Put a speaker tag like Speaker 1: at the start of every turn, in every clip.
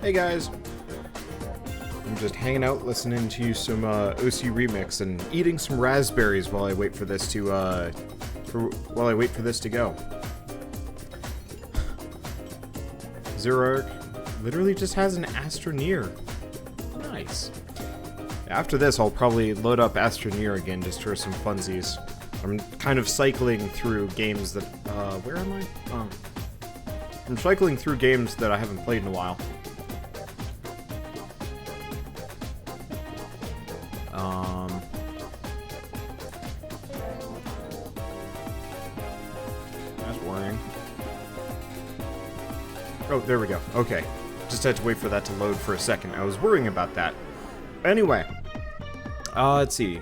Speaker 1: Hey guys, I'm just hanging out listening to some OC Remix and eating some raspberries while I wait for this to go. Zero literally just has an Astroneer. Nice. After this, I'll probably load up Astroneer again just for some funsies. I'm kind of cycling through games that, where am I? Oh. I'm cycling through games that I haven't played in a while. That's worrying. Oh, there we go. Okay. Just had to wait for that to load for a second. I was worrying about that. Anyway. Let's see.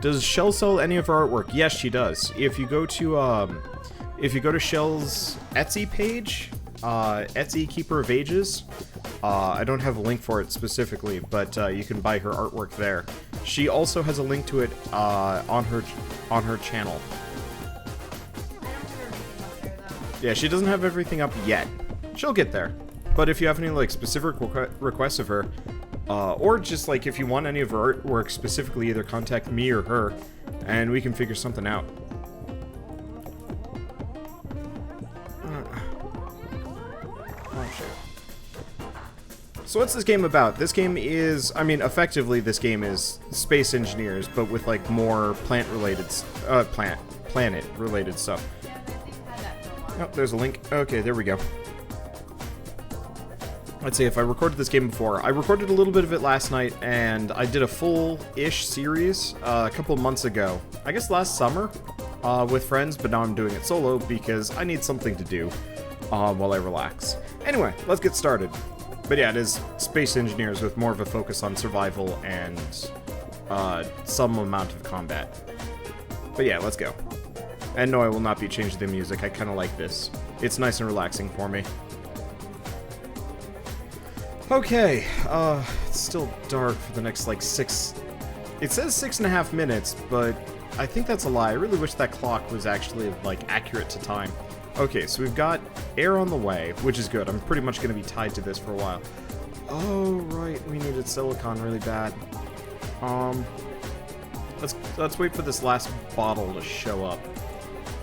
Speaker 1: Does Shell sell any of her artwork? Yes, she does. If you go to Shell's Etsy page, Etsy Keeper of Ages, I don't have a link for it specifically, but you can buy her artwork there. She also has a link to it on her channel. Yeah, she doesn't have everything up yet. She'll get there. But if you have any like specific requests of her, or just like if you want any of her artwork specifically, either contact me or her, and we can figure something out. Oh shit. So what's this game about? This game is, I mean, effectively this game is Space Engineers, but with like more planet-related stuff. Oh, there's a link. Okay, there we go. Let's see, if I recorded this game before. I recorded a little bit of it last night, and I did a full-ish series a couple months ago. I guess last summer, with friends, but now I'm doing it solo because I need something to do while I relax. Anyway, let's get started. But yeah, it is Space Engineers with more of a focus on survival and some amount of combat. But yeah, let's go. And no, I will not be changing the music. I kind of like this. It's nice and relaxing for me. Okay, it's still dark for the next, like, it says 6.5 minutes, but I think that's a lie. I really wish that clock was actually, like, accurate to time. Okay, so we've got air on the way, which is good. I'm pretty much going to be tied to this for a while. Oh, right, we needed silicon really bad. Let's wait for this last bottle to show up.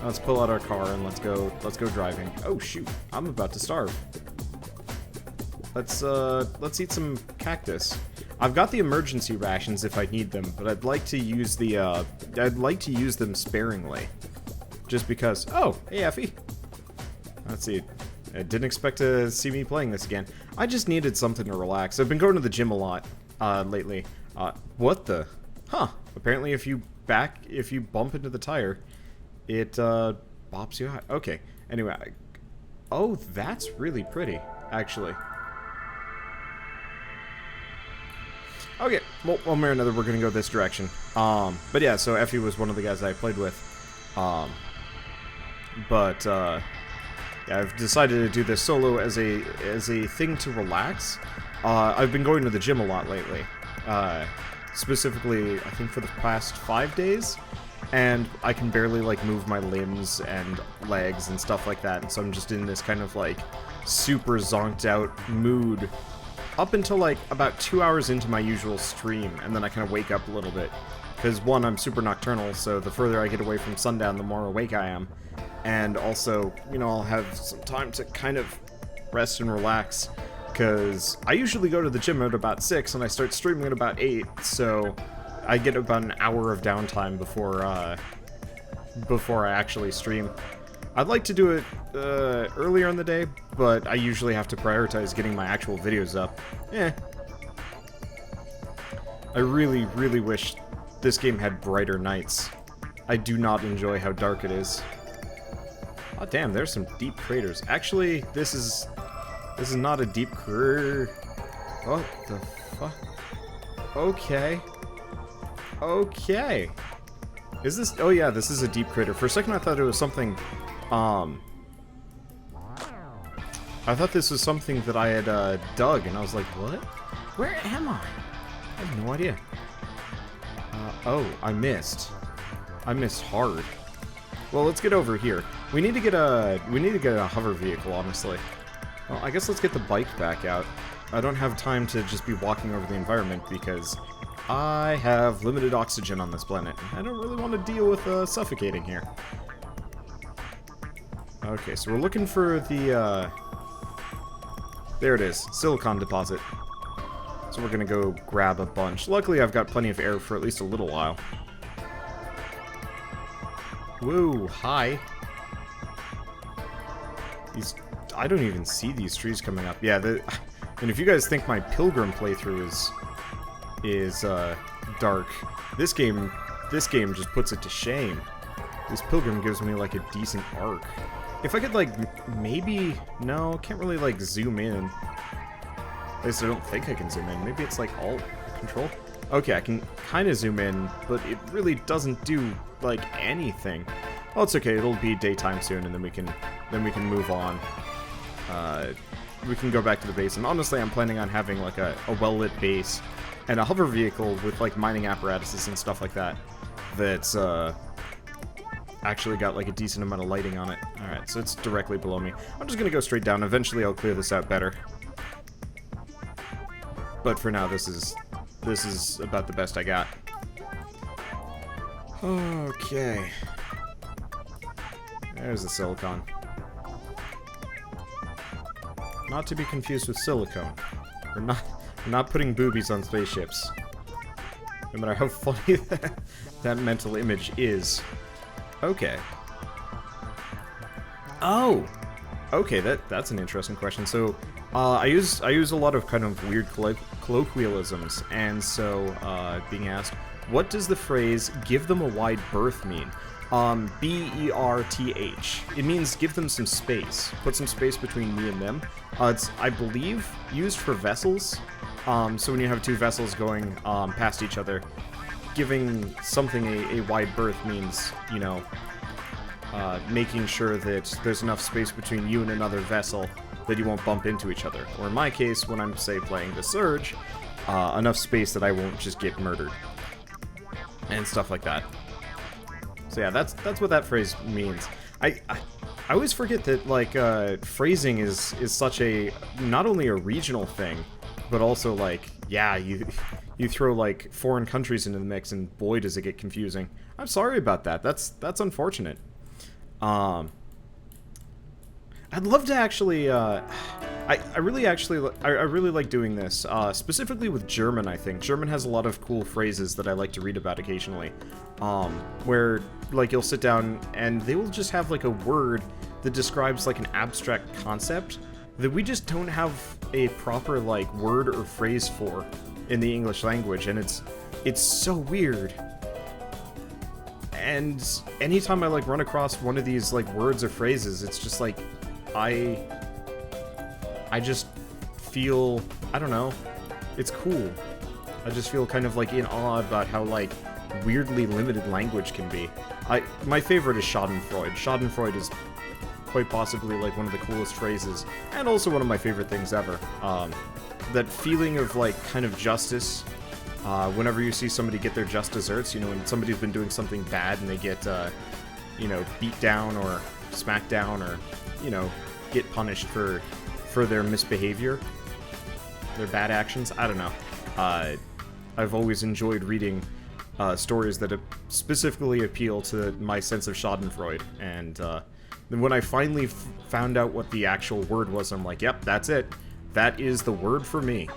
Speaker 1: Let's pull out our car and let's go driving. Oh, shoot, I'm about to starve. Let's eat some cactus. I've got the emergency rations if I need them, but I'd like to use them sparingly. Just because. Oh, hey Effie. Let's see. I didn't expect to see me playing this again. I just needed something to relax. I've been going to the gym a lot, lately. What the? Huh. Apparently if you bump into the tire, it, bops you out. Okay. Anyway. Oh, that's really pretty, actually. Okay, well, one way or another, we're gonna go this direction. But yeah, so Effie was one of the guys that I played with. Yeah, I've decided to do this solo as a thing to relax. I've been going to the gym a lot lately. Specifically, I think for the past 5 days. And I can barely, like, move my limbs and legs and stuff like that. And so I'm just in this kind of, like, super zonked out mood up until, like, about 2 hours into my usual stream, and then I kind of wake up a little bit. Because, one, I'm super nocturnal, so the further I get away from sundown, the more awake I am. And also, you know, I'll have some time to kind of rest and relax. Because I usually go to the gym at about 6, and I start streaming at about 8, so I get about an hour of downtime before I actually stream. I'd like to do it earlier in the day, but I usually have to prioritize getting my actual videos up. I really, really wish this game had brighter nights. I do not enjoy how dark it is. Oh damn, there's some deep craters. Actually, this is not a deep crater. What the fuck? Okay. Okay. Is this? Oh yeah, this is a deep crater. For a second I thought it was something, I thought this was something that I had, dug, and I was like, what? Where am I? I have no idea. Oh, I missed. I missed hard. Well, let's get over here. We need to get a hover vehicle, honestly. Well, I guess let's get the bike back out. I don't have time to just be walking over the environment because I have limited oxygen on this planet. I don't really want to deal with suffocating here. Okay, so we're looking for the, there it is, silicon deposit. So we're gonna go grab a bunch. Luckily, I've got plenty of air for at least a little while. Whoa, hi. These, I don't even see these trees coming up. Yeah, and if you guys think my Pilgrim playthrough is dark, this game just puts it to shame. This Pilgrim gives me like a decent arc. If I could like maybe no, can't really like zoom in. At least I don't think I can zoom in. Maybe it's like Alt Control. Okay, I can kind of zoom in, but it really doesn't do like anything. Well, it's okay. It'll be daytime soon, and then we can move on. We can go back to the base, and honestly, I'm planning on having like a well-lit base and a hover vehicle with like mining apparatuses and stuff like that. That's actually got like a decent amount of lighting on it. All right, so it's directly below me. I'm just gonna go straight down. Eventually, I'll clear this out better. But for now, this is about the best I got. Okay. There's the silicon. Not to be confused with silicone. We're not putting boobies on spaceships. No matter how funny that mental image is. Okay. Oh! Okay, that's an interesting question. So, I use a lot of kind of weird colloquialisms, and so, being asked, what does the phrase, give them a wide berth mean? B-E-R-T-H. It means give them some space. Put some space between me and them. It's, I believe, used for vessels. So when you have two vessels going past each other, giving something a wide berth means, you know, making sure that there's enough space between you and another vessel that you won't bump into each other. Or in my case, when I'm, say, playing the Surge, enough space that I won't just get murdered. And stuff like that. So yeah, that's what that phrase means. I always forget that, like, phrasing is such a, not only a regional thing, but also, like, yeah, you throw, like, foreign countries into the mix, and boy, does it get confusing. I'm sorry about that. That's unfortunate. I'd love to actually, I really like doing this, specifically with German, I think. German has a lot of cool phrases that I like to read about occasionally, where, like, you'll sit down and they will just have, like, a word that describes, like, an abstract concept that we just don't have a proper, like, word or phrase for in the English language, and it's so weird. And anytime I, like, run across one of these, like, words or phrases, it's just, like, I just feel, I don't know, it's cool. I just feel kind of, like, in awe about how, like, weirdly limited language can be. My favorite is schadenfreude. Schadenfreude is quite possibly, like, one of the coolest phrases, and also one of my favorite things ever. That feeling of, like, kind of justice, whenever you see somebody get their just desserts, you know, when somebody's been doing something bad and they get, you know, beat down or smacked down or, you know, get punished for their misbehavior, their bad actions. I don't know. I've always enjoyed reading stories that specifically appeal to my sense of schadenfreude, and then when I finally found out what the actual word was, I'm like, yep, that's it. That is the word for me.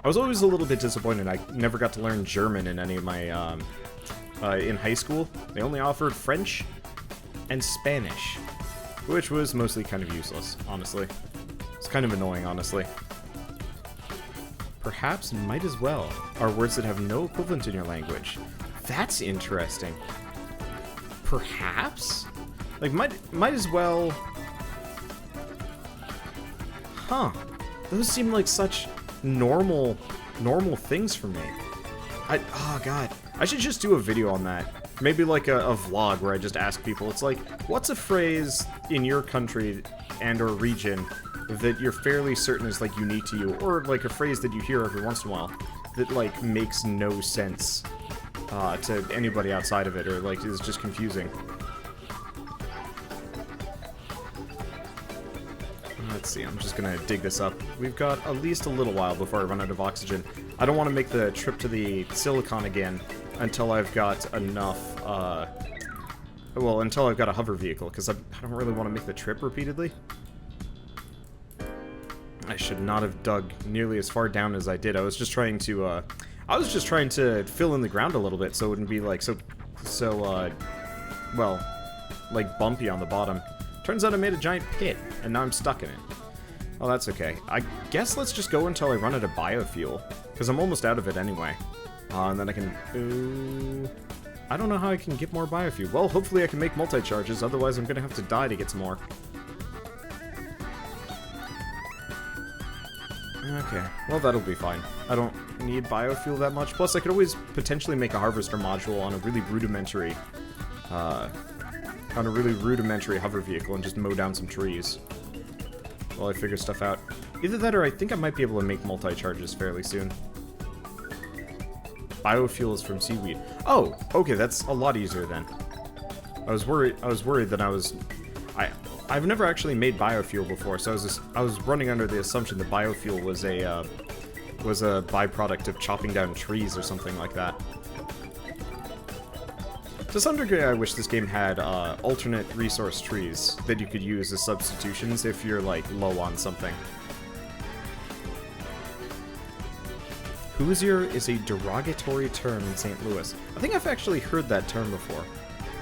Speaker 1: I was always a little bit disappointed. I never got to learn German in any of my, in high school. They only offered French and Spanish, which was mostly kind of useless, honestly. It's kind of annoying, honestly. Perhaps might as well are words that have no equivalent in your language. That's interesting. Perhaps? Like, might as well... Huh. Those seem like such normal things for me. Oh god. I should just do a video on that. Maybe like a vlog where I just ask people, it's like, what's a phrase in your country and or region that you're fairly certain is, like, unique to you, or like a phrase that you hear every once in a while that, like, makes no sense to anybody outside of it, or, like, is just confusing. let's see, I'm just gonna dig this up. We've got at least a little while before I run out of oxygen. I don't want to make the trip to the silicon again until I've got enough, well, until I've got a hover vehicle, because I don't really want to make the trip repeatedly. I should not have dug nearly as far down as I did. I was just trying to fill in the ground a little bit so it wouldn't be, like, well, like, bumpy on the bottom. Turns out I made a giant pit, and now I'm stuck in it. Oh, that's okay. I guess let's just go until I run out of biofuel, because I'm almost out of it anyway. And then I can... I don't know how I can get more biofuel. Well, hopefully I can make multi-charges, otherwise I'm gonna have to die to get some more. Okay, well that'll be fine. I don't need biofuel that much. Plus, I could always potentially make a harvester module on a really rudimentary, hover vehicle and just mow down some trees while I figure stuff out. Either that or I think I might be able to make multi-charges fairly soon. Biofuel is from seaweed. Oh, okay, that's a lot easier then. I was worried that I've never actually made biofuel before, so I was running under the assumption that biofuel was a byproduct of chopping down trees or something like that. To some degree, I wish this game had alternate resource trees that you could use as substitutions if you're, like, low on something. Hoosier is a derogatory term in St. Louis. I think I've actually heard that term before.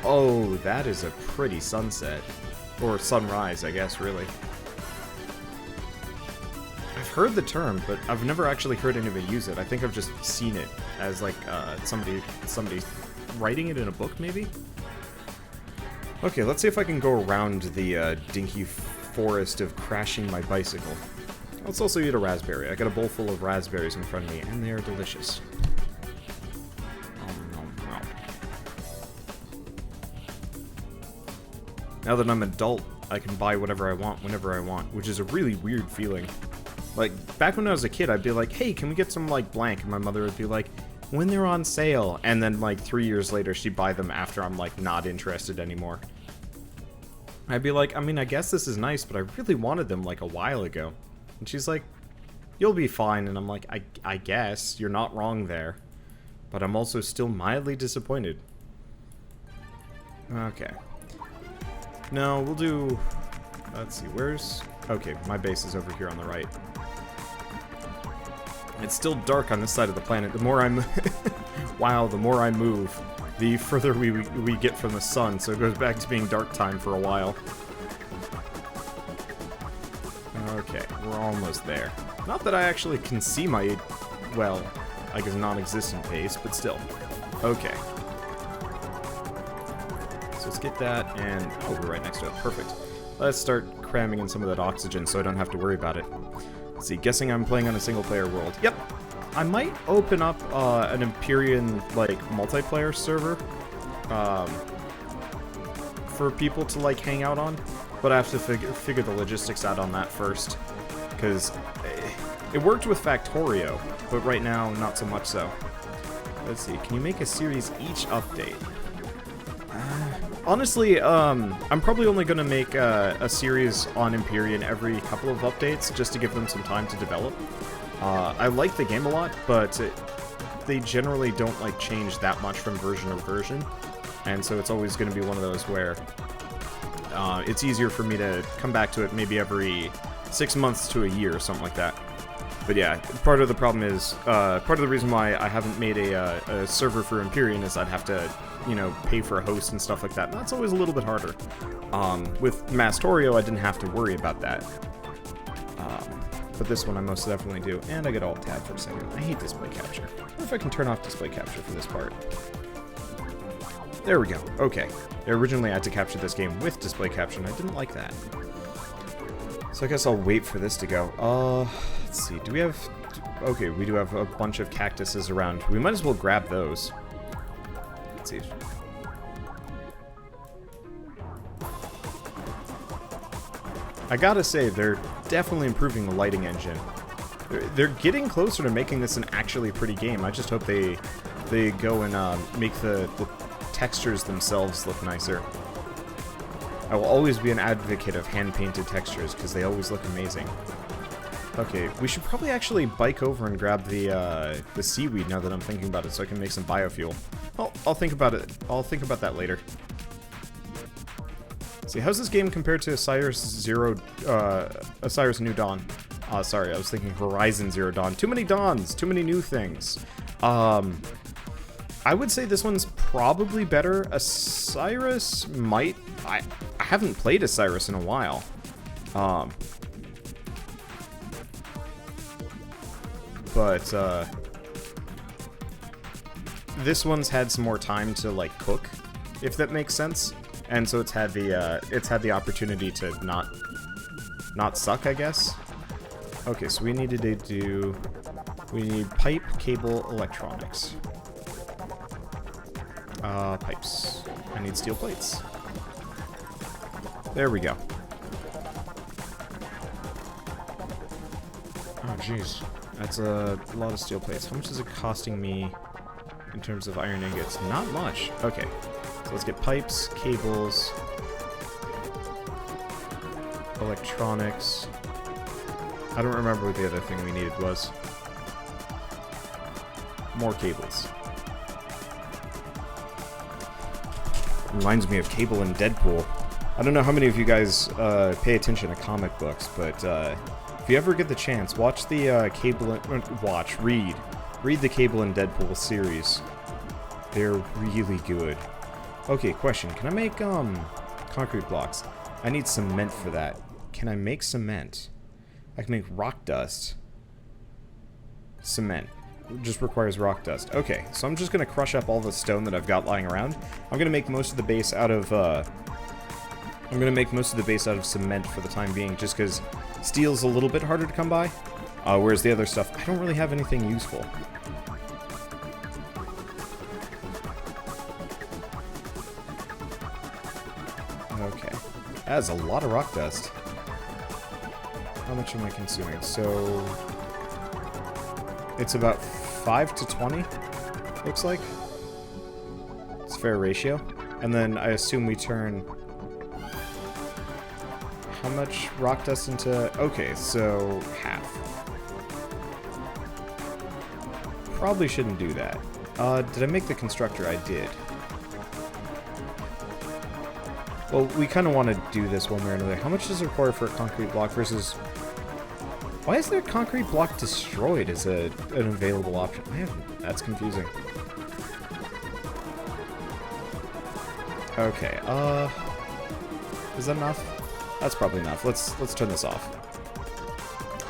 Speaker 1: Oh, that is a pretty sunset. Or sunrise, I guess, really. I've heard the term, but I've never actually heard anybody use it. I think I've just seen it as, like, somebody writing it in a book, maybe? Okay, let's see if I can go around the dinky forest of crashing my bicycle. Let's also eat a raspberry. I got a bowl full of raspberries in front of me, and they are delicious. Now that I'm an adult, I can buy whatever I want whenever I want, which is a really weird feeling. Like, back when I was a kid, I'd be like, hey, can we get some, like, blank? And my mother would be like, when they're on sale. And then, like, 3 years later, she'd buy them after I'm, like, not interested anymore. I'd be like, I mean, I guess this is nice, but I really wanted them, like, a while ago. And she's like, you'll be fine. And I'm like, I guess. You're not wrong there. But I'm also still mildly disappointed. Okay. No, we'll do... Let's see, where's... Okay, my base is over here on the right. It's still dark on this side of the planet. The more I'm... Wow, the more I move, the further we get from the sun, so it goes back to being dark time for a while. Okay, we're almost there. Not that I actually can see my... Well, I guess non-existent base, but still. Okay. So let's get that, and... Oh, we're right next to it. Perfect. Let's start cramming in some of that oxygen so I don't have to worry about it. Let's see, guessing I'm playing on a single-player world. Yep. I might open up an Empyrean, like, multiplayer server for people to, like, hang out on. But I have to figure the logistics out on that first. Because it worked with Factorio, but right now, not so much so. Let's see, can you make a series each update? Honestly, I'm probably only going to make a series on Empyrean every couple of updates, just to give them some time to develop. I like the game a lot, but they generally don't, like, change that much from version to version. And so it's always going to be one of those where it's easier for me to come back to it maybe every 6 months to a year or something like that. But yeah, part of the problem is, part of the reason why I haven't made a server for Empyrean is I'd have to, you know, pay for a host and stuff like that. And that's always a little bit harder. With Mastorio, I didn't have to worry about that. But this one I most definitely do. And I get Alt-Tab for a second. I hate display capture. I wonder if I can turn off display capture for this part. There we go. Okay. Originally I had to capture this game with display capture, and I didn't like that. So I guess I'll wait for this to go. Let's see. Do we have... Okay, we do have a bunch of cactuses around. We might as well grab those. Let's see. I gotta say, they're definitely improving the lighting engine. They're getting closer to making this an actually pretty game. I just hope they go and make the textures themselves look nicer. I will always be an advocate of hand-painted textures, because they always look amazing. Okay, we should probably actually bike over and grab the seaweed now that I'm thinking about it, so I can make some biofuel. I'll think about it. I'll think about that later. See, how's this game compared to Osiris New Dawn? Sorry, I was thinking Horizon Zero Dawn. Too many dawns, too many new things. I would say this one's probably better. Osiris might... I haven't played Osiris in a while. But this one's had some more time to, like, cook, if that makes sense. And so it's had the opportunity to not suck, I guess. Okay, so we needed to do... We need pipe, cable, electronics. Pipes. I need steel plates. There we go. Oh, jeez. That's a lot of steel plates. How much is it costing me in terms of iron ingots? Not much. Okay. So let's get pipes, cables, electronics. I don't remember what the other thing we needed was. More cables. Reminds me of Cable and Deadpool. I don't know how many of you guys pay attention to comic books, but if you ever get the chance, watch the read the Cable and Deadpool series. They're really good. Okay, question. Can I make concrete blocks? I need cement for that. Can I make cement? I can make rock dust. Cement. It just requires rock dust. Okay, so I'm just gonna crush up all the stone that I've got lying around. I'm gonna make most of the base out of cement for the time being, just because steel's a little bit harder to come by, whereas the other stuff, I don't really have anything useful. Okay, that's a lot of rock dust. How much am I consuming? So it's about 5 to 20, looks like. It's a fair ratio. And then I assume we turn how much rock dust into... Okay, so half. Probably shouldn't do that. Did I make the constructor? I did. Well, we kind of want to do this one way or another. How much does it require for a concrete block versus... Why is there a concrete block destroyed as an available option? That's confusing. Okay, is that enough? That's probably enough. Let's turn this off.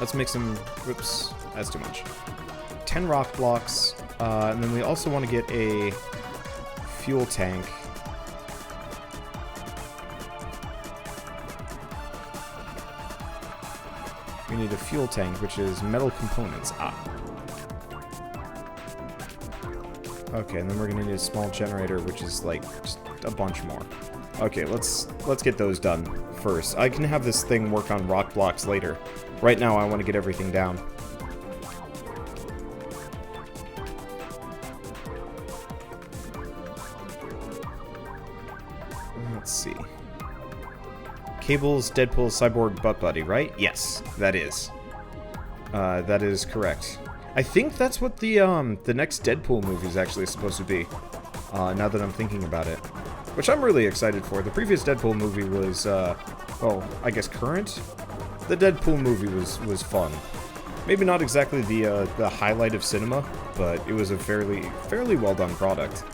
Speaker 1: Let's make some... Whoops, that's too much. 10 rock blocks, and then we also want to get a fuel tank. We need a fuel tank, which is metal components. Okay, and then we're gonna need a small generator, which is like just a bunch more. Okay, let's get those done first. I can have this thing work on rock blocks later. Right now, I want to get everything down. Let's see. Cable's Deadpool's cyborg butt buddy, right? Yes, that is. That is correct. I think that's what the next Deadpool movie is actually supposed to be. Now that I'm thinking about it, which I'm really excited for. The previous Deadpool movie was, well, I guess current. The Deadpool movie was fun. Maybe not exactly the highlight of cinema, but it was a fairly well done product.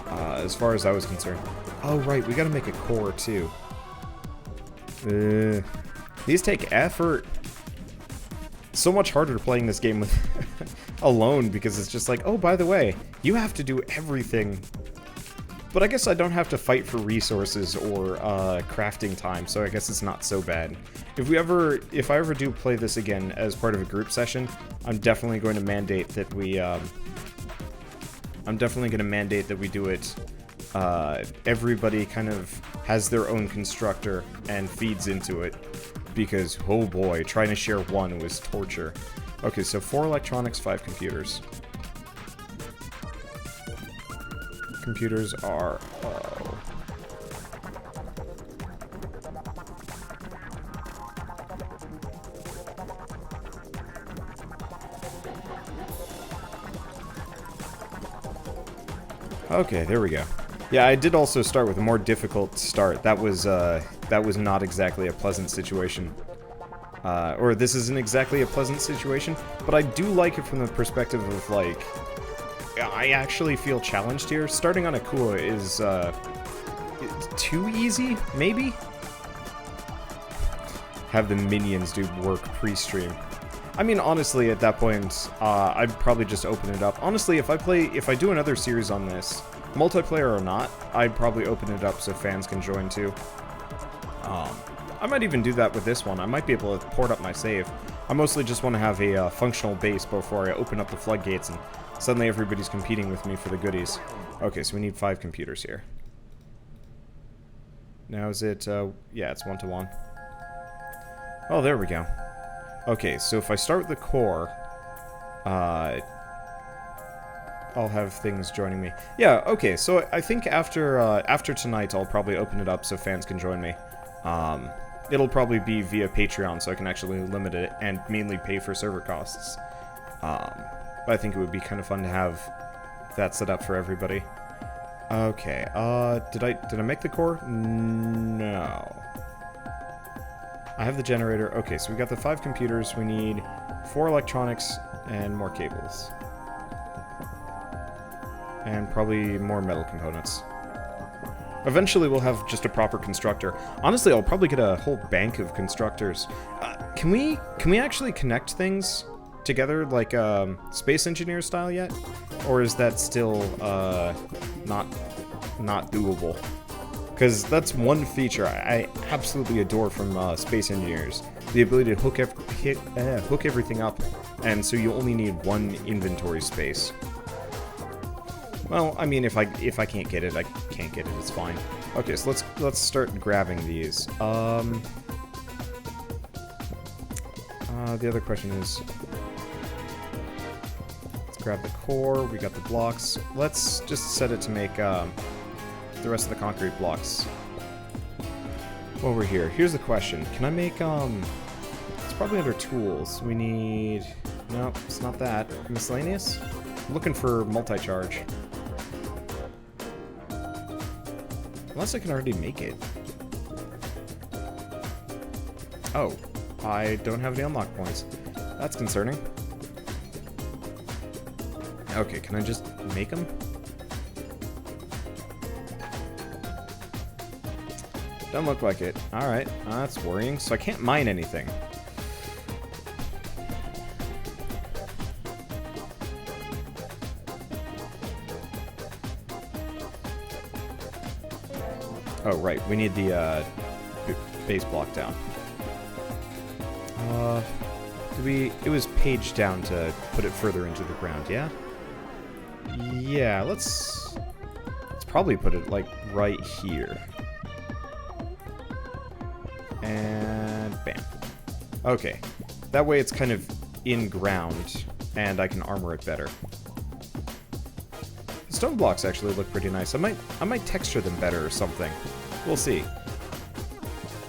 Speaker 1: As far as I was concerned. Oh right, we gotta make a core too. These take effort. So much harder playing this game with alone, because it's just like, oh, by the way, you have to do everything. But I guess I don't have to fight for resources or crafting time, so I guess it's not so bad. If I ever do play this again as part of a group session, I'm definitely going to mandate that we do it. Everybody kind of has their own constructor and feeds into it, because, oh boy, trying to share one was torture. Okay, so 4 electronics, 5 computers. Computers are... Okay, there we go. Yeah, I did also start with a more difficult start. That was not exactly a pleasant situation. Or this isn't exactly a pleasant situation, but I do like it from the perspective of, like, I actually feel challenged here. Starting on Akua is, too easy, maybe? Have the minions do work pre-stream. I mean, honestly, at that point, I'd probably just open it up. Honestly, if I do another series on this, multiplayer or not, I'd probably open it up so fans can join too. I might even do that with this one. I might be able to port up my save. I mostly just want to have a functional base before I open up the floodgates and suddenly everybody's competing with me for the goodies. Okay, so we need 5 computers here. Now is it, yeah, it's 1-to-1. Oh, there we go. Okay, so if I start with the core, I'll have things joining me. Yeah, okay, so I think after tonight, I'll probably open it up so fans can join me. It'll probably be via Patreon, so I can actually limit it and mainly pay for server costs. But I think it would be kind of fun to have that set up for everybody. Okay, did I make the core? No. I have the generator. Okay, so we got the 5 computers. We need 4 electronics and more cables. And probably more metal components. Eventually we'll have just a proper constructor. Honestly, I'll probably get a whole bank of constructors. Can we actually connect things together like Space Engineer style yet? Or is that still not doable? Because that's one feature I absolutely adore from Space Engineers. The ability to hook everything up, and so you only need 1 inventory space. Well, I mean, if I can't get it, I can't get it. It's fine. Okay, so let's start grabbing these. The other question is, let's grab the core. We got the blocks. Let's just set it to make the rest of the concrete blocks. While we're here, here's the question: can I make It's probably under tools. We need. No, it's not that. Miscellaneous. I'm looking for multi-charge. Unless I can already make it. Oh, I don't have any unlock points. That's concerning. Okay, can I just make them? Doesn't look like it. Alright, that's worrying. So I can't mine anything. Oh, right. We need the base block down. It was paged down to put it further into the ground, yeah? Yeah, let's probably put it, like, right here. And bam. Okay. That way it's kind of in ground, and I can armor it better. The stone blocks actually look pretty nice. I might texture them better or something. We'll see.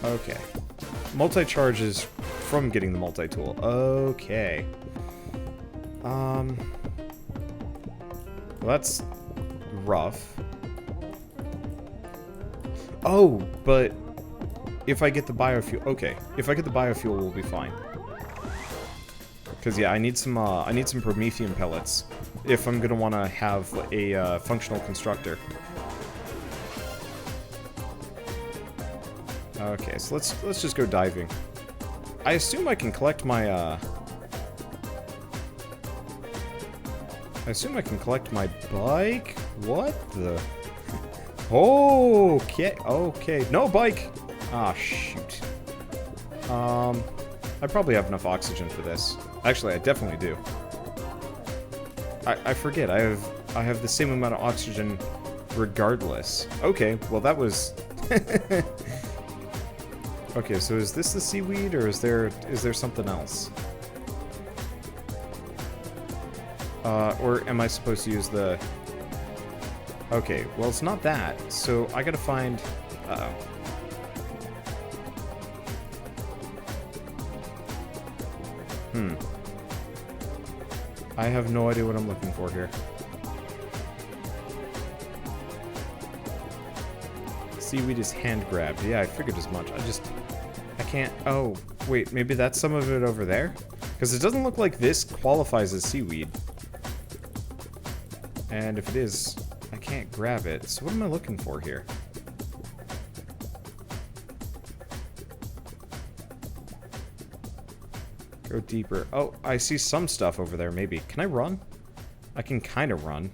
Speaker 1: Okay. Multi-charge is from getting the multi-tool. Okay. Well, that's rough. Oh, but if I get the biofuel, okay. If I get the biofuel, we'll be fine. Because yeah, I need some promethium pellets if I'm gonna want to have a functional constructor. Okay, so let's just go diving. I assume I can collect my bike? What the? Okay, no bike! Ah, shoot. I probably have enough oxygen for this. Actually, I definitely do. I forget, I have the same amount of oxygen regardless. Okay, well that was... Okay, so is this the seaweed, or is there something else? Or am I supposed to use the... Okay, well it's not that, so I gotta find... Uh-oh. I have no idea what I'm looking for here. Seaweed is hand grabbed. Yeah, I figured as much. I can't... Oh, wait, maybe that's some of it over there? Because it doesn't look like this qualifies as seaweed. And if it is, I can't grab it. So what am I looking for here? Go deeper. Oh, I see some stuff over there, maybe. Can I run? I can kind of run.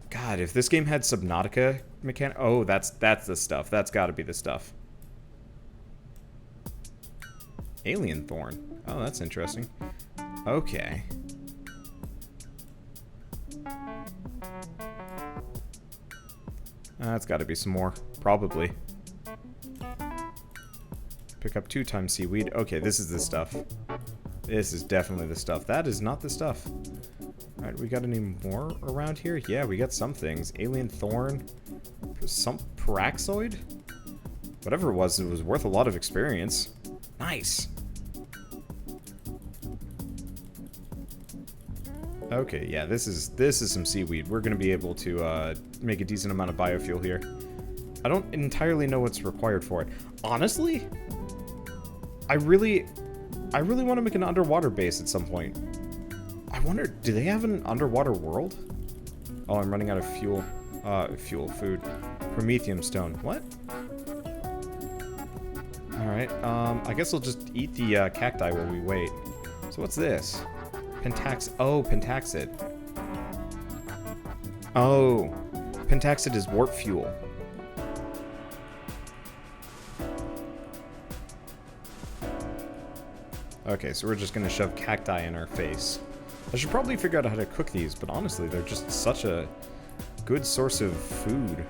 Speaker 1: God, if this game had Subnautica mechanic... Oh, that's the stuff. That's got to be the stuff. Alien Thorn. Oh, that's interesting. Okay. That's got to be some more. Probably. Pick up 2 times seaweed. Okay, this is the stuff. This is definitely the stuff. That is not the stuff. Alright, we got any more around here? Yeah, we got some things. Alien Thorn. Some Paraxoid? Whatever it was worth a lot of experience. Nice. Okay, yeah, this is some seaweed. We're gonna be able to make a decent amount of biofuel here. I don't entirely know what's required for it. Honestly, I really want to make an underwater base at some point. I wonder, do they have an underwater world? Oh, I'm running out of fuel. Food. Promethium stone. What? Alright, I guess I'll just eat the cacti while we wait. So what's this? Pentaxid. Oh, Pentaxid is warp fuel. Okay, so we're just gonna shove cacti in our face. I should probably figure out how to cook these, but honestly, they're just such a good source of food.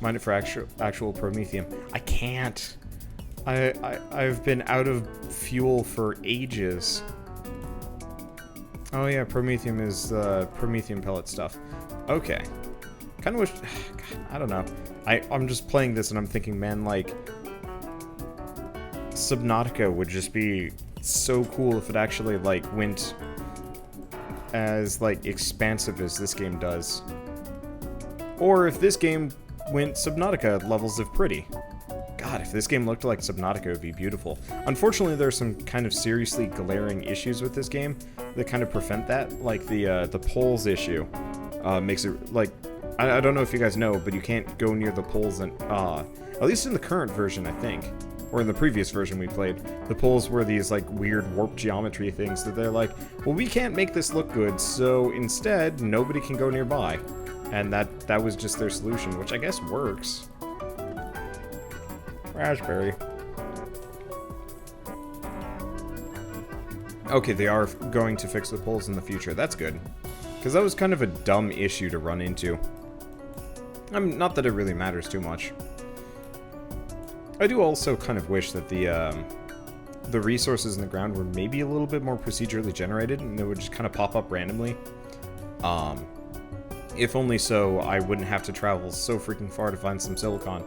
Speaker 1: Mine it for actual promethium. I can't. I've been out of fuel for ages. Oh yeah, promethium is promethium pellet stuff. Okay. Kind of wish... God, I don't know. I'm just playing this and I'm thinking, man, like... Subnautica would just be so cool if it actually, like, went as, like, expansive as this game does. Or if this game went Subnautica levels of pretty. God, if this game looked like Subnautica, it would be beautiful. Unfortunately, there's some kind of seriously glaring issues with this game that kind of prevent that. Like the poles issue makes it, like, I don't know if you guys know, but you can't go near the poles, and at least in the current version, I think, or in the previous version we played, the poles were these, like, weird warp geometry things that they're like, well, we can't make this look good, so instead, nobody can go nearby. And that was just their solution, which I guess works. Raspberry. Okay, they are going to fix the poles in the future. That's good. Because that was kind of a dumb issue to run into. Not that it really matters too much. I do also kind of wish that the resources in the ground were maybe a little bit more procedurally generated, and they would just kind of pop up randomly. If only so I wouldn't have to travel so freaking far to find some silicon.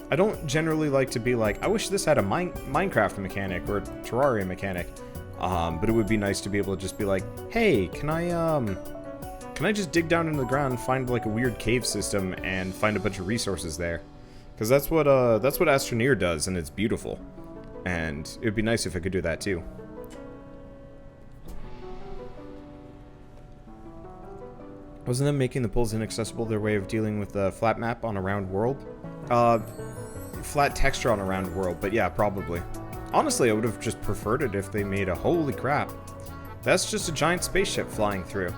Speaker 1: I don't generally like to be like, I wish this had a Minecraft mechanic or a Terraria mechanic, but it would be nice to be able to just be like, hey, can I just dig down into the ground and find like a weird cave system and find a bunch of resources there? Because that's what Astroneer does, and it's beautiful. And it would be nice if I could do that too. Wasn't them making the poles inaccessible their way of dealing with the flat map on a round world? Flat texture on a round world, but yeah, probably. Honestly, I would have just preferred it if they made a... Holy crap. That's just a giant spaceship flying through.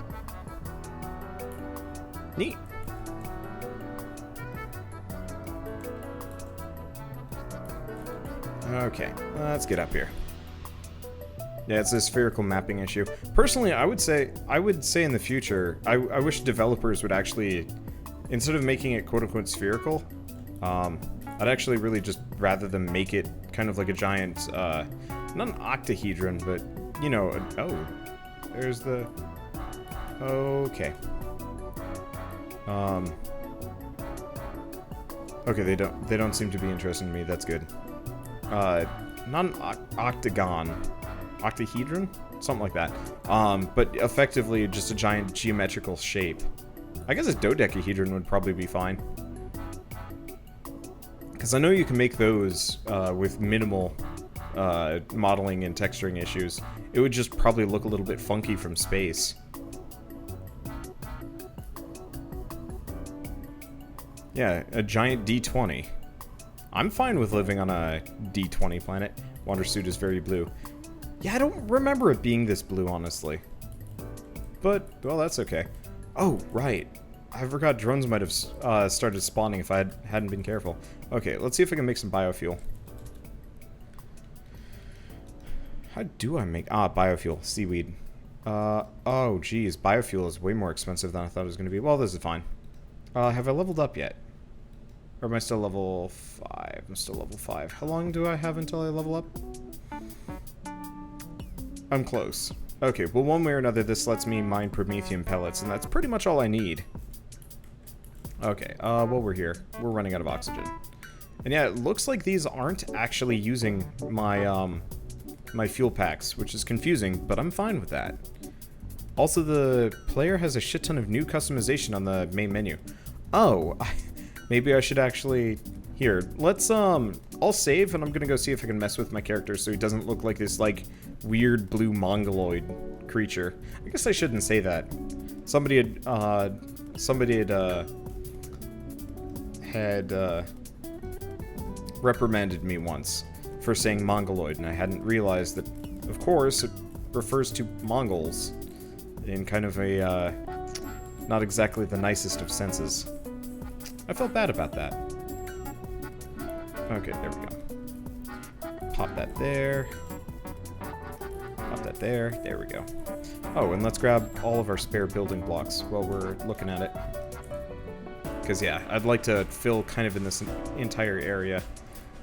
Speaker 1: Neat. Okay, let's get up here. Yeah, it's a spherical mapping issue. Personally, I would say in the future, I wish developers would actually, instead of making it quote-unquote spherical, I'd actually really just rather them make it kind of like a giant, not an octahedron, but, you know, oh, there's the, okay. Okay, they don't seem to be interested in me, that's good. Not an octagon. octahedron? Something like that. But effectively just a giant geometrical shape. I guess a dodecahedron would probably be fine. Because I know you can make those with minimal modeling and texturing issues. It would just probably look a little bit funky from space. Yeah, a giant D20. I'm fine with living on a D20 planet. Water suit is very blue. Yeah, I don't remember it being this blue, honestly. But, well, that's okay. Oh, right. I forgot drones might have started spawning if I hadn't been careful. Okay, let's see if I can make some biofuel. How do I make... biofuel. Seaweed. Oh, geez. Biofuel is way more expensive than I thought it was going to be. Well, this is fine. Have I leveled up yet? Or am I still level 5? I'm still level 5. How long do I have until I level up? I'm close. Okay, well, one way or another, this lets me mine promethium pellets, and that's pretty much all I need. Okay, well, we're here. We're running out of oxygen. And yeah, it looks like these aren't actually using my, my fuel packs, which is confusing, but I'm fine with that. Also, the player has a shit ton of new customization on the main menu. Oh, maybe I should actually... Here, let's, I'll save, and I'm gonna go see if I can mess with my character so he doesn't look like this, like, weird blue mongoloid creature. I guess I shouldn't say that. Somebody had reprimanded me once for saying mongoloid, and I hadn't realized that, of course, it refers to Mongols in kind of a, not exactly the nicest of senses. I felt bad about that. Okay, there we go. Pop that there. Pop that there. There we go. Oh, and let's grab all of our spare building blocks while we're looking at it. Because, yeah, I'd like to fill kind of in this entire area.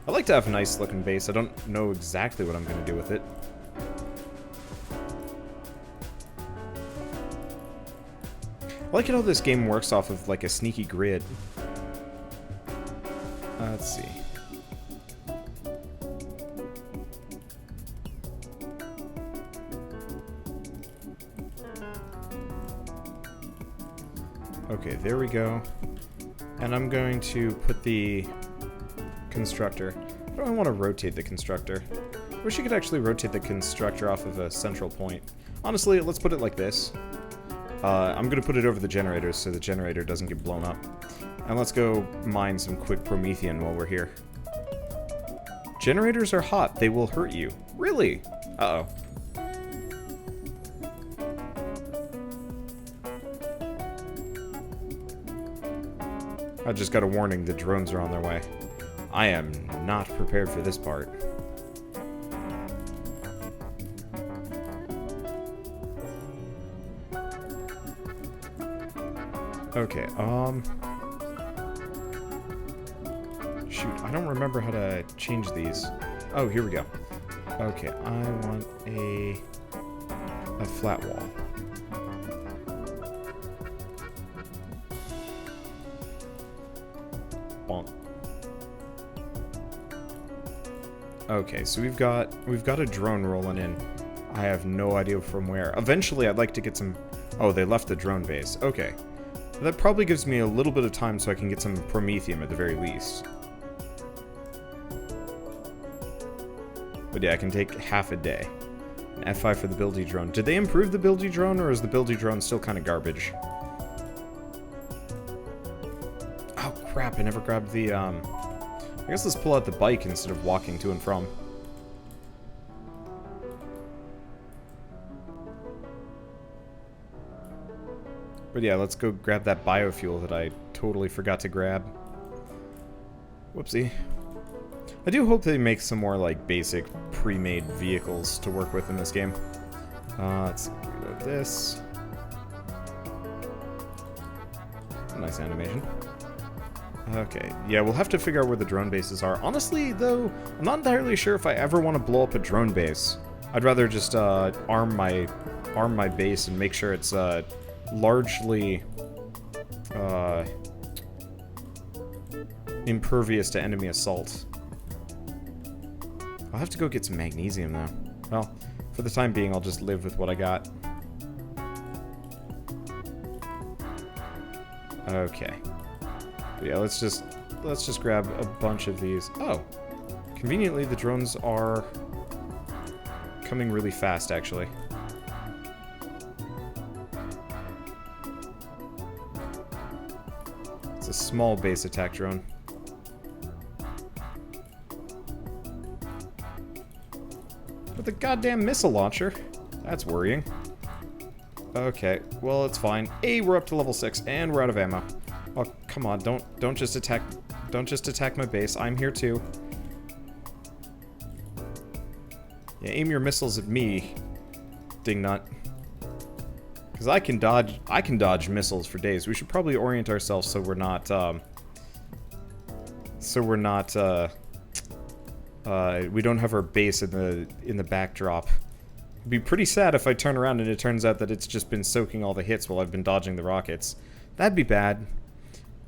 Speaker 1: I'd like to have a nice looking base. I don't know exactly what I'm going to do with it. I like how this game works off of, like, a sneaky grid. Let's see. Okay, there we go. And I'm going to put the constructor. I don't want to rotate the constructor. I wish you could actually rotate the constructor off of a central point. Honestly, let's put it like this. I'm going to put it over the generators so the generator doesn't get blown up. And let's go mine some quick promethium while we're here. Generators are hot. They will hurt you. Really? Uh-oh. I just got a warning. The drones are on their way. I am not prepared for this part. Okay, shoot, I don't remember how to change these. Oh, here we go. Okay, I want a flat wall. Bonk. Okay, so we've got a drone rolling in. I have no idea from where. Eventually, I'd like to get some... Oh, they left the drone base. Okay. That probably gives me a little bit of time so I can get some promethium at the very least. But yeah, I can take half a day. An F5 for the buildy drone. Did they improve the buildy drone, or is the buildy drone still kind of garbage? Oh crap, I never grabbed the, I guess let's pull out the bike instead of walking to and from. But yeah, let's go grab that biofuel that I totally forgot to grab. Whoopsie. I do hope they make some more, like, basic pre-made vehicles to work with in this game. Let's get rid of this. Nice animation. Okay, yeah, we'll have to figure out where the drone bases are. Honestly, though, I'm not entirely sure if I ever want to blow up a drone base. I'd rather just arm my base and make sure it's largely impervious to enemy assault. I'll have to go get some magnesium, though. Well, For the time being, I'll just live with what I got. Okay. Yeah, let's just grab a bunch of these. Oh. Conveniently, the drones are coming really fast, actually. It's a small base attack drone. With a goddamn missile launcher? That's worrying. Okay, well, it's fine. Hey, we're up to level 6, and we're out of ammo. Oh, come on, don't just attack my base. I'm here too. Yeah, aim your missiles at me, dingnut. Because I can dodge missiles for days. We should probably orient ourselves so we're not, we don't have our base in the backdrop. It'd be pretty sad if I turn around and it turns out that it's just been soaking all the hits while I've been dodging the rockets. That'd be bad.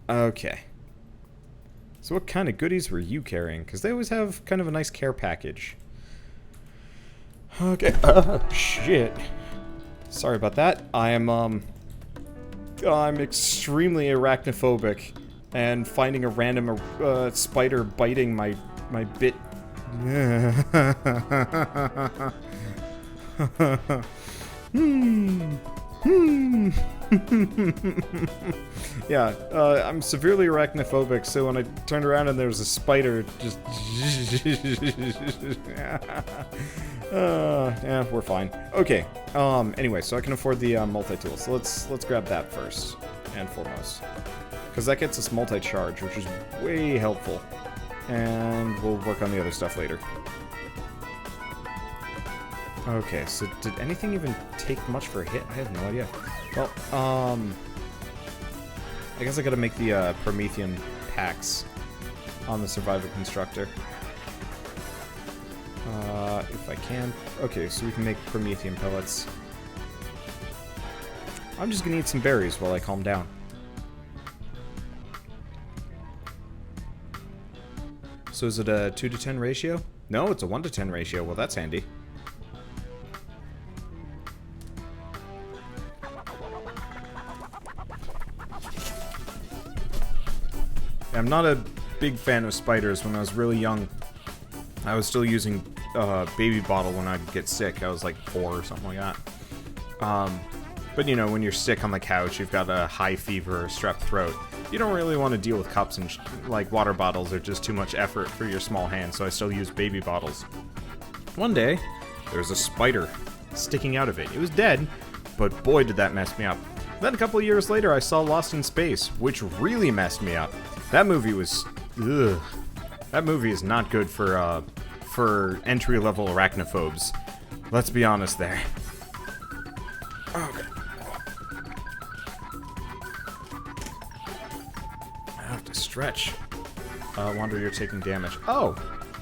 Speaker 1: Okay. So what kind of goodies were you carrying? Because they always have kind of a nice care package. Okay. Shit. Sorry about that. I'm extremely arachnophobic, and finding a random spider biting my bit. Yeah, I'm severely arachnophobic, so when I turned around and there was a spider, just yeah, we're fine. Okay. Anyway, so I can afford the multi-tool. So let's grab that first and foremost, because that gets us multi-charge, which is way helpful, and we'll work on the other stuff later. Okay, so did anything even take much for a hit? I have no idea. Well, I guess I gotta make the Promethean packs on the Survivor Constructor. If I can. Okay, so we can make Promethean pellets. I'm just gonna eat some berries while I calm down. So is it a 2 to 10 ratio? No, it's a 1 to 10 ratio. Well, that's handy. I'm not a big fan of spiders. When I was really young, I was still using baby bottle when I'd get sick. I was like 4 or something like that. But you know, when you're sick on the couch, you've got a high fever or strep throat, you don't really want to deal with cups and like water bottles are just too much effort for your small hands, so I still use baby bottles. One day, there was a spider sticking out of it. It was dead, but boy did that mess me up. Then a couple of years later, I saw Lost in Space, which really messed me up. That movie was... ugh. That movie is not good for entry-level arachnophobes. Let's be honest there. Okay. I have to stretch. Wander, you're taking damage. Oh!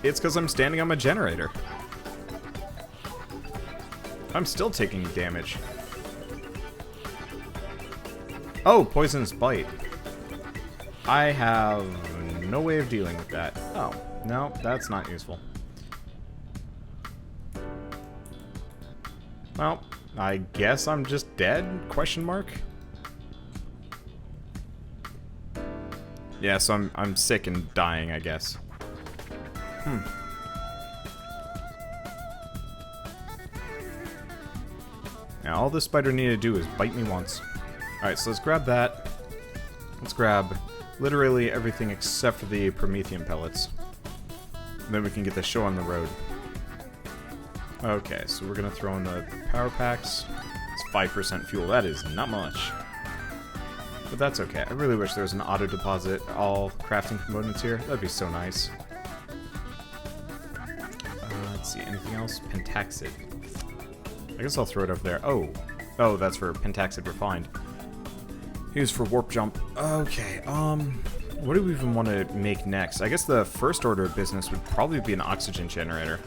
Speaker 1: It's because I'm standing on my generator. I'm still taking damage. Oh, poisonous bite. I have no way of dealing with that. Oh, no, that's not useful. Well, I guess I'm just dead? Question mark? Yeah, so I'm sick and dying, I guess. Now, all this spider needed to do is bite me once. Alright, so let's grab that. Let's grab literally everything except for the Promethean pellets. And then we can get the show on the road. Okay, so we're gonna throw in the power packs. It's 5% fuel. That is not much. But that's okay. I really wish there was an auto deposit all crafting components here. That'd be so nice. Let's see, anything else? Pentaxid. I guess I'll throw it over there. Oh, that's for Pentaxid refined. Here's for warp jump. Okay, what do we even want to make next? I guess the first order of business would probably be an oxygen generator.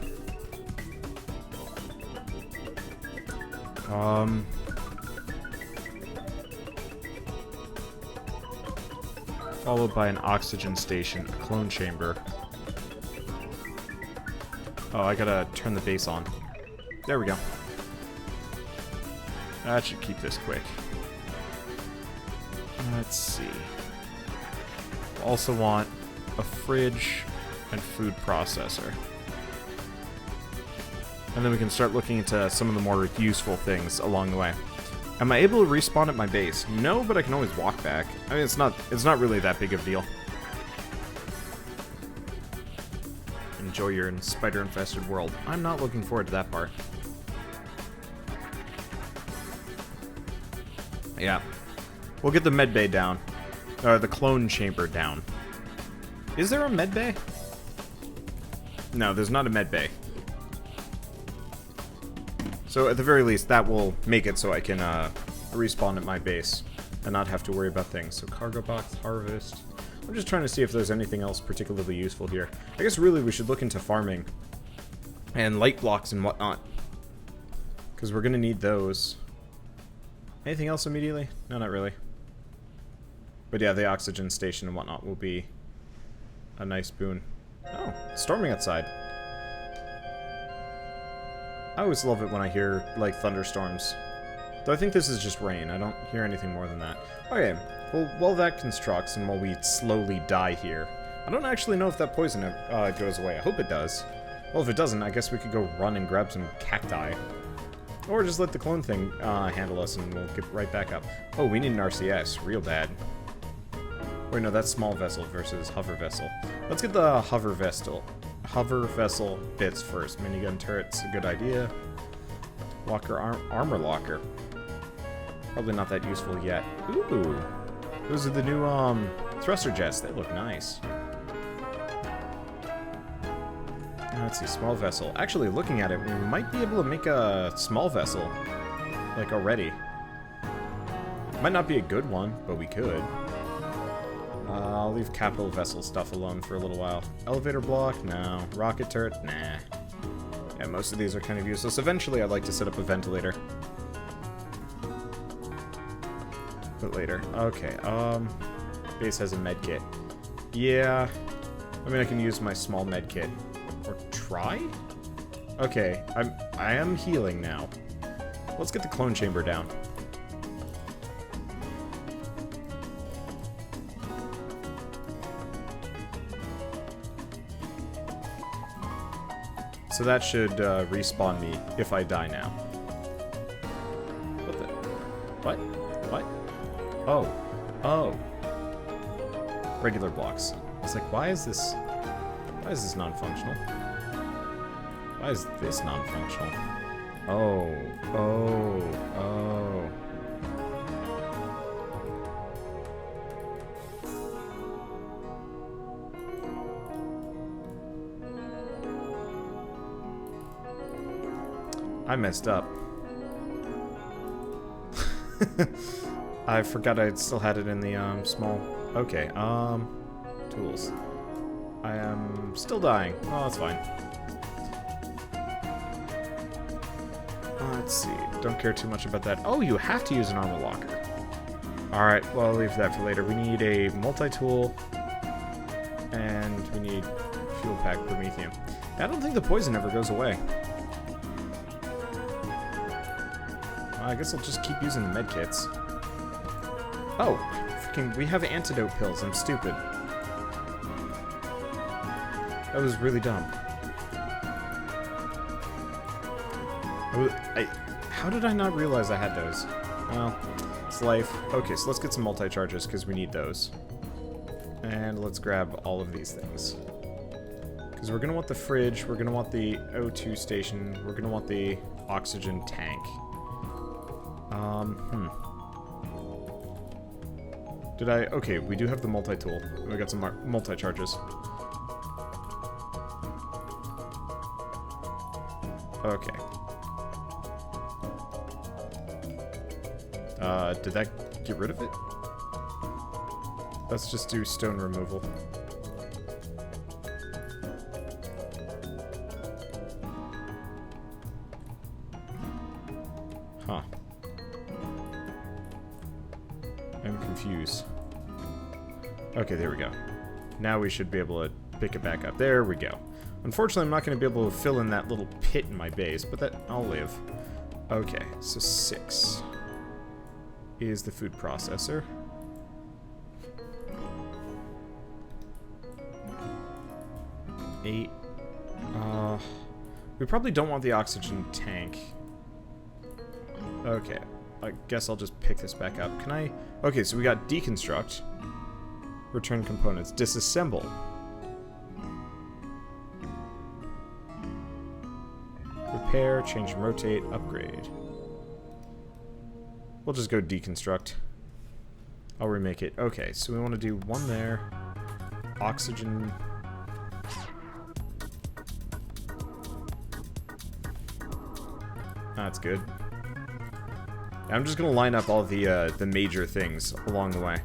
Speaker 1: Followed by an oxygen station, a clone chamber. Oh, I gotta turn the base on. There we go. That should keep this quick. Let's see. Also want a fridge and food processor. And then we can start looking into some of the more useful things along the way. Am I able to respawn at my base? No, but I can always walk back. I mean, it's not really that big of a deal. Enjoy your spider-infested world. I'm not looking forward to that part. Yeah. We'll get the medbay down. The clone chamber down. Is there a medbay? No, there's not a medbay. So at the very least, that will make it so I can respawn at my base and not have to worry about things. So cargo box, harvest. I'm just trying to see if there's anything else particularly useful here. I guess really we should look into farming and light blocks and whatnot, because we're going to need those. Anything else immediately? No, not really. But yeah, the oxygen station and whatnot will be a nice boon. Oh, it's storming outside. I always love it when I hear, like, thunderstorms. Though I think this is just rain. I don't hear anything more than that. Okay, well, while that constructs and while we slowly die here, I don't actually know if that poison goes away. I hope it does. Well, if it doesn't, I guess we could go run and grab some cacti. Or just let the clone thing handle us and we'll get right back up. Oh, we need an RCS. Real bad. Wait, no, that's small vessel versus hover vessel. Let's get the hover vessel bits first. Minigun turret's a good idea. Locker armor locker. Probably not that useful yet. Ooh. Those are the new thruster jets. They look nice. Let's see, small vessel. Actually, looking at it, we might be able to make a small vessel, like, already. Might not be a good one, but we could. I'll leave capital vessel stuff alone for a little while. Elevator block? No. Rocket turret? Nah. Yeah, most of these are kind of useless. Eventually, I'd like to set up a ventilator. But later. Okay, base has a med kit. Yeah. I mean, I can use my small med kit. Or try? Okay, I am healing now. Let's get the clone chamber down. So that should respawn me if I die now. What the? What? What? Oh. Oh. Regular blocks. It's like, why is this non-functional? Why is this non-functional? Oh. Oh. Oh. I messed up. I forgot I still had it in the small. Okay, tools. I am still dying. Oh, that's fine. Let's see. Don't care too much about that. Oh, you have to use an armor locker. Alright, well, I'll leave that for later. We need a multi-tool, and we need fuel pack promethium. I don't think the poison ever goes away. I guess I'll just keep using the medkits. Oh, freaking, we have antidote pills. I'm stupid. That was really dumb. How did I not realize I had those? Well, it's life. Okay, so let's get some multi-charges because we need those. And let's grab all of these things. Because we're going to want the fridge, we're going to want the O2 station, we're going to want the oxygen tank. Did I? Okay, we do have the multi-tool. We got some multi-charges. Okay. Did that get rid of it? Let's just do stone removal. Huh. I'm confused. Okay, there we go. Now we should be able to pick it back up. There we go. Unfortunately, I'm not going to be able to fill in that little pit in my base, but that I'll live. Okay, so 6 is the food processor. 8. We probably don't want the oxygen tank. Okay, I guess I'll just pick this back up. Can I? Okay, so we got deconstruct, return components, disassemble. Repair, change and rotate, upgrade. We'll just go deconstruct. I'll remake it. Okay, so we want to do 1 there. Oxygen. That's good. I'm just gonna line up all the major things along the way.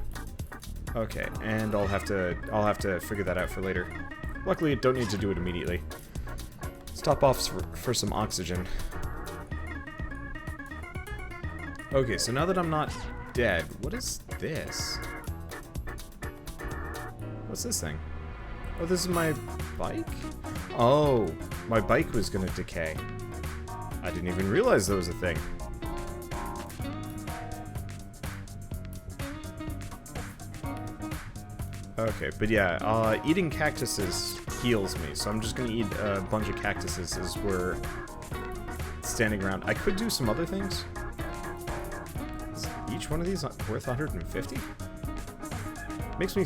Speaker 1: Okay, and I'll have to figure that out for later. Luckily, don't need to do it immediately. Stop off for some oxygen. Okay, so now that I'm not dead, what is this? What's this thing? Oh, this is my bike? Oh, my bike was gonna decay. I didn't even realize that was a thing. Okay, but yeah, eating cactuses heals me, so I'm just gonna eat a bunch of cactuses as we're standing around. I could do some other things. Is each one of these worth 150? Makes me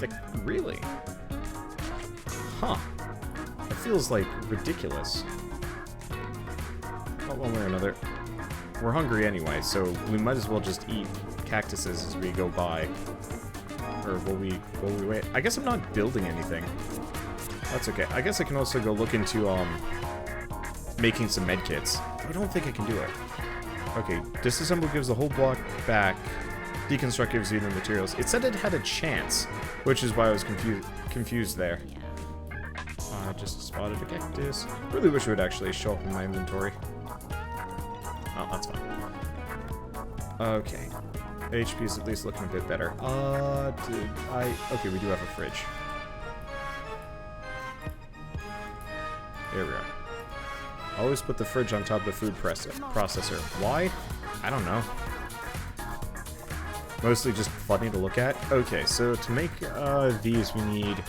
Speaker 1: think, really? Huh. It feels like ridiculous. Well, one way or another. We're hungry anyway, so we might as well just eat cactuses as we go by. Or will we wait? I guess I'm not building anything. That's okay. I guess I can also go look into making some medkits. I don't think I can do it. Okay, disassemble gives the whole block back. Deconstruct gives you the materials. It said it had a chance, which is why I was confused there. I just spotted a cactus. Really wish it would actually show up in my inventory. Oh, that's fine. Okay. HP is at least looking a bit better. Okay, we do have a fridge. There we are. Always put the fridge on top of the food processor. Why? I don't know. Mostly just funny to look at. Okay, so to make these, we need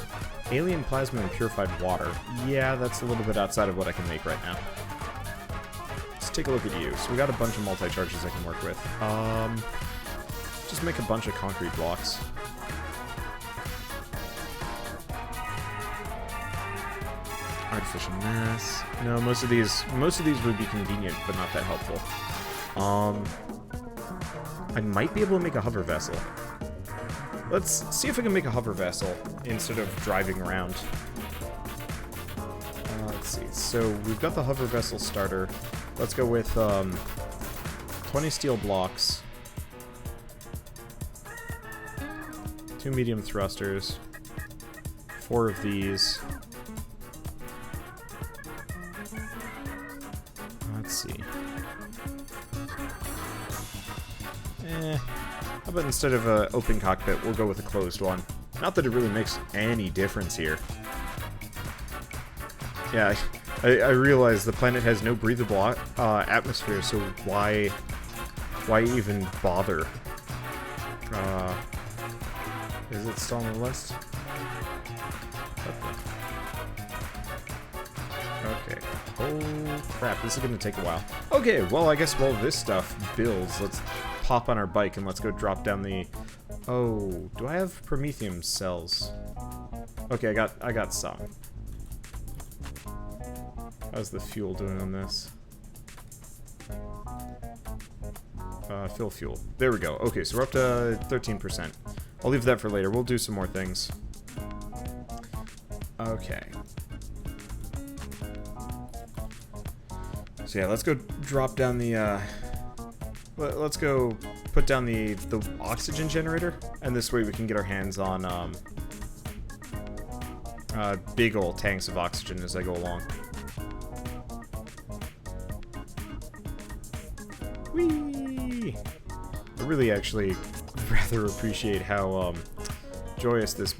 Speaker 1: alien plasma and purified water. Yeah, that's a little bit outside of what I can make right now. Let's take a look at you. So we got a bunch of multi-charges I can work with. Just make a bunch of concrete blocks. Artificial mass. No, most of these would be convenient, but not that helpful. I might be able to make a hover vessel. Let's see if I can make a hover vessel instead of driving around. Let's see. So we've got the hover vessel starter. Let's go with 20 steel blocks. 2 medium thrusters, 4 of these. Let's see. How about instead of an open cockpit, we'll go with a closed one. Not that it really makes any difference here. Yeah, I realize the planet has no breathable atmosphere, so why even bother? Is it still on the list? Okay. Oh, crap. This is going to take a while. Okay, well, I guess while this stuff builds, let's pop on our bike and let's go drop down the... Oh, do I have promethium cells? Okay, I got some. How's the fuel doing on this? Fill fuel. There we go. Okay, so we're up to 13%. I'll leave that for later. We'll do some more things. Okay. So yeah, let's go drop down the, let's go put down the oxygen generator, and this way we can get our hands on, big old tanks of oxygen as I go along. Whee! I really actually rather appreciate how joyous this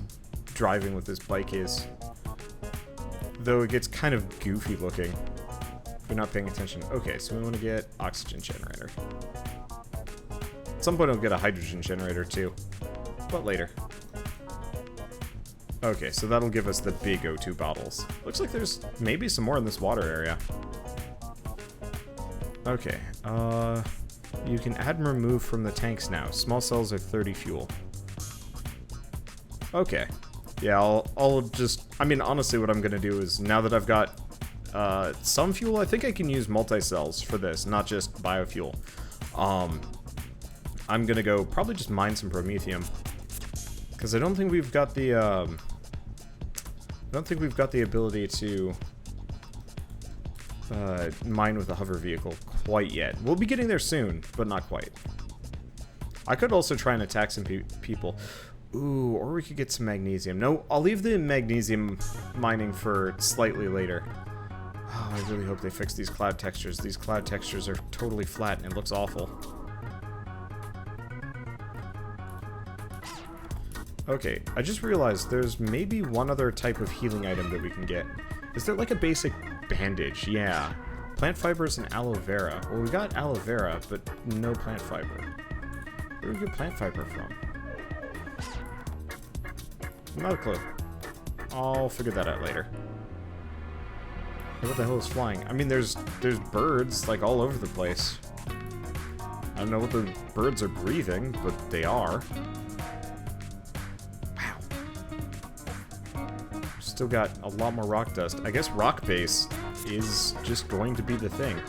Speaker 1: driving with this bike is. though it gets kind of goofy looking if you're not paying attention. Okay, so we want to get oxygen generator. At some point I'll get a hydrogen generator too, but later. Okay, so that'll give us the big O2 bottles. Looks like there's maybe some more in this water area. Okay, you can add and remove from the tanks now. Small cells are 30 fuel. Okay. Yeah, I'll just... I mean, honestly, what I'm going to do is, now that I've got some fuel, I think I can use multi-cells for this, not just biofuel. I'm going to go probably just mine some promethium. Because I don't think we've got the... I don't think we've got the ability to mine with a hover vehicle quite yet. We'll be getting there soon, but not quite. I could also try and attack some people. Ooh, or we could get some magnesium. No, I'll leave the magnesium mining for slightly later. Oh, I really hope they fix these cloud textures. These cloud textures are totally flat and it looks awful. Okay, I just realized there's maybe one other type of healing item that we can get. Is there like a basic bandage? Yeah. Plant fibers and aloe vera. Well, we got aloe vera, but no plant fiber. Where do we get plant fiber from? Not a clue. I'll figure that out later. What the hell is flying? I mean, there's birds, like, all over the place. I don't know what the birds are breathing, but they are. Wow. Still got a lot more rock dust. I guess rock base is just going to be the thing.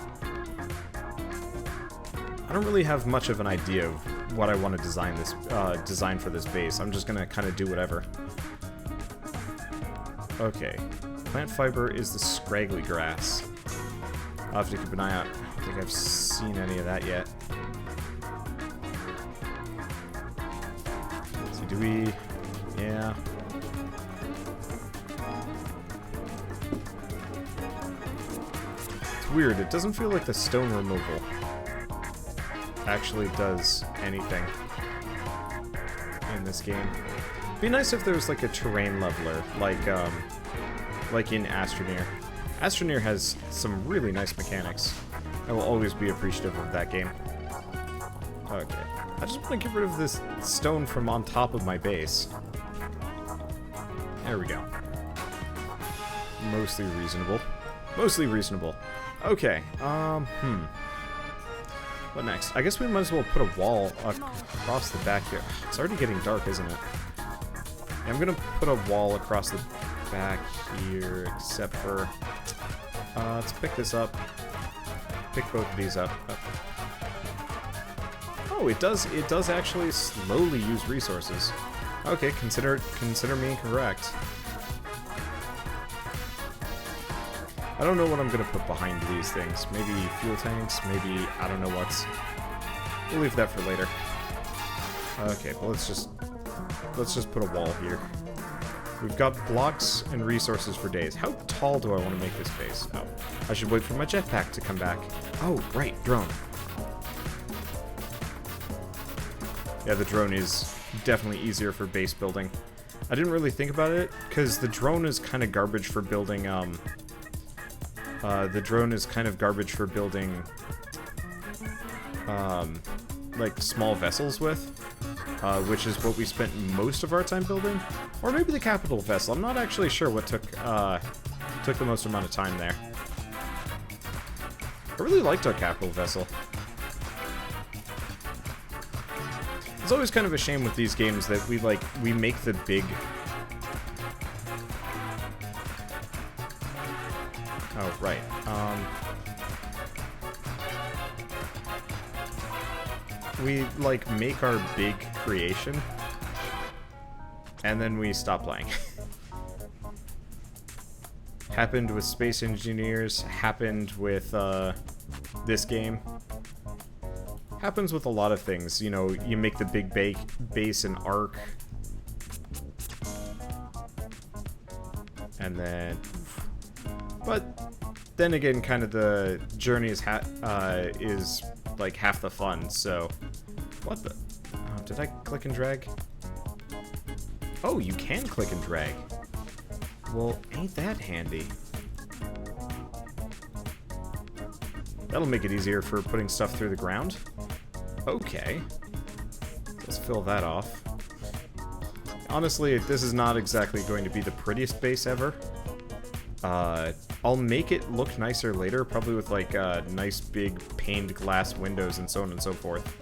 Speaker 1: I don't really have much of an idea of what I want to design for this base. I'm just gonna kind of do whatever. Okay. Plant fiber is the scraggly grass. I'll have to keep an eye out. I don't think I've seen any of that yet. So do we... Yeah. It's weird. It doesn't feel like the stone removal actually does anything in this game. It'd be nice if there was like a terrain leveler, like in Astroneer. Astroneer has some really nice mechanics. I will always be appreciative of that game. Okay. I just want to get rid of this stone from on top of my base. There we go. Mostly reasonable. Mostly reasonable. Okay, what next? I guess we might as well put a wall across the back here. It's already getting dark, isn't it? Yeah, I'm gonna put a wall across the back here, except for... let's pick this up. Pick both of these up. Oh, it does actually slowly use resources. Okay, consider me correct. I don't know what I'm gonna put behind these things. Maybe fuel tanks, maybe I don't know what's. We'll leave that for later. Okay, well let's just put a wall here. We've got blocks and resources for days. How tall do I want to make this base? Oh, I should wait for my jetpack to come back. Oh, right, drone. Yeah, the drone is definitely easier for base building. I didn't really think about it because the drone is kind of garbage for building like small vessels with, which is what we spent most of our time building, or maybe the capital vessel. I'm not actually sure what took the most amount of time there. I really liked our capital vessel. It's always kind of a shame with these games that we make the big... Oh, right. We, make our big creation, and then we stop playing. Happened with Space Engineers, happened with, this game. Happens with a lot of things, you know, you make the big base in Arc. And then... But then again, kind of the journey is like half the fun, so... What the... Oh, did I click and drag? Oh, you can click and drag. Well, ain't that handy. That'll make it easier for putting stuff through the ground. Okay. Let's fill that off. Honestly, this is not exactly going to be the prettiest base ever. I'll make it look nicer later, probably with like nice big paned glass windows and so on and so forth.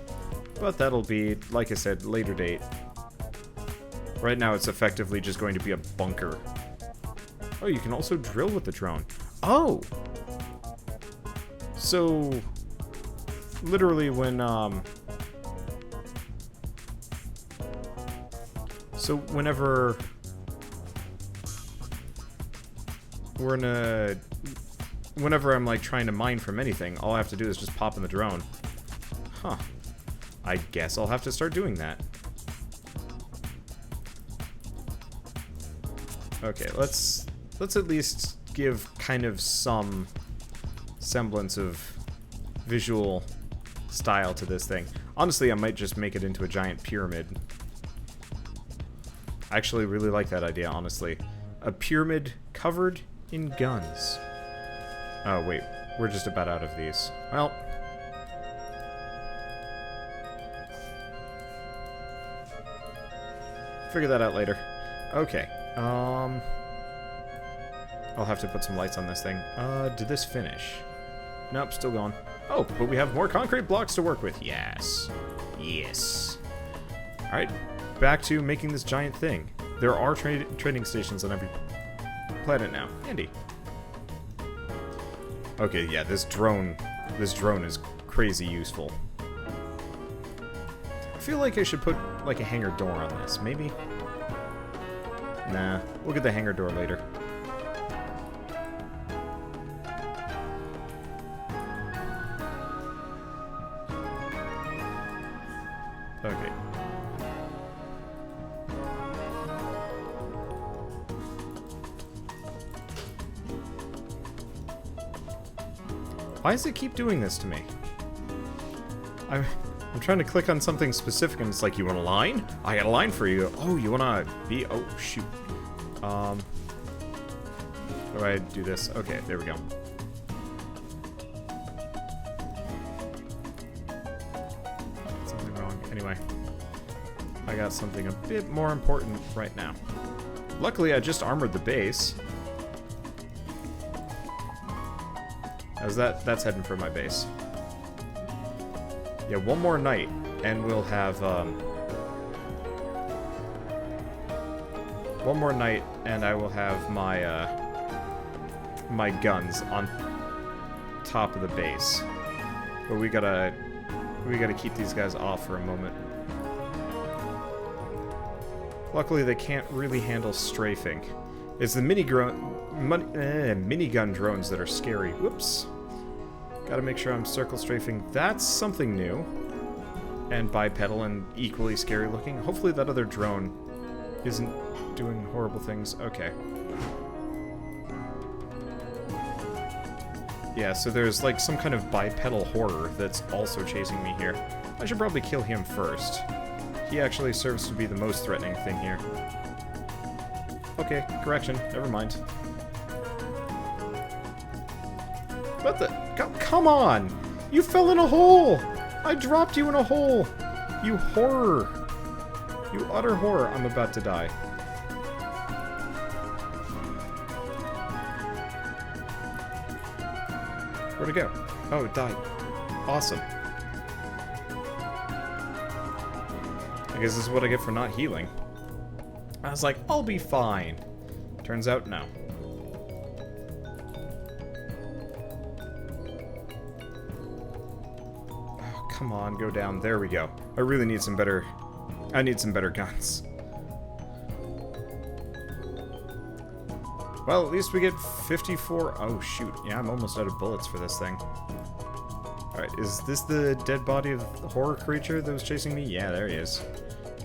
Speaker 1: But that'll be, like I said, later date. Right now it's effectively just going to be a bunker. Oh, you can also drill with the drone. Oh! So, literally when, so whenever we're in a... Whenever I'm, like, trying to mine from anything, all I have to do is just pop in the drone. Huh. I guess I'll have to start doing that. Okay, let's at least give kind of some semblance of visual style to this thing. Honestly, I might just make it into a giant pyramid. I actually really like that idea, honestly. A pyramid covered in guns. Oh, wait. We're just about out of these. Well... figure that out later. Okay. I'll have to put some lights on this thing. Did this finish? Nope, still going. Oh, but we have more concrete blocks to work with. Yes. Yes. Alright, back to making this giant thing. There are trading stations on every planet now. Handy. Okay, yeah, this drone is crazy useful. I feel like I should put, like, a hangar door on this, maybe? Nah, we'll get the hangar door later. Okay. Why does it keep doing this to me? I'm trying to click on something specific and it's like, you want a line? I got a line for you. Oh, you wanna be... oh, shoot. How do I do this? Okay, there we go. Something wrong. Anyway. I got something a bit more important right now. Luckily, I just armored the base. As that's heading for my base. Yeah, one more night, and we'll have, one more night, and I will have my, my guns on top of the base. But we gotta keep these guys off for a moment. Luckily, they can't really handle strafing. It's the minigun drones that are scary. Whoops. Gotta make sure I'm circle strafing. That's something new. And bipedal and equally scary looking. Hopefully that other drone isn't doing horrible things. Okay. Yeah, so there's like some kind of bipedal horror that's also chasing me here. I should probably kill him first. He actually serves to be the most threatening thing here. Okay, correction. Never mind. What the? Come on! You fell in a hole! I dropped you in a hole! You horror! You utter horror. I'm about to die. Where'd it go? Oh, it died. Awesome. I guess this is what I get for not healing. I was like, I'll be fine. Turns out, no. Oh, come on, go down. There we go. I really need some better... I need some better guns. Well, at least we get 54... Oh, shoot. Yeah, I'm almost out of bullets for this thing. Alright, is this the dead body of the horror creature that was chasing me? Yeah, there he is.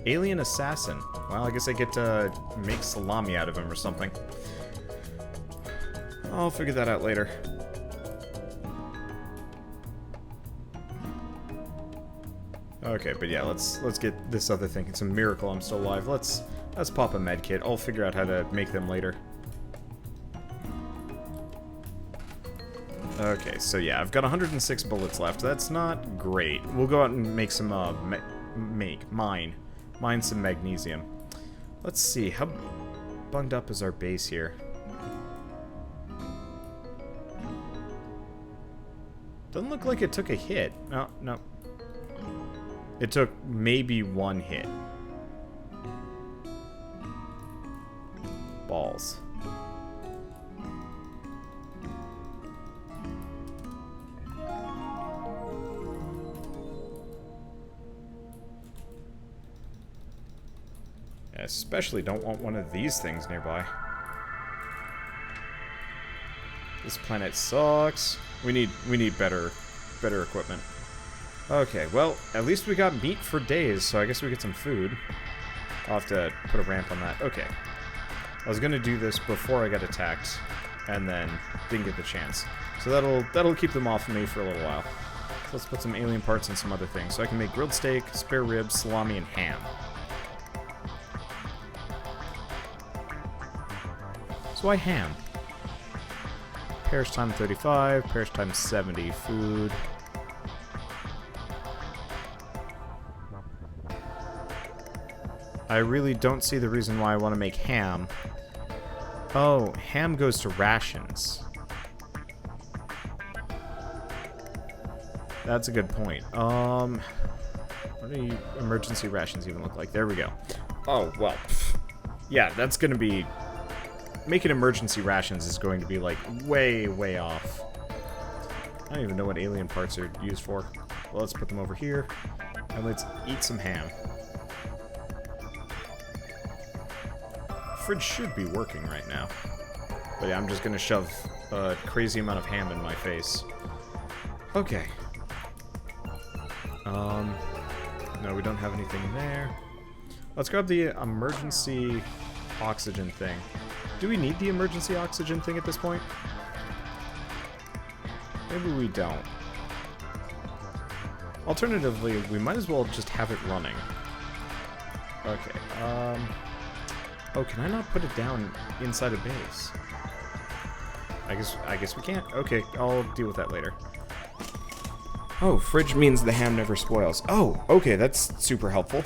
Speaker 1: Alien assassin. Well, I guess I get to make salami out of him or something. I'll figure that out later. Okay, but yeah, let's get this other thing. It's a miracle I'm still alive. Let's pop a med kit. I'll figure out how to make them later. Okay, so yeah, I've got 106 bullets left. That's not great. We'll go out and make some, mine some magnesium. Let's see, how bunged up is our base here? Doesn't look like it took a hit. No, no. It took maybe one hit. Balls. I especially don't want one of these things nearby. This planet sucks. We need better equipment. Okay, well, at least we got meat for days, so I guess we get some food. I'll have to put a ramp on that. Okay. I was gonna do this before I got attacked, and then didn't get the chance. So that'll keep them off of me for a little while. So let's put some alien parts and some other things. So I can make grilled steak, spare ribs, salami, and ham. So why ham? Parish time 35, parish time 70, food. I really don't see the reason why I want to make ham. Oh, ham goes to rations. That's a good point. What do emergency rations even look like? There we go. Oh, well. Yeah, that's gonna be... Making emergency rations is going to be, like, way, way off. I don't even know what alien parts are used for. Well, let's put them over here, and let's eat some ham. Fridge should be working right now. But yeah, I'm just gonna shove a crazy amount of ham in my face. Okay. No, we don't have anything in there. Let's grab the emergency oxygen thing. Do we need the emergency oxygen thing at this point? Maybe we don't. Alternatively, we might as well just have it running. Okay, oh, can I not put it down inside a base? I guess we can't. Okay, I'll deal with that later. Oh, fridge means the ham never spoils. Oh, okay, that's super helpful.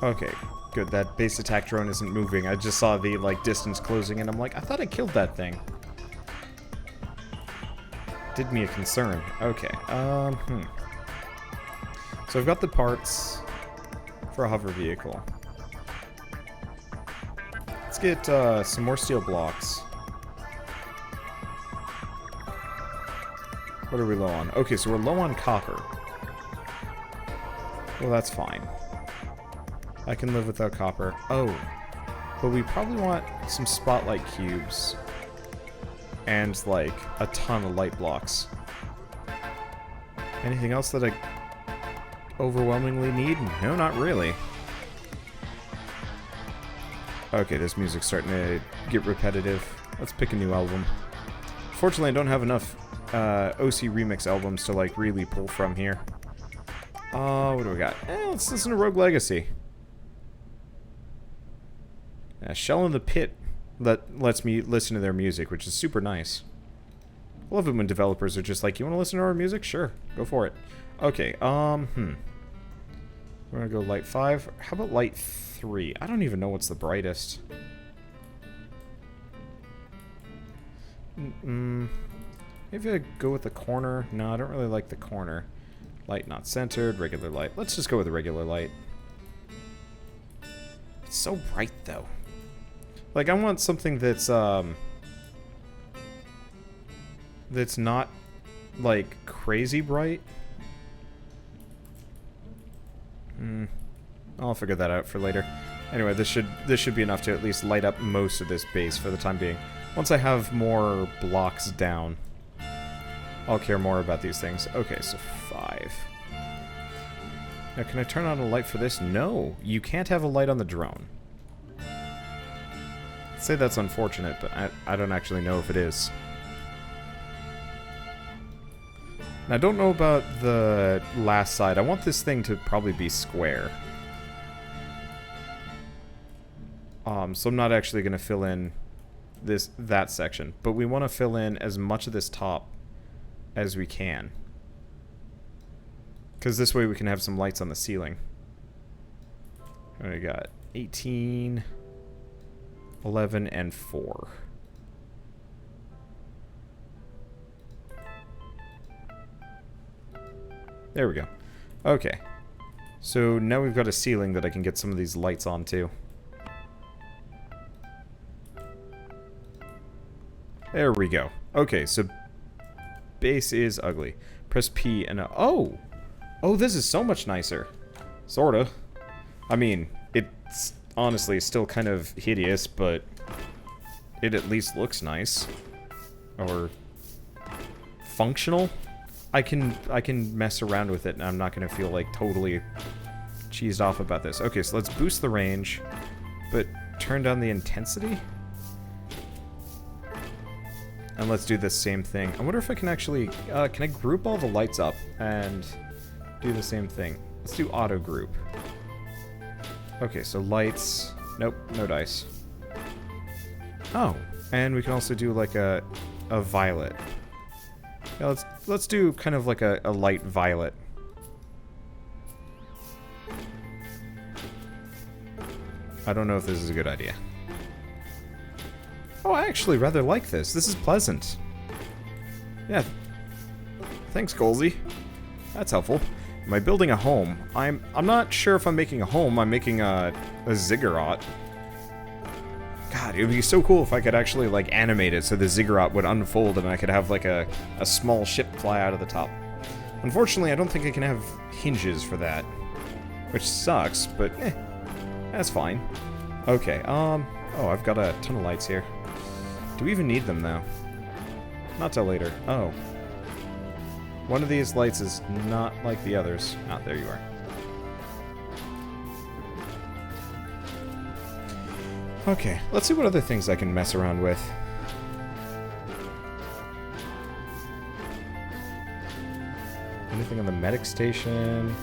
Speaker 1: Okay, good. That base attack drone isn't moving. I just saw the, like, distance closing, and I'm like, I thought I killed that thing. Did me a concern. Okay, So I've got the parts for a hover vehicle. Let's get some more steel blocks. What are we low on? Okay, so we're low on copper. Well, that's fine. I can live without copper. Oh, but we probably want some spotlight cubes. And, like, a ton of light blocks. Anything else that I overwhelmingly need? No, not really. Okay, this music's starting to get repetitive. Let's pick a new album. Fortunately, I don't have enough OC Remix albums to, like, really pull from here. What do we got? Let's listen to Rogue Legacy. Shell in the Pit lets me listen to their music, which is super nice. I love it when developers are just like, you want to listen to our music? Sure, go for it. Okay, we're gonna go light 5. How about light 3? I don't even know what's the brightest. Maybe I go with the corner. No, I don't really like the corner. Light not centered, regular light. Let's just go with the regular light. It's so bright, though. Like, I want something that's, that's not, like, crazy bright. I'll figure that out for later. Anyway, this should be enough to at least light up most of this base for the time being. Once I have more blocks down, I'll care more about these things. Okay, so 5. Now, can I turn on a light for this? No, you can't have a light on the drone. I'd say that's unfortunate, but I don't actually know if it is. Now, I don't know about the last side. I want this thing to probably be square. So I'm not actually going to fill in that section, but we want to fill in as much of this top as we can. Because this way we can have some lights on the ceiling. And we got 18, 11, and 4. There we go. Okay. So now we've got a ceiling that I can get some of these lights onto. There we go. Okay, so base is ugly. Press P and oh! Oh, this is so much nicer. Sorta. I mean, it's honestly still kind of hideous, but it at least looks nice. Or functional. I can mess around with it and I'm not gonna feel like totally cheesed off about this. Okay, so let's boost the range, but turn down the intensity. And let's do the same thing. I wonder if I can actually, can I group all the lights up and do the same thing? Let's do auto group. Okay, so lights, nope, no dice. Oh, and we can also do like a violet. Yeah, let's do kind of like a light violet. I don't know if this is a good idea. Oh, I actually rather like this. This is pleasant. Yeah. Thanks, Golsey. That's helpful. Am I building a home? I'm not sure if I'm making a home. I'm making a ziggurat. God, it would be so cool if I could actually, like, animate it so the ziggurat would unfold and I could have, like, a small ship fly out of the top. Unfortunately, I don't think I can have hinges for that. Which sucks, but, that's fine. Okay, oh, I've got a ton of lights here. Do we even need them, though? Not till later. Oh. One of these lights is not like the others. Ah, there you are. Okay, let's see what other things I can mess around with. Anything on the medic station?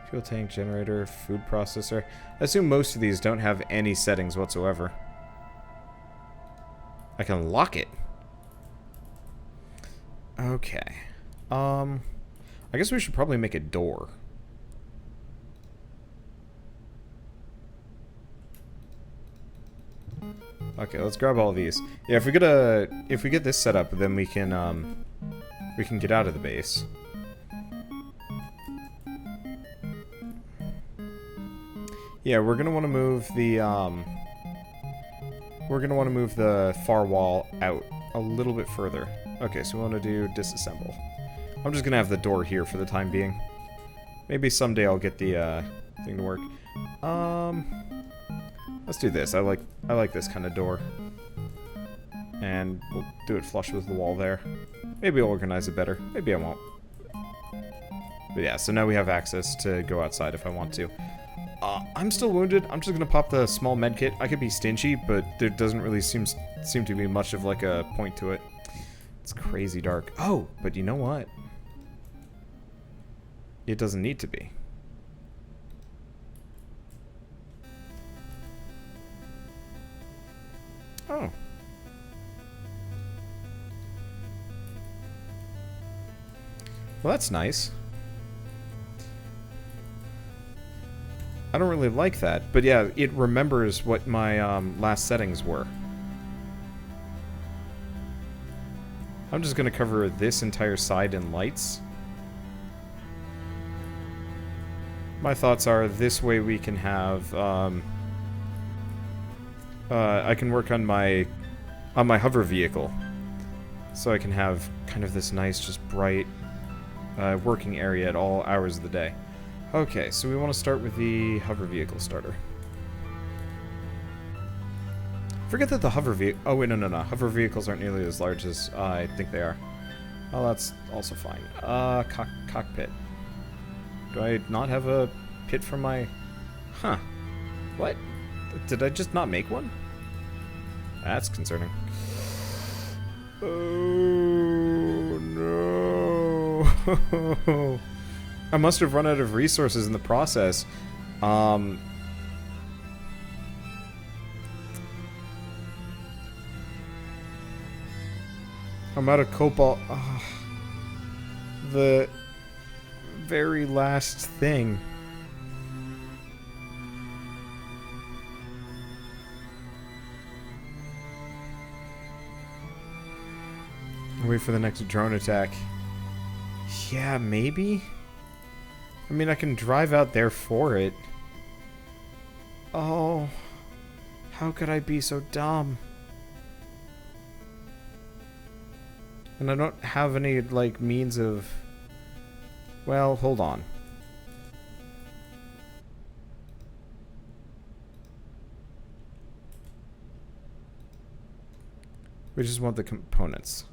Speaker 1: Fuel tank, generator, food processor. I assume most of these don't have any settings whatsoever. I can lock it. Okay. I guess we should probably make a door. Okay, let's grab all of these. Yeah, if we get this set up, then we can get out of the base. Yeah, we're gonna want to move the far wall out a little bit further. Okay, so we want to do disassemble. I'm just gonna have the door here for the time being. Maybe someday I'll get the thing to work. Let's do this. I like this kind of door. And we'll do it flush with the wall there. Maybe I'll organize it better. Maybe I won't. But yeah, so now we have access to go outside if I want to. I'm still wounded. I'm just gonna pop the small med kit. I could be stingy, but there doesn't really seem to be much of like a point to it. It's crazy dark. Oh, but you know what? It doesn't need to be. Oh. Well, that's nice. I don't really like that, but yeah, it remembers what my last settings were. I'm just gonna cover this entire side in lights. My thoughts are this way we can have I can work on my hover vehicle, so I can have kind of this nice, just bright working area at all hours of the day. Okay, so we want to start with the hover vehicle starter. Forget that the hover vehicle... Oh, wait, no. Hover vehicles aren't nearly as large as I think they are. Oh, that's also fine. Cockpit. Do I not have a pit for my... Huh. What? Did I just not make one? That's concerning. Oh, no. I must have run out of resources in the process. I'm out of cobalt. Oh, the very last thing. Wait for the next drone attack. Yeah, maybe? I mean, I can drive out there for it. Oh, how could I be so dumb? And I don't have any, like, means of... Well, hold on. We just want the components.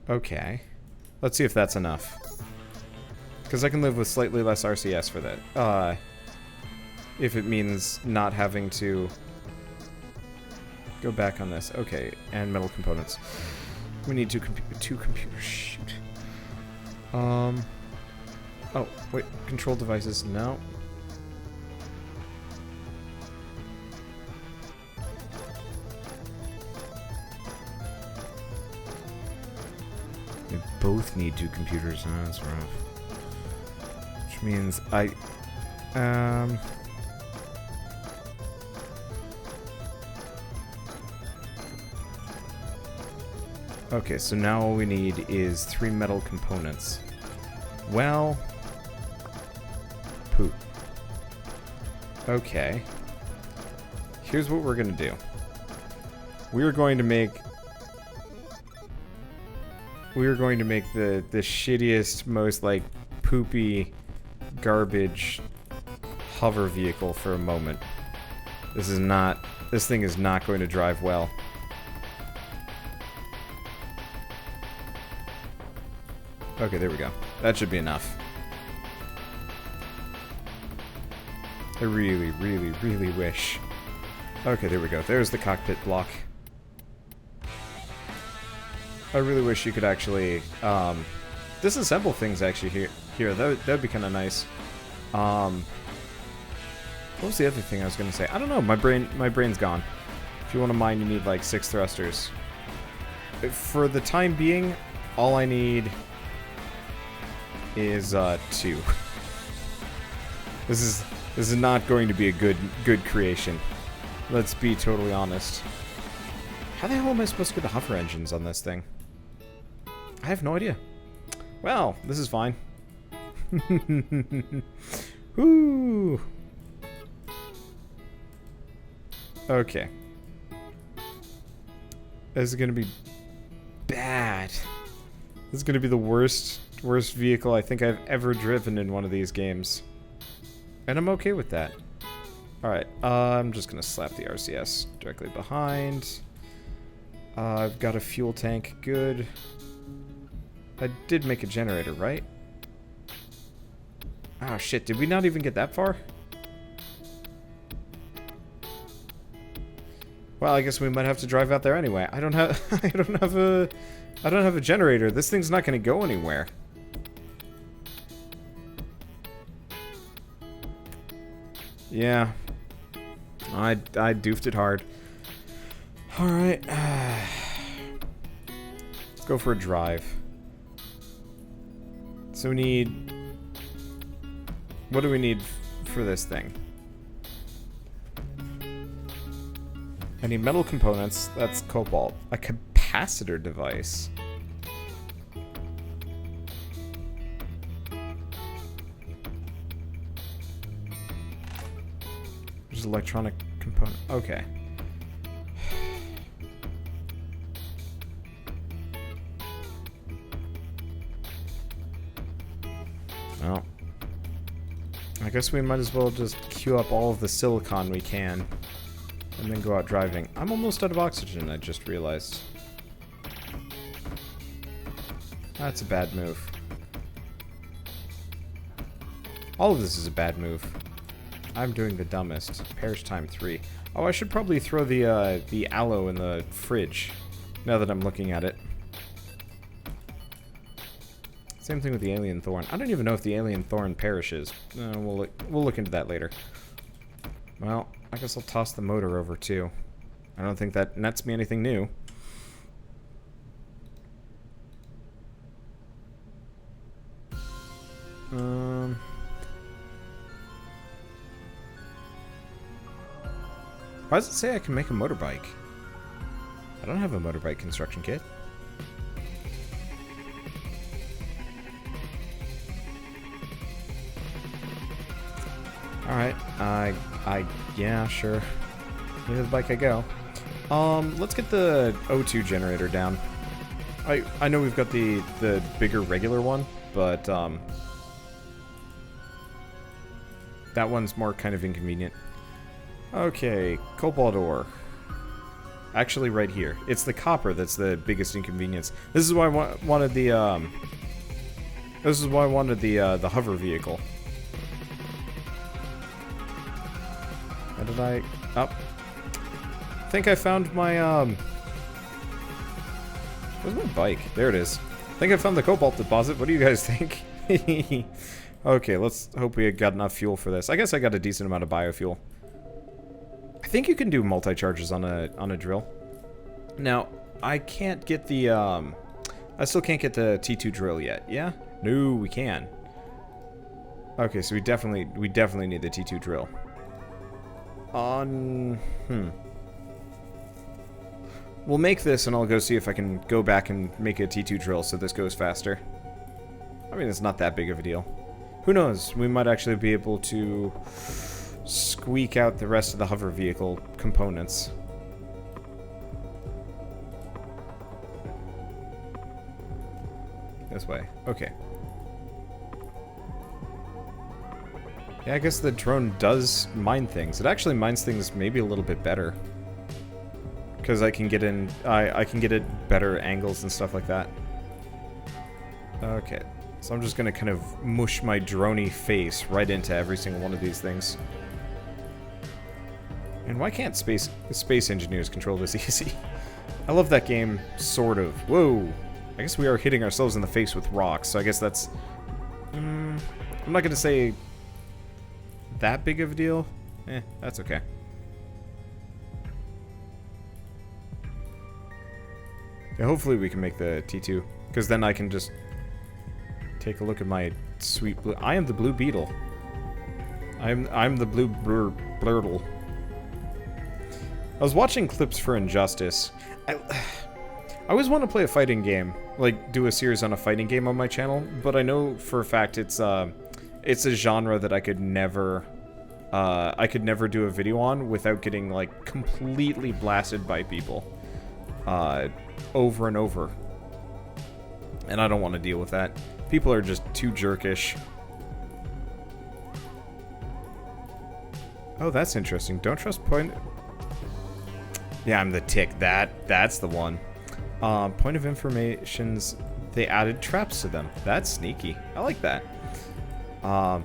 Speaker 1: Okay. Let's see if that's enough. Because I can live with slightly less RCS for that. If it means not having to go back on this. Okay, and metal components. We need two computers. Shoot. Oh, wait. Control devices. No. They both need two computers. Oh, that's rough. Which means okay, so now all we need is 3 metal components. Well... Poop. Okay. Here's what we're gonna do. We're going to make the shittiest, most, like, poopy garbage hover vehicle for a moment. This thing is not going to drive well. Okay, there we go. That should be enough. I really, really, really wish. Okay, there we go. There's the cockpit block. I really wish you could actually disassemble things actually here. That'd be kind of nice. What was the other thing I was gonna say? I don't know. My brain's gone. If you want to mine, you need like 6 thrusters. For the time being, all I need is 2. This is not going to be a good creation. Let's be totally honest. How the hell am I supposed to get the hover engines on this thing? I have no idea. Well, this is fine. Woo! Okay. This is gonna be bad. This is gonna be the worst vehicle I think I've ever driven in one of these games. And I'm okay with that. Alright, I'm just gonna slap the RCS directly behind. I've got a fuel tank, good. I did make a generator, right? Oh shit, did we not even get that far? Well, I guess we might have to drive out there anyway. I don't have I don't have a generator. This thing's not gonna go anywhere. Yeah. I doofed it hard. Alright. Let's go for a drive. So we need... What do we need for this thing? I need metal components. That's cobalt. A capacitor device. There's electronic component. Okay. Well, I guess we might as well just queue up all of the silicon we can and then go out driving. I'm almost out of oxygen, I just realized. That's a bad move. All of this is a bad move. I'm doing the dumbest. Perish time 3. Oh, I should probably throw the aloe in the fridge, now that I'm looking at it. Same thing with the alien thorn. I don't even know if the alien thorn perishes. We'll look into that later. Well, I guess I'll toss the motor over too. I don't think that nets me anything new. Why does it say I can make a motorbike? I don't have a motorbike construction kit. Alright, yeah, sure. Into the bike I go. Let's get the O2 generator down. I know we've got the bigger regular one, but, that one's more kind of inconvenient. Okay, cobalt ore. Actually, right here. It's the copper that's the biggest inconvenience. This is why I wanted the, the hover vehicle. How did I... Oh. I think I found my, where's my bike? There it is. I think I found the cobalt deposit. What do you guys think? Okay, let's hope we got enough fuel for this. I guess I got a decent amount of biofuel. I think you can do multi-charges on a drill. Now, I can't get the, I still can't get the T2 drill yet. Yeah? No, we can. Okay, so we definitely need the T2 drill. We'll make this and I'll go see if I can go back and make a T2 drill so this goes faster. I mean, it's not that big of a deal. Who knows? We might actually be able to squeak out the rest of the hover vehicle components. This way. Okay. Yeah, I guess the drone does mine things. It actually mines things maybe a little bit better. Because I can get in... I can get at better angles and stuff like that. Okay. So I'm just going to kind of mush my droney face right into every single one of these things. And why can't space engineers control this easy? I love that game, sort of. Whoa! I guess we are hitting ourselves in the face with rocks, so I guess that's... I'm not going to say that big of a deal. That's okay. Yeah, hopefully we can make the T2, because then I can just take a look at my sweet blue... I am the Blue Beetle. I'm the Blue Blurtle. I was watching clips for Injustice. I always want to play a fighting game, like do a series on a fighting game on my channel, but I know for a fact it's a genre that I could never do a video on without getting like completely blasted by people over and over. And I don't want to deal with that. People are just too jerkish. Oh, that's interesting. Don't trust point... Yeah, I'm the tick. That's the one. Point of information's... They added traps to them. That's sneaky. I like that. Aren't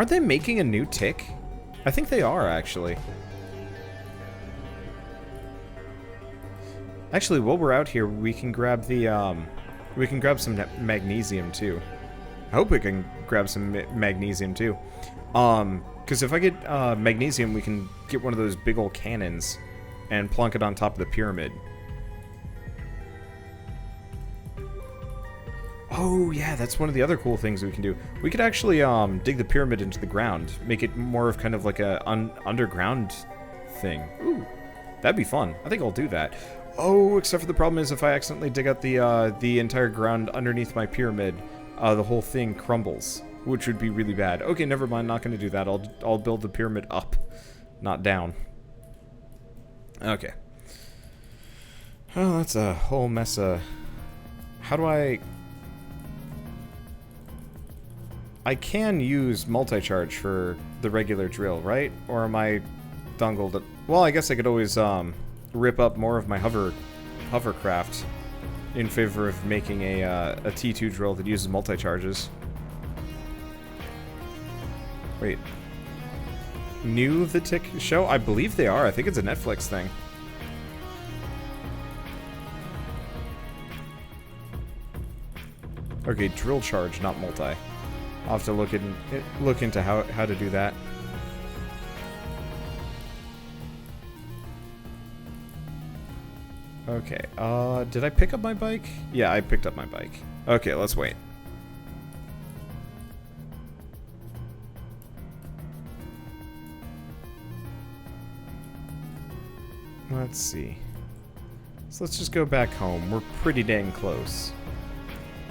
Speaker 1: they making a new tick? I think they are, actually. Actually, while we're out here, we can grab the, we can grab some magnesium, too. I hope we can grab some magnesium, too. Because if I get magnesium, we can get one of those big old cannons and plunk it on top of the pyramid. Oh, yeah, that's one of the other cool things we can do. We could actually dig the pyramid into the ground, make it more of kind of like a underground thing. Ooh, that'd be fun. I think I'll do that. Oh, except for the problem is if I accidentally dig out the entire ground underneath my pyramid, the whole thing crumbles, which would be really bad. Okay, never mind, not going to do that. I'll build the pyramid up, not down. Okay. Oh, that's a whole mess of... How do I can use multi-charge for the regular drill, right? Or am I dongled? Well, I guess I could always rip up more of my hovercraft in favor of making a T2 drill that uses multi-charges. Wait. New the Tick show? I believe they are. I think it's a Netflix thing. Okay, drill charge, not multi. I'll have to look into how to do that. Okay, did I pick up my bike? Yeah, I picked up my bike. Okay, let's wait. Let's see. So let's just go back home. We're pretty dang close.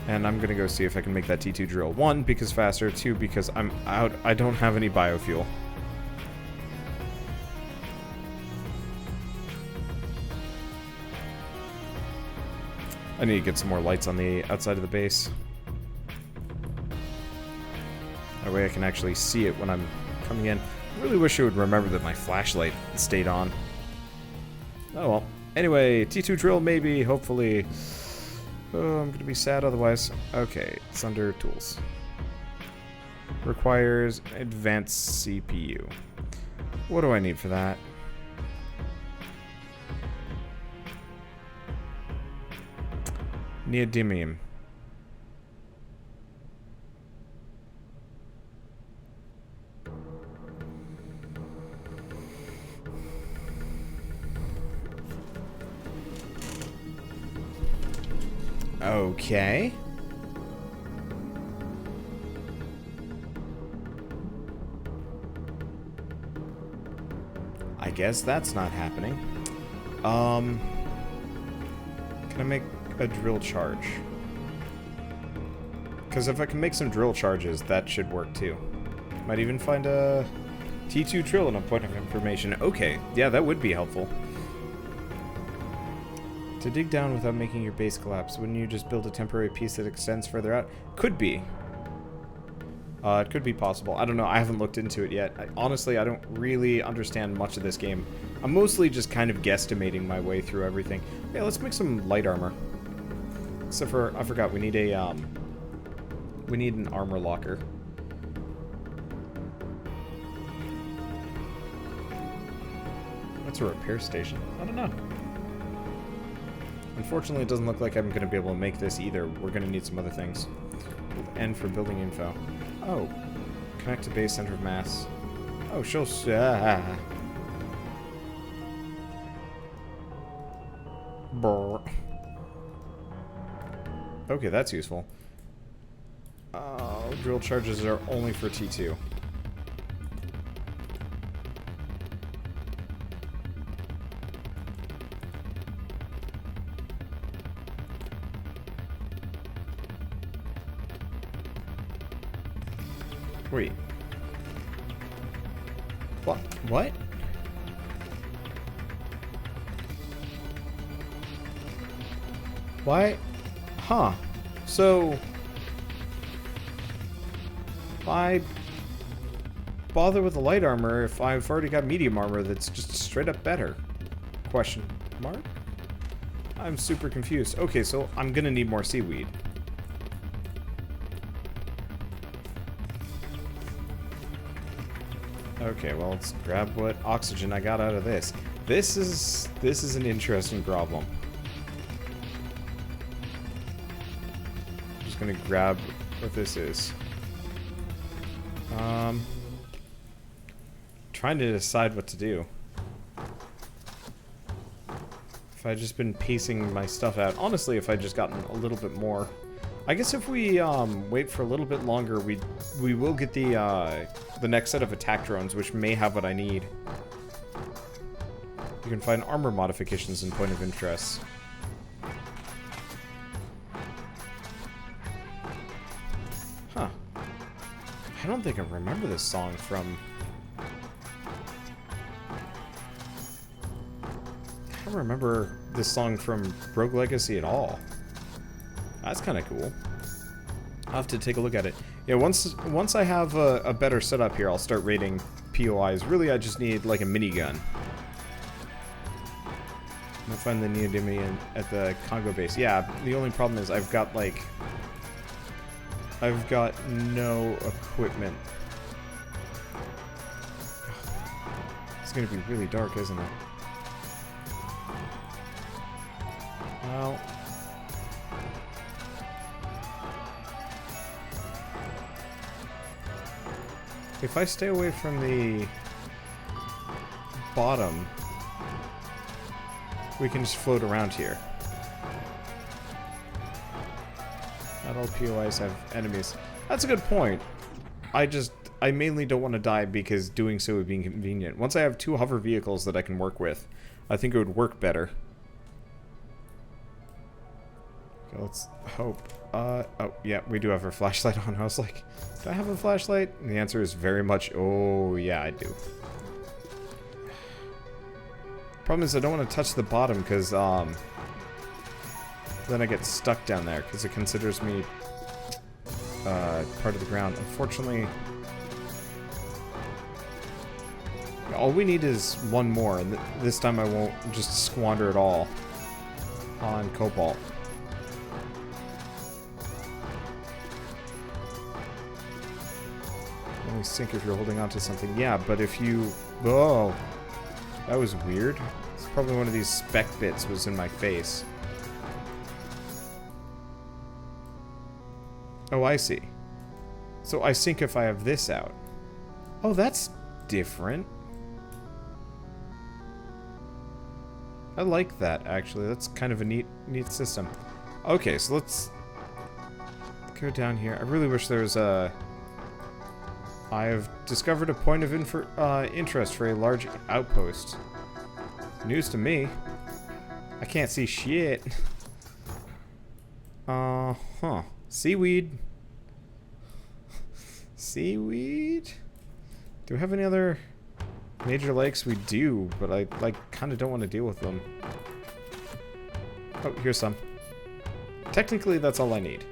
Speaker 1: And I'm gonna go see if I can make that T2 drill. 1, because faster. 2, because I'm out. I don't have any biofuel. I need to get some more lights on the outside of the base. That way I can actually see it when I'm coming in. I really wish it would remember that my flashlight stayed on. Oh well. Anyway, T2 drill maybe, hopefully. Oh, I'm gonna be sad otherwise. Okay, it's under tools. Requires advanced CPU. What do I need for that? Neodymium. Okay. I guess that's not happening. Can I make a drill charge? Because if I can make some drill charges, that should work too. Might even find a T2 drill and a point of information. Okay, yeah, that would be helpful. To dig down without making your base collapse, wouldn't you just build a temporary piece that extends further out? Could be. It could be possible. I don't know. I haven't looked into it yet. Honestly, I don't really understand much of this game. I'm mostly just kind of guesstimating my way through everything. Yeah, let's make some light armor. Except for, I forgot, we need a, we need an armor locker. What's a repair station? I don't know. Unfortunately, it doesn't look like I'm going to be able to make this either. We're going to need some other things. N for building info. Oh. Connect to base center of mass. Oh, show... Brr. Okay, that's useful. Drill charges are only for T2. Wait. What? What? Why? Huh. So... why bother with the light armor if I've already got medium armor that's just straight up better? Question mark? I'm super confused. Okay, so I'm gonna need more seaweed. Okay, well, let's grab what oxygen I got out of this. This is an interesting problem. I'm just gonna grab what this is. Trying to decide what to do. If I just been pacing my stuff out. Honestly, if I just gotten a little bit more. I guess if we wait for a little bit longer, we will get the next set of attack drones, which may have what I need. You can find armor modifications in point of interest. Huh. I don't think I remember this song from... I don't remember this song from Rogue Legacy at all. That's kind of cool. I'll have to take a look at it. Yeah, once I have a better setup here, I'll start raiding POIs. Really, I just need, like, a minigun. I'm gonna find the neodymium at the Congo base. Yeah, the only problem is I've got, like... I've got no equipment. It's gonna be really dark, isn't it? Well... if I stay away from the bottom, we can just float around here. Not all POIs have enemies. That's a good point. I mainly don't want to die because doing so would be inconvenient. Once I have 2 hover vehicles that I can work with, I think it would work better. Okay, let's hope. Oh, yeah, we do have our flashlight on. I was like, do I have a flashlight? And the answer is very much, oh, yeah, I do. Problem is I don't want to touch the bottom because, then I get stuck down there because it considers me, part of the ground. Unfortunately, all we need is 1 more, and this time I won't just squander it all on Cobalt. Only sink if you're holding on to something. Yeah, but if you... Oh, that was weird. It's probably one of these spec bits was in my face. Oh, I see. So I sink if I have this out. Oh, that's different. I like that, actually. That's kind of a neat system. Okay, so let's go down here. I really wish there was a... I have discovered a point of interest for a large outpost. News to me. I can't see shit. Huh. Seaweed. Seaweed? Do we have any other major lakes? We do, but I, like, kind of don't want to deal with them. Oh, here's some. Technically, that's all I need.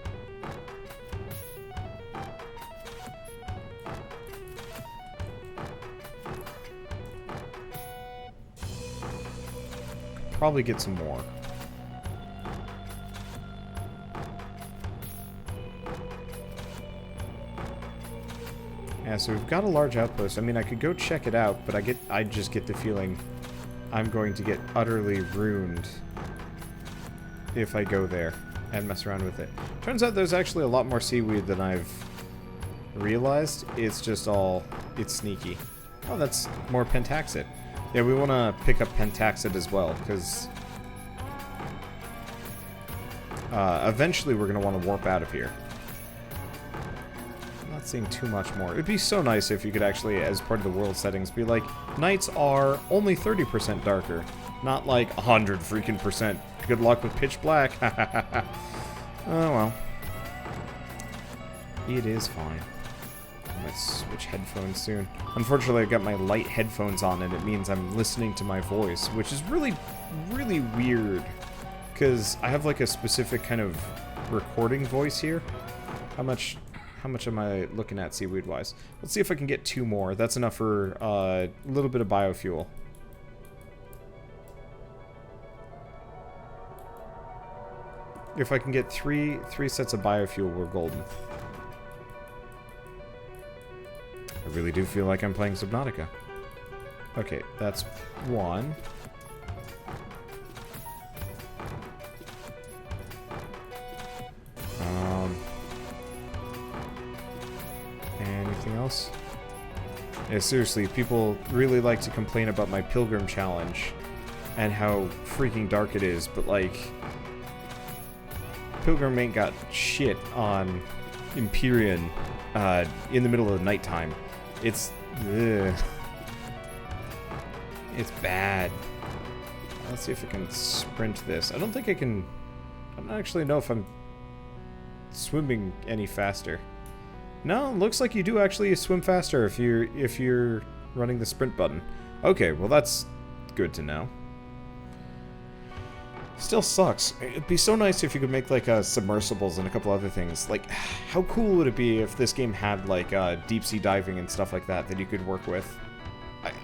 Speaker 1: Probably get some more. Yeah, so we've got a large outpost. I mean, I could go check it out, but I just get the feeling I'm going to get utterly ruined if I go there and mess around with it. Turns out there's actually a lot more seaweed than I've realized. It's just all... it's sneaky. Oh, that's more pentaxid. Yeah, we want to pick up pentaxid as well, because eventually we're going to want to warp out of here. I'm not seeing too much more. It'd be so nice if you could actually, as part of the world settings, be like, nights are only 30% darker, not like 100 freaking percent. Good luck with pitch black. Oh well. It is fine. I'm gonna switch headphones soon. Unfortunately, I got my light headphones on, and it means I'm listening to my voice, which is really, really weird. Because I have like a specific kind of recording voice here. How much am I looking at seaweed-wise? Let's see if I can get 2 more. That's enough for a little bit of biofuel. If I can get three sets of biofuel, we're golden. I really do feel like I'm playing Subnautica. Okay, that's 1. Anything else? Yeah, seriously, people really like to complain about my Pilgrim challenge and how freaking dark it is, but like, Pilgrim ain't got shit on Empyrean in the middle of the nighttime. It's bad. Let's see if I can sprint this. I don't think I can. I don't actually know if I'm swimming any faster. No, looks like you do actually swim faster if you're running the sprint button. Okay, well that's good to know. Still sucks. It'd be so nice if you could make like submersibles and a couple other things. Like, how cool would it be if this game had like deep sea diving and stuff like that you could work with?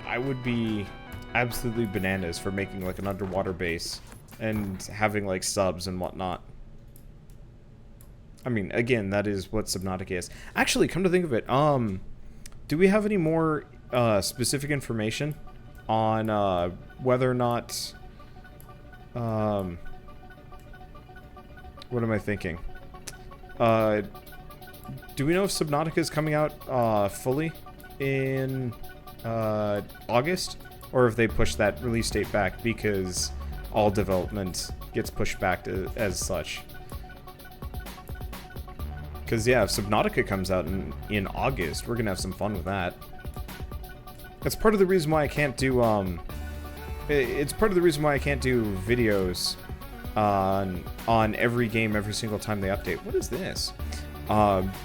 Speaker 1: I would be absolutely bananas for making like an underwater base and having like subs and whatnot. I mean, again, that is what Subnautica is. Actually, come to think of it, do we have any more specific information on whether or not... what am I thinking? Do we know if Subnautica is coming out fully in August? Or if they pushed that release date back? Because all development gets pushed back as such. Because, yeah, if Subnautica comes out in August, we're going to have some fun with that. That's part of the reason why I can't do, it's part of the reason why I can't do videos on every game every single time they update. What is this?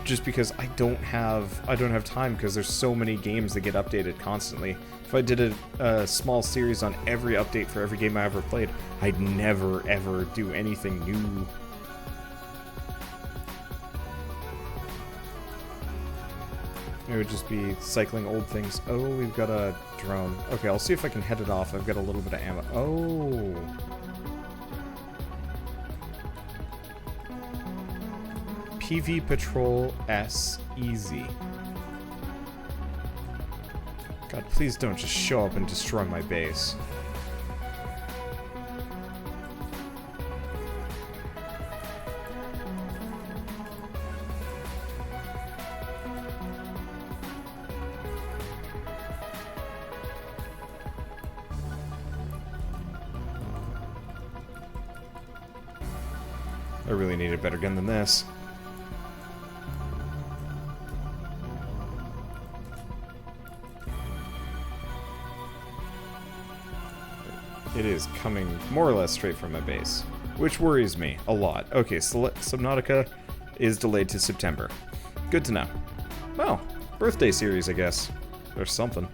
Speaker 1: Just because I don't have time, because there's so many games that get updated constantly. If I did a small series on every update for every game I ever played, I'd never ever do anything new. It would just be cycling old things. Oh, we've got a drone. Okay, I'll see if I can head it off. I've got a little bit of ammo. Oh. PV Patrol S Easy. God, please don't just show up and destroy my base. I really need a better gun than this. It is coming more or less straight from my base, which worries me a lot. Okay, so Subnautica is delayed to September. Good to know. Well, birthday series, I guess. Or something.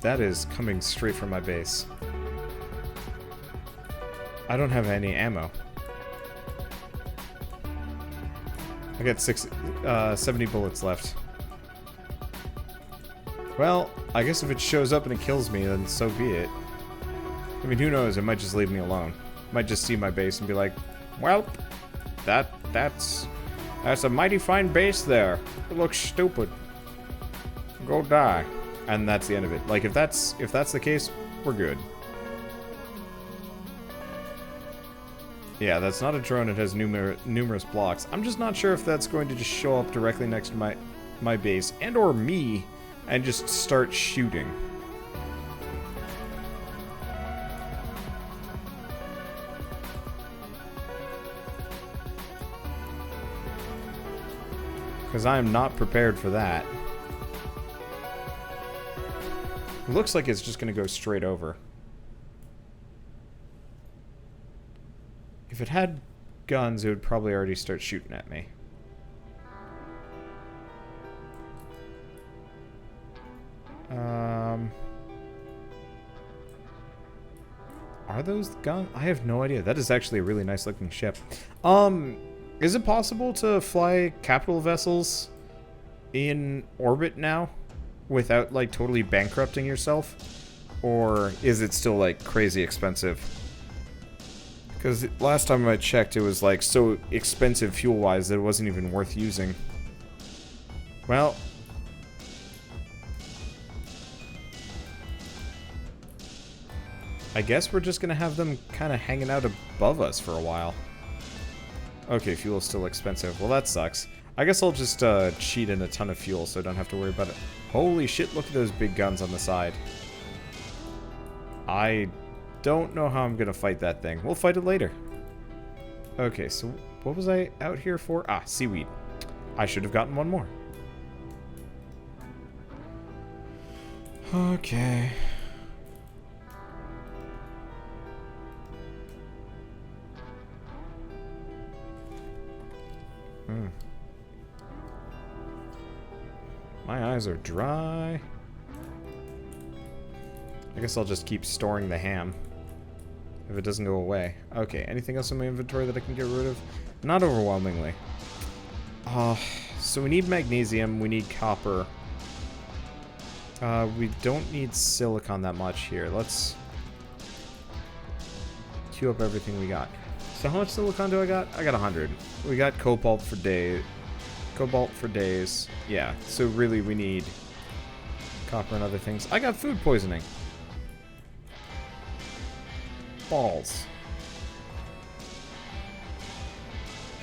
Speaker 1: That is coming straight from my base. I don't have any ammo. I got 70 bullets left. Well, I guess if it shows up and it kills me, then so be it. I mean, who knows? It might just leave me alone. Might just see my base and be like, well, that's a mighty fine base there. It looks stupid. Go die. And that's the end of it. Like, if that's the case, we're good. Yeah, that's not a drone. It has numerous blocks. I'm just not sure if that's going to just show up directly next to my base and or me and just start shooting. Because I am not prepared for that. It looks like it's just going to go straight over. If it had guns, it would probably already start shooting at me. Are those guns? I have no idea. That is actually a really nice looking ship. Is it possible to fly capital vessels in orbit now without, like, totally bankrupting yourself? Or is it still, like, crazy expensive? Because last time I checked, it was, like, so expensive fuel-wise that it wasn't even worth using. Well, I guess we're just gonna have them kind of hanging out above us for a while. Okay, fuel's still expensive. Well, that sucks. I guess I'll just cheat in a ton of fuel so I don't have to worry about it. Holy shit, look at those big guns on the side. I don't know how I'm gonna fight that thing. We'll fight it later. Okay, so what was I out here for? Ah, seaweed. I should have gotten one more. Okay. My eyes are dry. I guess I'll just keep storing the ham if it doesn't go away. Okay, anything else in my inventory that I can get rid of? Not overwhelmingly. So we need magnesium, we need copper. We don't need silicon that much here. Let's queue up everything we got. So how much silicon do I got? I got 100. We got cobalt for days. Cobalt for days. Yeah, so really we need copper and other things. I got food poisoning. Balls.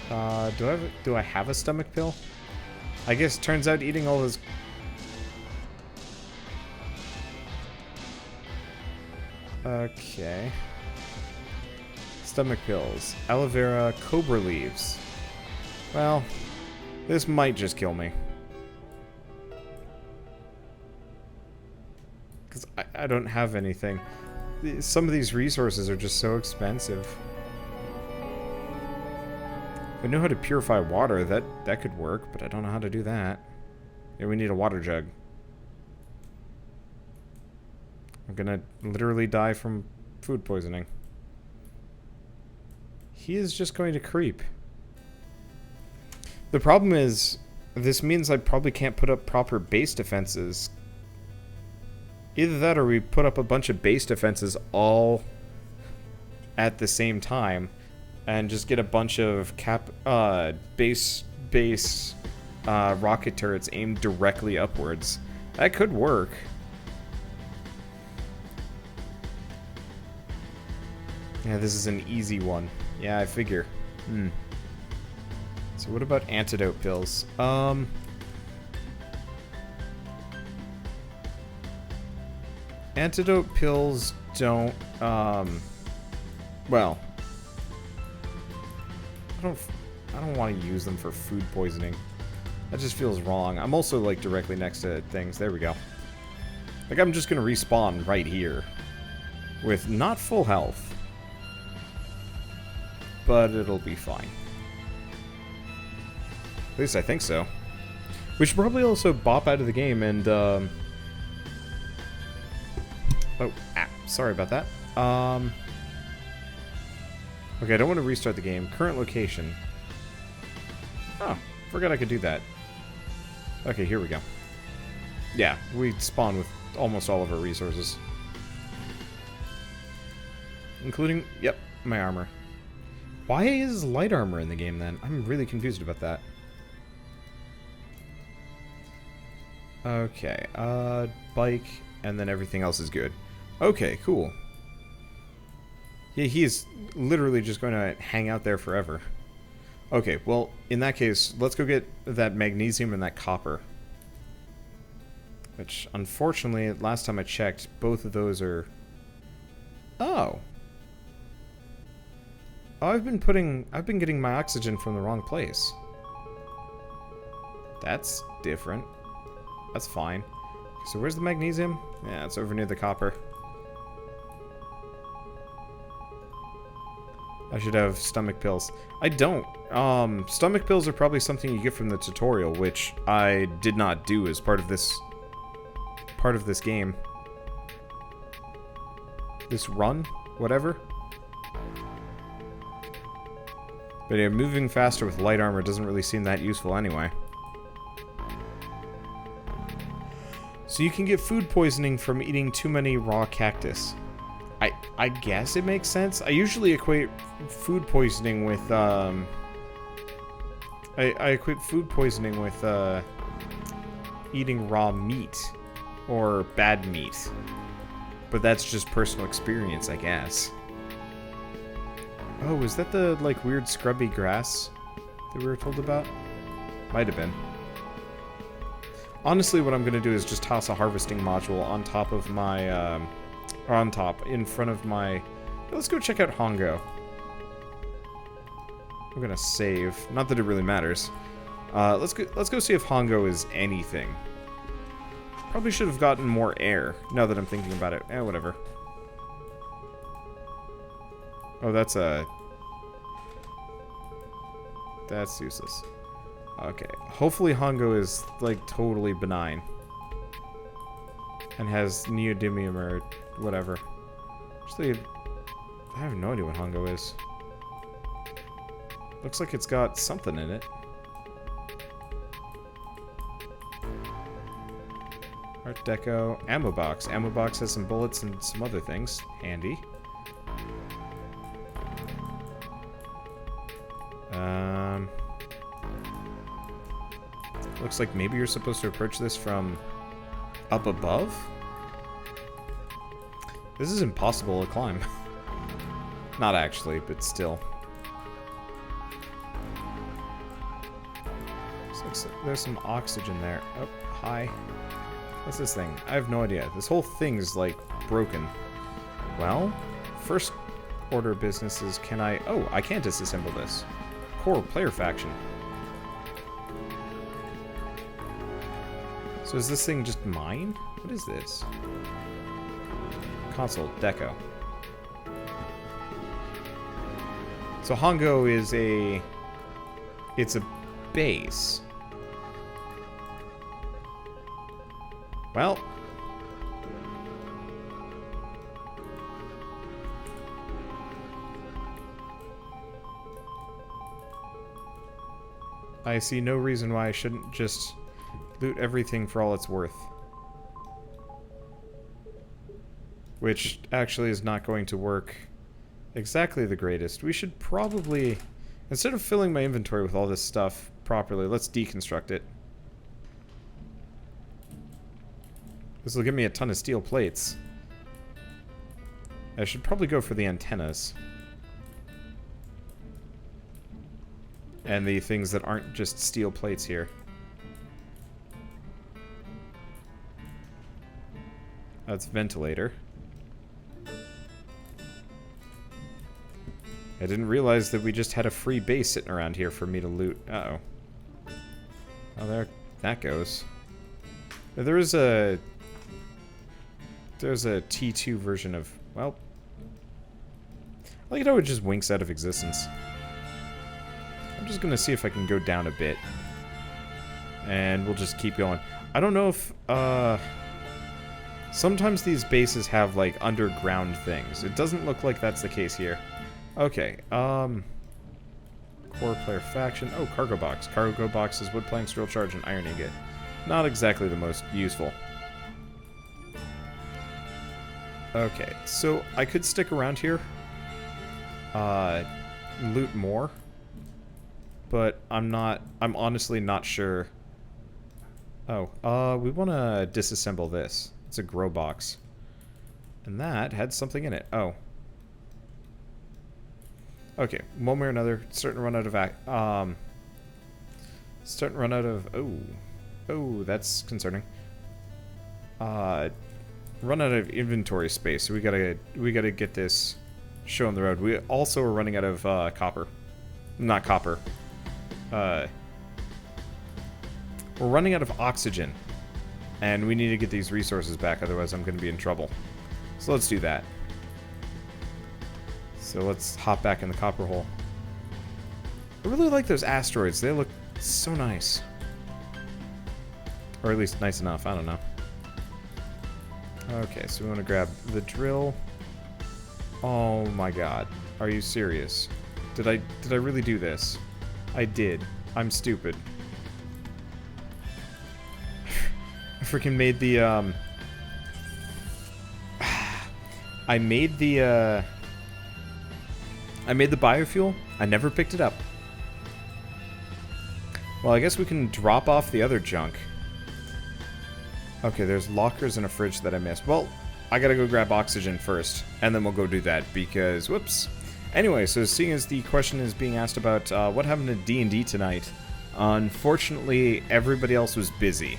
Speaker 1: Do I have a stomach pill? I guess turns out eating all this... Okay. Stomach pills. Aloe vera, cobra leaves. Well, this might just kill me. Because I don't have anything. Some of these resources are just so expensive. I know how to purify water. That could work, but I don't know how to do that. Yeah, we need a water jug. I'm gonna literally die from food poisoning. He is just going to creep. The problem is, this means I probably can't put up proper base defenses. Either that or we put up a bunch of base defenses all at the same time and just get a bunch of base rocket turrets aimed directly upwards. That could work. Yeah, this is an easy one. Yeah, I figure. So what about antidote pills? Antidote pills don't, well, I don't want to use them for food poisoning. That just feels wrong. I'm also, like, directly next to things. There we go. Like, I'm just gonna respawn right here. With not full health. But it'll be fine. At least I think so. We should probably also bop out of the game and, oh, sorry about that. Okay, I don't want to restart the game. Current location. Oh, forgot I could do that. Okay, here we go. Yeah, we spawn with almost all of our resources. Including, yep, my armor. Why is light armor in the game then? I'm really confused about that. Okay, bike, and then everything else is good. Okay, cool. Yeah, he's literally just going to hang out there forever. Okay, well, in that case, let's go get that magnesium and that copper. Which, unfortunately, last time I checked, both of those are... Oh. Oh, I've been getting my oxygen from the wrong place. That's different. That's fine. So where's the magnesium? Yeah, it's over near the copper. I should have stomach pills. I don't. Stomach pills are probably something you get from the tutorial, which I did not do as part of this game. This run? Whatever. But yeah, moving faster with light armor doesn't really seem that useful anyway. So you can get food poisoning from eating too many raw cactus. I guess it makes sense. I usually equate food poisoning with, I equate food poisoning with, eating raw meat. Or bad meat. But that's just personal experience, I guess. Oh, is that the, like, weird scrubby grass that we were told about? Might have been. Honestly, what I'm going to do is just toss a harvesting module on top of my, in front of my... Let's go check out Hongo. I'm going to save. Not that it really matters. Let's go see if Hongo is anything. Probably should have gotten more air, now that I'm thinking about it. Whatever. Oh, that's useless. Okay. Hopefully Hongo is, like, totally benign. And has neodymium or whatever. Actually, I have no idea what Hongo is. Looks like it's got something in it. Art Deco. Ammo box. Ammo box has some bullets and some other things. Handy. Looks like maybe you're supposed to approach this from up above? This is impossible to climb. Not actually, but still. Looks like there's some oxygen there. Oh, hi. What's this thing? I have no idea. This whole thing's, like, broken. Well, first order of business is, can I... Oh, I can disassemble this. Core player faction. So is this thing just mine? What is this? Console, deco. So Hongo is a... It's a base. Well... I see no reason why I shouldn't just loot everything for all it's worth. Which actually is not going to work exactly the greatest. We should probably, instead of filling my inventory with all this stuff properly, let's deconstruct it. This will give me a ton of steel plates. I should probably go for the antennas. And the things that aren't just steel plates here. That's ventilator. I didn't realize that we just had a free base sitting around here for me to loot. Uh-oh. Oh, there that goes. There's a T2 version of, well, I like how it just winks out of existence. I'm just gonna see if I can go down a bit. And we'll just keep going. I don't know if, sometimes these bases have, like, underground things. It doesn't look like that's the case here. Okay, core player faction. Oh, cargo box. Cargo box is wood plank, steel charge, and iron ingot. Not exactly the most useful. Okay, so I could stick around here. Loot more. But I'm honestly not sure. Oh, we want to disassemble this. It's a grow box. And that had something in it. Oh. Okay, one way or another, starting to run out of oh, that's concerning. Run out of inventory space, so we gotta get this show on the road. We also are running out of copper. Not copper. We're running out of oxygen. And we need to get these resources back, otherwise I'm gonna be in trouble. So let's do that. So let's hop back in the copper hole. I really like those asteroids. They look so nice. Or at least nice enough. I don't know. Okay, so we want to grab the drill. Oh my god. Are you serious? Did I really do this? I did. I'm stupid. I freaking made the, I made the biofuel. I never picked it up. Well, I guess we can drop off the other junk. Okay, there's lockers and a fridge that I missed. Well, I gotta go grab oxygen first, and then we'll go do that, because, whoops. Anyway, so seeing as the question is being asked about what happened to D&D tonight, unfortunately, everybody else was busy.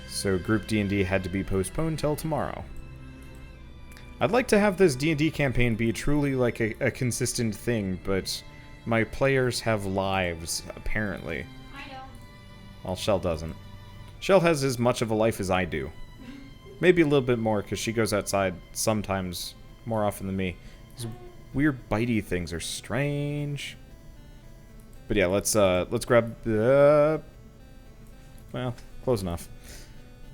Speaker 1: So group D&D had to be postponed till tomorrow. I'd like to have this D&D campaign be truly like a consistent thing, but my players have lives, apparently.
Speaker 2: I don't.
Speaker 1: Well, Shell doesn't. Shell has as much of a life as I do. Maybe a little bit more, because she goes outside sometimes more often than me. These weird bitey things are strange. But yeah, let's grab the... well, close enough.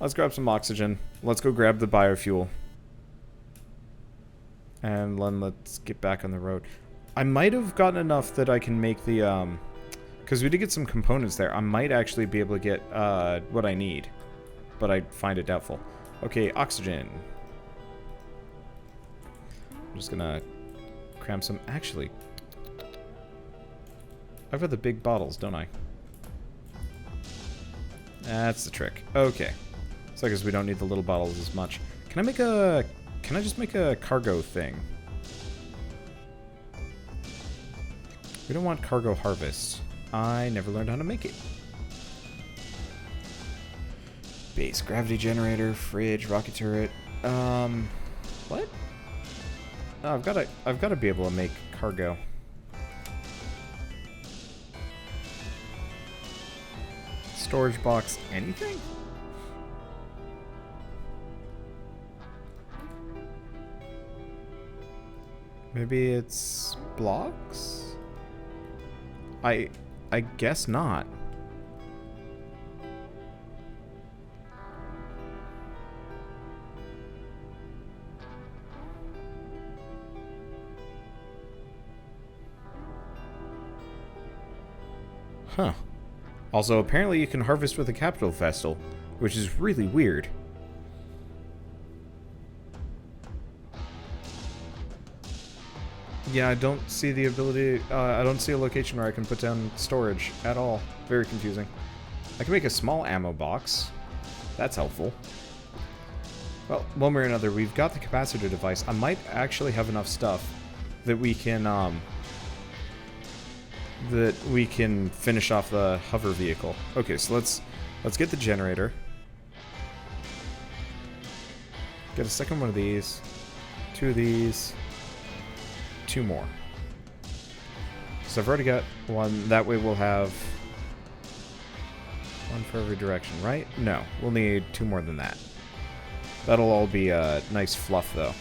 Speaker 1: Let's grab some oxygen. Let's go grab the biofuel. And then let's get back on the road. I might have gotten enough that I can make the, because we did get some components there. I might actually be able to get, what I need. But I find it doubtful. Okay, oxygen. I'm just gonna cram some, actually. I've got the big bottles, don't I? That's the trick. Okay. So I guess we don't need the little bottles as much. Can I just make a cargo thing? We don't want cargo harvest. I never learned how to make it. Base gravity generator, fridge, rocket turret. What? Oh, I've gotta be able to make cargo. Storage box, anything? Maybe it's blocks? I guess not. Huh. Also, apparently you can harvest with a capital vestal, which is really weird. Yeah, I don't see the ability, I don't see a location where I can put down storage at all. Very confusing. I can make a small ammo box. That's helpful. Well, one way or another, we've got the capacitor device. I might actually have enough stuff that we can finish off the hover vehicle. Okay, so let's get the generator. Get a second one of these. 2 of these. 2 more. So I've already got one. That way we'll have one for every direction, right? No, we'll need 2 more than that. That'll all be nice fluff, though.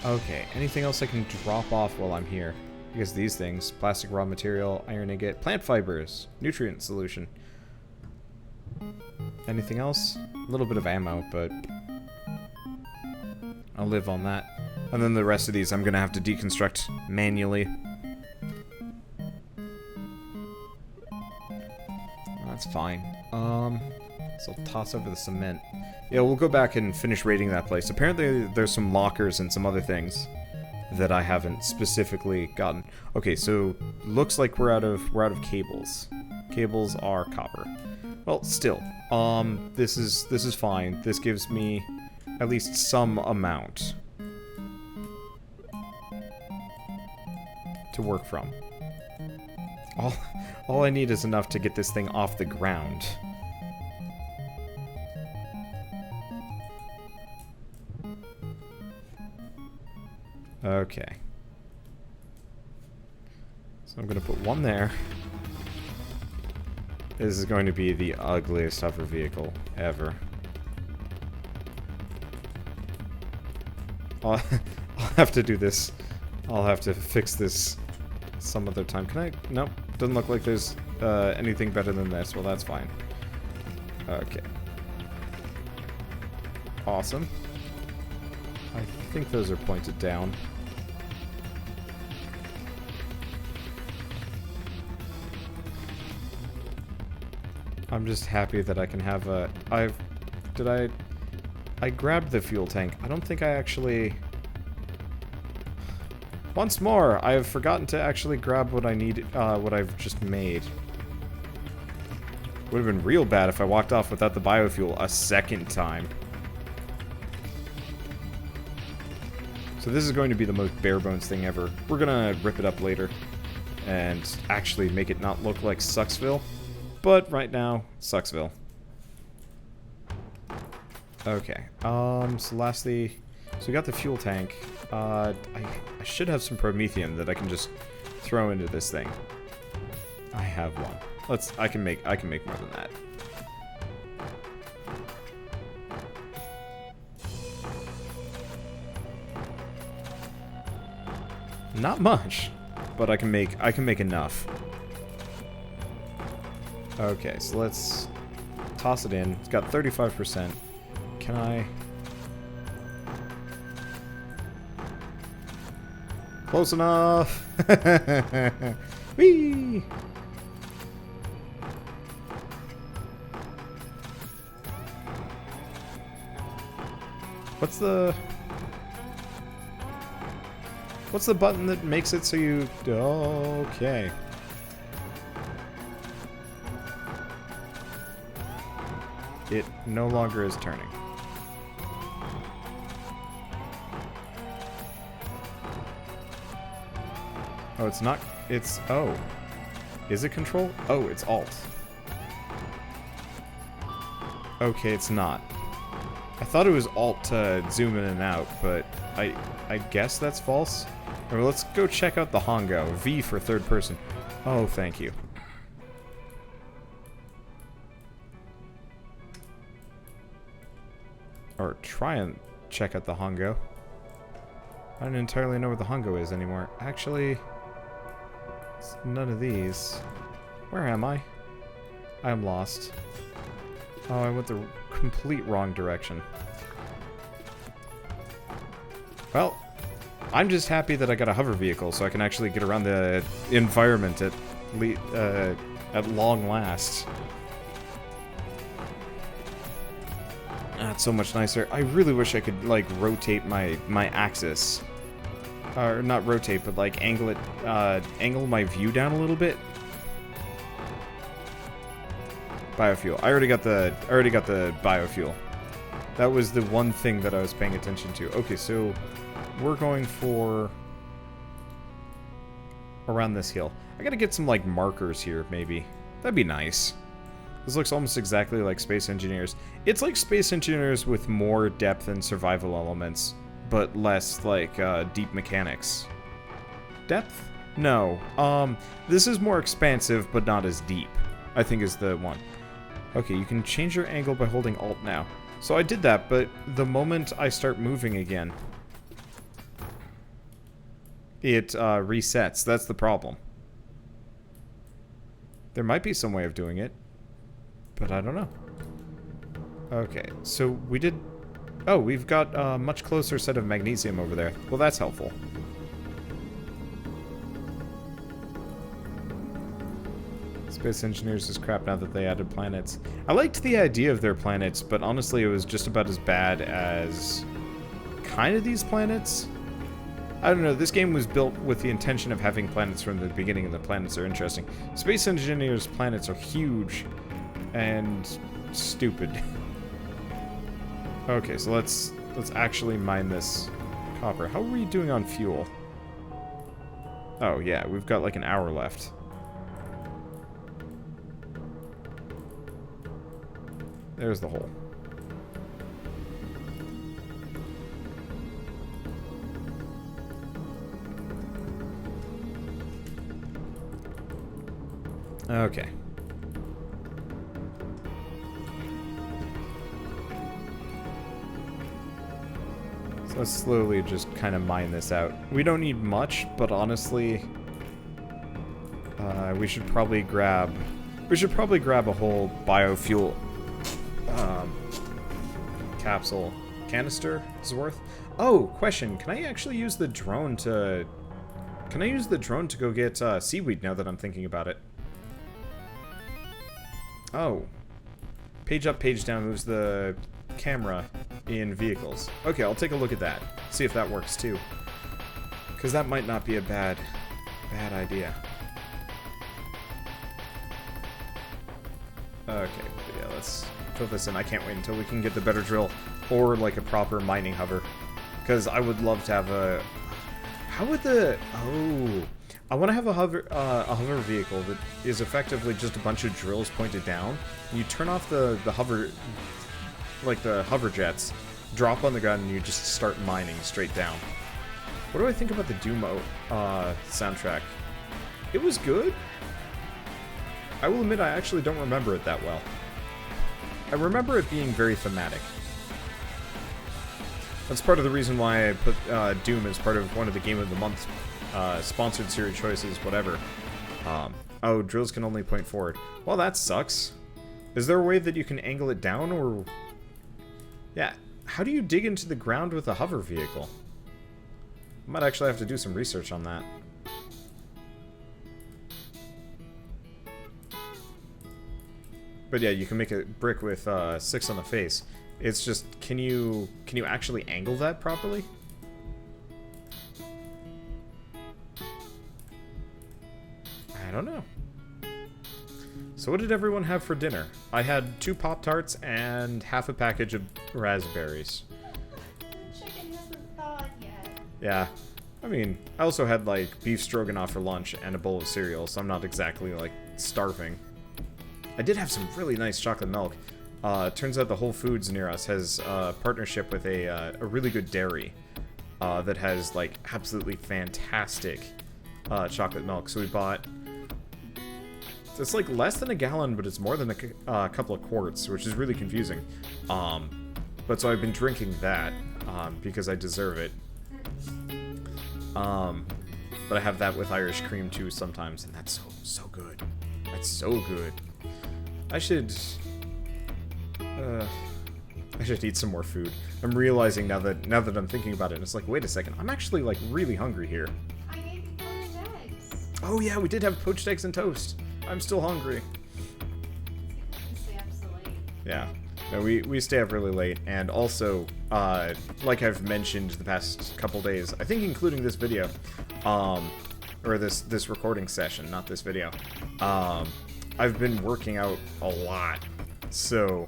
Speaker 1: Okay, anything else I can drop off while I'm here? Because these things, plastic raw material, iron ingot, plant fibers, nutrient solution. Anything else? A little bit of ammo, but I'll live on that. And then the rest of these I'm gonna have to deconstruct manually. That's fine. So I'll toss over the cement. Yeah, we'll go back and finish raiding that place. Apparently there's some lockers and some other things that I haven't specifically gotten. Okay, so looks like we're out of cables. Cables are copper. Well, still, this is fine. This gives me at least some amount to work from. All I need is enough to get this thing off the ground. Okay. So I'm going to put one there. This is going to be the ugliest hover vehicle ever. I'll have to do this. I'll have to fix this some other time. Can I? Nope. Doesn't look like there's anything better than this. Well, that's fine. Okay. Awesome. I think those are pointed down. I'm just happy that I can have a... I grabbed the fuel tank. I don't think I actually... Once more, I have forgotten to actually grab what I need, what I've just made. Would have been real bad if I walked off without the biofuel a second time. So this is going to be the most bare bones thing ever. We're gonna rip it up later and actually make it not look like Sucksville. But right now, Sucksville. Okay. So lastly, so we got the fuel tank. I should have some promethium that I can just throw into this thing. I have one. I can make more than that. Not much, but I can make enough. Okay, so let's toss it in. It's got 35%. Can I? Close enough. Whee! What's the button that makes it so you... Okay. It no longer is turning. Oh, it's not... It's... Oh. Is it control? Oh, it's alt. Okay, it's not. I thought it was Alt to zoom in and out, but I guess that's false. Or let's go check out the Hongo. V for third person. Oh, thank you. Or try and check out the Hongo. I don't entirely know where the Hongo is anymore. Actually, it's none of these. Where am I? I am lost. Oh, I went the complete wrong direction. Well, I'm just happy that I got a hover vehicle so I can actually get around the environment at long last. That's so much nicer. I really wish I could, like, rotate my axis. Or not rotate, but, like, angle it, angle my view down a little bit. Biofuel. I already got the biofuel. That was the one thing that I was paying attention to. Okay, so we're going for around this hill. I gotta get some, like, markers here, maybe. That'd be nice. This looks almost exactly like Space Engineers. It's like Space Engineers with more depth and survival elements, but less, like, deep mechanics. Depth? No. This is more expansive, but not as deep, I think is the one. Okay, you can change your angle by holding Alt now. So I did that, but the moment I start moving again, it resets. That's the problem. There might be some way of doing it, but I don't know. Okay, so we did... Oh, we've got a much closer set of magnesium over there. Well, that's helpful. Space Engineers is crap now that they added planets. I liked the idea of their planets, but honestly it was just about as bad as kind of these planets. I don't know, this game was built with the intention of having planets from the beginning, and the planets are interesting. Space Engineers' planets are huge and stupid. Okay, so let's actually mine this copper. How are we doing on fuel? Oh yeah, we've got like an hour left. There's the hole. Okay. So let's slowly just kind of mine this out. We don't need much, but honestly, we should probably grab a whole biofuel capsule canister is worth. Oh, question. Can I actually use the drone to... Can I use the drone to go get seaweed now that I'm thinking about it? Oh. Page up, page down moves the camera in vehicles. Okay, I'll take a look at that. See if that works too. Because that might not be a bad idea. Okay, yeah, let's fill this in. I can't wait until we can get the better drill or like a proper mining hover. Because I would love to have a... How would the... Oh... I want to have a hover vehicle that is effectively just a bunch of drills pointed down. You turn off the hover... Like the hover jets, drop on the ground, and you just start mining straight down. What do I think about the Doom soundtrack? It was good. I will admit I actually don't remember it that well. I remember it being very thematic. That's part of the reason why I put Doom as part of one of the Game of the Month sponsored series choices, whatever. Oh, drills can only point forward. Well, that sucks. Is there a way that you can angle it down, or... Yeah, how do you dig into the ground with a hover vehicle? I might actually have to do some research on that. But yeah, you can make a brick with 6 on the face. It's just, can you actually angle that properly? I don't know. So what did everyone have for dinner? I had 2 Pop-Tarts and half a package of raspberries.
Speaker 2: The chicken hasn't thawed yet.
Speaker 1: Yeah. I mean, I also had, like, beef stroganoff for lunch and a bowl of cereal, so I'm not exactly, like, starving. I did have some really nice chocolate milk. Turns out the Whole Foods near us has a partnership with a really good dairy that has, like, absolutely fantastic chocolate milk. So we bought... It's, like, less than a gallon, but it's more than a couple of quarts, which is really confusing. But so I've been drinking that because I deserve it. But I have that with Irish cream, too, sometimes, and that's so good. That's so good. I should eat some more food. I'm realizing now that I'm thinking about it, and it's like, wait a second, I'm actually, like, really hungry here.
Speaker 2: I gave you poached eggs.
Speaker 1: Oh yeah, we did have poached eggs and toast. I'm still hungry.
Speaker 2: You stay up so late.
Speaker 1: Yeah. No, we stay up really late, and also, like I've mentioned the past couple days, I think including this video, or this recording session, not this video, I've been working out a lot, so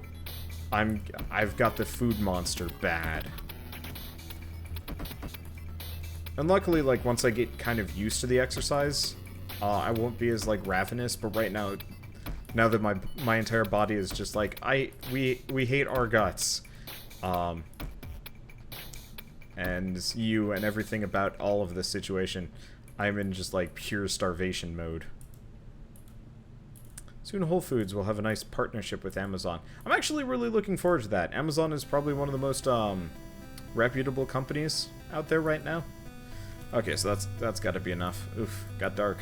Speaker 1: I've got the food monster bad. And luckily, like, once I get kind of used to the exercise, I won't be as, like, ravenous, but right now that my entire body is just like, we hate our guts. And you and everything about all of this situation, I'm in just, like, pure starvation mode. Soon Whole Foods will have a nice partnership with Amazon. I'm actually really looking forward to that. Amazon is probably one of the most reputable companies out there right now. Okay, so that's got to be enough. Oof, got dark.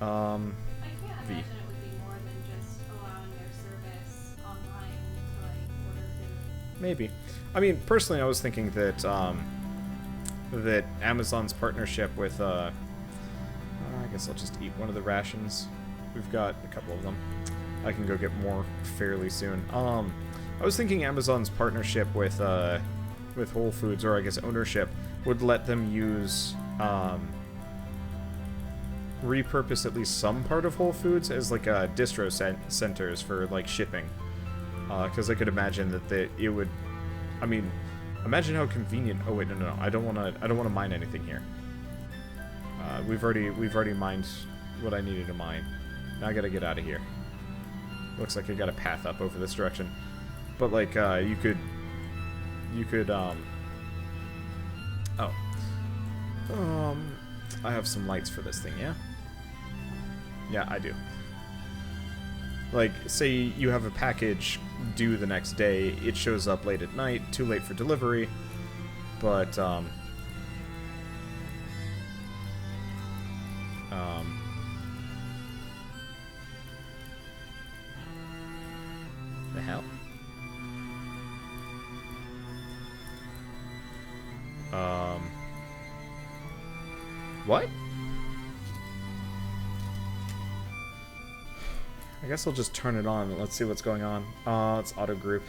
Speaker 2: I can't imagine it would be more than just allowing their service online to, like, order food.
Speaker 1: Maybe. I mean, personally, I was thinking that that Amazon's partnership with I guess I'll just eat one of the rations. We've got a couple of them. I can go get more fairly soon. I was thinking Amazon's partnership with Whole Foods, or I guess ownership, would let them use repurpose at least some part of Whole Foods as like distro centers for like shipping. Because I could imagine that it would. I mean, imagine how convenient. Oh wait, no. I don't want to mine anything here. We've already mined what I needed to mine. Now I gotta get out of here. Looks like I got a path up over this direction. But like, you could, I have some lights for this thing, yeah? Yeah, I do. Like, say you have a package due the next day, it shows up late at night, too late for delivery, but, the hell? What? I guess I'll just turn it on. Let's see what's going on. It's auto group.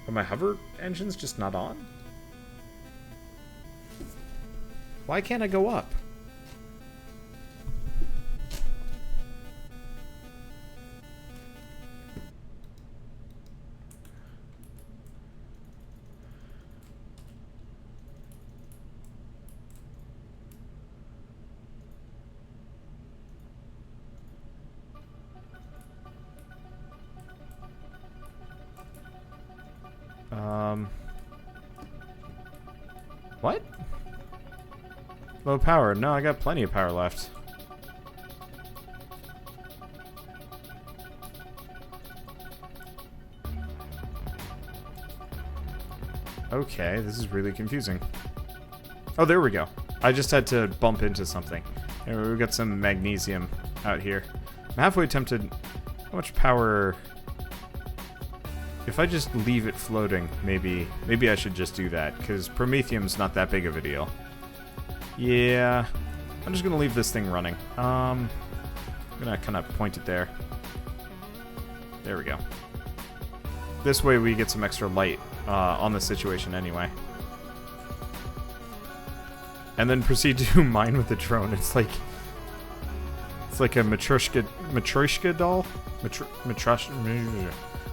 Speaker 1: Are my hover engines just not on? Why can't I go up? What? Low power. No, I got plenty of power left. Okay, this is really confusing. Oh, there we go. I just had to bump into something. Anyway, we got some magnesium out here. I'm halfway tempted. How much power... If I just leave it floating, maybe I should just do that, because promethium's not that big of a deal. Yeah, I'm just gonna leave this thing running. I'm gonna kind of point it there. There we go. This way we get some extra light on the situation anyway. And then proceed to mine with the drone. It's like a Matryoshka doll?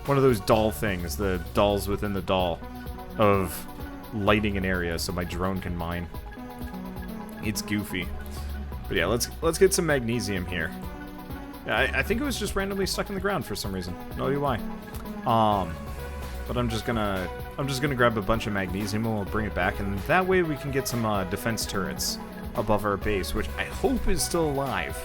Speaker 1: One of those doll things, the dolls within the doll of lighting an area so my drone can mine. It's goofy. But yeah, let's get some magnesium here. I think it was just randomly stuck in the ground for some reason. No idea why. But I'm just gonna grab a bunch of magnesium and we'll bring it back, and that way we can get some defense turrets above our base, which I hope is still alive.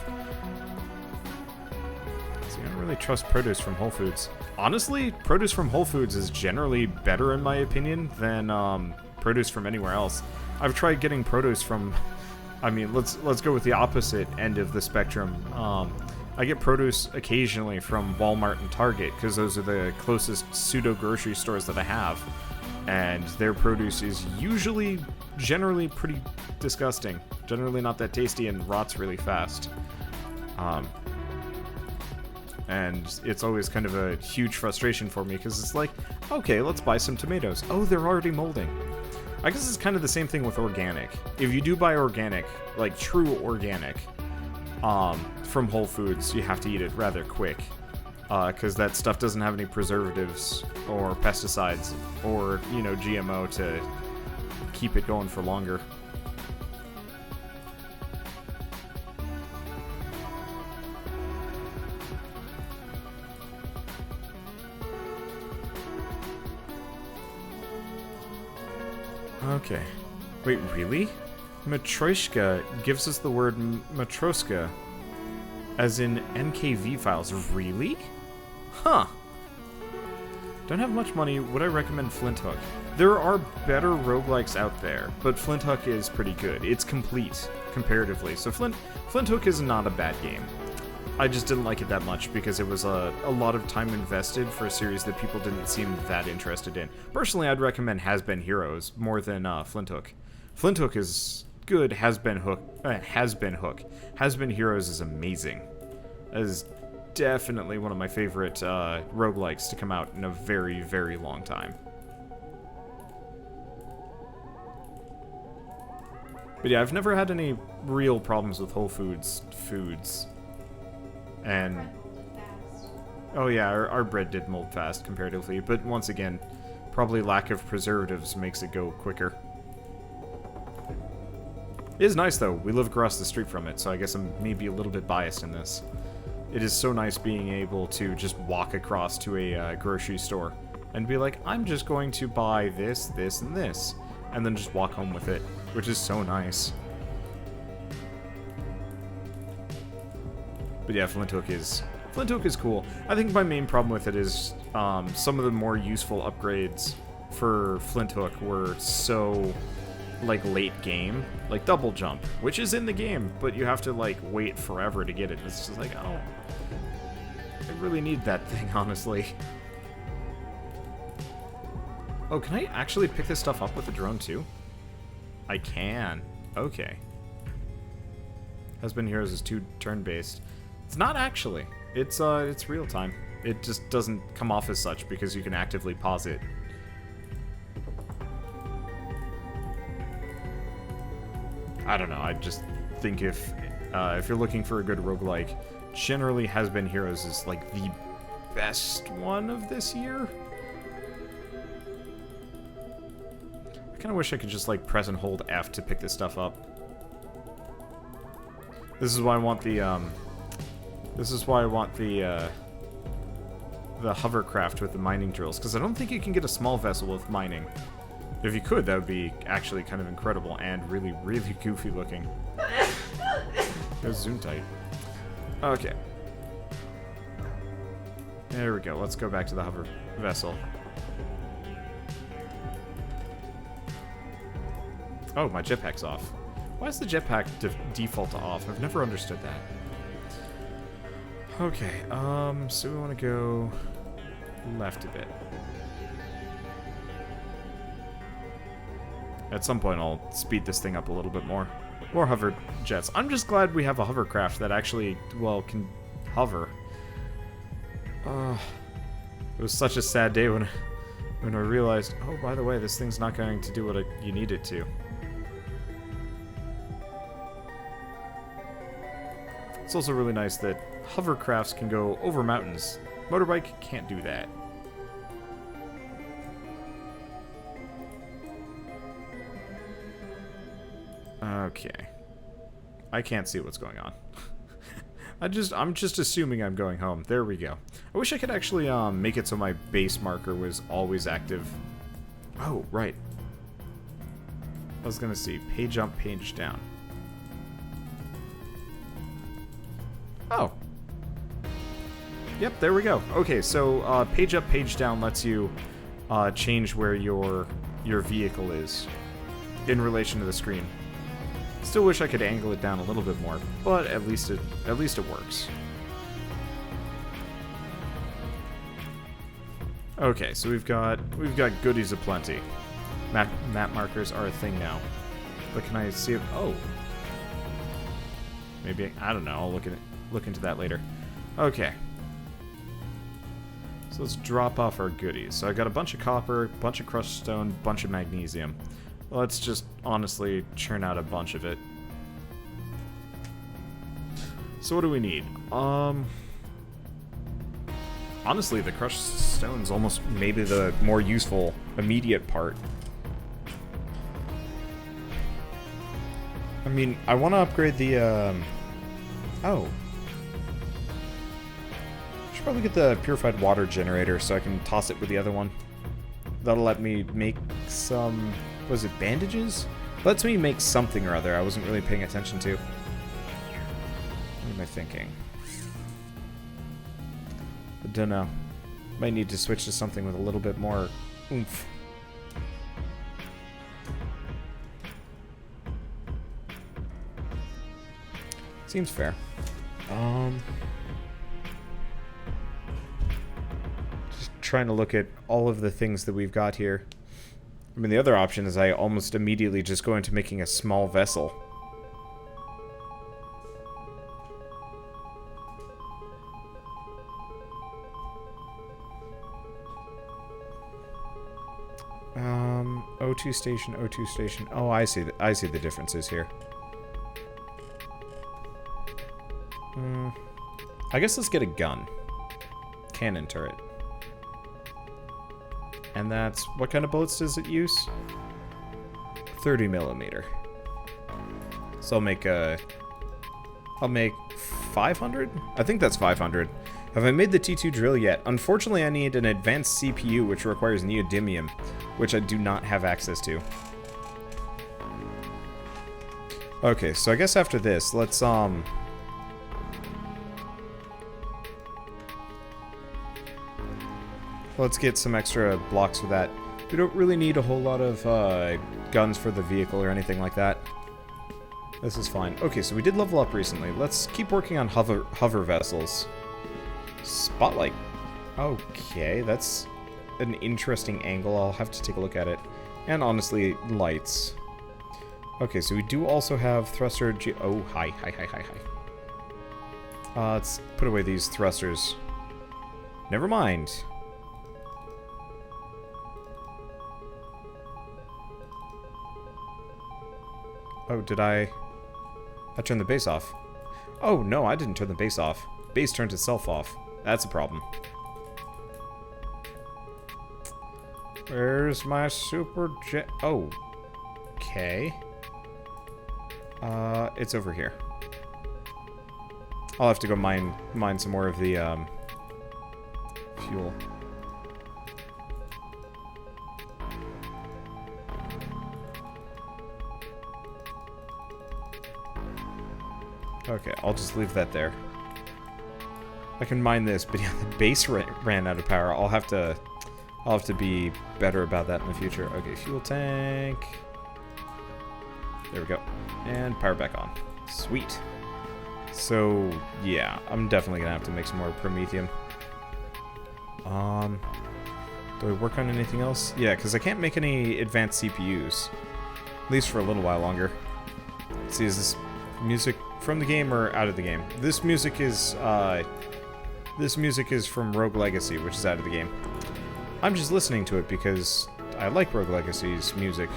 Speaker 1: See, I don't really trust produce from Whole Foods. Honestly, produce from Whole Foods is generally better in my opinion than produce from anywhere else. I've tried getting produce from, I mean, let's go with the opposite end of the spectrum. I get produce occasionally from Walmart and Target because those are the closest pseudo grocery stores that I have, and their produce is usually generally pretty disgusting, generally not that tasty, and rots really fast. And it's always kind of a huge frustration for me because it's like, okay, let's buy some tomatoes. Oh, they're already molding. I guess it's kind of the same thing with organic. If you do buy organic, like true organic, from Whole Foods, you have to eat it rather quick, because that stuff doesn't have any preservatives or pesticides or, you know, GMO to keep it going for longer. Okay. Wait, really? Matryoshka gives us the word matroska as in NKV files. Really? Huh. Don't have much money. Would I recommend Flint Hook? There are better roguelikes out there, but Flint Hook is pretty good. It's complete, comparatively. So Flint Hook is not a bad game. I just didn't like it that much because it was a lot of time invested for a series that people didn't seem that interested in. Personally, I'd recommend Has Been Heroes more than Flint Hook. Flint Hook is good. Has Been Hook. Has Been Heroes is amazing. That is definitely one of my favorite roguelikes to come out in a very, very long time. But yeah, I've never had any real problems with Whole Foods foods. And oh yeah, our bread did mold fast comparatively, but once again, probably lack of preservatives makes it go quicker. It is nice though, we live across the street from it, so I guess I'm maybe a little bit biased in this. It is so nice being able to just walk across to a grocery store and be like, I'm just going to buy this, this, and this, and then just walk home with it, which is so nice. But yeah, Flint Hook is cool. I think my main problem with it is some of the more useful upgrades for Flint Hook were so like late game, like double jump, which is in the game, but you have to like wait forever to get it. It's just like, oh, I really need that thing, honestly. Oh, can I actually pick this stuff up with the drone too? I can. Okay. Has Been Heroes is 2 turn-based. It's not actually. It's real time. It just doesn't come off as such because you can actively pause it. I don't know. I just think if you're looking for a good roguelike, generally Has Been Heroes is like the best one of this year. I kind of wish I could just like press and hold F to pick this stuff up. This is why I want the the hovercraft with the mining drills, because I don't think you can get a small vessel with mining. If you could, that would be actually kind of incredible and really, really goofy looking. Go zoom tight. Okay. There we go. Let's go back to the hover vessel. Oh, my jetpack's off. Why is the jetpack default to off? I've never understood that. Okay, so we want to go left a bit. At some point, I'll speed this thing up a little bit more. More hover jets. I'm just glad we have a hovercraft that actually, well, can hover. It was such a sad day when I realized, oh, by the way, this thing's not going to do what you need it to. It's also really nice that hovercrafts can go over mountains. Motorbike can't do that. Okay. I can't see what's going on. I'm just assuming I'm going home. There we go. I wish I could actually make it so my base marker was always active. Oh, right. I was gonna see page up, page down. Oh. Yep, there we go. Okay, so page up, page down lets you change where your vehicle is in relation to the screen. Still wish I could angle it down a little bit more, but at least it works. Okay, so we've got goodies aplenty. Map markers are a thing now. But can I see it? Oh. Maybe I don't know. I'll look into that later. Okay. So let's drop off our goodies. So I got a bunch of copper, bunch of crushed stone, bunch of magnesium. Let's just honestly churn out a bunch of it. So what do we need? Honestly, the crushed stone's almost maybe the more useful immediate part. I mean, I want to upgrade the, oh. Should probably get the purified water generator so I can toss it with the other one. That'll let me make some, was it bandages? Lets me make something or other I wasn't really paying attention to. What am I thinking? I don't know. Might need to switch to something with a little bit more oomph. Seems fair. Just trying to look at all of the things that we've got here. I mean, the other option is I almost immediately just go into making a small vessel. O2 station, O2 station. Oh, I see the differences here. I guess let's get a gun. Cannon turret. And that's... what kind of bullets does it use? 30 millimeter. So I'll make 500? I think that's 500. Have I made the T2 drill yet? Unfortunately, I need an advanced CPU, which requires neodymium, which I do not have access to. Okay, so I guess after this, let's get some extra blocks for that. We don't really need a whole lot of guns for the vehicle or anything like that. This is fine. Okay, so we did level up recently. Let's keep working on hover vessels. Spotlight. Okay, that's an interesting angle. I'll have to take a look at it. And honestly, lights. Okay, so we do also have thruster... oh, hi. Let's put away these thrusters. Never mind. Oh, did I turned the base off. Oh, no, I didn't turn the base off. Base turned itself off. That's a problem. Where's my super jet? Oh. Okay. It's over here. I'll have to go mine some more of the, fuel. Okay, I'll just leave that there. I can mine this, but yeah, the base ran out of power. I'll have to be better about that in the future. Okay, fuel tank. There we go. And power back on. Sweet. So, yeah, I'm definitely gonna have to make some more promethium. Do I work on anything else? Yeah, because I can't make any advanced CPUs. At least for a little while longer. Let's see, is this music from the game or out of the game? This music is from Rogue Legacy, which is out of the game. I'm just listening to it because I like Rogue Legacy's music.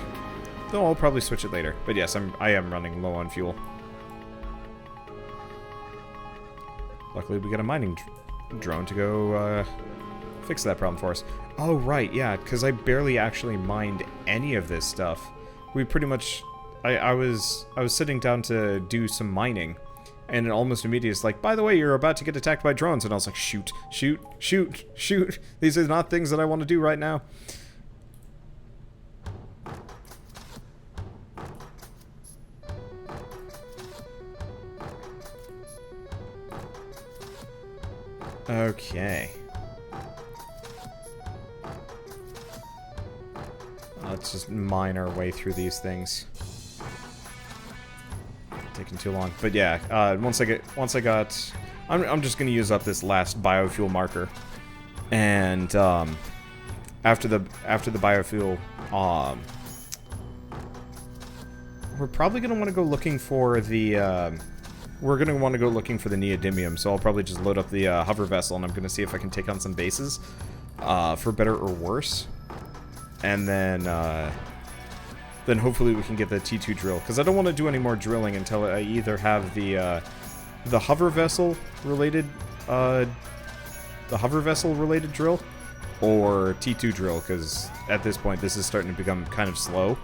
Speaker 1: Though I'll probably switch it later. But yes, I am running low on fuel. Luckily, we got a mining drone to go fix that problem for us. Oh, right, yeah, because I barely actually mined any of this stuff. We pretty much... I was sitting down to do some mining, and it almost immediately is like, by the way, you're about to get attacked by drones, and I was like, shoot, shoot, shoot, shoot. These are not things that I want to do right now. Okay. Let's just mine our way through these things. Taking too long, but yeah. I'm just gonna use up this last biofuel marker, and after the biofuel, we're probably gonna want to go looking for the neodymium. So I'll probably just load up the hover vessel, and I'm gonna see if I can take on some bases, for better or worse. And then hopefully we can get the T2 drill, because I don't want to do any more drilling until I either have the hover vessel related drill or T2 drill, because at this point this is starting to become kind of slow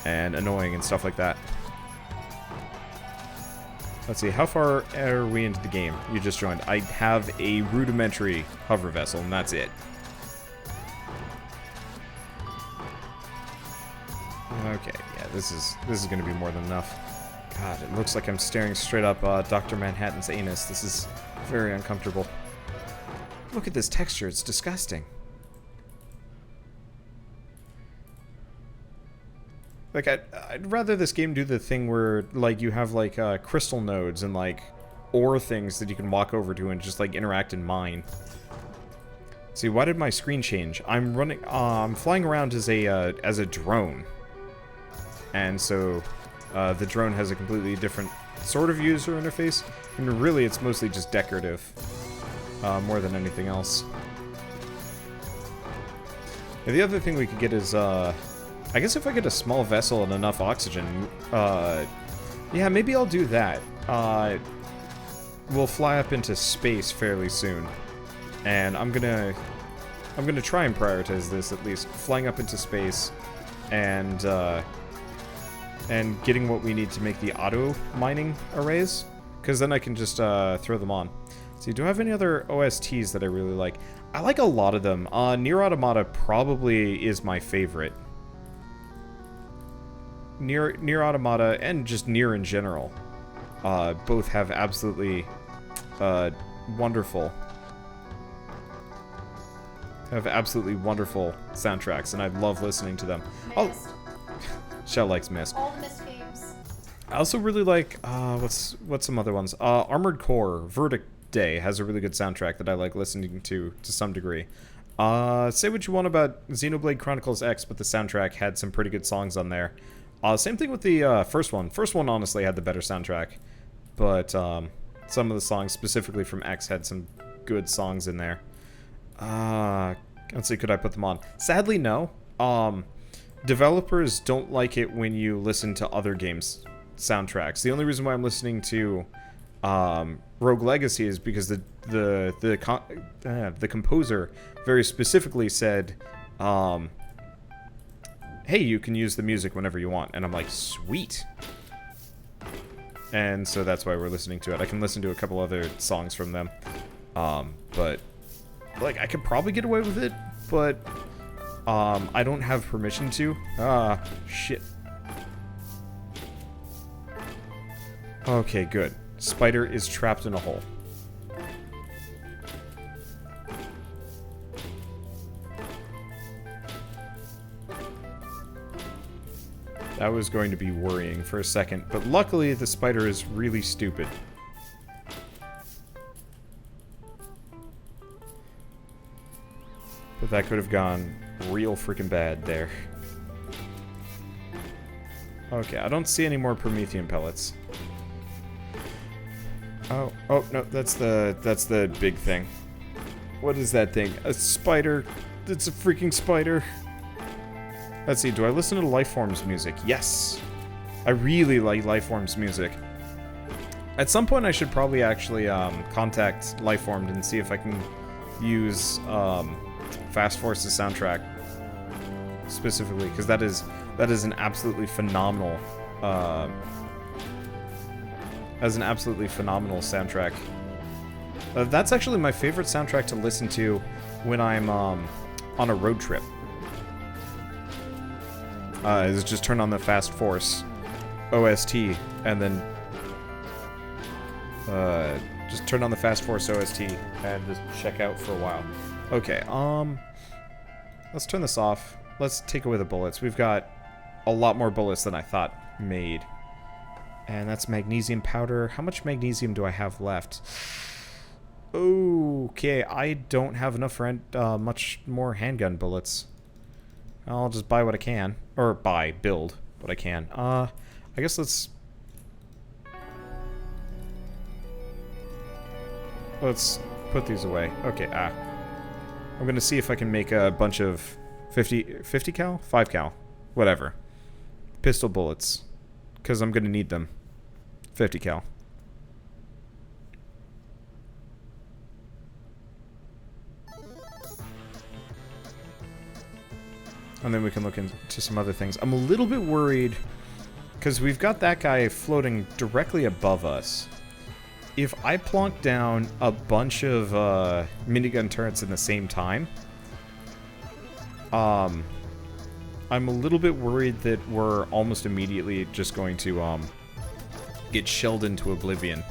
Speaker 1: and annoying and stuff like that. Let's see, how far are we into the game? You just joined. I have a rudimentary hover vessel, and that's it. Okay, yeah, this is going to be more than enough. God, it looks like I'm staring straight up Dr. Manhattan's anus. This is very uncomfortable. Look at this texture, it's disgusting. Like, I'd rather this game do the thing where, like, you have, like, crystal nodes and, like, ore things that you can walk over to and just, like, interact and mine. See, why did my screen change? I'm flying around as a drone. And so, the drone has a completely different sort of user interface. And really, it's mostly just decorative, more than anything else. Yeah, the other thing we could get is, I guess if I get a small vessel and enough oxygen, yeah, maybe I'll do that. We'll fly up into space fairly soon. And I'm gonna try and prioritize this, at least. Flying up into space and getting what we need to make the auto mining arrays, because then I can just throw them on. See, do I have any other OSTs that I really like? I like a lot of them. Nier Automata probably is my favorite. Nier Automata and just Nier in general, both have absolutely wonderful soundtracks, and I love listening to them.
Speaker 2: Mist.
Speaker 1: Shell likes Mist.
Speaker 2: All the Mist games.
Speaker 1: I also really like, what's some other ones? Armored Core, Verdict Day has a really good soundtrack that I like listening to some degree. Say what you want about Xenoblade Chronicles X, but the soundtrack had some pretty good songs on there. Same thing with the first one. First one honestly had the better soundtrack, but some of the songs specifically from X had some good songs in there. Let's see, could I put them on? Sadly, no. Developers don't like it when you listen to other games' soundtracks. The only reason why I'm listening to Rogue Legacy is because the composer very specifically said, hey, you can use the music whenever you want. And I'm like, sweet. And so that's why we're listening to it. I can listen to a couple other songs from them. But, like, I could probably get away with it, but I don't have permission to. Shit. Okay, good. Spider is trapped in a hole. That was going to be worrying for a second, but luckily the spider is really stupid. But that could have gone real freaking bad there. Okay, I don't see any more Promethean pellets. Oh, no, that's the big thing. What is that thing? A spider. It's a freaking spider. Let's see, do I listen to Lifeform's music? Yes! I really like Lifeform's music. At some point I should probably actually contact Lifeform and see if I can use Fast Force's soundtrack specifically, because that is an absolutely phenomenal Has an absolutely phenomenal soundtrack. That's actually my favorite soundtrack to listen to when I'm on a road trip. Is just turn on the Fast Force OST and then just turn on the Fast Force OST and just check out for a while. Okay, let's turn this off. Let's take away the bullets. We've got a lot more bullets than I thought made. And that's magnesium powder. How much magnesium do I have left? Okay, I don't have enough for much more handgun bullets. I'll just buy what I can. Or build what I can. I guess let's put these away. Okay, I'm gonna see if I can make a bunch of 50 cal? 5 cal. Whatever. Pistol bullets. Because I'm gonna need them. 50 cal. And then we can look into some other things. I'm a little bit worried because we've got that guy floating directly above us. If I plonk down a bunch of minigun turrets in the same time, I'm a little bit worried that we're almost immediately just going to get shelled into oblivion.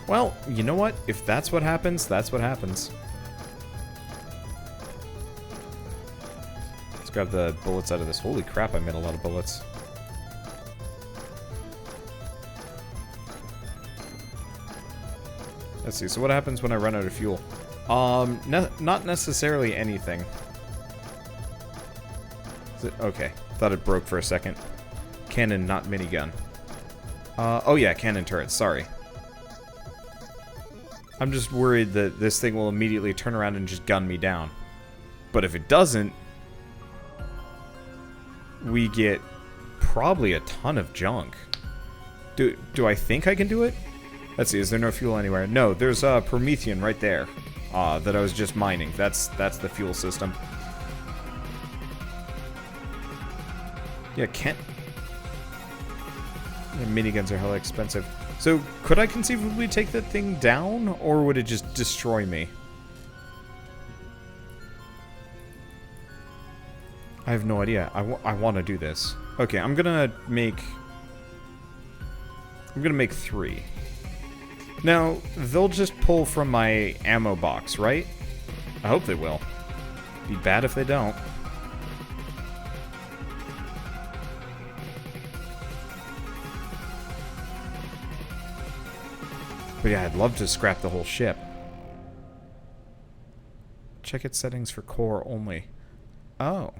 Speaker 1: Well, you know what? If that's what happens, that's what happens. Let's grab the bullets out of this. Holy crap, I made a lot of bullets. Let's see, so what happens when I run out of fuel? Not necessarily anything. Is it? Okay, thought it broke for a second. Cannon, not minigun. Oh yeah, cannon turrets, sorry. I'm just worried that this thing will immediately turn around and just gun me down. But if it doesn't, we get probably a ton of junk. Do I think I can do it? Let's see, is there no fuel anywhere? No, there's Promethean right there that I was just mining. That's the fuel system. Yeah, miniguns are hella expensive. So, could I conceivably take that thing down, or would it just destroy me? I have no idea. I want to do this. Okay, I'm gonna make 3. Now, they'll just pull from my ammo box, right? I hope they will. Be bad if they don't. But yeah, I'd love to scrap the whole ship. Check its settings for core only. Oh.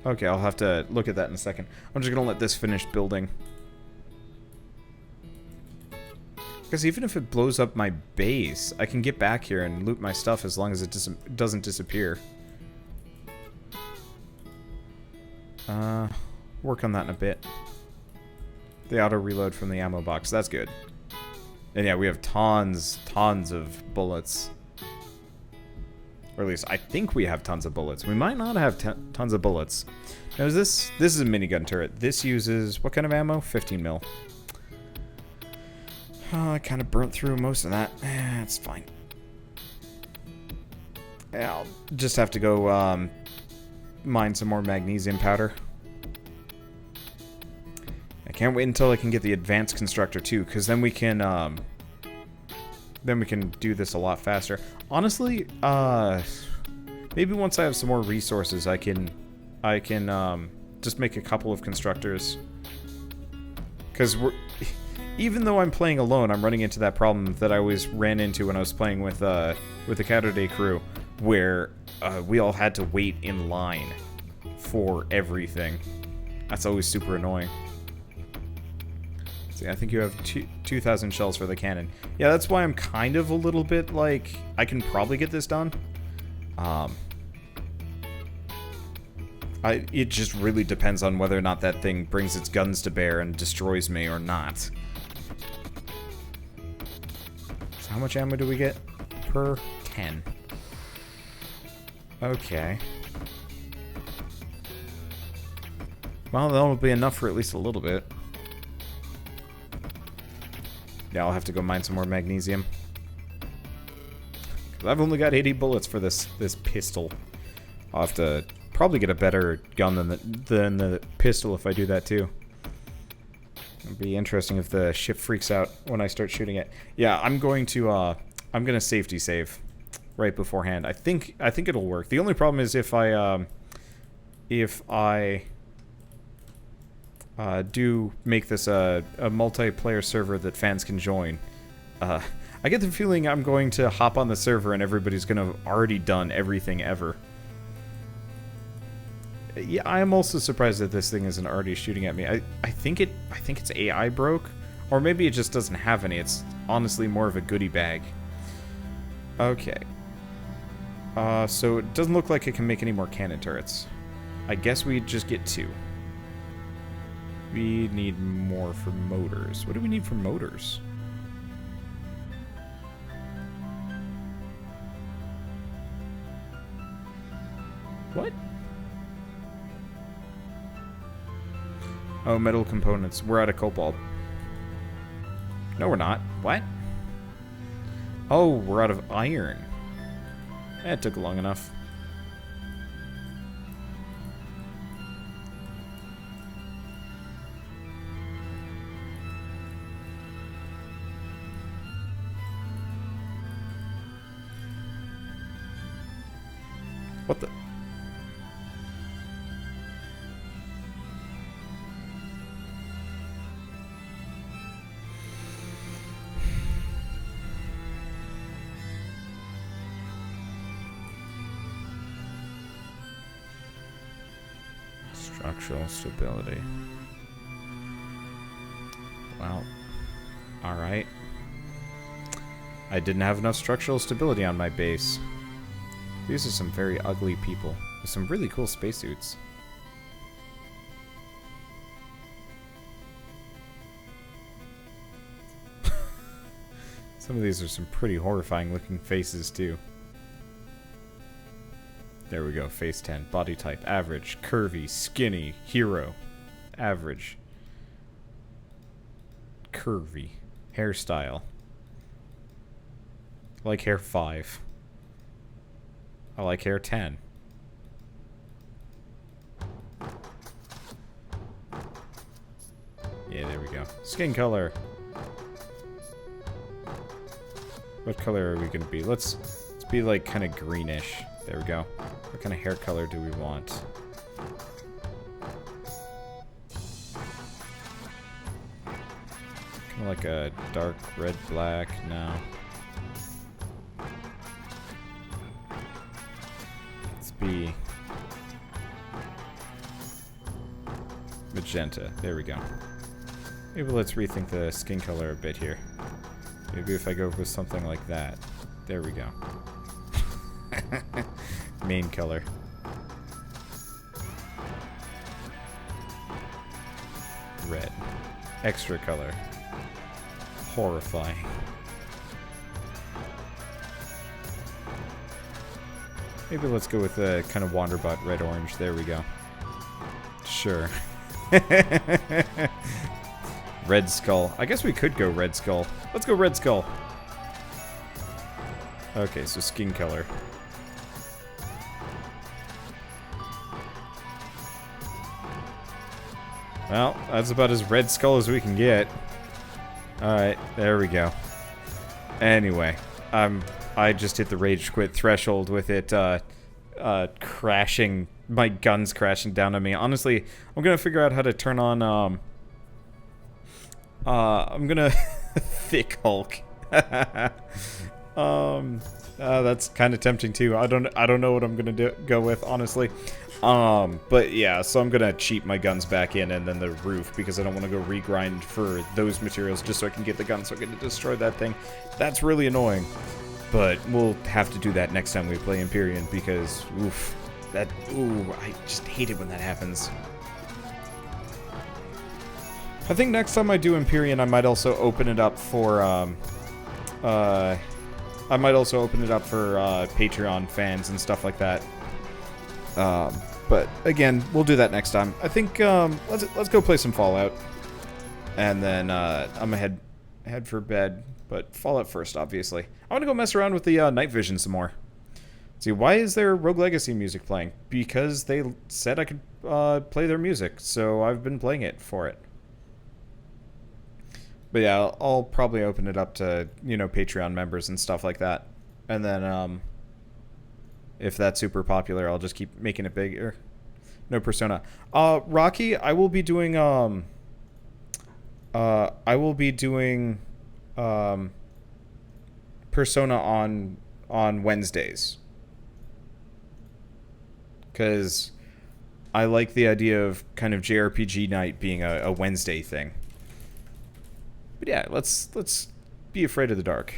Speaker 1: Okay, I'll have to look at that in a second. I'm just gonna let this finish building. Because even if it blows up my base, I can get back here and loot my stuff as long as it doesn't disappear. Work on that in a bit. The auto-reload from the ammo box, that's good. And yeah, we have tons of bullets. Or at least, I think we have tons of bullets. We might not have tons of bullets. Now, this is a minigun turret. This uses, what kind of ammo? 15 mil. Oh, I kind of burnt through most of that. It's fine. Yeah, I'll just have to go mine some more magnesium powder. I can't wait until I can get the advanced constructor too, because then we can do this a lot faster. Honestly, maybe once I have some more resources, I can just make a couple of constructors. Because even though I'm playing alone, I'm running into that problem that I always ran into when I was playing with the Counter Day crew, where we all had to wait in line for everything. That's always super annoying. See, I think you have 2,000 shells for the cannon. Yeah, that's why I'm kind of a little bit like, I can probably get this done. It just really depends on whether or not that thing brings its guns to bear and destroys me or not. So how much ammo do we get per 10? Okay. Well, that'll be enough for at least a little bit. Yeah, I'll have to go mine some more magnesium. 'Cause I've only got 80 bullets for this pistol. I'll have to probably get a better gun than the pistol if I do that too. It'd be interesting if the ship freaks out when I start shooting it. Yeah, I'm gonna safety save right beforehand. I think it'll work. The only problem is if I do make this a multiplayer server that fans can join. I get the feeling I'm going to hop on the server and everybody's gonna have already done everything ever. Yeah, I am also surprised that this thing isn't already shooting at me. I think its AI broke, or maybe it just doesn't have any. It's honestly more of a goodie bag. Okay. So it doesn't look like it can make any more cannon turrets. I guess we just get 2. We need more for motors. What do we need for motors? What? Oh, metal components. We're out of cobalt. No, we're not. What? Oh, we're out of iron. That took long enough. What the? Structural stability. Well, alright. I didn't have enough structural stability on my base. These are some very ugly people with some really cool spacesuits. Some of these are some pretty horrifying looking faces too. There we go, face 10. Body type, average. Curvy, skinny, hero. Average. Curvy. Hairstyle. I like hair 5. I like hair 10. Yeah, there we go. Skin color. What color are we gonna be? Let's be like kind of greenish. There we go. What kind of hair color do we want? Kind of like a dark red black. No. Let's be magenta. There we go. Maybe let's rethink the skin color a bit here. Maybe if I go with something like that. There we go. Main color. Red. Extra color. Horrifying. Maybe let's go with a kind of Wanderbot red-orange. There we go. Sure. Red Skull. I guess we could go Red Skull. Let's go Red Skull. Okay, so skin color. Well, that's about as Red Skull as we can get. Alright, there we go. Anyway, I just hit the rage quit threshold with it crashing, my guns crashing down on me. Honestly, I'm gonna figure out how to turn on, I'm gonna thick Hulk. That's kind of tempting too. I don't know what I'm gonna go with, honestly. But yeah, so I'm gonna cheat my guns back in and then the roof because I don't want to go regrind for those materials just so I can get the gun so I can destroy that thing. That's really annoying. But we'll have to do that next time we play Empyrean because, oof, I just hate it when that happens. I think next time I do Empyrean, I might also open it up for, Patreon fans and stuff like that. But again, we'll do that next time. I think let's go play some Fallout, and then I'm gonna head for bed, but Fallout first, obviously. I want to go mess around with the night vision some more. See, why is there Rogue Legacy music playing? Because they said I could play their music, so I've been playing it for it. But yeah, I'll probably open it up to, Patreon members and stuff like that. And then, if that's super popular, I'll just keep making it bigger. No Persona. Rocky, I will be doing, Persona on Wednesdays. Because I like the idea of kind of JRPG night being a Wednesday thing. But yeah, let's be afraid of the dark.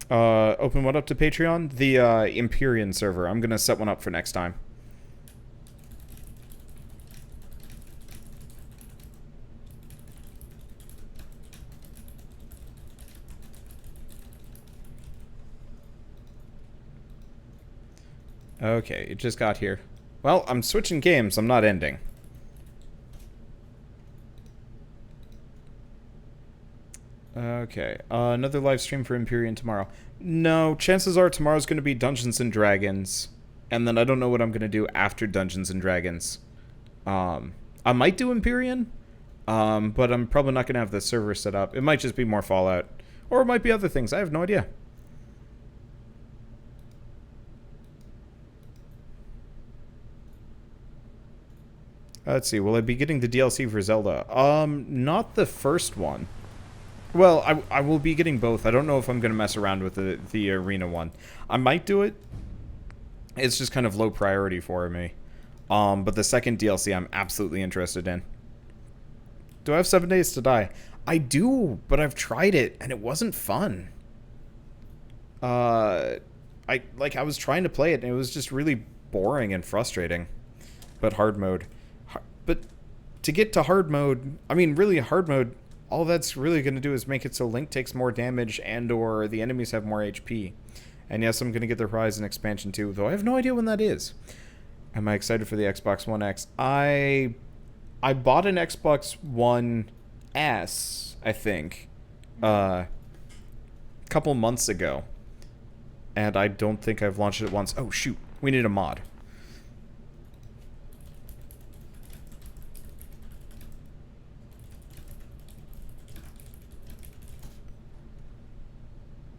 Speaker 1: Open what up to Patreon? The Empyrean server. I'm gonna set one up for next time. Okay, it just got here. Well, I'm switching games. I'm not ending. Okay, another live stream for Empyrean tomorrow. No, chances are tomorrow's going to be Dungeons and Dragons. And then I don't know what I'm going to do after Dungeons and Dragons. I might do Empyrean, but I'm probably not going to have the server set up. It might just be more Fallout. Or it might be other things. I have no idea. Let's see, will I be getting the DLC for Zelda? Not the first one. Well, I will be getting both. I don't know if I'm going to mess around with the arena one. I might do it. It's just kind of low priority for me. But the second DLC I'm absolutely interested in. Do I have 7 Days to Die? I do, but I've tried it, and it wasn't fun. I was trying to play it, and it was just really boring and frustrating. But hard mode. But to get to hard mode, I mean, really hard mode, all that's really going to do is make it so Link takes more damage and or the enemies have more HP. And yes, I'm going to get the Horizon expansion too, though I have no idea when that is. Am I excited for the Xbox One X? I bought an Xbox One S, I think, a couple months ago. And I don't think I've launched it once. Oh, shoot. We need a mod.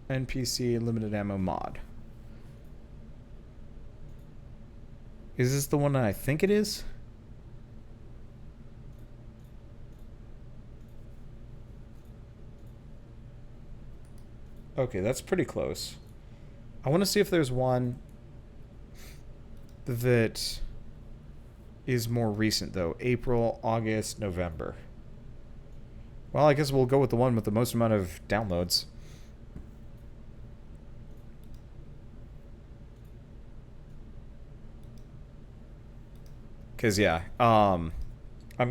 Speaker 1: NPC limited ammo mod. Is this the one I think it is? Okay, that's pretty close. I want to see if there's one that is more recent, though. April, August, November. Well, I guess we'll go with the one with the most amount of downloads. Because, yeah, I'm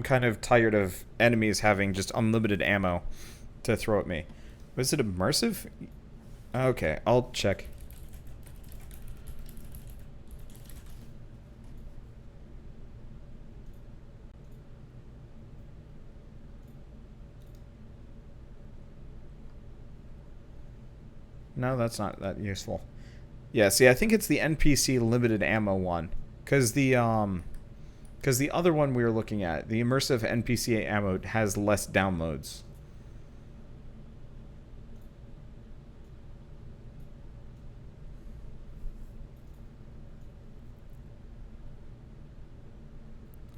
Speaker 1: kind of tired of enemies having just unlimited ammo to throw at me. Was it immersive? Okay, I'll check. No, that's not that useful. Yeah, see, I think it's the NPC limited ammo one. Because the other one we were looking at, the immersive NPC ammo, has less downloads.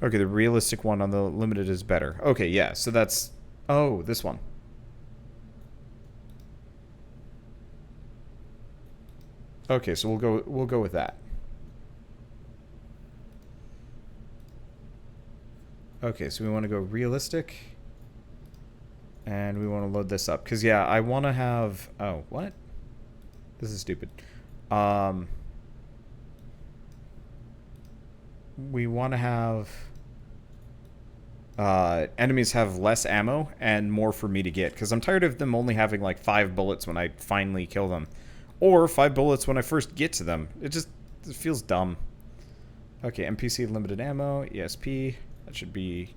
Speaker 1: Okay, the realistic one on the limited is better. Okay, yeah, so that's... Oh, this one. Okay, so we'll go with that. Okay, so we want to go realistic. And we want to load this up. Because, yeah, I want to have... Oh, what? This is stupid. We want to have... enemies have less ammo and more for me to get. Because I'm tired of them only having, like, 5 bullets when I finally kill them. Or 5 bullets when I first get to them. It feels dumb. Okay, NPC limited ammo, ESP... That should be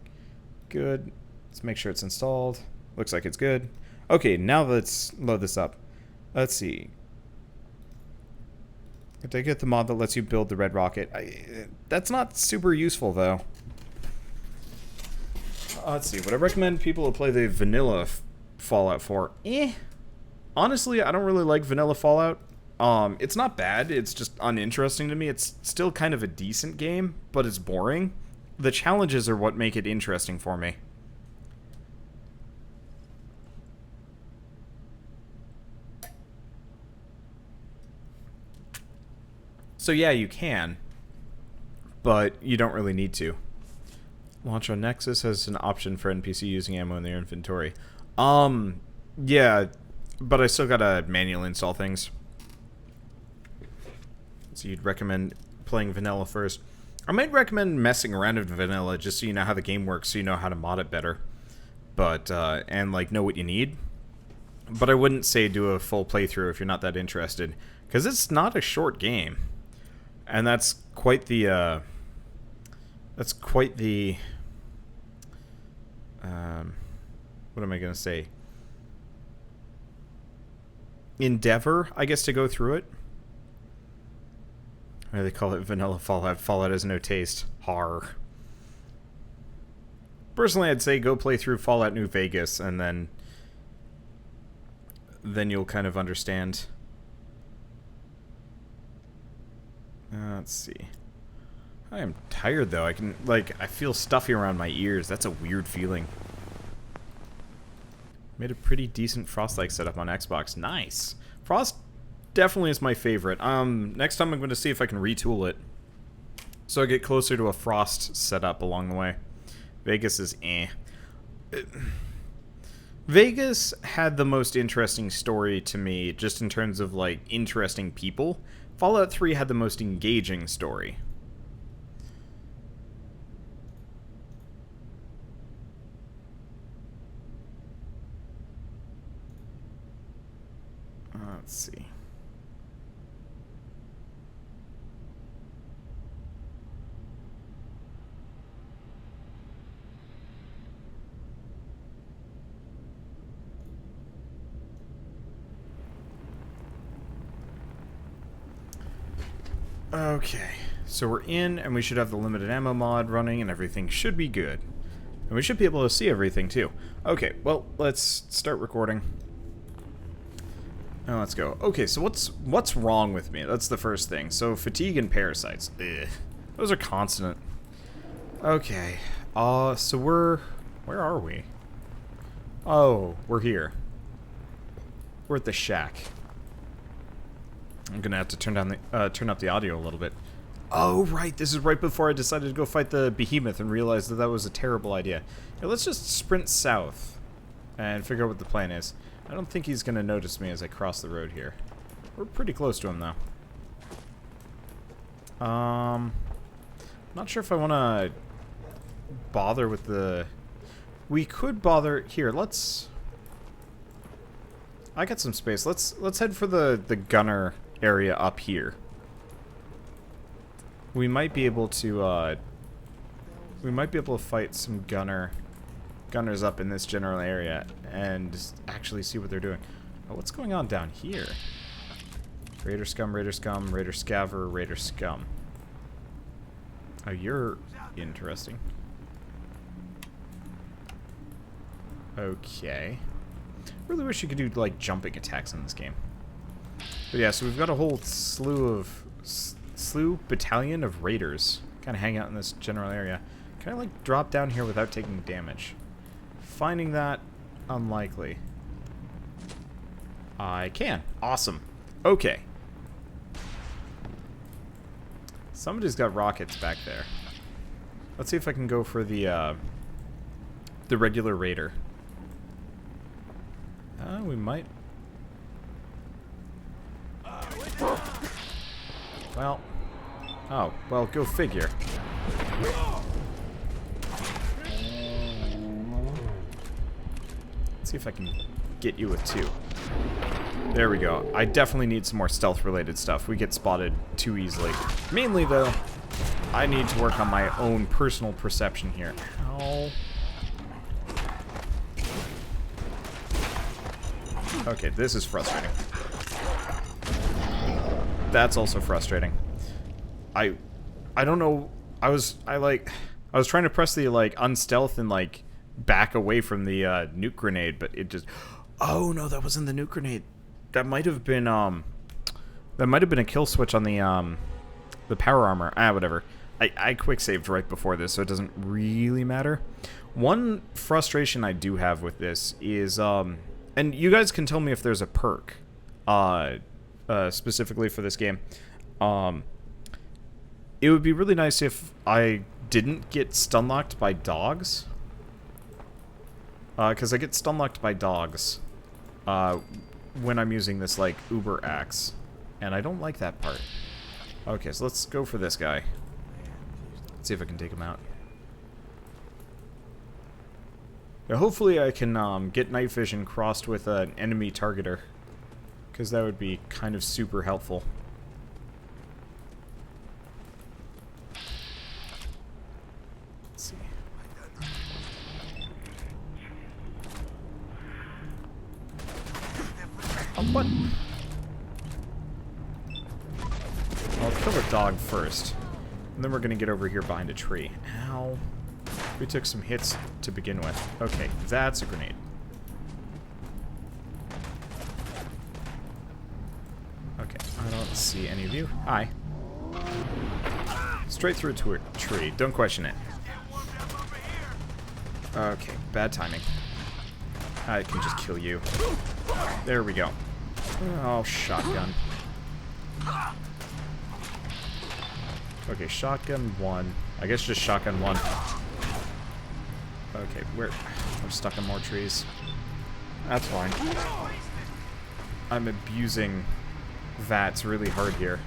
Speaker 1: good. Let's make sure it's installed. Looks like it's good. Okay, now let's load this up. Let's see. Did I get the mod that lets you build the red rocket? That's not super useful, though. Let's see. Would I recommend people to play the vanilla Fallout 4? Honestly, I don't really like vanilla Fallout. It's not bad. It's just uninteresting to me. It's still kind of a decent game, but it's boring. The challenges are what make it interesting for me. So yeah, you can, but you don't really need to. Launch on Nexus has an option for NPC using ammo in their inventory. Yeah, but I still gotta manually install things. So you'd recommend playing vanilla first. I might recommend messing around with vanilla just so you know how the game works, so you know how to mod it better. But, and like know what you need. But I wouldn't say do a full playthrough if you're not that interested, because it's not a short game. And that's quite the, what am I gonna say? Endeavor, I guess, to go through it. Why do they call it vanilla Fallout? Fallout has no taste. Har. Personally, I'd say go play through Fallout New Vegas, and then you'll kind of understand. Let's see. I am tired, though. I feel stuffy around my ears. That's a weird feeling. Made a pretty decent Frost-like setup on Xbox. Nice. Frost definitely is my favorite. Next time I'm going to see if I can retool it, so I get closer to a Frost setup along the way. Vegas is eh. Vegas had the most interesting story to me, just in terms of, like, interesting people. Fallout 3 had the most engaging story. Let's see. Okay, so we're in, and we should have the limited ammo mod running, and everything should be good. And we should be able to see everything, too. Okay, well, let's start recording. Now let's go. Okay, so what's wrong with me? That's the first thing. So, fatigue and parasites. Ugh. Those are constant. Okay. So where are we? Oh, we're here. We're at the shack. I'm gonna have to turn up the audio a little bit. Oh, right. This is right before I decided to go fight the behemoth and realized that was a terrible idea. Yeah, let's just sprint south and figure out what the plan is. I don't think he's gonna notice me as I cross the road here. We're pretty close to him, though. Not sure if I want to bother with the... We could bother... Here, let's... I got some space. Let's head for the gunner area up here. We might be able to fight some gunners up in this general area and actually see what they're doing. Oh, what's going on down here? Raider scum, Raider scum, Raider scaver, Raider scum. Oh, you're interesting. Okay. Really wish you could do, like, jumping attacks in this game. But yeah, so we've got a whole battalion of raiders kind of hang out in this general area. Can I, like, drop down here without taking damage? Finding that unlikely. I can. Awesome. Okay. Somebody's got rockets back there. Let's see if I can go for the regular raider. We might. Well. Oh, well, go figure. Let's see if I can get you with two. There we go. I definitely need some more stealth-related stuff. We get spotted too easily. Mainly, though, I need to work on my own personal perception here. Ow. Okay, this is frustrating. That's also frustrating. I don't know. I was trying to press the like unstealth and like back away from the nuke grenade, but it just. Oh no, that wasn't the nuke grenade. That might have been a kill switch on the power armor. Whatever. I quick saved right before this, so it doesn't really matter. One frustration I do have with this is and you guys can tell me if there's a perk specifically for this game. It would be really nice if I didn't get stun-locked by dogs. Because I get stun-locked by dogs when I'm using this, like, Uber axe. And I don't like that part. Okay, so let's go for this guy. Let's see if I can take him out. Yeah, hopefully I can get night vision crossed with an enemy targeter. Because that would be kind of super helpful. Let's see. What? I'll kill a dog first. And then we're gonna get over here behind a tree. Ow. We took some hits to begin with. Okay, that's a grenade. Okay, I don't see any of you. Hi. Straight through to a tree. Don't question it. Okay, bad timing. I can just kill you. There we go. Oh, shotgun. Okay, shotgun 1. I guess just shotgun 1. Okay, I'm stuck in more trees. That's fine. I'm abusing VATS really hard here.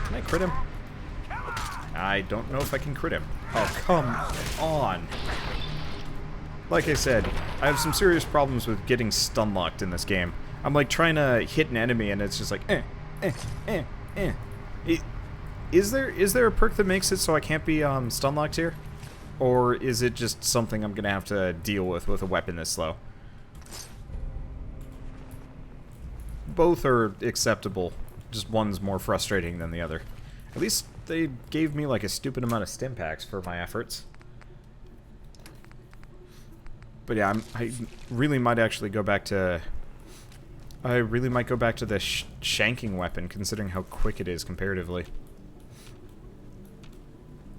Speaker 1: Can I crit him? I don't know if I can crit him. Oh, come on. Like I said, I have some serious problems with getting stun-locked in this game. I'm like trying to hit an enemy and it's just like, Is there a perk that makes it so I can't be stun-locked here? Or is it just something I'm gonna have to deal with a weapon this slow? Both are acceptable. Just one's more frustrating than the other. At least they gave me like a stupid amount of stim packs for my efforts. But yeah, I really might actually go back to... I really might go back to the shanking weapon, considering how quick it is comparatively.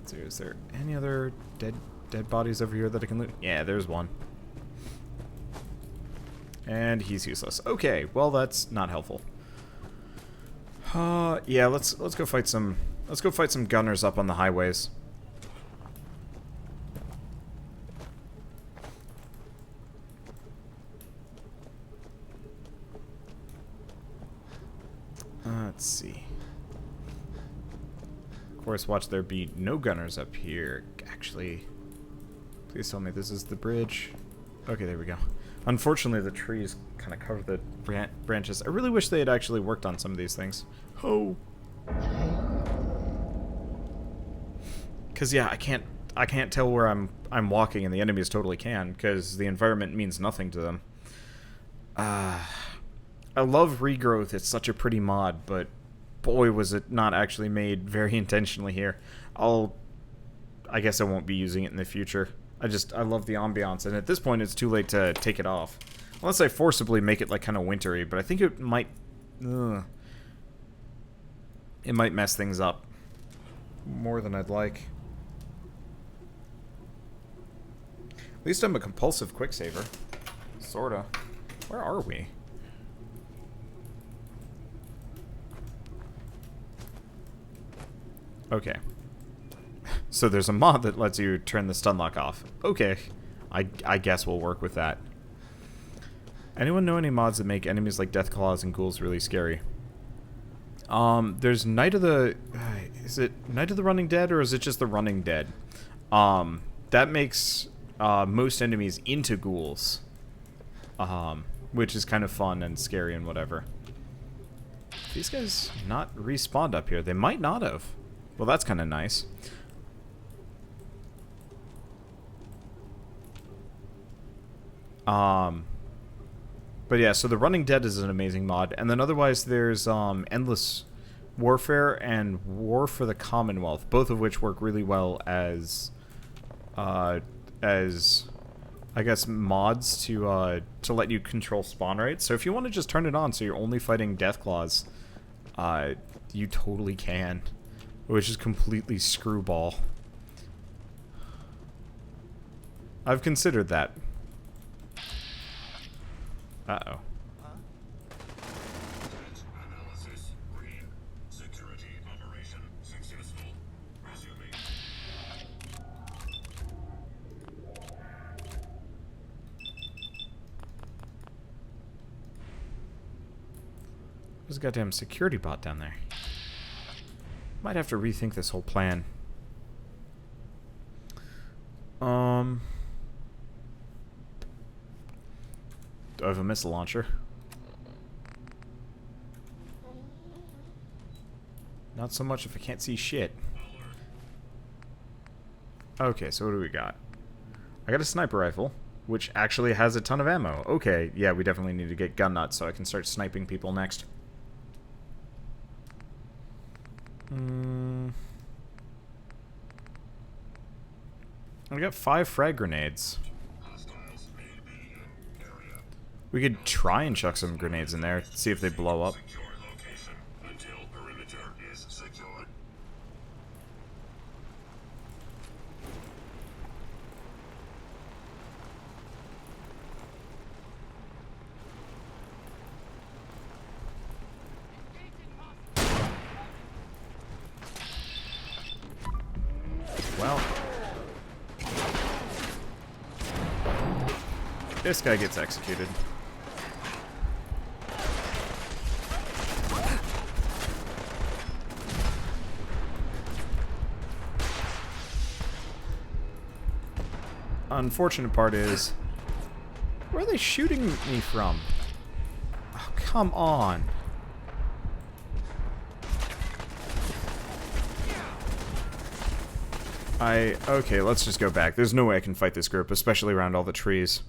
Speaker 1: So is there any other dead bodies over here that I can loot? Yeah, there's one. And he's useless. Okay, well that's not helpful. Yeah, let's go fight some gunners up on the highways. Let's see. Of course, watch there be no gunners up here. Actually, please tell me this is the bridge. Okay, there we go. Unfortunately, the trees kind of cover the branches. I really wish they had actually worked on some of these things. Oh. Cause yeah, I can't tell where I'm walking, and the enemies totally can, because the environment means nothing to them. I love Regrowth. It's such a pretty mod, but boy, was it not actually made very intentionally here. I guess I won't be using it in the future. I love the ambiance, and at this point it's too late to take it off. Unless I forcibly make it like kind of wintry, but I think it might mess things up more than I'd like. At least I'm a compulsive quicksaver. Sorta. Where are we? Okay. So there's a mod that lets you turn the stun lock off. Okay. I guess we'll work with that. Anyone know any mods that make enemies like Deathclaws and Ghouls really scary? There's Night of the... is it Night of the Running Dead, or is it just the Running Dead? That makes most enemies into ghouls. Which is kind of fun and scary and whatever. These guys not respawned up here. They might not have. Well, that's kind of nice. But yeah, so the Running Dead is an amazing mod, and then otherwise there's Endless Warfare and War for the Commonwealth, both of which work really well as I guess mods to let you control spawn rates. So if you want to just turn it on so you're only fighting Deathclaws, you totally can, which is completely screwball. I've considered that. Uh-oh.
Speaker 3: Analysis green. Security operation successful. Resuming.
Speaker 1: There's a goddamn security bot down there. Might have to rethink this whole plan. Do I have a missile launcher? Not so much if I can't see shit. Okay, so what do we got? I got a sniper rifle, which actually has a ton of ammo. Okay, yeah, we definitely need to get gun nuts so I can start sniping people next. I got 5 frag grenades. We could try and chuck some grenades in there, see if they blow up.
Speaker 3: Secure location until perimeter is secured.
Speaker 1: Well, this guy gets executed. Unfortunate part is, where are they shooting me from? Oh, come on. Okay, let's just go back. There's no way I can fight this group, especially around all the trees.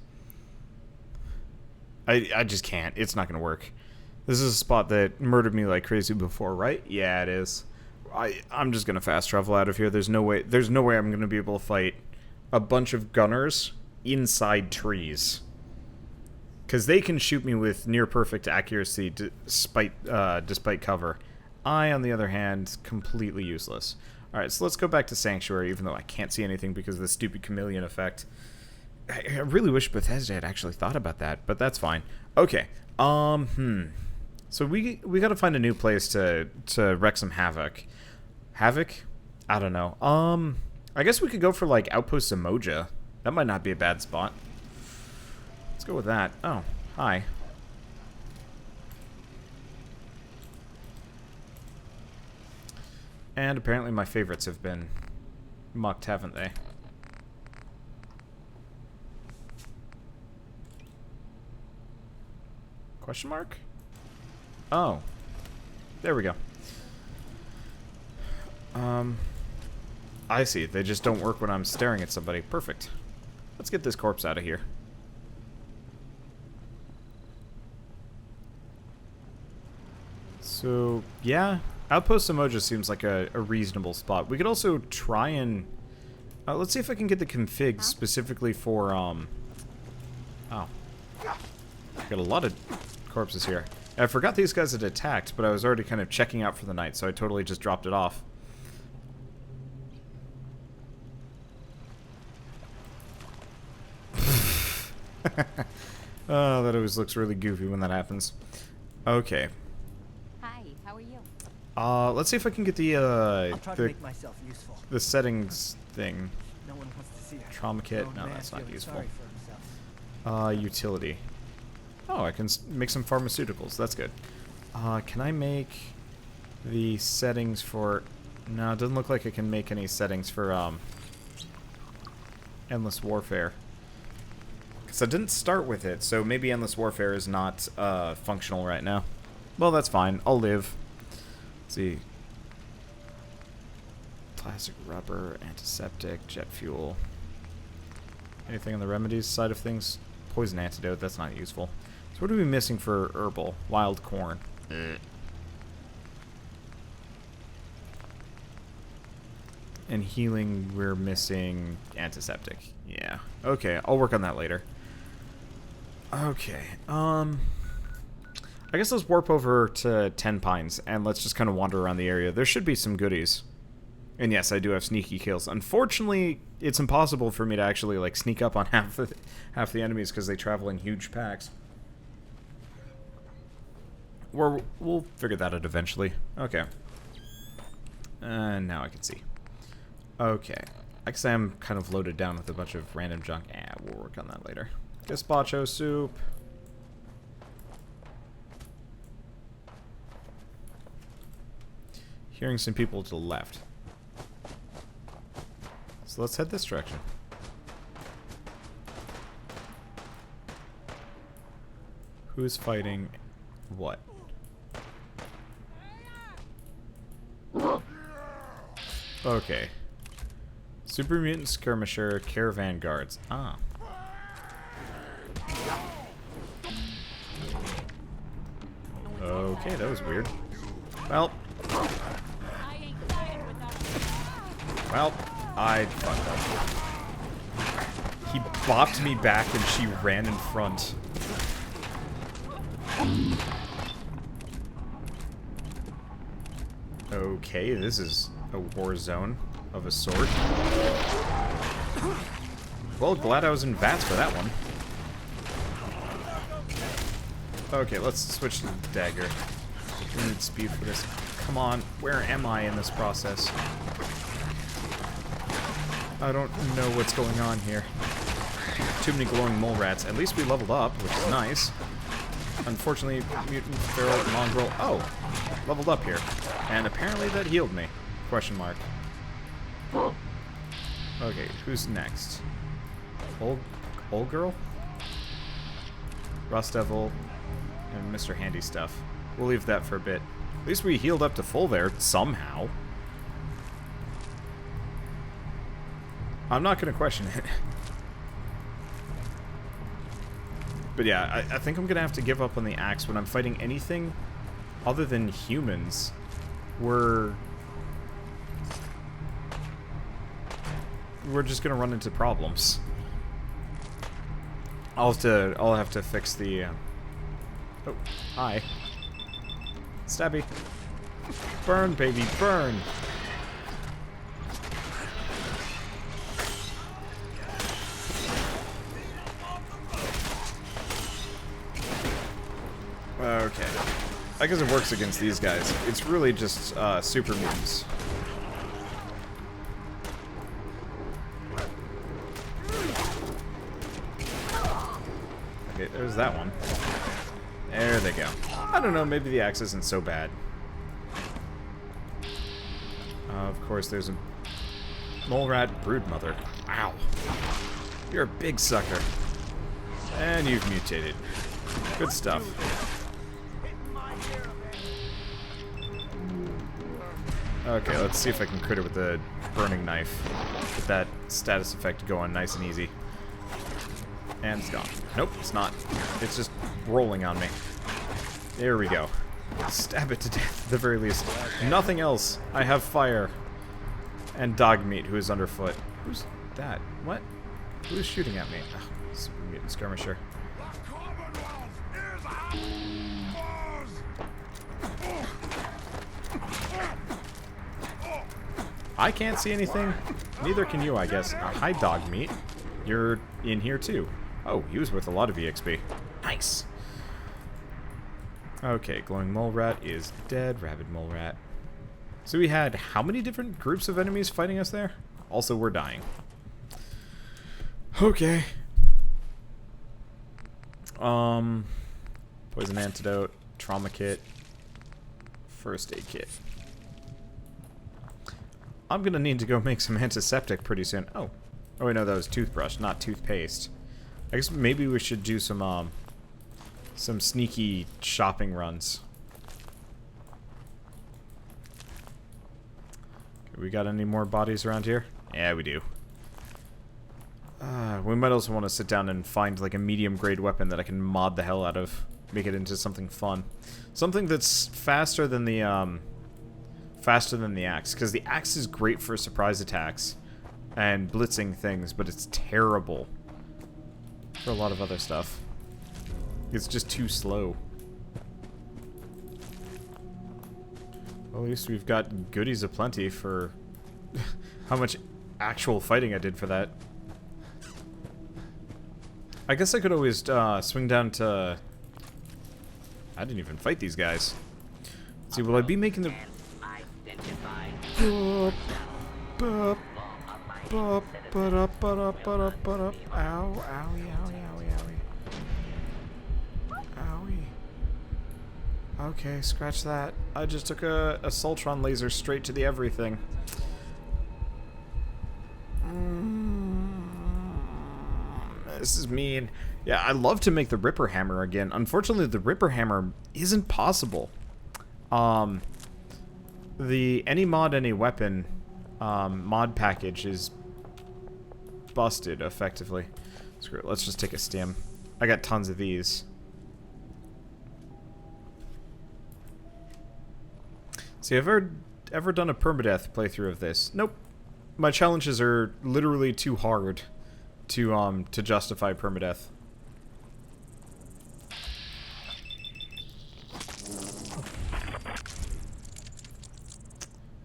Speaker 1: I just can't. It's not gonna work. This is a spot that murdered me like crazy before, right? Yeah, it is. I'm just gonna fast travel out of here. There's no way I'm gonna be able to fight a bunch of gunners inside trees. Because they can shoot me with near perfect accuracy despite cover. I, on the other hand, completely useless. Alright, so let's go back to Sanctuary, even though I can't see anything because of the stupid chameleon effect. I really wish Bethesda had actually thought about that, but that's fine. Okay, so we gotta find a new place to wreak some havoc. Havoc? I don't know. I guess we could go for, like, Outpost Samoja. That might not be a bad spot. Let's go with that. Oh, hi. And apparently my favorites have been mucked, haven't they? Question mark? Oh. There we go. I see. They just don't work when I'm staring at somebody. Perfect. Let's get this corpse out of here. So, yeah. Outpost Samoja seems like a reasonable spot. We could also try and... let's see if I can get the config specifically for, Oh. Got a lot of corpses here. I forgot these guys had attacked, but I was already kind of checking out for the night, so I totally just dropped it off. Oh, that always looks really goofy when that happens. Okay.
Speaker 4: Hi, how are you?
Speaker 1: Let's see if I can get the
Speaker 5: I'll try to make myself useful.
Speaker 1: the settings thing.
Speaker 5: No one wants to see her.
Speaker 1: Trauma kit?
Speaker 5: Grown
Speaker 1: No,
Speaker 5: man
Speaker 1: that's not
Speaker 5: feeling
Speaker 1: useful.
Speaker 5: sorry for himself.
Speaker 1: Utility. Oh, I can make some pharmaceuticals. That's good. Can I make the settings for... No, it doesn't look like I can make any settings for, Endless Warfare. Because I didn't start with it, so maybe Endless Warfare is not, functional right now. Well, that's fine. I'll live. Let's see. Plastic rubber, antiseptic, jet fuel. Anything on the remedies side of things? Poison antidote, that's not useful. So So what are we missing for herbal? Wild corn. And healing, we're missing antiseptic. Yeah. Okay, I'll work on that later. Okay, I guess let's warp over to 10 Pines, and let's just kind of wander around the area. There should be some goodies. And yes, I do have sneaky kills. Unfortunately, it's impossible for me to actually, like, sneak up on half the enemies because they travel in huge packs. We'll figure that out eventually. Okay. And now I can see. Okay. I guess I'm kind of loaded down with a bunch of random junk. We'll work on that later. Gazpacho soup. Hearing some people to the left. So let's head this direction. Who's fighting what? Okay. Super Mutant Skirmisher, Caravan Guards. Ah. Okay, that was weird. Well. Well, I fucked up. He bopped me back and she ran in front. Okay, this is a war zone of a sort. Well, glad I was in VATS for that one. Okay, let's switch to the dagger. We need speed for this. Come on, where am I in this process? I don't know what's going on here. Too many glowing mole rats. At least we leveled up, which is nice. Unfortunately, mutant, feral, mongrel. Oh, leveled up here. And apparently that healed me. Question mark. Okay, who's next? Old girl? Rust Devil and Mr. Handy Stuff. We'll leave that for a bit. At least we healed up to full there, somehow. I'm not going to question it. But yeah, I think I'm going to have to give up on the axe when I'm fighting anything other than humans. We're just going to run into problems. I'll have to fix the oh, hi. Stabby. Burn, baby, burn. Okay. I guess it works against these guys. It's really just super mutants. Okay, there's that one. There they go. I don't know, maybe the axe isn't so bad. Of course, there's a mole rat broodmother. Ow. You're a big sucker. And you've mutated. Good stuff. Okay, let's see if I can crit it with the burning knife. Get that status effect going nice and easy. And it's gone. Nope, it's not. It's just rolling on me. There we go. Stab it to death at the very least. Nothing else. I have fire. And dog meat, who is underfoot. Who's that? What? Who is shooting at me? Ugh, super mutant skirmisher. I can't see anything. Neither can you, I guess. Hi, dog meat. You're in here too. Oh, he was worth a lot of EXP. Nice. Okay, glowing mole rat is dead. Rabid mole rat. So we had how many different groups of enemies fighting us there? Also, we're dying. Okay. Poison antidote, trauma kit, first aid kit. I'm gonna need to go make some antiseptic pretty soon. Oh. Oh wait, no, that was toothbrush, not toothpaste. I guess maybe we should do some sneaky shopping runs. Okay, we got any more bodies around here? Yeah, we do. We might also want to sit down and find like a medium grade weapon that I can mod the hell out of. Make it into something fun. Something that's faster than the axe. Because the axe is great for surprise attacks and blitzing things, but it's terrible for a lot of other stuff. It's just too slow. Well, at least we've got goodies aplenty for how much actual fighting I did for that. I guess I could always swing down to... I didn't even fight these guys. Let's see, will I be making the... Ow, owie, owie, owie, owie. Owie. Okay, scratch that. I just took a Sultron laser straight to the everything. This is mean. Yeah, I'd love to make the Ripper Hammer again. Unfortunately, the Ripper Hammer isn't possible. The Any Mod, Any Weapon mod package is busted, effectively. Screw it, let's just take a stim. I got tons of these. See, have I ever done a permadeath playthrough of this? Nope. My challenges are literally too hard to justify permadeath.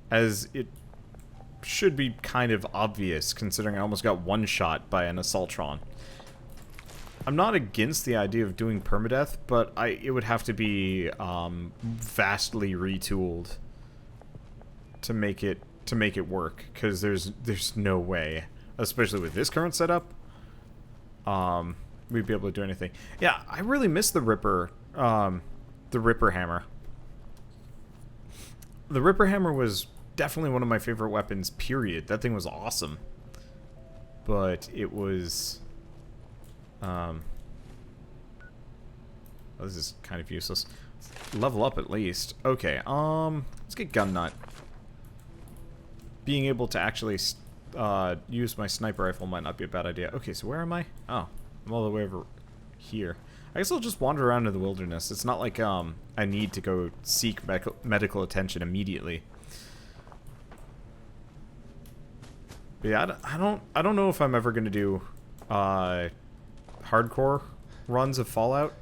Speaker 1: As it should be kind of obvious, considering I almost got one-shot by an Assaultron. I'm not against the idea of doing permadeath, but it would have to be vastly retooled to make it work, because there's no way, especially with this current setup, we'd be able to do anything. Yeah, I really miss the Ripper Hammer. The Ripper Hammer was definitely one of my favorite weapons, period. That thing was awesome. But it was... oh, this is kind of useless. Level up at least. Okay, let's get Gun Nut. Being able to actually use my sniper rifle might not be a bad idea. Okay, so where am I? Oh, I'm all the way over here. I guess I'll just wander around in the wilderness. It's not like I need to go seek medical attention immediately. But yeah, I don't know if I'm ever gonna do hardcore runs of Fallout,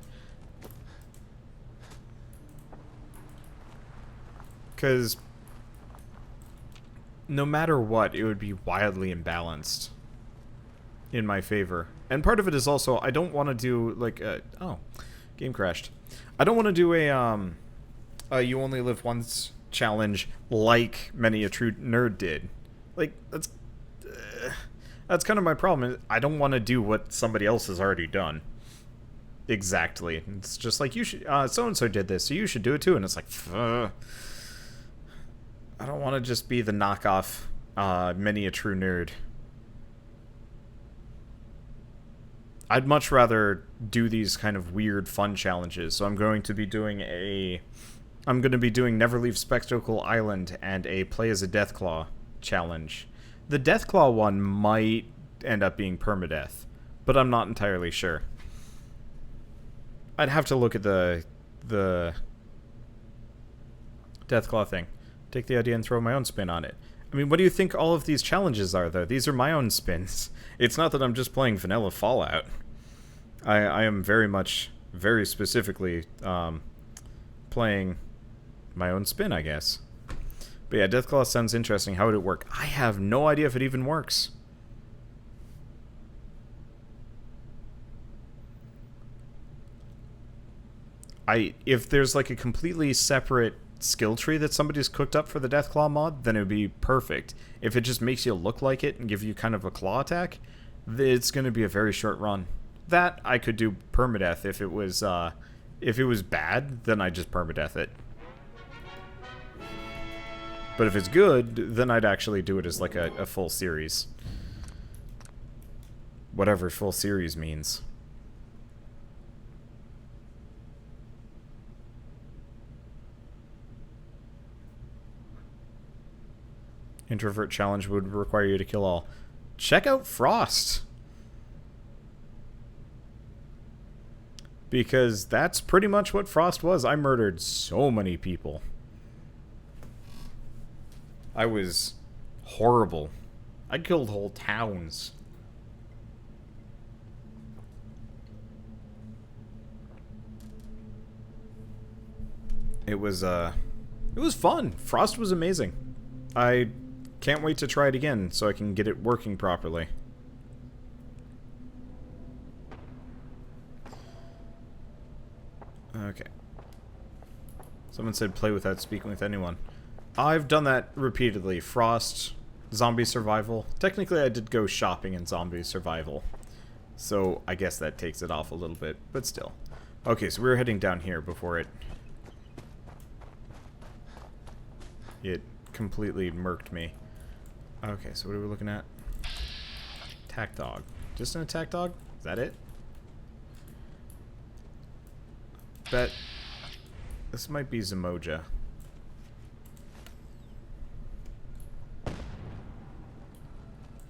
Speaker 1: because no matter what, it would be wildly imbalanced in my favor. And part of it is also, I don't want to do, like, oh, game crashed. I don't want to do a you only live once challenge like many a true nerd did. Like, that's kind of my problem. I don't want to do what somebody else has already done. Exactly. It's just like, you should, so-and-so did this, so you should do it too. And it's like, I don't want to just be the knockoff, many a true nerd. I'd much rather do these kind of weird fun challenges. So I'm going to be doing Never Leave Spectacle Island and a Play as a Deathclaw challenge. The Deathclaw one might end up being permadeath, but I'm not entirely sure. I'd have to look at the Deathclaw thing. Take the idea and throw my own spin on it. I mean, what do you think all of these challenges are, though? These are my own spins. It's not that I'm just playing vanilla Fallout. I am very specifically playing my own spin, I guess. But yeah, Deathclaw sounds interesting. How would it work? I have no idea if it even works. If there's like a completely separate skill tree that somebody's cooked up for the Deathclaw mod, then it would be perfect. If it just makes you look like it and give you kind of a claw attack, it's going to be a very short run. That I could do permadeath if it was bad, then I'd just permadeath it. But if it's good, then I'd actually do it as like a full series. Whatever full series means. Introvert challenge would require you to kill all. Check out Frost. Because that's pretty much what Frost was. I murdered so many people. I was horrible. I killed whole towns. It was fun. Frost was amazing. I can't wait to try it again so I can get it working properly. Okay. Someone said play without speaking with anyone. I've done that repeatedly. Frost, zombie survival. Technically, I did go shopping in zombie survival. So, I guess that takes it off a little bit, but still. Okay, so we're heading down here before it completely murked me. Okay, so what are we looking at? Attack dog. Just an attack dog? Is that it? Bet this might be Zamoja.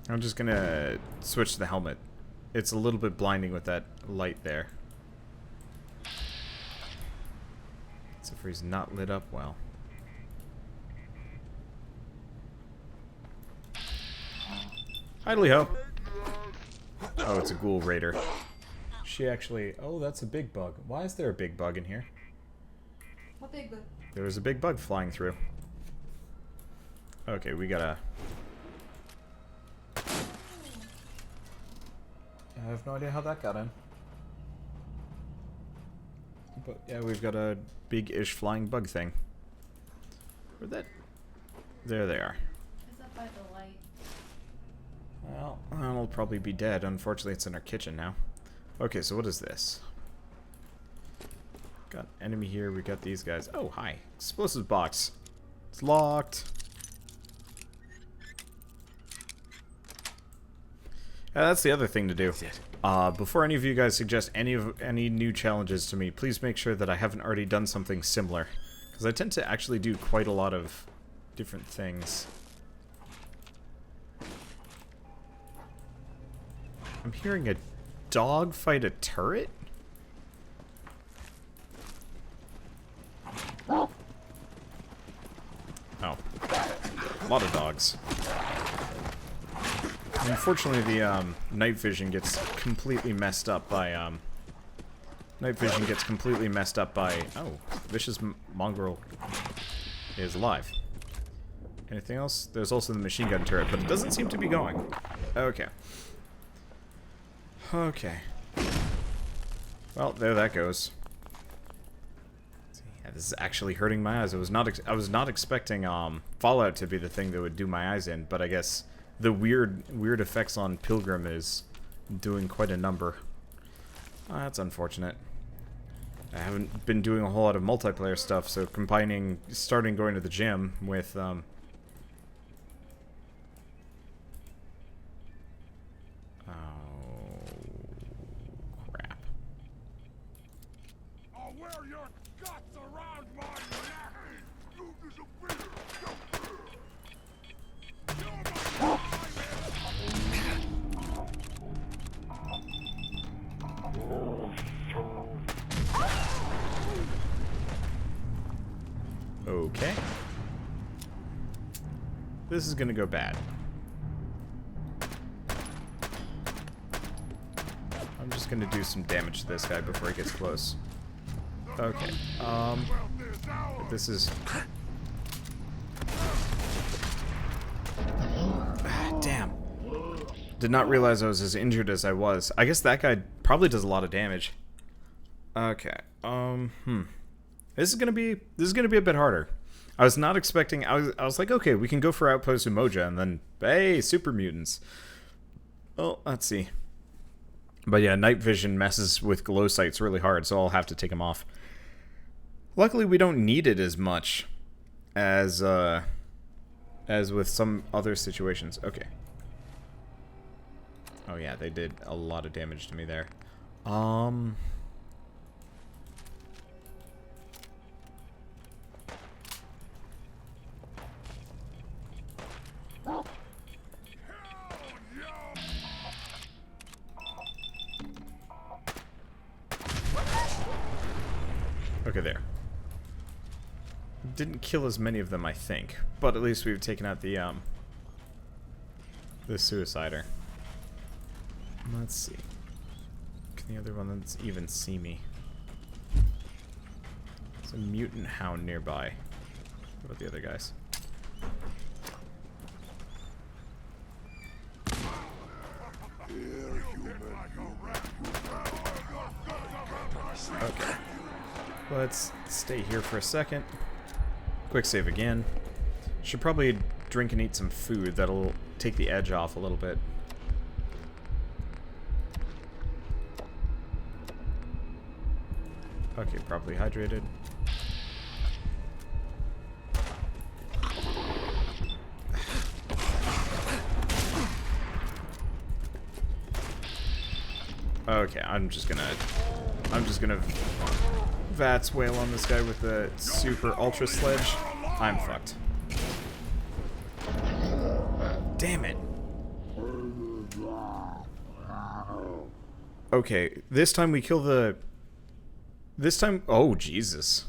Speaker 1: I'm just gonna switch the helmet. It's a little bit blinding with that light there. Except for he's not lit up well. Idly ho. Oh, it's a ghoul raider. She actually... Oh, that's a big bug. Why is there a big bug in here?
Speaker 2: What big bug?
Speaker 1: There was a big bug flying through. Okay, we gotta... I have no idea how that got in. But yeah, we've got a big-ish flying bug thing. Where'd that... There they are.
Speaker 2: Is that by the light?
Speaker 1: Well, it'll probably be dead. Unfortunately, it's in our kitchen now. Okay, so what is this? Got enemy here. We got these guys. Oh, hi. Explosives box. It's locked. That's the other thing to do. Before any of you guys suggest any new challenges to me, please make sure that I haven't already done something similar. Because I tend to actually do quite a lot of different things. I'm hearing a dog fight a turret? Oh. A lot of dogs. Unfortunately, the night vision gets completely messed up by Oh, vicious mongrel is alive. Anything else? There's also the machine gun turret, but it doesn't seem to be going. Okay. Okay. Well, there that goes. Yeah, this is actually hurting my eyes. I was not expecting Fallout to be the thing that would do my eyes in, but I guess the weird effects on Pilgrim is doing quite a number. That's unfortunate. I haven't been doing a whole lot of multiplayer stuff, so starting going to the gym with oh crap.
Speaker 3: I'll wear your guts around my neck. You disappear.
Speaker 1: Okay. This is gonna go bad. I'm just gonna do some damage to this guy before he gets close. Okay. This is... Damn. Did not realize I was as injured as I was. I guess that guy probably does a lot of damage. Okay. This is gonna be a bit harder. I was not expecting. I was like, okay, we can go for Outpost Umoja, and then hey, super mutants. Well, let's see. But yeah, night vision messes with glow sights really hard, so I'll have to take them off. Luckily, we don't need it as much as with some other situations. Okay. Oh yeah, they did a lot of damage to me there. didn't kill as many of them, I think. But at least we've taken out the suicider. Let's see. Can the other one that's even see me? There's a mutant hound nearby. What about the other guys? Okay. Let's stay here for a second. Quick save again. Should probably drink and eat some food. That'll take the edge off a little bit. Okay, properly hydrated. Okay, I'm just gonna Vats wail on this guy with the super ultra sledge. I'm fucked. Damn it. Okay, this time we kill the... This time... Oh, Jesus.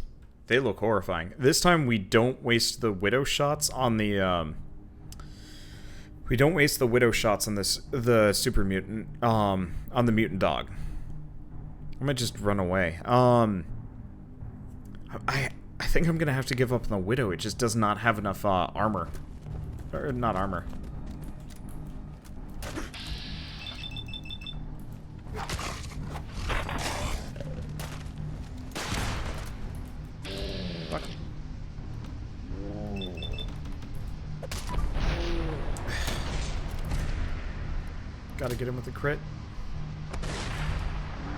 Speaker 1: They look horrifying. This time we don't waste the widow shots on the, We don't waste the widow shots on this, the super mutant, on the mutant dog. I might just run away. I think I'm gonna have to give up on the widow. It just does not have enough, armor. Or, not armor. Fuck. Gotta get him with the crit.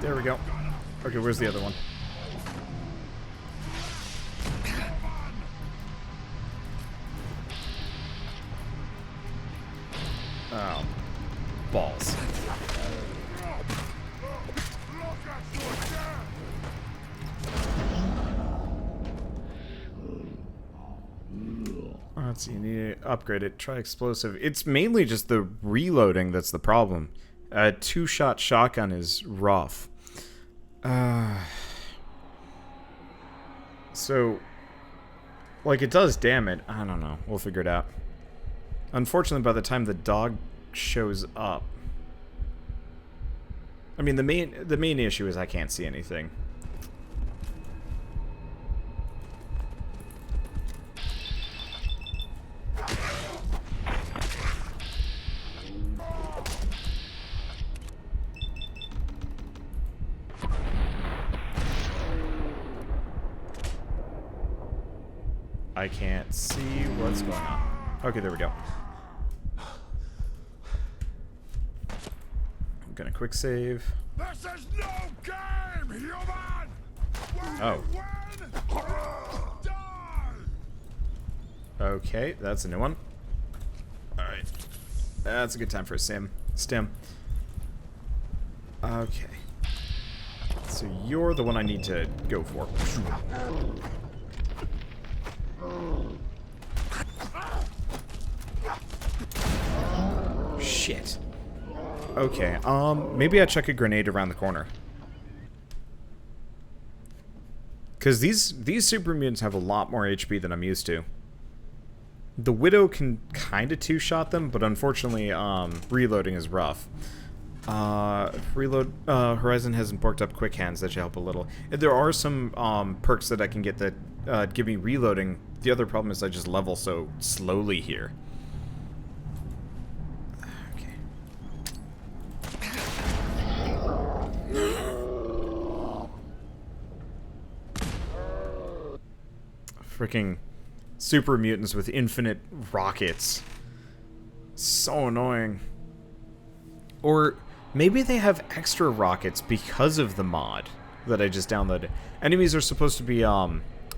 Speaker 1: There we go. Okay, where's the other one? Oh. Balls. Let's see, you need to upgrade it. Try explosive. It's mainly just the reloading that's the problem. A two-shot shotgun is rough. So, like, it does damage. I don't know. We'll figure it out. Unfortunately, by the time the dog shows up... I mean, the main issue is I can't see anything. I can't see what's going on. Okay, there we go. I'm gonna quick save.
Speaker 3: This is no game, human!
Speaker 1: Oh. Okay, that's a new one. Alright. That's a good time for a stim. Okay. So you're the one I need to go for. Shit. Okay, maybe I chuck a grenade around the corner. Because these super mutants have a lot more HP than I'm used to. The Widow can kind of two-shot them, but unfortunately, reloading is rough. Horizon hasn't porked up quick hands. That should help a little. There are some perks that I can get that give me reloading. The other problem is I just level so slowly here. Freaking super mutants with infinite rockets. So annoying. Or maybe they have extra rockets because of the mod that I just downloaded. Enemies are supposed to be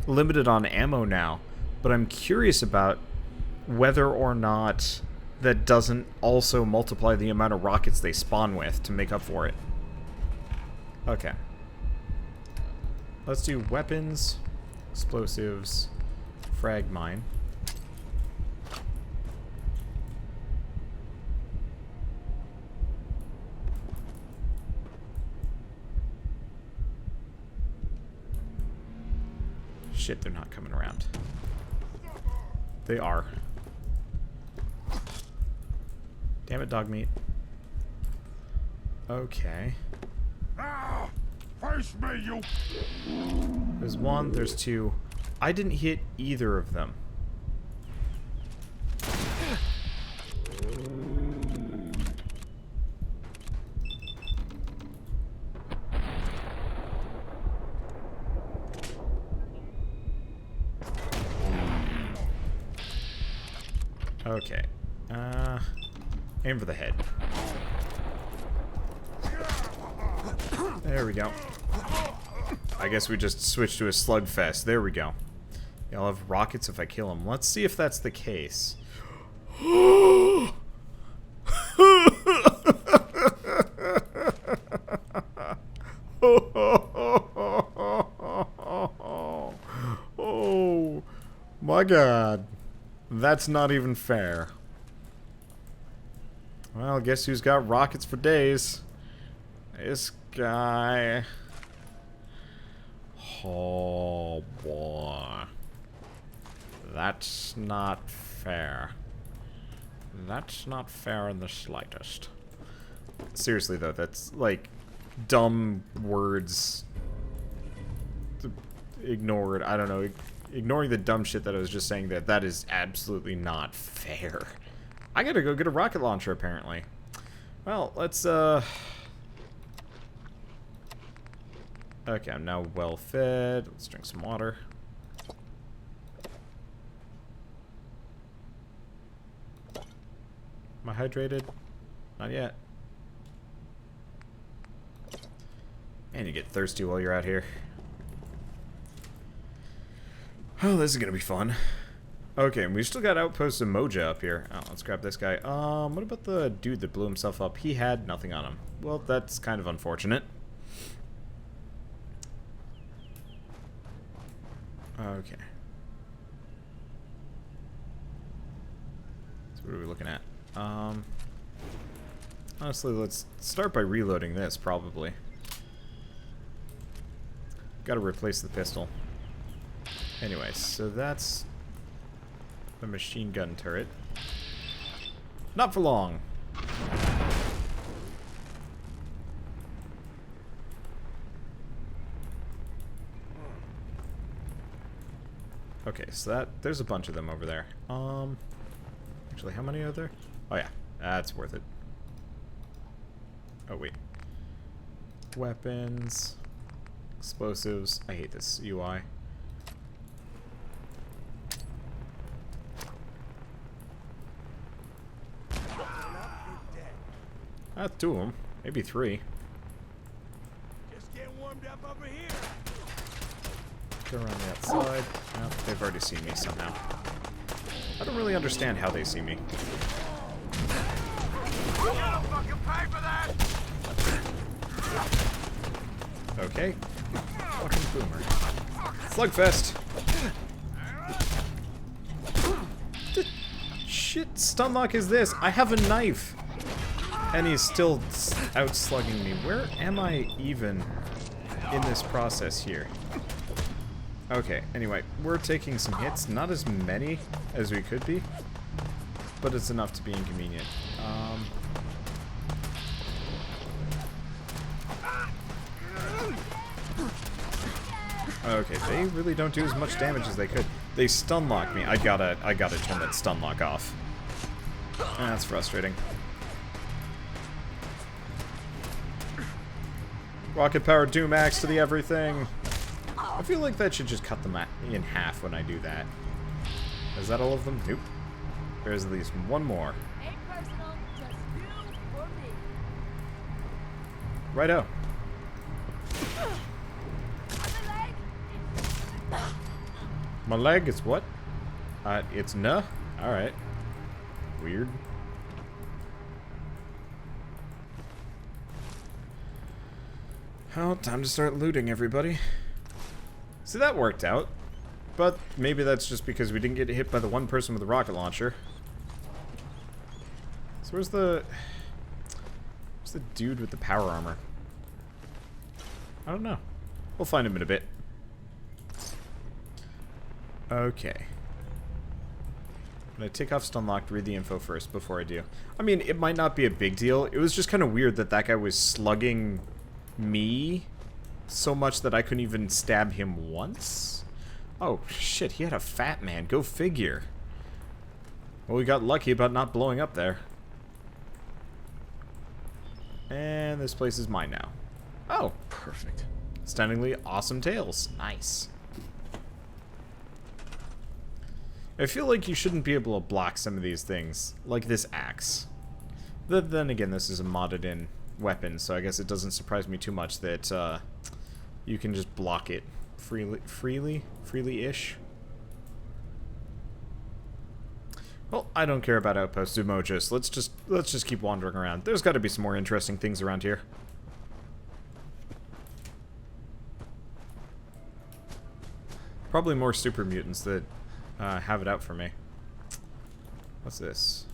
Speaker 1: limited on ammo now, but I'm curious about whether or not that doesn't also multiply the amount of rockets they spawn with to make up for it. Okay. Let's do weapons. Explosives, frag mine. Shit, they're not coming around. They are. Damn it, dog meat. Okay.
Speaker 3: Ah! Face me, you!
Speaker 1: There's one, there's two. I didn't hit either of them. Okay. Aim for the head. There we go. I guess we just switched to a slugfest. There we go. Yeah, I'll have rockets if I kill him. Let's see if that's the case. Oh my god. That's not even fair. Well, guess who's got rockets for days? This guy. Oh boy. That's not fair. That's not fair in the slightest. Seriously though, that's like dumb words ignored. I don't know. Ignoring the dumb shit that I was just saying, that is absolutely not fair. I gotta go get a rocket launcher apparently. Well, let's okay, I'm now well fed. Let's drink some water. Am I hydrated? Not yet. And you get thirsty while you're out here. Oh, this is gonna be fun. Okay, and we still got Outpost of Moja up here. Oh, let's grab this guy. What about the dude that blew himself up? He had nothing on him. Well, that's kind of unfortunate. Okay. So what are we looking at? Honestly, let's start by reloading this, probably. Gotta replace the pistol. Anyway, so that's the machine gun turret. Not for long. Okay, so there's a bunch of them over there. Actually, how many are there? Oh yeah, that's worth it. Oh wait. Weapons, explosives. I hate this UI. That's two of them. Maybe three.
Speaker 3: Just get warmed up over here.
Speaker 1: Go around the outside. Nope, they've already seen me somehow. I don't really understand how they see me.
Speaker 3: You don't fucking pay for that.
Speaker 1: Okay. Fucking boomer. Slugfest! Shit stunlock is this? I have a knife! And he's still out-slugging me. Where am I even in this process here? Okay, anyway, we're taking some hits. Not as many as we could be, but it's enough to be inconvenient. Okay, they really don't do as much damage as they could. They stun-lock me. I gotta turn that stun-lock off. That's frustrating. Rocket power Doom Axe to the everything. I feel like that should just cut them in half when I do that. Is that all of them? Nope. There's at least one more.
Speaker 4: Ain't personal, just you or me.
Speaker 1: Righto. My leg is what? It's nuh? Alright. Weird. Well, time to start looting, everybody. See, that worked out. But maybe that's just because we didn't get hit by the one person with the rocket launcher. So where's the dude with the power armor? I don't know. We'll find him in a bit. Okay. I'm gonna take off stun locked, read the info first before I do. I mean, it might not be a big deal. It was just kind of weird that that guy was slugging me so much that I couldn't even stab him once. Oh, shit, he had a fat man. Go figure. Well, we got lucky about not blowing up there. And this place is mine now. Oh,
Speaker 6: Perfect.
Speaker 1: stunningly awesome tails. Nice. I feel like you shouldn't be able to block some of these things, like this axe. Then again, this is a modded in weapon, so I guess it doesn't surprise me too much that you can just block it freely-ish. Well, I don't care about outpost Zumojis. Let's just keep wandering around. There's got to be some more interesting things around here. Probably more super mutants that have it out for me. What's this?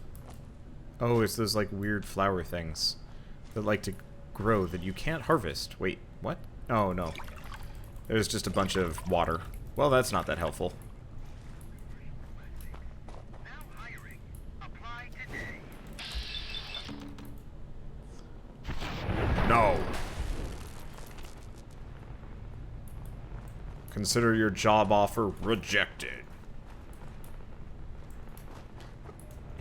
Speaker 1: Oh, it's those like weird flower things that like to grow that you can't harvest. Wait, what? Oh no. There's just a bunch of water. Well, that's not that helpful. No. Consider your job offer rejected.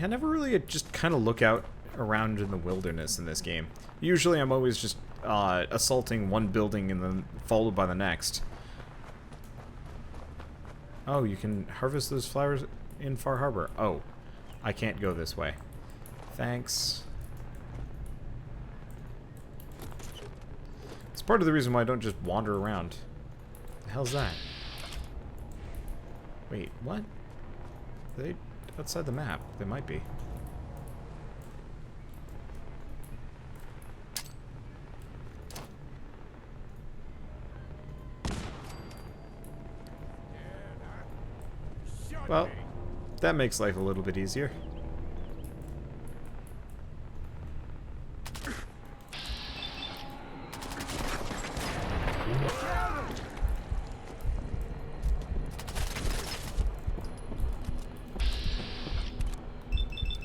Speaker 1: I never really just kind of look out around in the wilderness in this game. Usually I'm always just assaulting one building and then followed by the next. Oh, you can harvest those flowers in Far Harbor. Oh, I can't go this way. Thanks. It's part of the reason why I don't just wander around. The hell's that? Wait, what? Are they outside the map? They might be. Well, that makes life a little bit easier.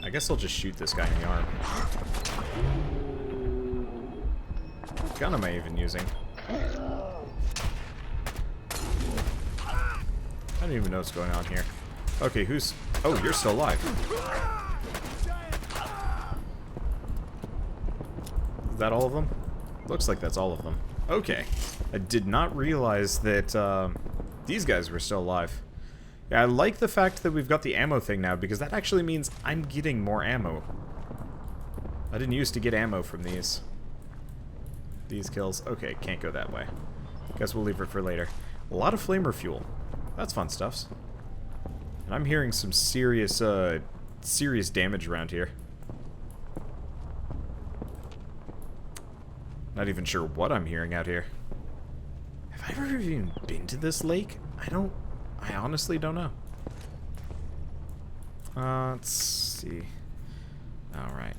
Speaker 1: I guess I'll just shoot this guy in the arm. What gun am I even using? I don't even know what's going on here. Okay, who's... Oh, you're still alive. Is that all of them? Looks like that's all of them. Okay. I did not realize that these guys were still alive. Yeah, I like the fact that we've got the ammo thing now, because that actually means I'm getting more ammo. I didn't used to get ammo from these kills. Okay, can't go that way. Guess we'll leave it for later. A lot of flamer fuel. That's fun stuffs. And I'm hearing some serious, serious damage around here. Not even sure what I'm hearing out here. Have I ever even been to this lake? I honestly don't know. Let's see. Alright.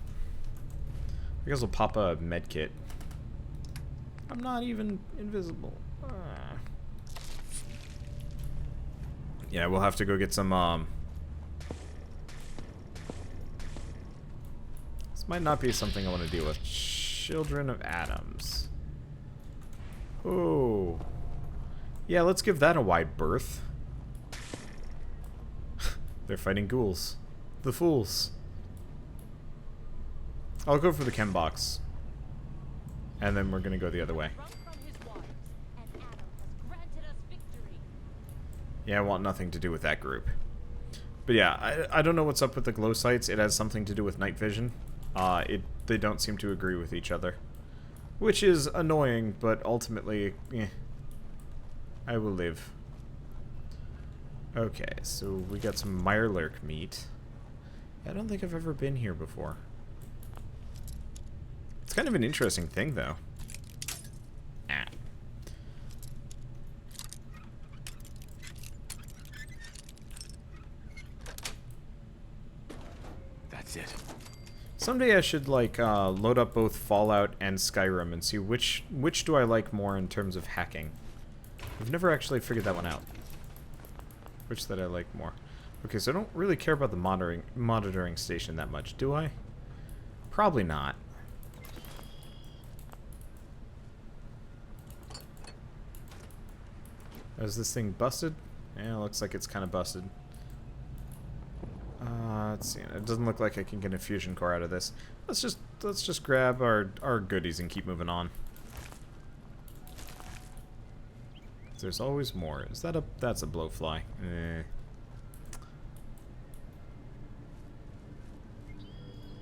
Speaker 1: I guess we'll pop a med kit. I'm not even invisible. Yeah, we'll have to go get some, This might not be something I want to deal with. Children of Adams. Oh. Yeah, let's give that a wide berth. They're fighting ghouls. The fools. I'll go for the chem box. And then we're gonna go the other way. Yeah, I want nothing to do with that group. But yeah, I don't know what's up with the glow sights. It has something to do with night vision. They don't seem to agree with each other. Which is annoying, but ultimately, I will live. Okay, so we got some Mirelurk meat. I don't think I've ever been here before. It's kind of an interesting thing, though. Ah.
Speaker 6: That's it.
Speaker 1: Someday I should, like, load up both Fallout and Skyrim and see which do I like more in terms of hacking. I've never actually figured that one out. Which that I like more? Okay, so I don't really care about the monitoring station that much, do I? Probably not. Is this thing busted? Yeah, it looks like it's kind of busted. Let's see. It doesn't look like I can get a fusion core out of this. Let's just grab our goodies and keep moving on. There's always more. Is that that's a blowfly? Eh.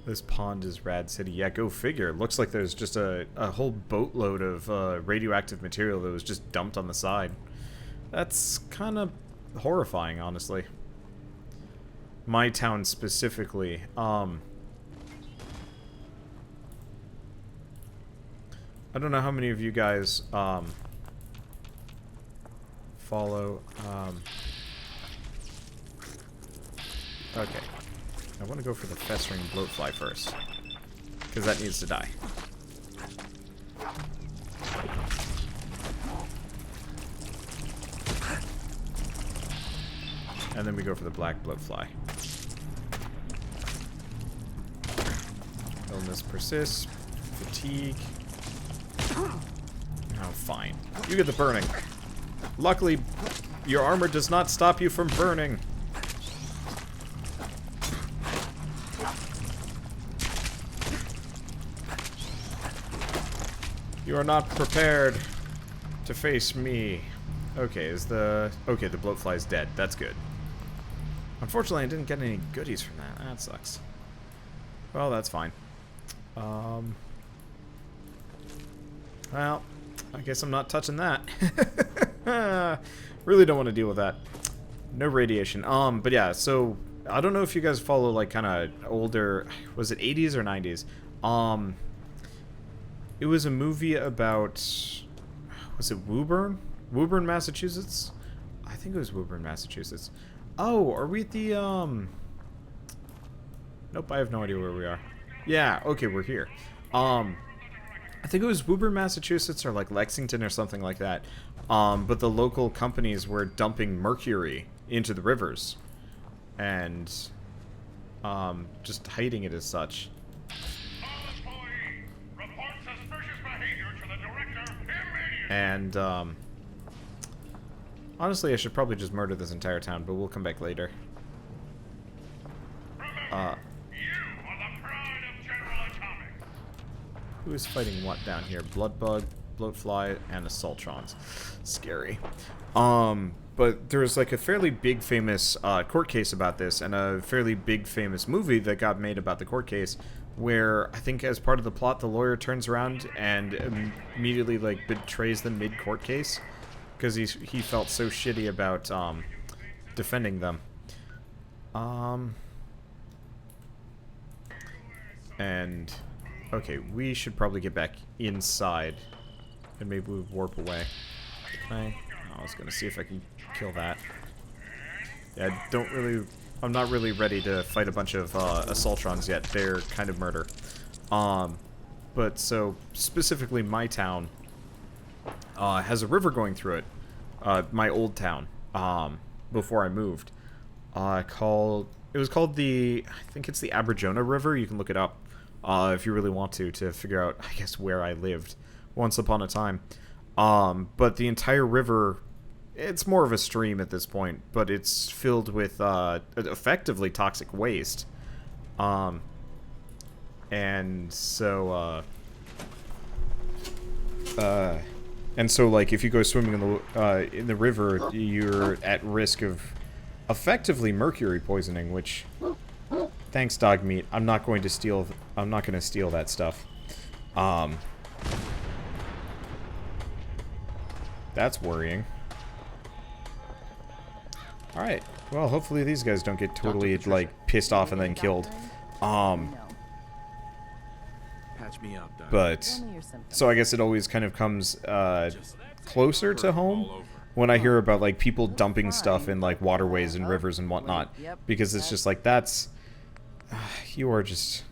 Speaker 1: This pond is Rad City. Yeah, go figure. Looks like there's just a whole boatload of radioactive material that was just dumped on the side. That's kind of horrifying, honestly. My town specifically. I don't know how many of you guys follow. Okay. I want to go for the festering bloatfly first, because that needs to die. And then we go for the black bloatfly. Illness persists. Fatigue. Oh, fine. You get the burning. Luckily, your armor does not stop you from burning. You are not prepared to face me. Okay, the bloatfly is dead. That's good. Unfortunately, I didn't get any goodies from that. That sucks. Well, that's fine. Well, I guess I'm not touching that. Really don't want to deal with that. No radiation. But yeah, so I don't know if you guys follow like kind of older, was it 80s or 90s? It was a movie about, was it Woburn? Woburn, Massachusetts? I think it was Woburn, Massachusetts. Oh, are we at the, nope, I have no idea where we are. Yeah, okay, we're here. I think it was Woburn, Massachusetts, or like Lexington or something like that. But the local companies were dumping mercury into the rivers. And, just hiding it as such. And, honestly, I should probably just murder this entire town, but we'll come back later. Who is fighting what down here? Bloodbug, Bloatfly, and Assaultrons. Scary. But there's like a fairly big famous court case about this, and a fairly big famous movie that got made about the court case, where I think as part of the plot, the lawyer turns around and immediately like betrays them mid-court case, because he felt so shitty about defending them. And okay, we should probably get back inside, and maybe we warp away. I was gonna see if I can kill that. Yeah, I'm not really ready to fight a bunch of Assaultrons yet. They're kind of murder. But so specifically, my town has a river going through it. My old town, before I moved, it was called I think it's the Aberjona River. You can look it up if you really want to figure out, I guess, where I lived once upon a time. But the entire river, it's more of a stream at this point, but it's filled with effectively toxic waste. And so like if you go swimming in the river, you're at risk of effectively mercury poisoning, which, thanks dog meat, I'm not going to steal that stuff. That's worrying. Alright, well, hopefully these guys don't get totally, like, pissed off and then killed.
Speaker 6: Patch me up, Doc.
Speaker 1: But, so I guess it always kind of comes, closer to home when I hear about, like, people dumping stuff in, like, waterways and rivers and whatnot. Because it's just like, that's... you are just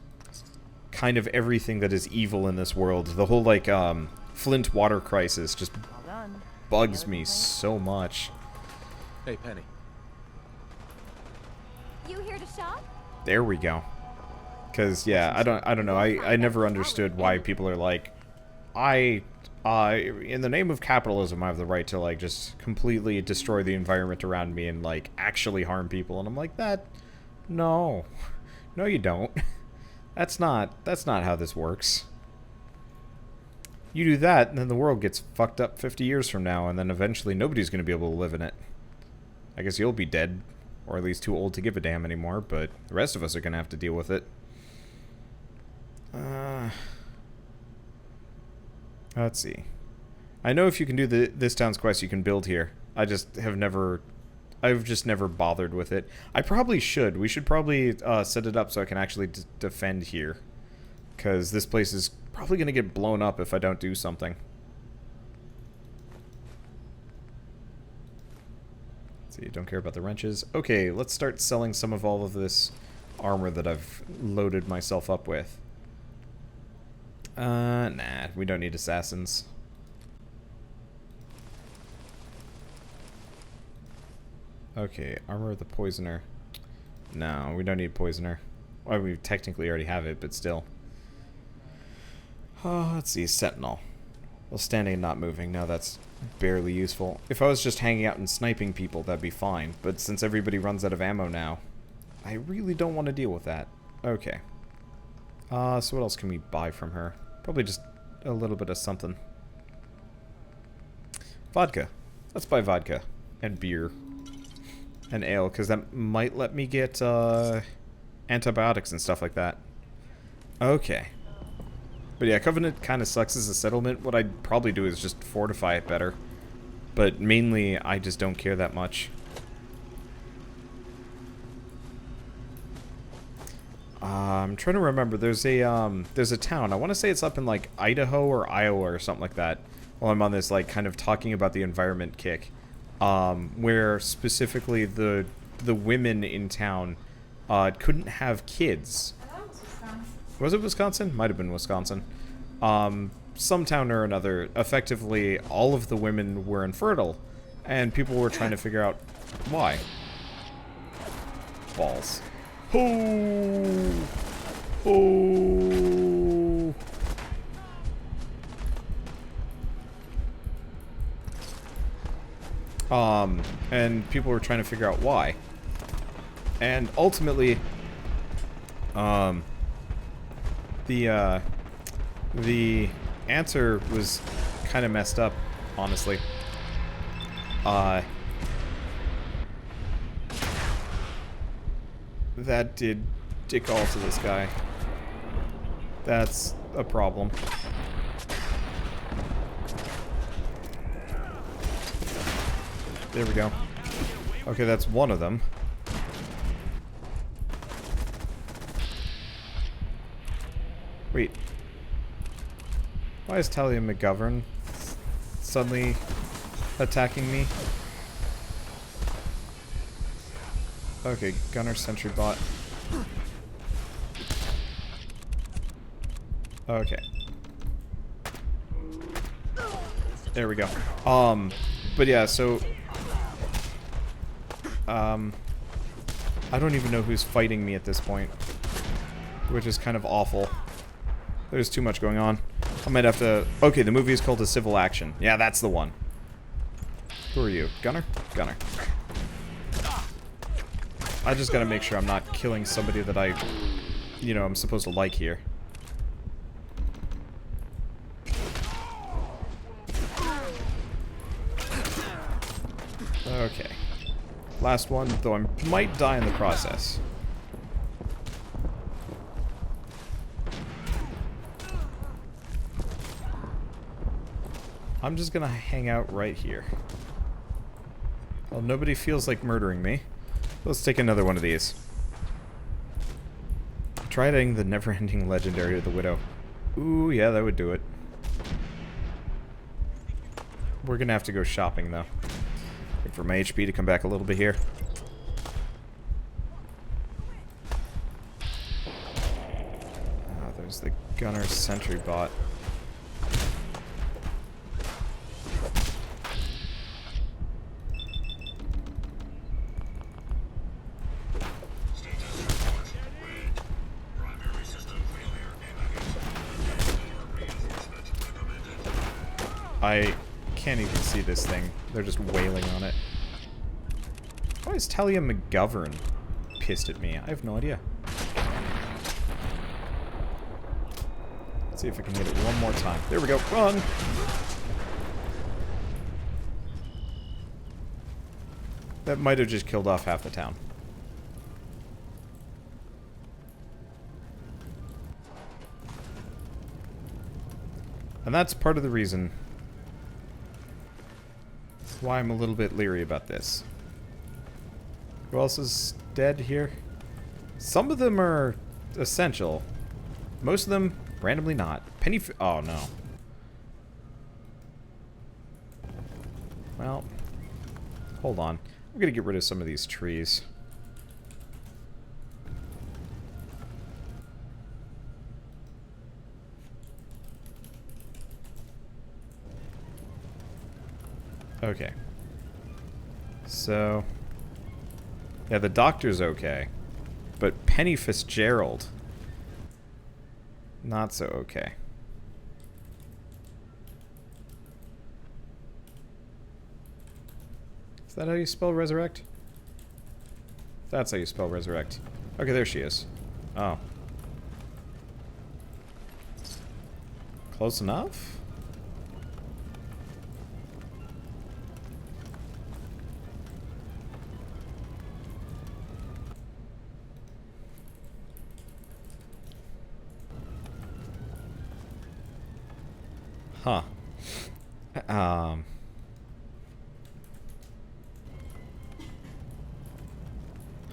Speaker 1: kind of everything that is evil in this world. The whole, like, Flint water crisis just bugs me so much.
Speaker 6: Hey, Penny.
Speaker 4: You here to shop?
Speaker 1: There we go. Cause yeah, I don't know. I never understood why people are like, in the name of capitalism, I have the right to like just completely destroy the environment around me and like actually harm people. And I'm like, no, you don't. That's not how this works. You do that, and then the world gets fucked up 50 years from now, and then eventually nobody's going to be able to live in it. I guess you'll be dead, or at least too old to give a damn anymore, but the rest of us are going to have to deal with it. Let's see. I know if you can do this town's quest, you can build here. I've just never bothered with it. I probably should. We should probably set it up so I can actually defend here. Because this place is probably going to get blown up if I don't do something. Let's see, don't care about the wrenches. Okay, let's start selling some of all of this armor that I've loaded myself up with. Nah, we don't need assassins. Okay, armor of the poisoner. No, we don't need poisoner. Well, we technically already have it, but still. Oh, let's see, sentinel. Well, standing and not moving. No, that's barely useful. If I was just hanging out and sniping people, that'd be fine. But since everybody runs out of ammo now, I really don't want to deal with that. Okay. So what else can we buy from her? Probably just a little bit of something. Vodka. Let's buy vodka. And beer. And ale, because that might let me get antibiotics and stuff like that. Okay. But yeah, Covenant kind of sucks as a settlement. What I'd probably do is just fortify it better. But mainly, I just don't care that much. I'm trying to remember. There's a town. I want to say it's up in like Idaho or Iowa or something like that. While I'm on this like kind of talking about the environment kick, where specifically the women in town couldn't have kids.
Speaker 2: I thought it was Wisconsin.
Speaker 1: Was it Wisconsin? Might have been Wisconsin. Some town or another. Effectively, all of the women were infertile, and people were trying to figure out why. Balls. Oh! Oh! And people were trying to figure out why. And ultimately, the answer was kind of messed up, honestly. That did dick all to this guy. That's a problem. There we go. Okay, that's one of them. Wait. Why is Talia McGovern suddenly attacking me? Okay, gunner sentry bot. Okay. There we go. But yeah, so I don't even know who's fighting me at this point, which is kind of awful. There's too much going on. I might have to... Okay, the movie is called A Civil Action. Yeah, that's the one. Who are you? Gunner? Gunner. I just gotta make sure I'm not killing somebody that I, you know, I'm supposed to like here. Okay. Last one, though I might die in the process. I'm just gonna hang out right here. Well, nobody feels like murdering me. Let's take another one of these. Try adding the never-ending legendary to the Widow. Ooh, yeah, that would do it. We're gonna have to go shopping, though. Wait for my HP to come back a little bit here. Oh, there's the gunner sentry bot. I can't even see this thing. They're just wailing on it. Why is Talia McGovern pissed at me? I have no idea. Let's see if I can hit it one more time. There we go. Run! That might have just killed off half the town. And that's part of the reason why I'm a little bit leery about this. Who else is dead here? Some of them are essential. Most of them, randomly not. Oh, no. Well, hold on. I'm gonna get rid of some of these trees. Okay. So, yeah, the doctor's okay. But Penny Fitzgerald, not so okay. Is that how you spell resurrect? That's how you spell resurrect. Okay, there she is. Oh. Close enough? Huh.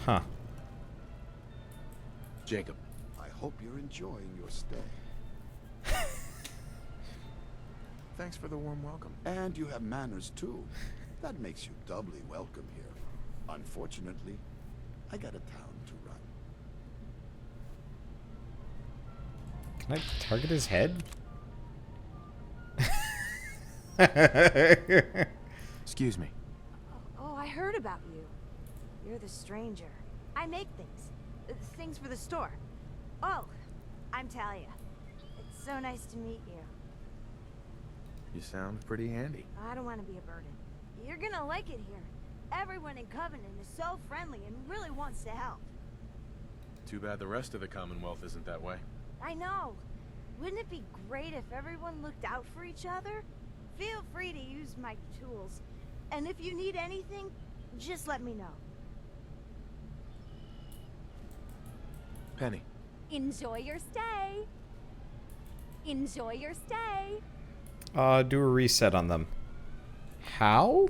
Speaker 1: Huh.
Speaker 3: Jacob, I hope you're enjoying your stay.
Speaker 6: Thanks for the warm welcome.
Speaker 3: And you have manners too. That makes you doubly welcome here. Unfortunately, I got a town to run.
Speaker 1: Can I target his head?
Speaker 6: Excuse me.
Speaker 4: Oh, I heard about you. You're the stranger. I make things. Things for the store. Oh, I'm Talia. It's so nice to meet you.
Speaker 6: You sound pretty handy.
Speaker 4: I don't want to be a burden. You're gonna like it here. Everyone in Covenant is so friendly and really wants to help.
Speaker 6: Too bad the rest of the Commonwealth isn't that way.
Speaker 4: I know. Wouldn't it be great if everyone looked out for each other? Feel free to use my tools. And if you need anything, just let me know.
Speaker 6: Penny.
Speaker 7: Enjoy your stay. Enjoy your stay.
Speaker 1: Do a reset on them. How?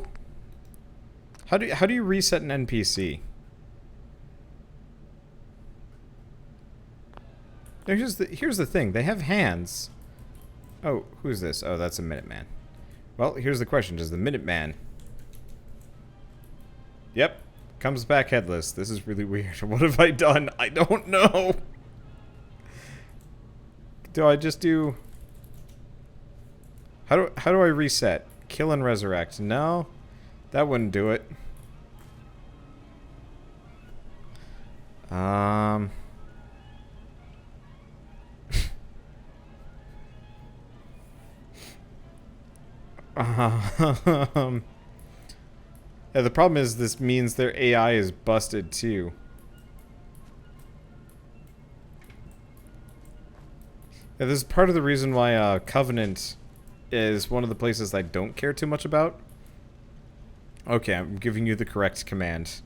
Speaker 1: How do you reset an NPC? Now here's the thing. They have hands. Oh, who's this? Oh, that's a Minuteman. Well, here's the question. Does the Minuteman... Yep. Comes back headless. This is really weird. What have I done? I don't know. Do I just do... How do I reset? Kill and resurrect. No. That wouldn't do it. Yeah, the problem is this means their AI is busted too. Yeah, this is part of the reason why Covenant is one of the places I don't care too much about. Okay, I'm giving you the correct command.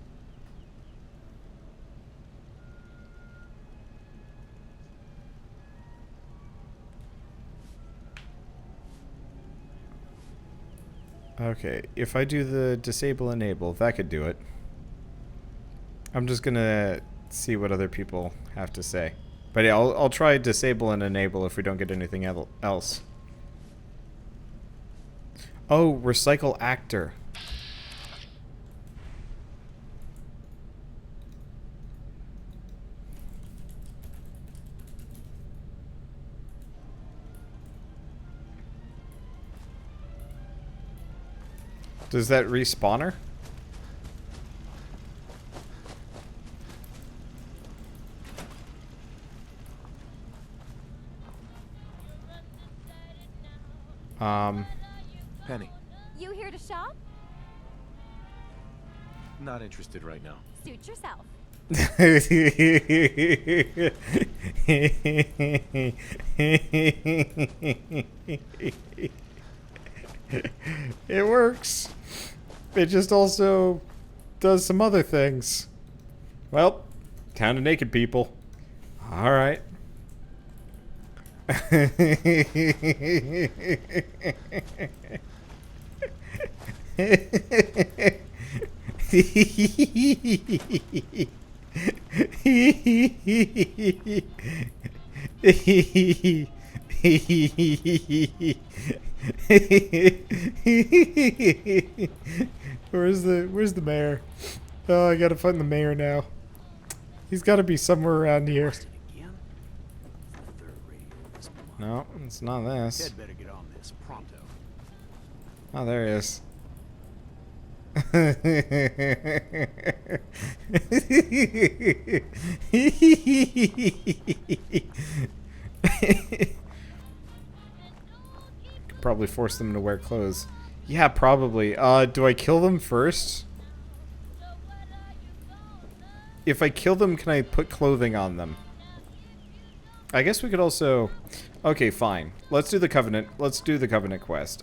Speaker 1: Okay, if I do the disable enable, that could do it. I'm just gonna see what other people have to say. But yeah, I'll try disable and enable if we don't get anything else. Oh, recycle actor. Does that respawn her?
Speaker 6: Penny,
Speaker 7: You here to shop?
Speaker 6: not interested right now.
Speaker 7: Suit yourself.
Speaker 1: It works. It just also does some other things. Well, town of naked people. All right. Where's the mayor? Oh, I gotta find the mayor now. He's gotta be somewhere around here. No, it's not this.
Speaker 3: Ted better get on this pronto.
Speaker 1: Oh, there he is. Could probably force them to wear clothes. Yeah, probably. Do I kill them first? If I kill them, can I put clothing on them? I guess we could also... Okay, fine. Let's do the Covenant. Let's do the Covenant quest.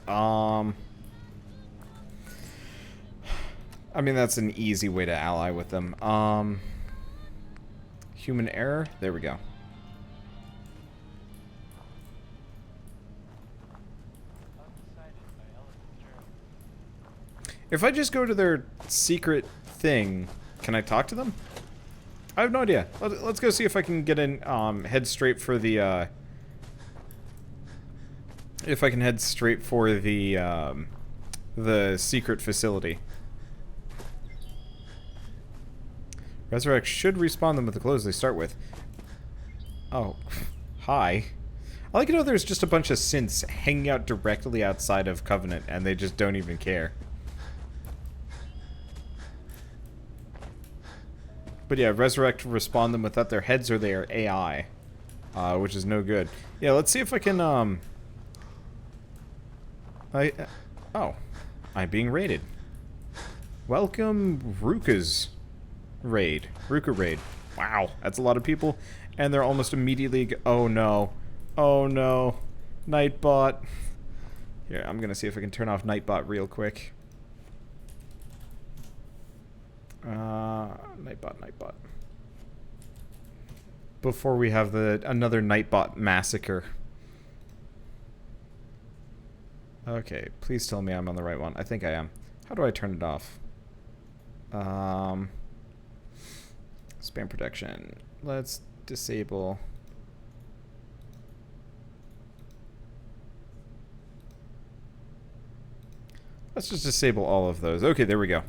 Speaker 1: I mean, that's an easy way to ally with them. Human error? There we go. If I just go to their secret thing, can I talk to them? I have no idea. Let's go see if I can get in, head straight for the, if I can head straight for the secret facility. Resurrect should respawn them with the clothes they start with. Oh, hi. I like to know there's just a bunch of synths hanging out directly outside of Covenant, and they just don't even care. But yeah, Resurrect respawn them without their heads or they are AI. Which is no good. Yeah, let's see if I can, oh. I'm being raided. Welcome, Ruka's raid. Ruka raid. Wow, that's a lot of people. And they're almost immediately... Oh, no. Oh, no. Nightbot. Here, I'm gonna see if I can turn off Nightbot real quick. Nightbot. Before we have another Nightbot massacre. Okay, please tell me I'm on the right one. I think I am. How do I turn it off? Spam protection. Let's disable. Let's just disable all of those. Okay, there we go.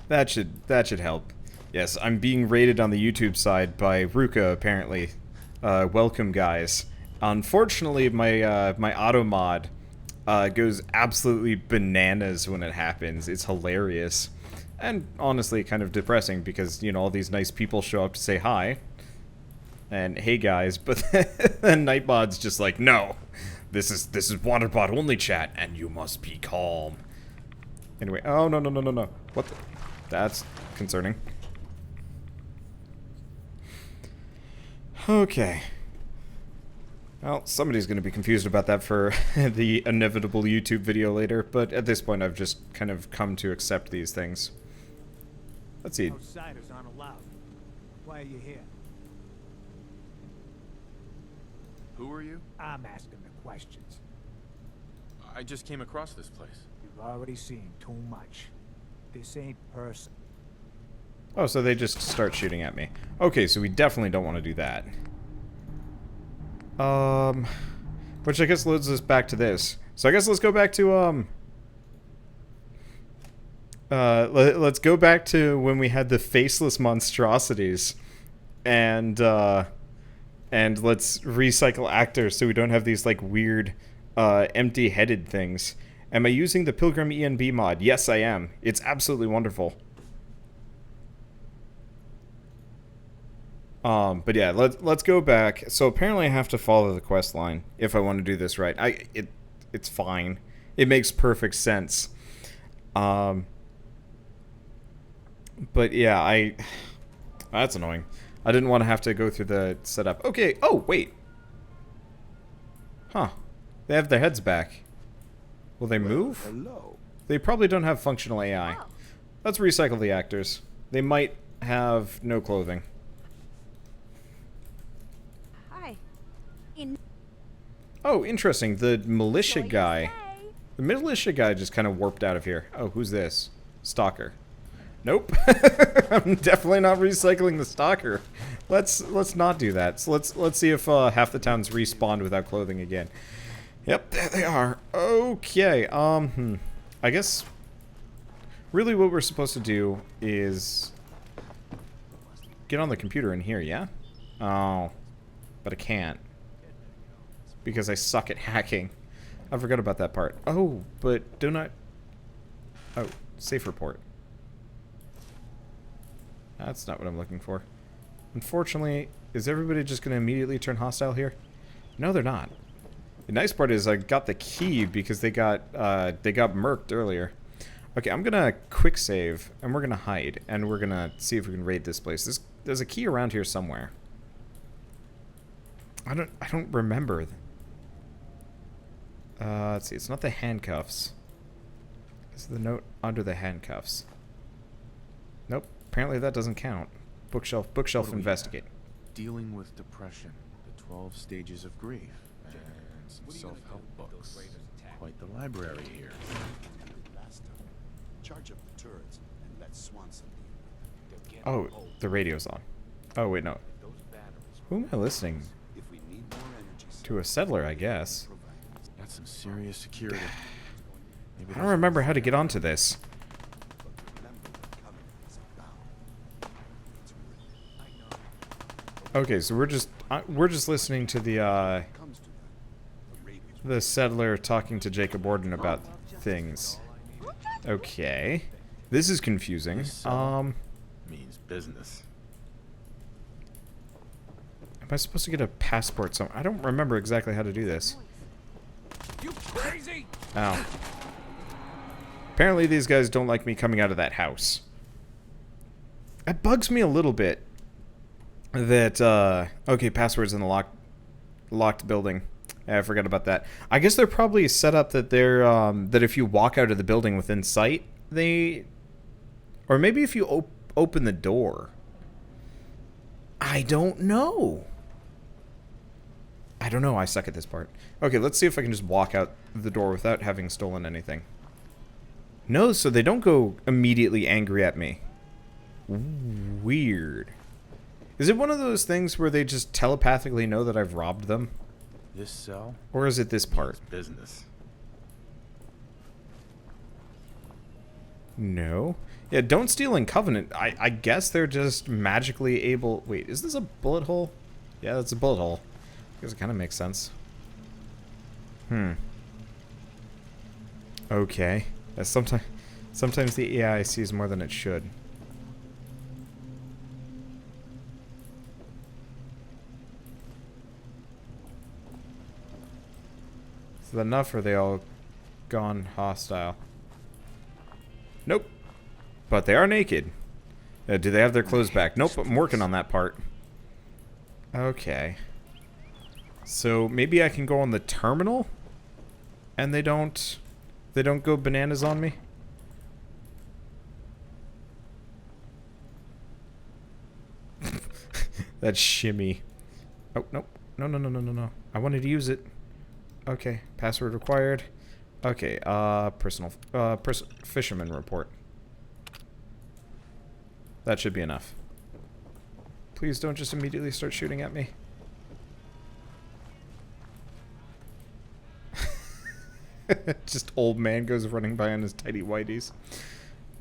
Speaker 1: That should help. Yes, I'm being raided on the YouTube side by Ruka, apparently. Welcome, guys. Unfortunately, my auto mod goes absolutely bananas when it happens. It's hilarious. And honestly, kind of depressing because, you know, all these nice people show up to say hi. And hey guys, but then Nightbot's just like, no, this is Waterbot only chat, and you must be calm. Anyway, oh no. What the? That's concerning. Okay. Well, somebody's going to be confused about that for the inevitable YouTube video later, but at this point I've just kind of come to accept these things. Let's see.
Speaker 5: Outsiders aren't allowed. Why are you here?
Speaker 6: Who are you?
Speaker 5: I'm asking the questions.
Speaker 6: I just came across this place.
Speaker 5: You've already seen too much. This ain't person.
Speaker 1: Oh, so they just start shooting at me. Okay, so we definitely don't want to do that. Which I guess loads us back to this. So I guess let's go back to, let's go back to when we had the faceless monstrosities. And let's recycle actors so we don't have these, like, weird, empty-headed things. Am I using the Pilgrim ENB mod? Yes, I am. It's absolutely wonderful. But yeah, let's go back. So apparently I have to follow the quest line if I want to do this right. it's fine. It makes perfect sense. But yeah, that's annoying. I didn't want to have to go through the setup. Okay. Oh, wait. Huh. They have their heads back. Will they move?
Speaker 3: Hello.
Speaker 1: They probably don't have functional AI.
Speaker 4: Oh.
Speaker 1: Let's recycle the actors. They might have no clothing.
Speaker 4: Hi.
Speaker 1: Oh, interesting. The militia
Speaker 7: What you
Speaker 1: guy.
Speaker 7: say?
Speaker 1: The militia guy just kind of warped out of here. Oh, who's this? Stalker. Nope. I'm definitely not recycling the stalker. Let's not do that. So let's see if half the town's respawned without clothing again. Yep, there they are. Okay. I guess really what we're supposed to do is get on the computer in here, yeah? Oh, but I can't because I suck at hacking. I forgot about that part. Oh, but do not. Oh, safe report. That's not what I'm looking for. Unfortunately, is everybody just going to immediately turn hostile here? No, they're not. The nice part is I got the key because they got murked earlier. Okay, I'm gonna quick save and we're gonna hide and we're gonna see if we can raid this place. There's a key around here somewhere. I don't remember. Let's see. It's not the handcuffs. It's the note under the handcuffs. Nope. Apparently that doesn't count. Bookshelf
Speaker 6: What do we
Speaker 1: investigate.
Speaker 6: have? Dealing with depression, the 12 stages of grief, and some self-help books. Quite the library here.
Speaker 3: Blaster. Charge up the turrets and let Swanson deal.
Speaker 1: Oh, the radio's on. Oh wait, no. Who am I listening
Speaker 3: If we need more energy,
Speaker 1: to? A settler, I guess.
Speaker 6: Got some serious security. Maybe
Speaker 1: I don't remember how to get onto this.
Speaker 3: remember what Covenant is about. It's worth it.
Speaker 1: Okay, so we're just listening to the
Speaker 3: Comes to that. The raiders
Speaker 1: the settler talking to Jacob Orden about things. Okay, this is confusing.
Speaker 6: means business.
Speaker 1: Am I supposed to get a passport somewhere? I don't remember exactly how to do this.
Speaker 5: You crazy?
Speaker 1: Ow. Apparently these guys don't like me coming out of that house. It bugs me a little bit that, okay, password's in the locked building. Yeah, I forgot about that. I guess they're probably set up that they're, that if you walk out of the building within sight, or maybe if you open the door. I don't know. I suck at this part. Okay, let's see if I can just walk out the door without having stolen anything. No, so they don't go immediately angry at me. Weird. Is it one of those things where they just telepathically know that I've robbed them?
Speaker 6: This cell
Speaker 1: Or is it this part?
Speaker 6: means business.
Speaker 1: No. Yeah, don't steal in Covenant. I guess they're just magically able... Wait, is this a bullet hole? Yeah, that's a bullet hole. I guess it kind of makes sense. Okay. Sometimes the AI sees more than it should. Is that enough, or are they all gone hostile? Nope. But they are naked. Do they have their clothes back? Nope, I'm working on that part. Okay. So maybe I can go on the terminal? And they don't go bananas on me? That shimmy. Oh, nope. No. I wanted to use it. Okay, password required. Okay, fisherman report. That should be enough. Please don't just immediately start shooting at me. Just old man goes running by on his tidy whities.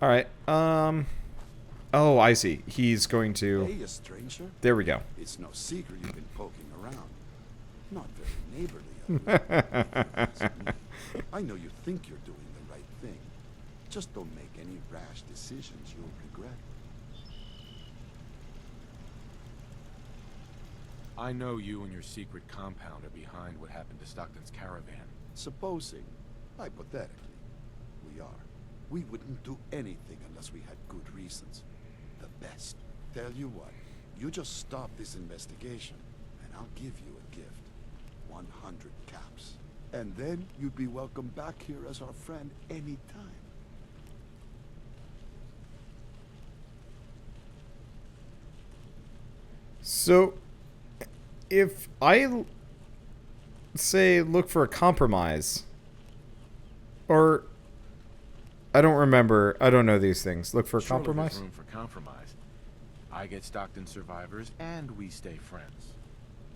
Speaker 1: Alright, oh, I see. He's going to...
Speaker 3: Hey, a stranger.
Speaker 1: There we go.
Speaker 3: It's no secret you've been poking around. Not very neighborly of you. I know you think you're doing the right thing. Just don't make any rash decisions you'll regret.
Speaker 6: I know you and your secret compound are behind what happened to Stockton's caravan.
Speaker 3: Supposing, hypothetically, we are. We wouldn't do anything unless we had good reasons. The best. Tell you what, you just stop this investigation, and I'll give you a gift. 100 caps. And then you'd be welcome back here as our friend anytime.
Speaker 1: So, if I say look for a compromise, or I don't remember, I don't know these things. Look for a
Speaker 6: Surely
Speaker 1: compromise?
Speaker 6: there's room for compromise. I get Stockton survivors, and we stay friends.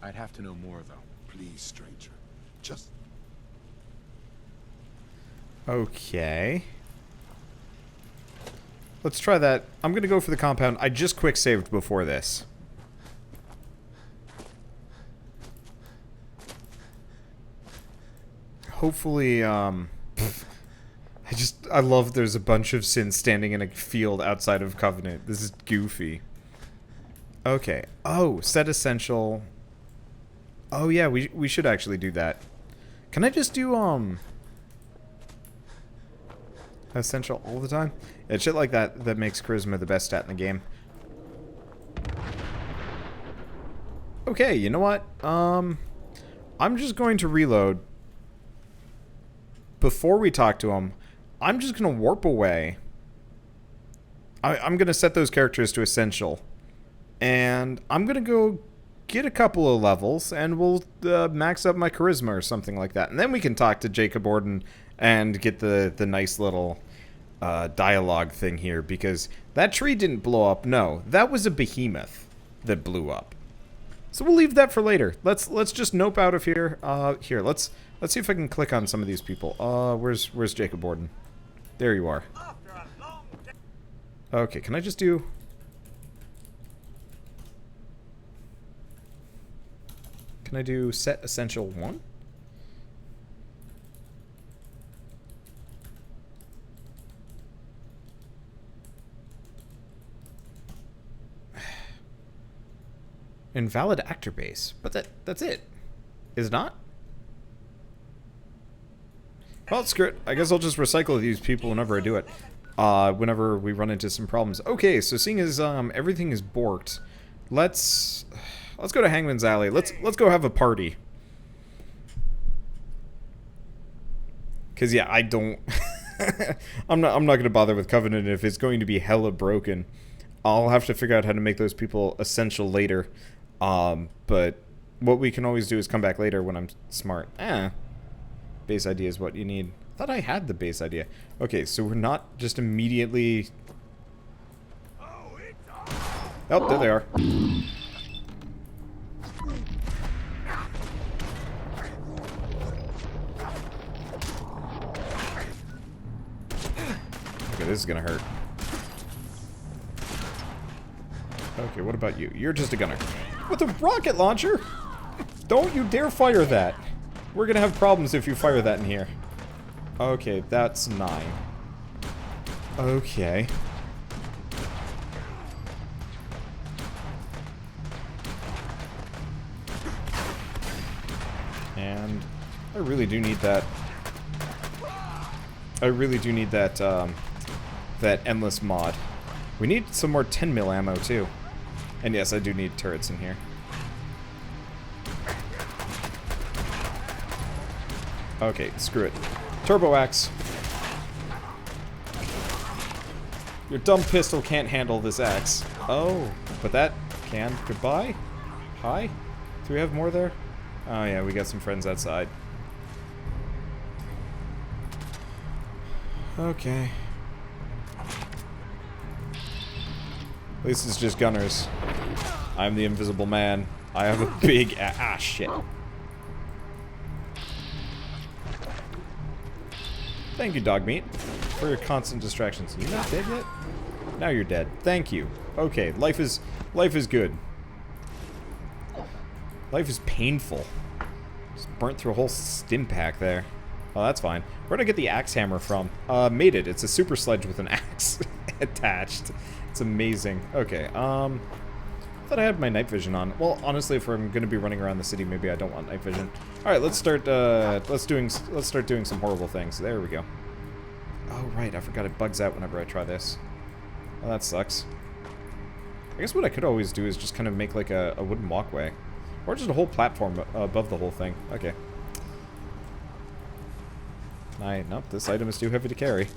Speaker 6: I'd have to know more, though.
Speaker 3: Please, stranger. Just...
Speaker 1: Okay. Let's try that. I'm gonna go for the compound. I just quick saved before this. Hopefully, I love there's a bunch of Sins standing in a field outside of Covenant. This is goofy. Okay. Oh, set essential. Oh yeah, we should actually do that. Can I just do, essential all the time? Yeah, shit like that makes charisma the best stat in the game. Okay, you know what? I'm just going to reload. Before we talk to him, I'm just going to warp away. I'm going to set those characters to essential. And I'm going to go get a couple of levels, and we'll max up my charisma or something like that. And then we can talk to Jacob Orden and get the nice little dialogue thing here, because that tree didn't blow up. No, that was a behemoth that blew up. So we'll leave that for later. Let's just nope out of here. Here, let's see if I can click on some of these people. Where's Jacob Orden? There you are. Okay, can I just do... Can I do set essential 1? Invalid actor base. But that's it. Is it not? Well, screw it. I guess I'll just recycle these people whenever I do it. Whenever we run into some problems. Okay, so seeing as everything is borked, let's go to Hangman's Alley. Let's go have a party. Cause yeah, I don't I'm not gonna bother with Covenant if it's going to be hella broken. I'll have to figure out how to make those people essential later. But what we can always do is come back later when I'm smart. Base idea is what you need. I thought I had the base idea. Okay, so we're not just immediately... Oh, there they are. Okay, this is gonna hurt. Okay, what about you? You're just a gunner. With a rocket launcher? Don't you dare fire that. We're gonna have problems if you fire that in here. Okay, that's 9. Okay. And I really do need that. I really do need that, that endless mod. We need some more 10 mil ammo too. And yes, I do need turrets in here. Okay, screw it. Turbo axe. Your dumb pistol can't handle this axe. Oh, but that can. Goodbye? Hi? Do we have more there? Oh yeah, we got some friends outside. Okay. At least it's just gunners. I'm the invisible man. I have a big shit. Thank you, dog meat, for your constant distractions. You're not dead yet? Now you're dead. Thank you. Okay, life is good. Life is painful. Just burnt through a whole stim pack there. Oh, that's fine. Where'd I get the axe hammer from? Made it. It's a super sledge with an axe attached. It's amazing. Okay, I thought that I had my night vision on. Well, honestly, if I'm going to be running around the city, maybe I don't want night vision. All right, let's start doing some horrible things. There we go. Oh right, I forgot it bugs out whenever I try this. Oh, that sucks. I guess what I could always do is just kind of make like a wooden walkway, or just a whole platform above the whole thing. Okay. Nope, this item is too heavy to carry.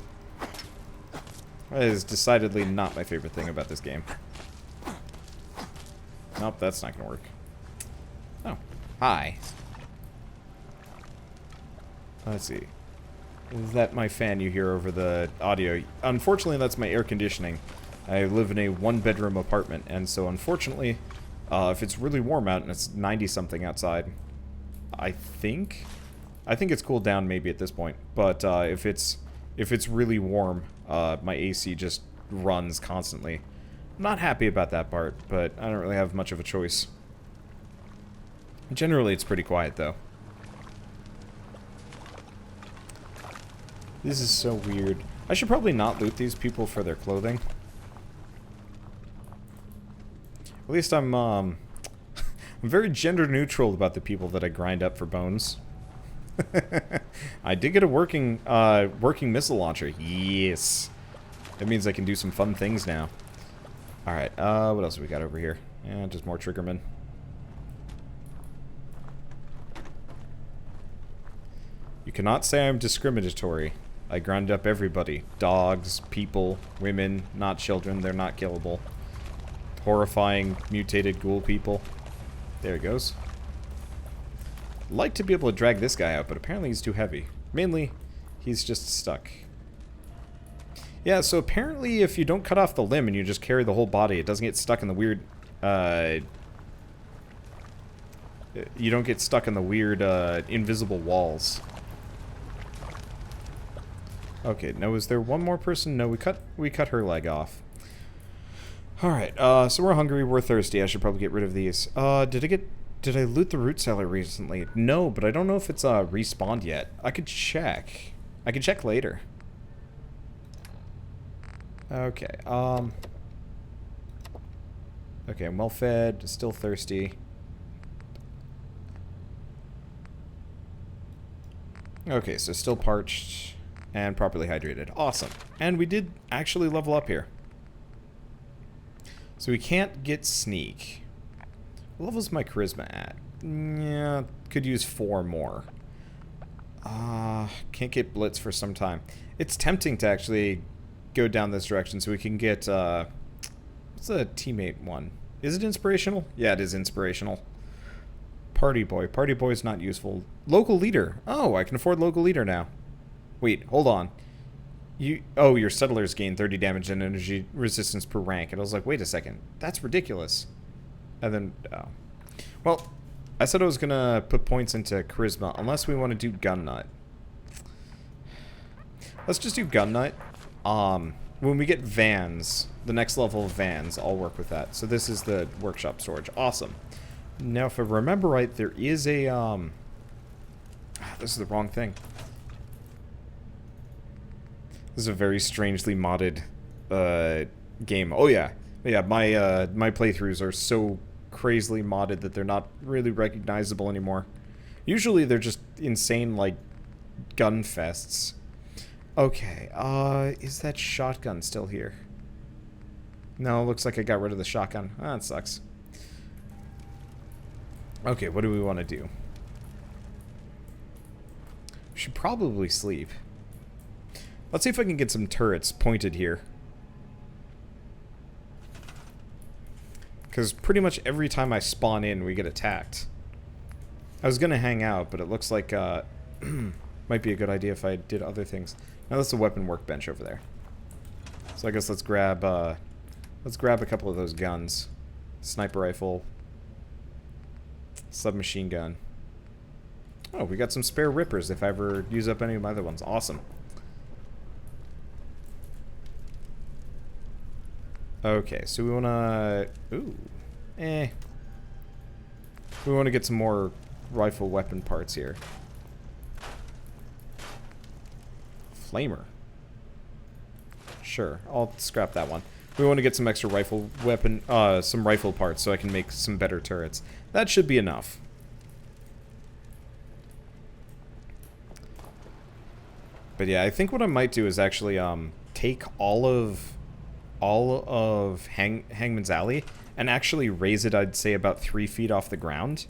Speaker 1: That is decidedly not my favorite thing about this game. Nope, that's not gonna work. Oh, hi. Let's see. Is that my fan you hear over the audio? Unfortunately, that's my air conditioning. I live in a one-bedroom apartment, and so unfortunately, if it's really warm out and it's 90-something outside, I think it's cooled down maybe at this point. But if it's really warm, my AC just runs constantly. I'm not happy about that part, but I don't really have much of a choice. Generally, it's pretty quiet though. This is so weird. I should probably not loot these people for their clothing. At least I'm I'm very gender neutral about the people that I grind up for bones. I did get a working missile launcher. Yes. That means I can do some fun things now. Alright, what else have we got over here? Yeah, just more triggermen. You cannot say I'm discriminatory. I grind up everybody. Dogs, people, women, not children, they're not killable. Horrifying, mutated ghoul people. There he goes. I'd like to be able to drag this guy out, but apparently he's too heavy. Mainly, he's just stuck. Yeah, so apparently if you don't cut off the limb and you just carry the whole body, it doesn't get stuck in the weird, you don't get stuck in the weird, invisible walls. Okay, now is there one more person? No, we cut her leg off. Alright, so we're hungry, we're thirsty, I should probably get rid of these. Did I loot the root cellar recently? No, but I don't know if it's, respawned yet. I could check. I could check later. Okay, okay, I'm well fed, still thirsty. Okay, so still parched and properly hydrated. Awesome. And we did actually level up here. So we can't get sneak. What level's my charisma at? Yeah, could use 4 more. Can't get blitz for some time. It's tempting to actually go down this direction so we can get, what's a teammate one? Is it inspirational? Yeah, it is inspirational. Party boy. Party boy's not useful. Local leader. Oh, I can afford local leader now. Wait, hold on. Your settlers gain 30 damage and energy resistance per rank. And I was like, wait a second. That's ridiculous. And then, oh. Well, I said I was going to put points into charisma, unless we want to do gun nut. Let's just do gun nut. When we get vans, the next level of vans, I'll work with that. So this is the workshop storage. Awesome. Now, if I remember right, there is a, this is the wrong thing. This is a very strangely modded, game. Oh, yeah. Yeah, my playthroughs are so crazily modded that they're not really recognizable anymore. Usually they're just insane, like, gun fests. Okay, is that shotgun still here? No, looks like I got rid of the shotgun. Ah, that sucks. Okay, what do we want to do? We should probably sleep. Let's see if I can get some turrets pointed here. Because pretty much every time I spawn in, we get attacked. I was going to hang out, but it looks like might be a good idea if I did other things. Now that's a weapon workbench over there. So I guess let's grab a couple of those guns. Sniper rifle. Submachine gun. Oh, we got some spare rippers if I ever use up any of my other ones. Awesome. Okay, so we wanna... Ooh. We wanna get some more rifle weapon parts here. Flamer. Sure, I'll scrap that one. We want to get some extra rifle weapon, some rifle parts so I can make some better turrets. That should be enough. But yeah, I think what I might do is actually take all of Hangman's Alley and actually raise it, I'd say, about 3 feet off the ground,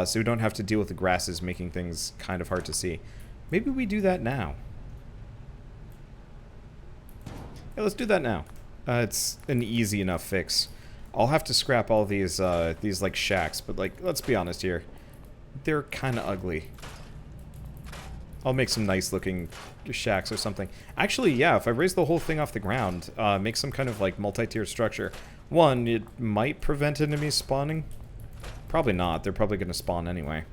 Speaker 1: so we don't have to deal with the grasses making things kind of hard to see. Maybe we do that now. Yeah, let's do that now. It's an easy enough fix. I'll have to scrap all these like shacks, but like, let's be honest here, they're kind of ugly. I'll make some nice looking shacks or something. Actually, yeah, if I raise the whole thing off the ground, make some kind of like multi-tiered structure. One, it might prevent enemies spawning. Probably not. They're probably going to spawn anyway.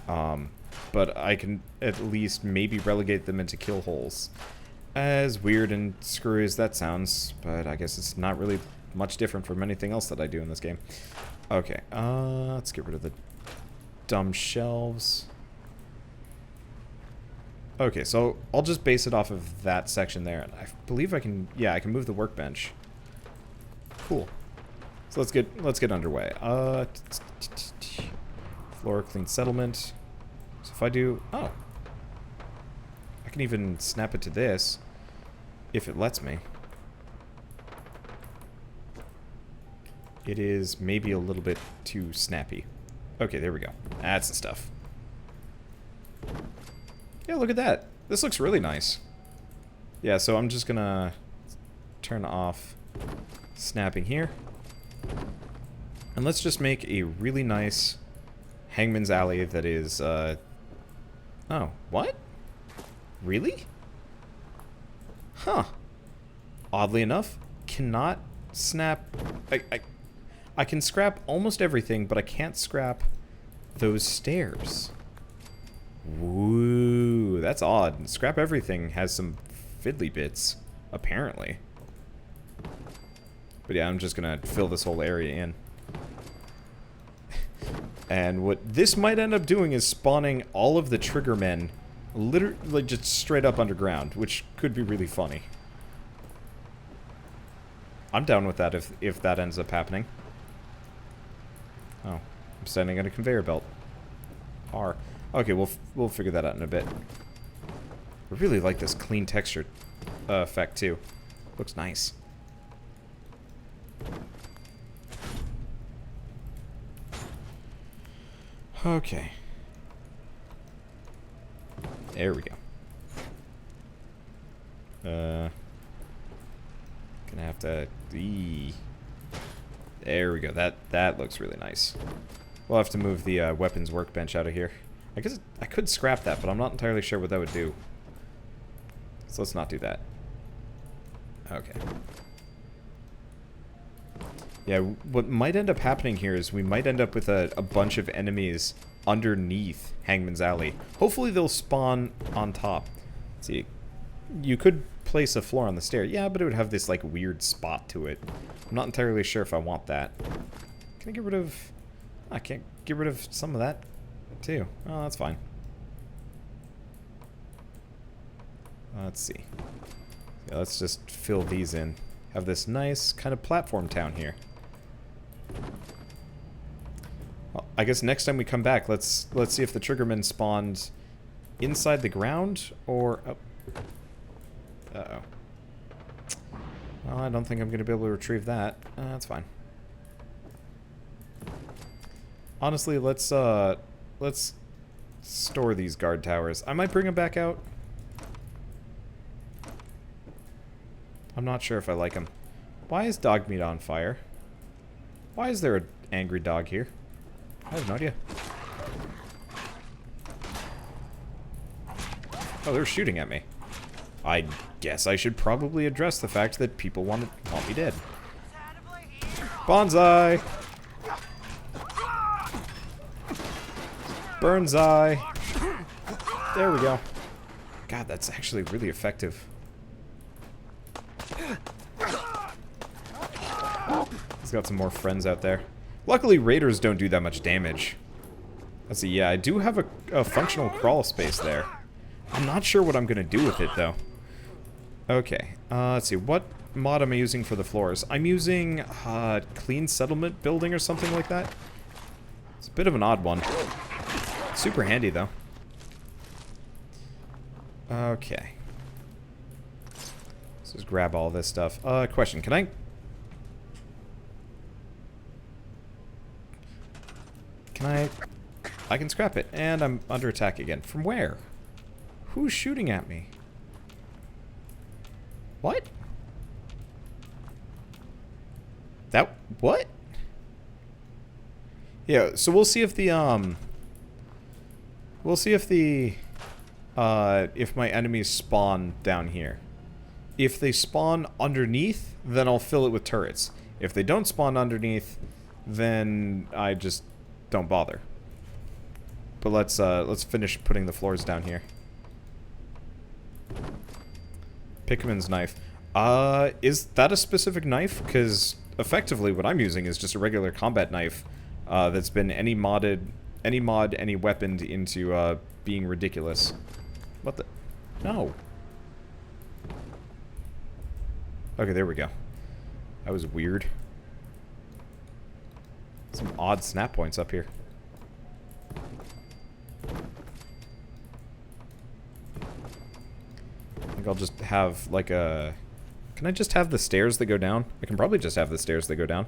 Speaker 1: But I can at least maybe relegate them into kill holes. As weird and screwy as that sounds, but I guess it's not really much different from anything else that I do in this game. Okay, let's get rid of the dumb shelves. Okay, so I'll just base it off of that section there. And I believe I can, yeah, I can move the workbench. Cool. So let's get underway. Floor clean settlement. So if I do, oh, I can even snap it to this if it lets me. It is maybe a little bit too snappy. Okay, there we go. That's the stuff. Yeah, look at that. This looks really nice. Yeah, so I'm just gonna turn off snapping here. And let's just make a really nice Hangman's Alley that is, oh, what? Really? Huh. Oddly enough, cannot snap... I can scrap almost everything, but I can't scrap those stairs. Woo, that's odd. Scrap everything has some fiddly bits, apparently. But yeah, I'm just gonna fill this whole area in. And what this might end up doing is spawning all of the triggermen literally just straight up underground, which could be really funny. I'm down with that if that ends up happening. Oh, I'm standing on a conveyor belt. R. Okay, we'll figure that out in a bit. I really like this clean texture effect too. Looks nice. Okay. There we go. Gonna have to... There we go. That looks really nice. We'll have to move the weapons workbench out of here. I guess I could scrap that, but I'm not entirely sure what that would do. So let's not do that. Okay. Yeah, what might end up happening here is we might end up with a bunch of enemies underneath Hangman's Alley. Hopefully they'll spawn on top. Let's see, you could place a floor on the stair. Yeah, but it would have this like weird spot to it. I'm not entirely sure if I want that. Can I get rid of... I can't get rid of some of that too. Oh, that's fine. Let's see. Yeah, let's just fill these in. Have this nice kind of platform town here. Well, I guess next time we come back, let's see if the triggermen spawned inside the ground or... Oh. Uh-oh. Well, I don't think I'm going to be able to retrieve that. That's fine. Honestly, let's store these guard towers. I might bring them back out. I'm not sure if I like them. Why is dog meat on fire? Why is there an angry dog here? I have no idea. Oh, they're shooting at me. I guess I should probably address the fact that people want me dead. Bonsai! Burns eye! There we go. God, that's actually really effective. He's got some more friends out there. Luckily, raiders don't do that much damage. Let's see, yeah, I do have a functional crawl space there. I'm not sure what I'm going to do with it, though. Okay, let's see. What mod am I using for the floors? I'm using clean settlement building or something like that. It's a bit of an odd one. Super handy, though. Okay. Let's just grab all this stuff. Question. Can I... I can scrap it. And I'm under attack again. From where? Who's shooting at me? What? What? Yeah, so we'll see if the, if my enemies spawn down here. If they spawn underneath, then I'll fill it with turrets. If they don't spawn underneath, then I just don't bother. But let's finish putting the floors down here. Pickman's knife. Is that a specific knife? Because effectively what I'm using is just a regular combat knife that's been any mod, any weaponed into being ridiculous. What the? No. Okay, there we go. That was weird. Some odd snap points up here. I think I'll just have like a... Can I just have the stairs that go down? I can probably just have the stairs that go down.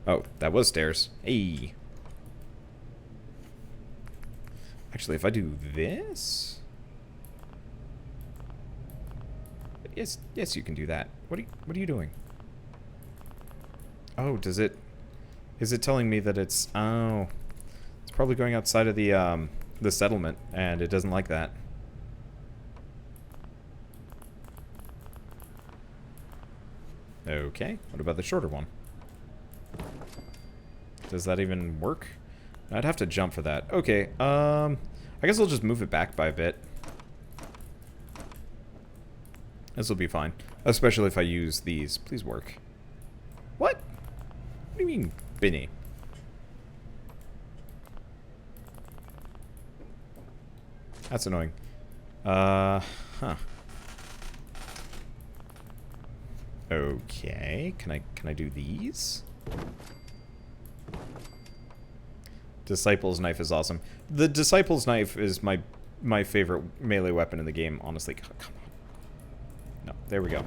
Speaker 1: Oh, that was stairs. Hey. Actually, if I do this... Yes, you can do that. What are you doing? Oh, does it... Is it telling me that it's... Oh. It's probably going outside of the settlement, and it doesn't like that. Okay, what about the shorter one? Does that even work? I'd have to jump for that. Okay, I guess I'll just move it back by a bit. This will be fine. Especially if I use these. Please work. What? What do you mean, Binny? That's annoying. Huh. Okay, can I do these? Disciple's knife is awesome. The Disciple's knife is my favorite melee weapon in the game, honestly. Come on. No, there we go.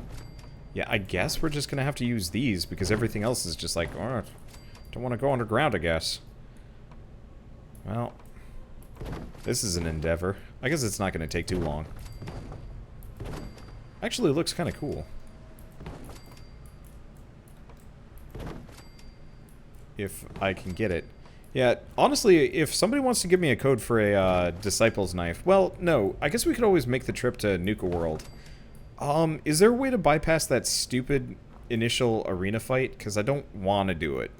Speaker 1: Yeah, I guess we're just gonna have to use these because everything else is just like, oh, don't want to go underground, I guess. Well, this is an endeavor. I guess it's not gonna take too long. Actually, it looks kind of cool. If I can get it. Yeah, honestly, if somebody wants to give me a code for a Disciple's knife, well, no, I guess we could always make the trip to Nuka World. Is there a way to bypass that stupid initial arena fight? Because I don't want to do it.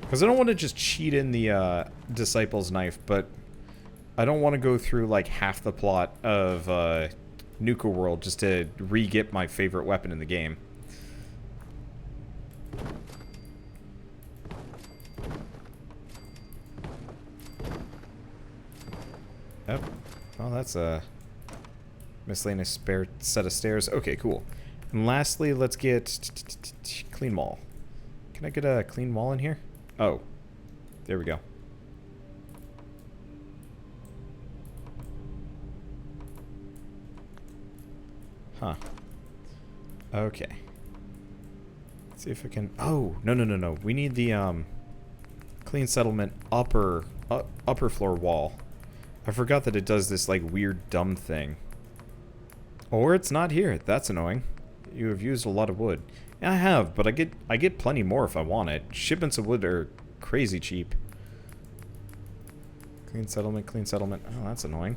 Speaker 1: Because I don't want to just cheat in the Disciple's knife, but I don't want to go through like half the plot of Nuka World just to re-get my favorite weapon in the game. Yep. Well, that's a miscellaneous spare set of stairs. Okay, cool. And lastly, let's get clean wall. Can I get a clean wall in here? Oh, there we go. Huh. Okay. Let's see if I can... Oh, no. We need the clean settlement upper floor wall. I forgot that it does this, like, weird, dumb thing. Or it's not here. That's annoying. You have used a lot of wood. Yeah, I have, but I get plenty more if I want it. Shipments of wood are crazy cheap. Clean settlement. Oh, that's annoying.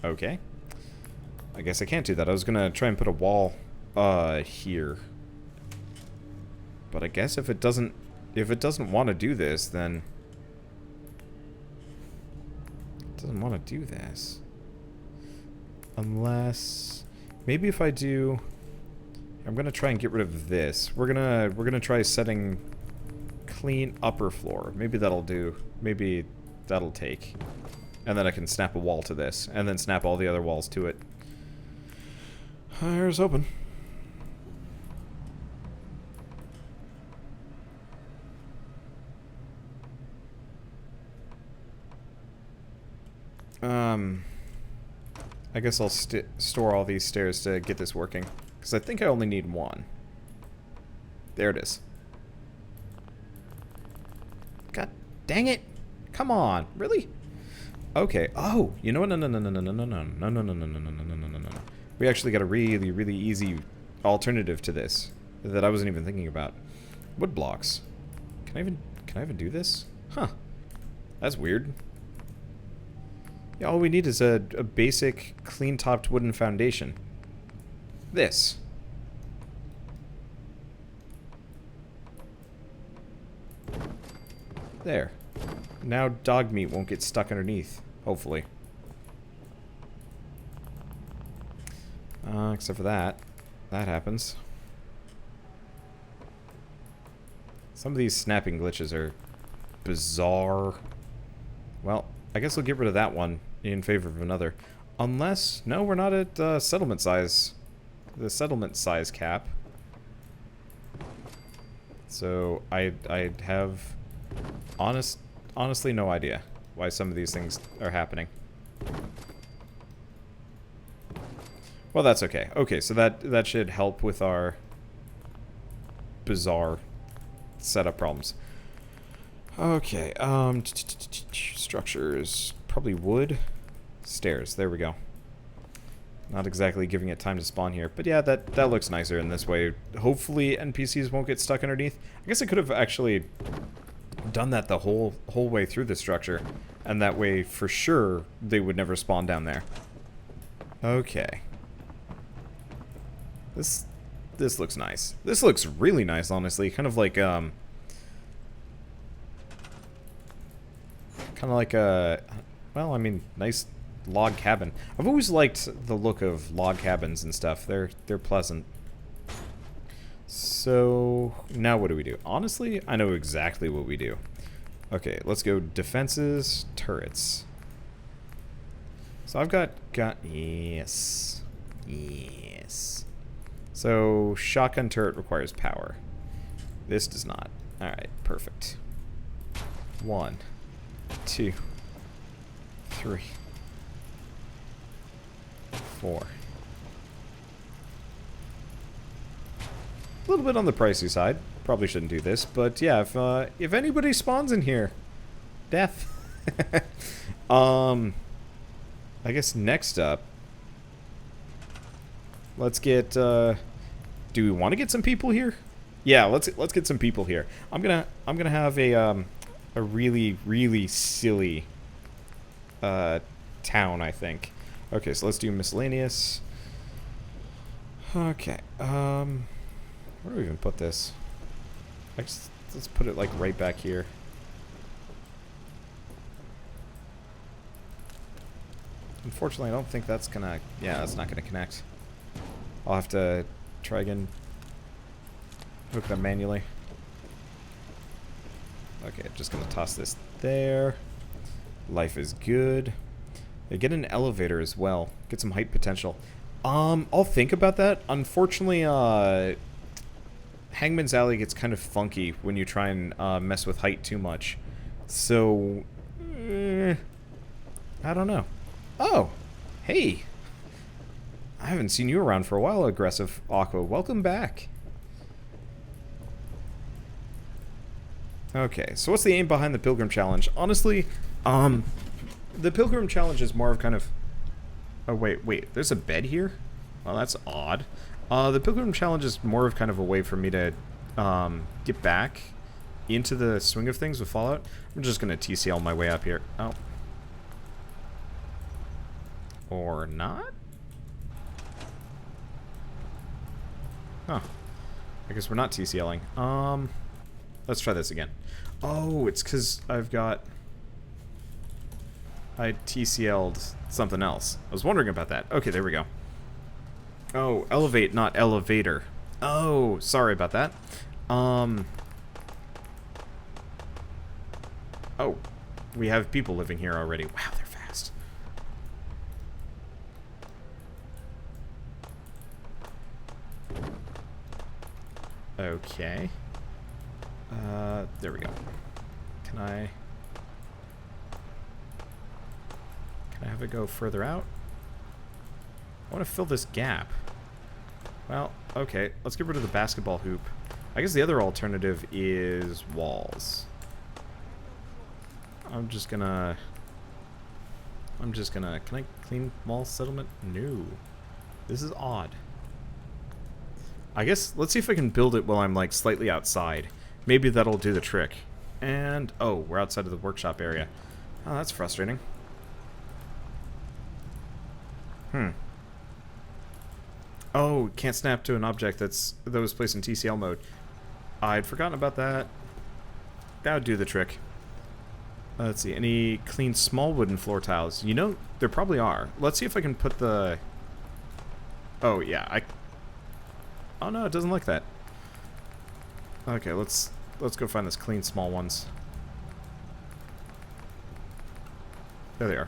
Speaker 1: Okay. I guess I can't do that. I was gonna try and put a wall, here. But I guess if it doesn't want to do this, then... doesn't want to do this. Unless maybe if I do, I'm gonna try and get rid of this. We're gonna try setting clean upper floor. Maybe that'll do. Maybe that'll take. And then I can snap a wall to this, and then snap all the other walls to it. Here's hoping. I guess I'll store all these stairs to get this working. Because I think I only need one. There it is. God dang it! Come on, really? Okay. Oh, you know what? No. We actually got a really, really easy alternative to this that I wasn't even thinking about. Wood blocks. Can I even do this? Huh. That's weird. Yeah, all we need is a basic clean-topped wooden foundation. This. There. Now dog meat won't get stuck underneath, hopefully. Except for that. That happens. Some of these snapping glitches are bizarre. Well, I guess we'll get rid of that one in favor of another. Unless, no, we're not at settlement size. The settlement size cap. So I have honestly no idea why some of these things are happening. Well, that's okay. Okay, so that should help with our bizarre setup problems. Okay, structures, probably wood, stairs, there we go. Not exactly giving it time to spawn here, but yeah, that looks nicer in this way. Hopefully NPCs won't get stuck underneath. I guess I could have actually done that the whole way through the structure, and that way for sure they would never spawn down there. Okay. This looks nice. This looks really nice, honestly. Kind of like well, I mean, nice log cabin. I've always liked the look of log cabins and stuff. They're pleasant. So now what do we do? Honestly, I know exactly what we do. Okay, let's go defenses, turrets. So I've got yes. So shotgun turret requires power. This does not. All right, perfect. 1, 2, 3, 4. A little bit on the pricey side. Probably shouldn't do this, but yeah, if anybody spawns in here, death. I guess next up, let's get. Do we want to get some people here? Yeah, let's get some people here. I'm gonna have a really, really silly town, I think. Okay, so let's do miscellaneous. Okay, where do we even put this? Let's put it like right back here. Unfortunately, I don't think that's gonna. Yeah, that's not gonna connect. I'll have to try again. Hook it up manually. Okay, just gonna toss this there. Life is good. They get an elevator as well. Get some height potential. I'll think about that. Unfortunately, Hangman's Alley gets kind of funky when you try and mess with height too much. So, I don't know. Oh, hey. I haven't seen you around for a while, Aggressive Aqua. Welcome back. Okay, so what's the aim behind the Pilgrim Challenge? Honestly, the Pilgrim Challenge is more of kind of... Oh, wait, there's a bed here? Well, that's odd. The Pilgrim Challenge is more of kind of a way for me to get back into the swing of things with Fallout. I'm just going to TCL my way up here. Oh. Or not? Huh. I guess we're not TCLing. Let's try this again. Oh, it's because I TCL'd something else. I was wondering about that. Okay, there we go. Oh, elevate, not elevator. Oh, sorry about that. Oh, we have people living here already. Wow, they're fast. Okay. There we go. Can I have it go further out? I want to fill this gap. Well, okay. Let's get rid of the basketball hoop. I guess the other alternative is walls. I'm just gonna... Can I clean mall settlement? No. This is odd. I guess, let's see if I can build it while I'm, like, slightly outside. Maybe that'll do the trick. And, oh, we're outside of the workshop area. Oh, that's frustrating. Oh, can't snap to an object that was placed in TCL mode. I'd forgotten about that. That would do the trick. Let's see, any clean small wooden floor tiles? You know, there probably are. Let's see if I can put the... Oh, yeah, Oh, no, it doesn't like that. Okay, let's go find this clean small ones. There they are.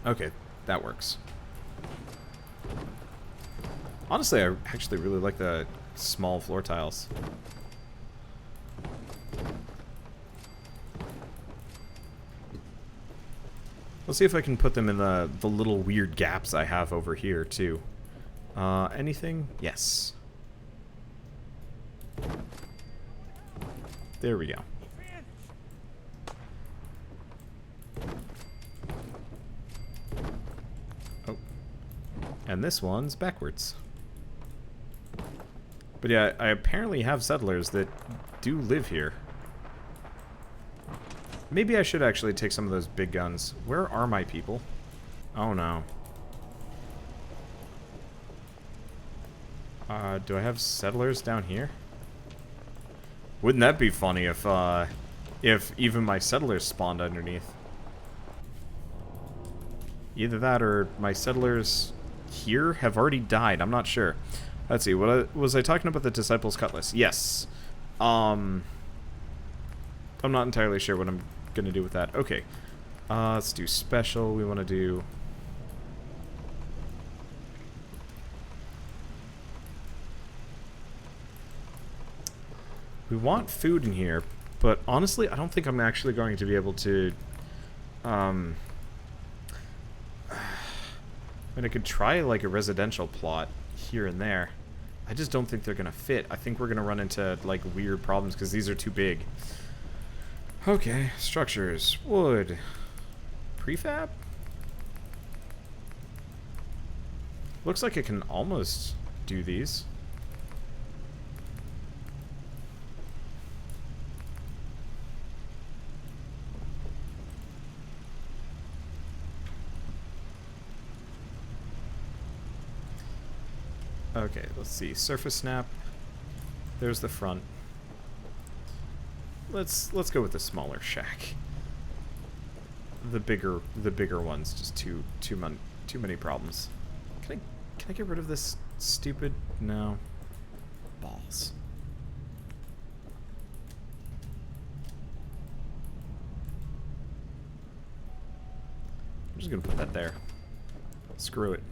Speaker 1: Okay, that works. Honestly, I actually really like the small floor tiles. Let's see if I can put them in the little weird gaps I have over here, too. Anything? Yes. There we go. Oh. And this one's backwards. But yeah, I apparently have settlers that do live here. Maybe I should actually take some of those big guns. Where are my people? Oh no. Do I have settlers down here? Wouldn't that be funny if even my settlers spawned underneath? Either that or my settlers here have already died. I'm not sure. Let's see. Was I talking about the Disciples' Cutlass? Yes. I'm not entirely sure what I'm going to do with that. Okay. Let's do special. We want to do... We want food in here, but honestly, I don't think I'm actually going to be able to... I mean, I could try, like, a residential plot here and there. I just don't think they're going to fit. I think we're going to run into, like, weird problems because these are too big. Okay, structures. Wood. Prefab? Looks like it can almost do these. Okay, let's see. Surface snap. There's the front. Let's go with the smaller shack. The bigger ones just too many problems. Can I get rid of this stupid? No. Balls. I'm just gonna put that there. Screw it.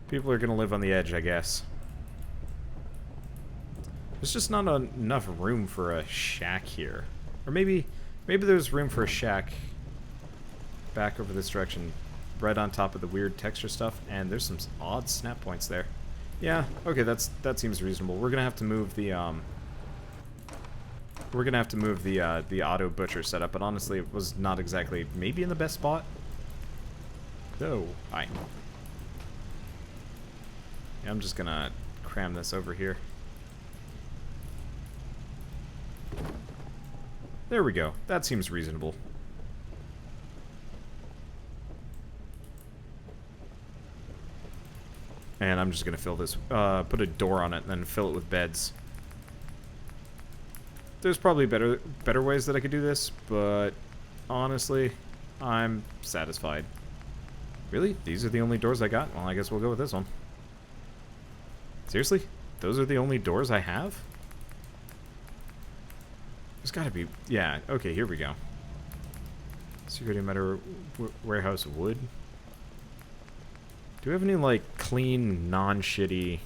Speaker 1: People are gonna live on the edge, I guess. There's just not enough room for a shack here. Or maybe there's room for a shack back over this direction, right on top of the weird texture stuff, and there's some odd snap points there. Yeah, okay, that seems reasonable. We're gonna have to move the the auto butcher setup, but honestly it was not exactly maybe in the best spot. Oh, hi. Yeah, I'm just gonna cram this over here. There we go. That seems reasonable. And I'm just gonna fill this, put a door on it and then fill it with beds. There's probably better ways that I could do this, but honestly, I'm satisfied. Really? These are the only doors I got? Well, I guess we'll go with this one. Seriously? Those are the only doors I have? There's gotta be... Yeah, okay, here we go. Security matter warehouse wood. Do we have any, like, clean, non-shitty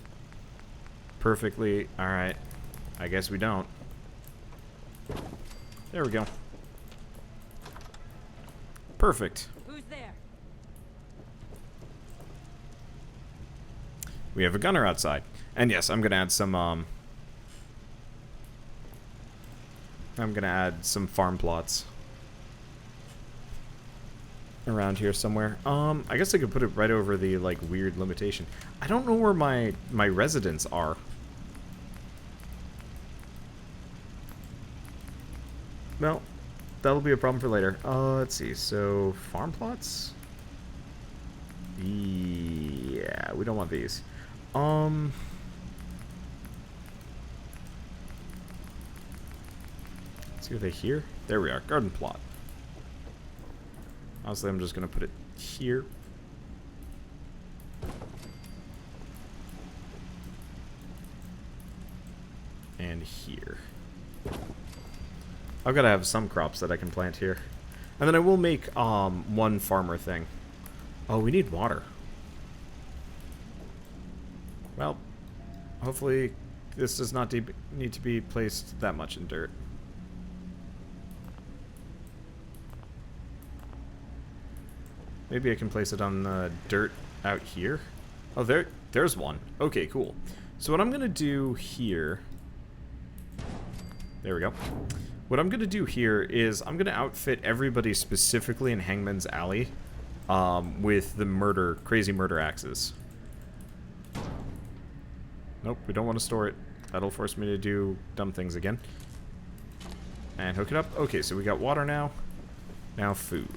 Speaker 1: perfectly. Alright. I guess we don't. There we go. Perfect.
Speaker 4: Who's there?
Speaker 1: We have a gunner outside. And yes, I'm gonna add some, I'm gonna add some farm plots around here somewhere. I guess I could put it right over the, like, weird limitation. I don't know where my residents are. Well, that'll be a problem for later. Let's see. So, farm plots? Yeah, we don't want these. Let's see, are they here? There we are. Garden plot. Honestly, I'm just going to put it here. And here. I've got to have some crops that I can plant here. And then I will make one farmer thing. Oh, we need water. Well, hopefully this does not need to be placed that much in dirt. Maybe I can place it on the dirt out here. Oh, there's one. Okay, cool. So what I'm going to do here... There we go. What I'm going to do here is I'm going to outfit everybody specifically in Hangman's Alley with the crazy murder axes. Nope, we don't want to store it. That'll force me to do dumb things again. And hook it up. Okay, so we got water now. Now food.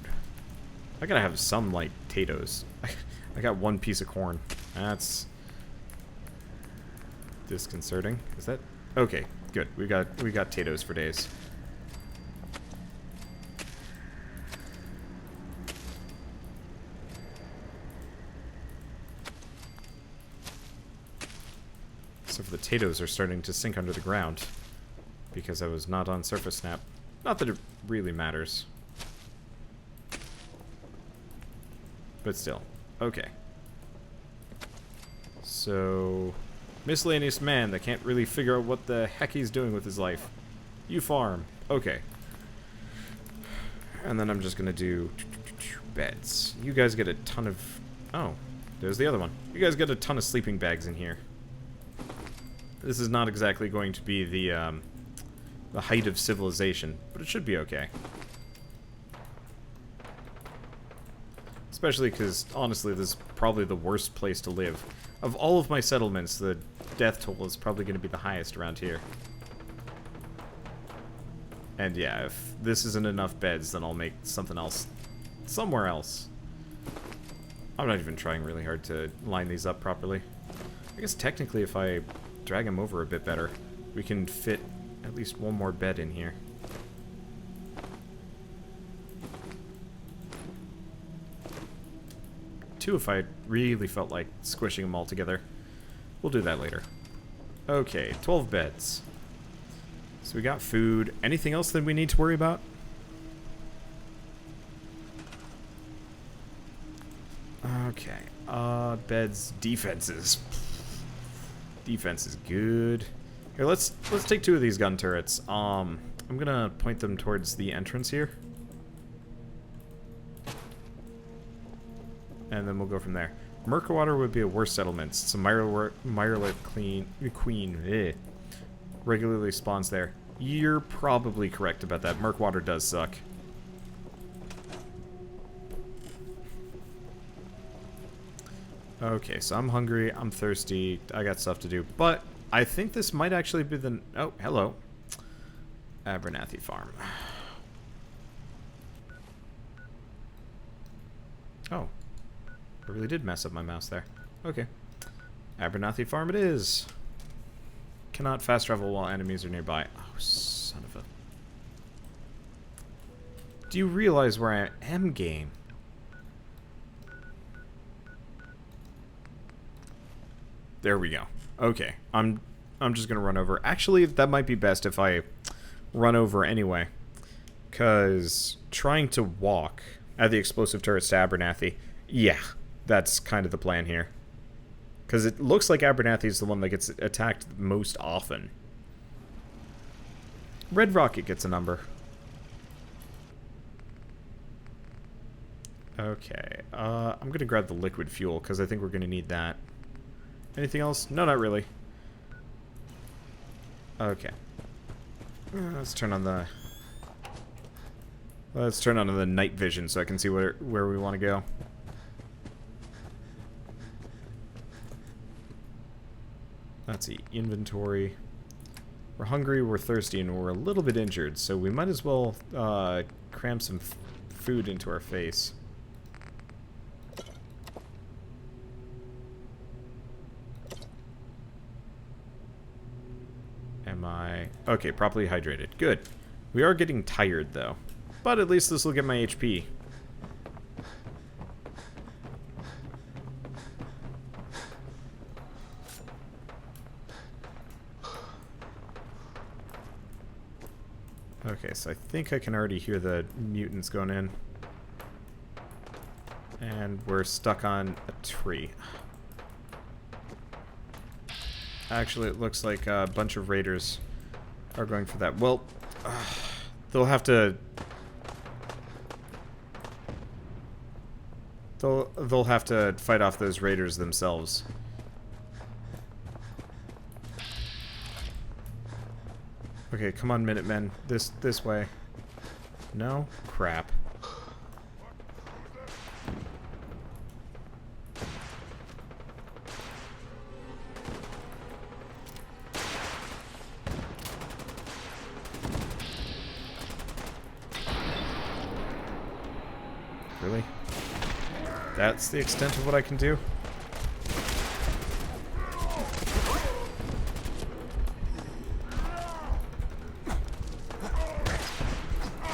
Speaker 1: I gotta have some, like, potatoes. I got one piece of corn. That's disconcerting. Is that... Okay, good. We got potatoes for days. So the potatoes are starting to sink under the ground because I was not on surface snap. Not that it really matters. But still. Okay. So, miscellaneous man that can't really figure out what the heck he's doing with his life. You farm. Okay. And then I'm just gonna do beds. You guys get a ton of... Oh, there's the other one. You guys get a ton of sleeping bags in here. This is not exactly going to be the height of civilization, but it should be okay. Especially because, honestly, this is probably the worst place to live. Of all of my settlements, the death toll is probably going to be the highest around here. And yeah, if this isn't enough beds, then I'll make something else somewhere else. I'm not even trying really hard to line these up properly. I guess technically if I drag them over a bit better, we can fit at least one more bed in here. Two if I really felt like squishing them all together. We'll do that later. Okay, 12 beds. So we got food. Anything else that we need to worry about? Okay. Beds, defenses. Defense is good. Here, let's take two of these gun turrets. I'm gonna point them towards the entrance here. And then we'll go from there. Murkwater would be a worse settlement. It's a Mirelurk Queen regularly spawns there. You're probably correct about that. Murkwater does suck. Okay, so I'm hungry, I'm thirsty, I got stuff to do. But I think this might actually be the... Oh, hello. Abernathy Farm. Oh. I really did mess up my mouse there. Okay. Abernathy Farm it is. Cannot fast travel while enemies are nearby. Oh, son of a... Do you realize where I am, game? There we go. Okay. I'm just gonna run over. Actually, that might be best if I run over anyway. Because trying to walk at the explosive turrets to Abernathy, yeah, that's kind of the plan here. Because it looks like Abernathy's the one that gets attacked most often. Red Rocket gets a number. Okay, I'm going to grab the liquid fuel, because I think we're going to need that. Anything else? No, not really. Okay. Let's turn on the... Let's turn on the night vision so I can see where we want to go. Let's see. Inventory. We're hungry, we're thirsty, and we're a little bit injured, so we might as well cram some food into our face. Am I... Okay, properly hydrated. Good. We are getting tired, though. But at least this will get my HP. Okay, so I think I can already hear the mutants going in. And we're stuck on a tree. Actually, it looks like a bunch of raiders are going for that. Well, they'll have to... They'll have to fight off those raiders themselves. Okay, come on, Minutemen. This way. No? Crap. Really? That's the extent of what I can do?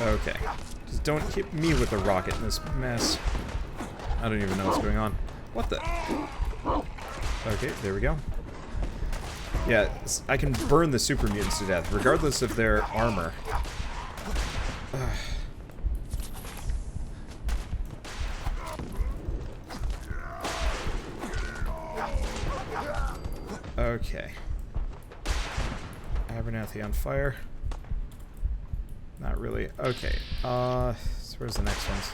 Speaker 1: Okay. Just don't hit me with a rocket in this mess. I don't even know what's going on. What the? Okay, there we go. Yeah, I can burn the super mutants to death, regardless of their armor. Okay. Abernathy on fire. Not really. Okay. So where's the next ones?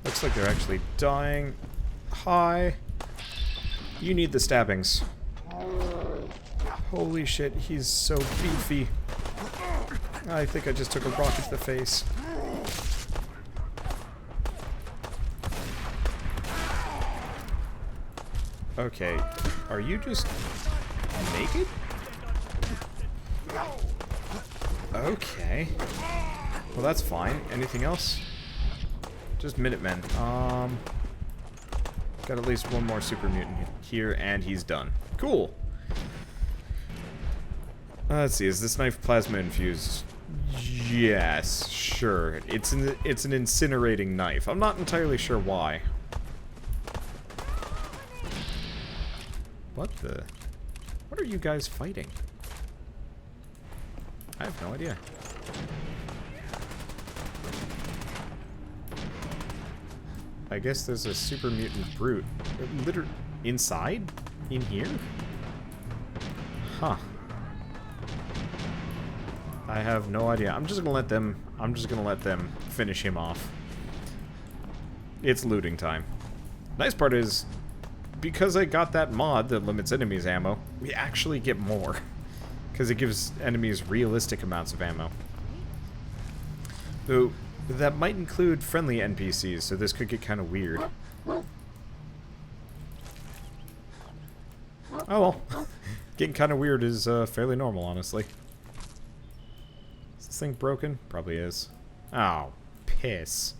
Speaker 1: Looks like they're actually dying. Hi. You need the stabbings. Holy shit, he's so beefy. I think I just took a rocket to the face. Okay. Are you just naked? Okay. Well, that's fine. Anything else? Just Minutemen. Got at least one more super mutant here, and he's done. Cool. Let's see. Is this knife plasma infused? Yes, sure. It's an incinerating knife. I'm not entirely sure why. What the? What are you guys fighting? I have no idea. I guess there's a super mutant brute. Literally inside? In here? Huh. I have no idea. I'm just gonna let them finish him off. It's looting time. Nice part is, because I got that mod that limits enemies' ammo, we actually get more. Because it gives enemies realistic amounts of ammo. Though, that might include friendly NPCs, so this could get kind of weird. Oh well. Getting kind of weird is fairly normal, honestly. Is this thing broken? Probably is. Oh, piss.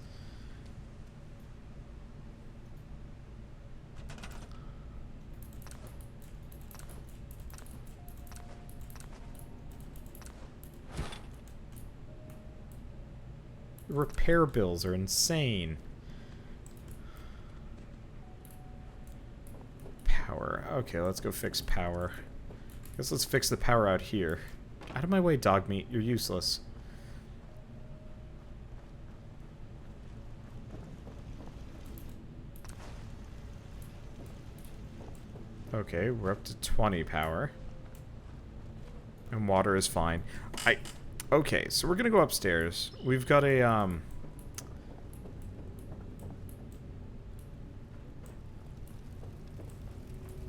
Speaker 1: Repair bills are insane. Power. Okay, let's go fix power. Guess let's fix the power out here. Out of my way, dog meat. You're useless. Okay, we're up to 20 power. And water is fine. Okay, so we're gonna go upstairs. We've got a,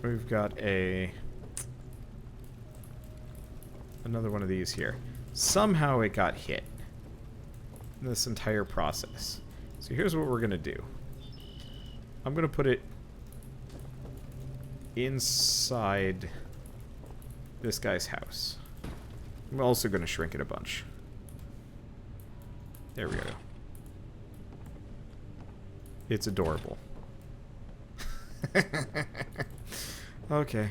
Speaker 1: we've got another one of these here. Somehow it got hit in this entire process. So here's what we're gonna do. I'm gonna put it inside this guy's house. I'm also gonna shrink it a bunch. There we go. It's adorable. Okay.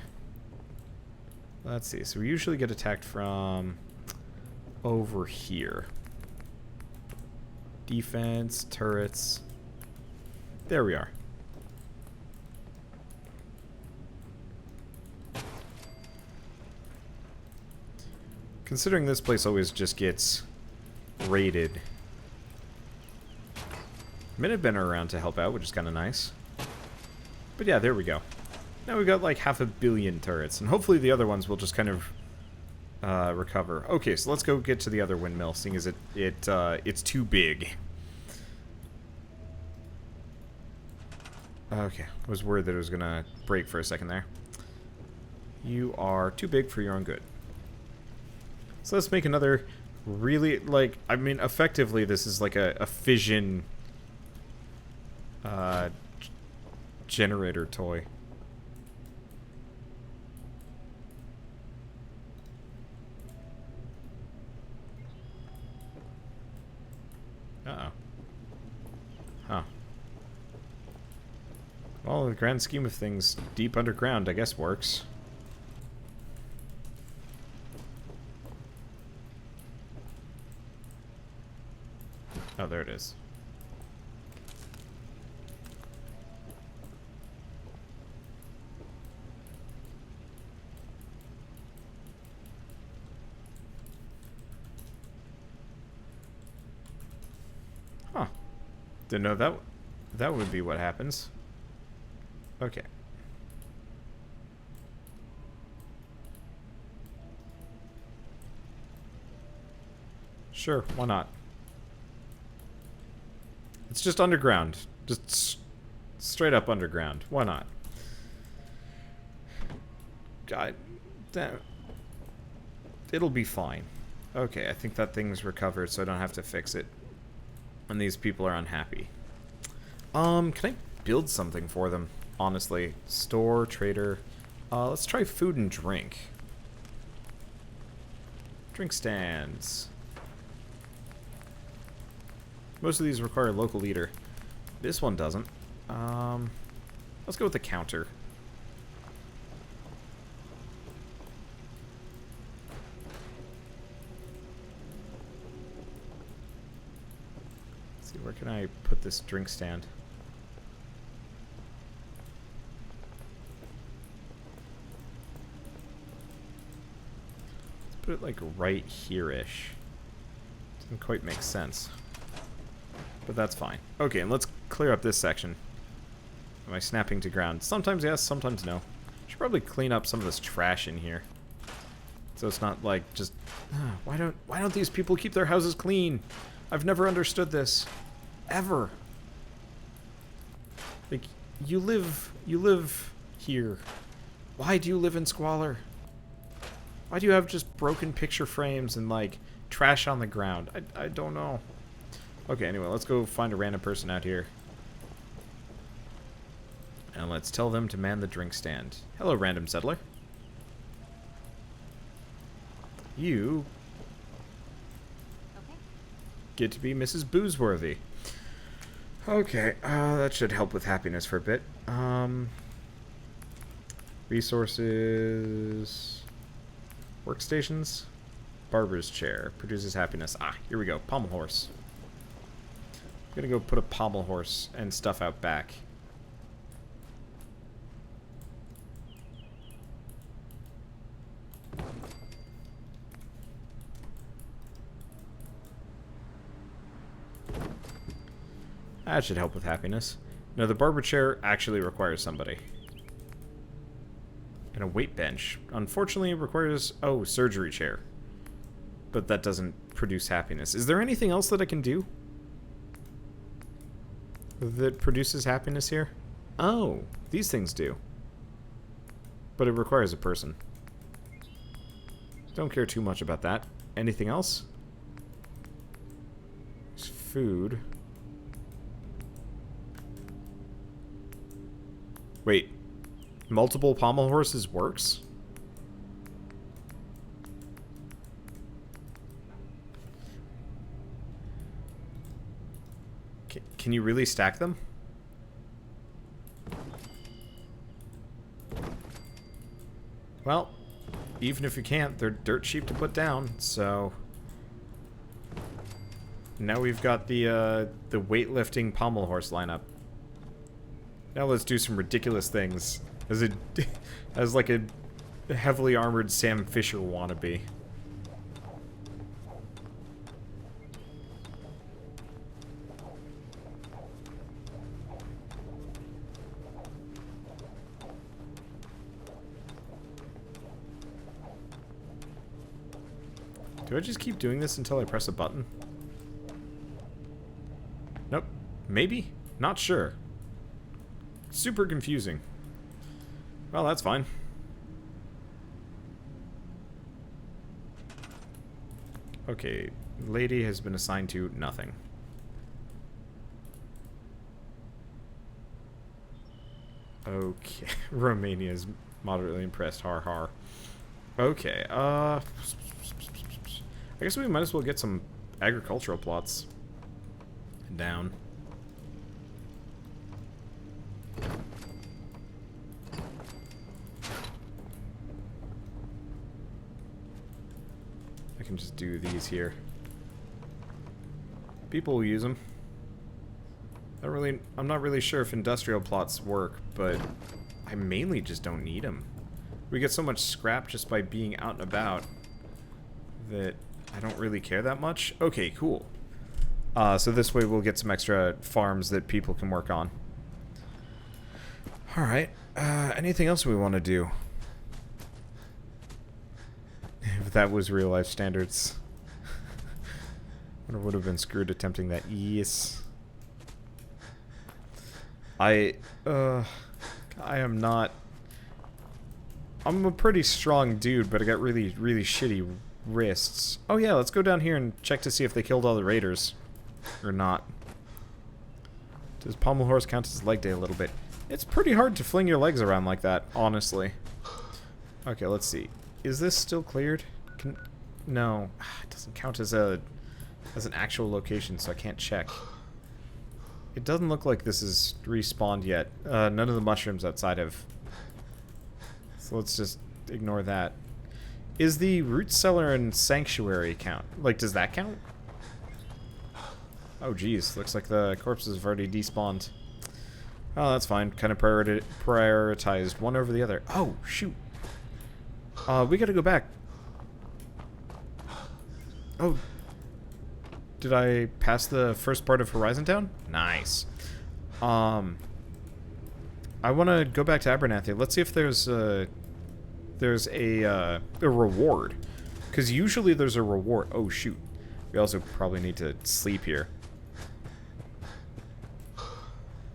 Speaker 1: Let's see. So we usually get attacked from over here. Defense, turrets. There we are. Considering this place always just gets raided. Minutemen are around to help out, which is kind of nice. But yeah, there we go. Now we've got like 500 million turrets, and hopefully the other ones will just kind of recover. Okay, so let's go get to the other windmill, seeing as it's too big. Okay, I was worried that it was gonna break for a second there. You are too big for your own good. So let's make another really, like, I mean, effectively this is like a fission generator toy. Uh-oh. Huh. Well, in the grand scheme of things, deep underground, I guess, works. Oh, there it is. Huh. Didn't know that would be what happens. Okay. Sure, why not? It's just underground. Just straight up underground. Why not? God damn. It'll be fine. Okay, I think that thing's recovered, so I don't have to fix it. And these people are unhappy. Can I build something for them? Honestly. Store, trader. Let's try food and drink. Drink stands. Most of these require a local leader. This one doesn't. Let's go with the counter. Let's see, where can I put this drink stand? Let's put it like right here-ish. Doesn't quite make sense. But that's fine. Okay, and let's clear up this section. Am I snapping to ground? Sometimes yes, sometimes no. Should probably clean up some of this trash in here. So it's not like just why don't these people keep their houses clean? I've never understood this. Ever. Like you live here. Why do you live in squalor? Why do you have just broken picture frames and like trash on the ground? I don't know. Okay, anyway, let's go find a random person out here. And let's tell them to man the drink stand. Hello, random settler. You get to be Mrs. Boozeworthy. Okay, that should help with happiness for a bit. Resources... Workstations? Barber's chair. Produces happiness. Ah, here we go. Pommel horse. I'm gonna go put a pommel horse and stuff out back. That should help with happiness. No, the barber chair actually requires somebody. And a weight bench. Unfortunately, it requires... Oh, surgery chair. But that doesn't produce happiness. Is there anything else that I can do that produces happiness here? Oh, these things do. But it requires a person. Don't care too much about that. Anything else? There's food. Wait. Multiple pommel horses works? Can you really stack them? Well, even if you can't, they're dirt cheap to put down, so... Now we've got the weightlifting pommel horse lineup. Now let's do some ridiculous things. As like a heavily armored Sam Fisher wannabe. Do I just keep doing this until I press a button? Nope. Maybe? Not sure. Super confusing. Well, that's fine. Okay, lady has been assigned to nothing. Okay, Romania is moderately impressed. Har har. Okay, I guess we might as well get some agricultural plots down. I can just do these here. People will use them. I'm not really sure if industrial plots work, but I mainly just don't need them. We get so much scrap just by being out and about that I don't really care that much. Okay, cool. So this way we'll get some extra farms that people can work on. Alright, anything else we want to do? If that was real life standards. I would have been screwed attempting that. Yes. I am not... I'm a pretty strong dude, but I got really shitty wrists. Oh yeah, let's go down here and check to see if they killed all the raiders. Or not. Does pommel horse count as leg day a little bit? It's pretty hard to fling your legs around like that, honestly. Okay, let's see. Is this still cleared? No. It doesn't count as an actual location, so I can't check. It doesn't look like this is respawned yet. None of the mushrooms outside have. So let's just ignore that. Is the root cellar and sanctuary count? Like, does that count? Oh, geez. Looks like the corpses have already despawned. Oh, that's fine. Kind of prioritized one over the other. Oh, shoot. We gotta go back. Oh. Did I pass the first part of Horizon Town? Nice. I want to go back to Abernathy. Let's see if there's a reward. Because usually there's a reward. Oh, shoot. We also probably need to sleep here.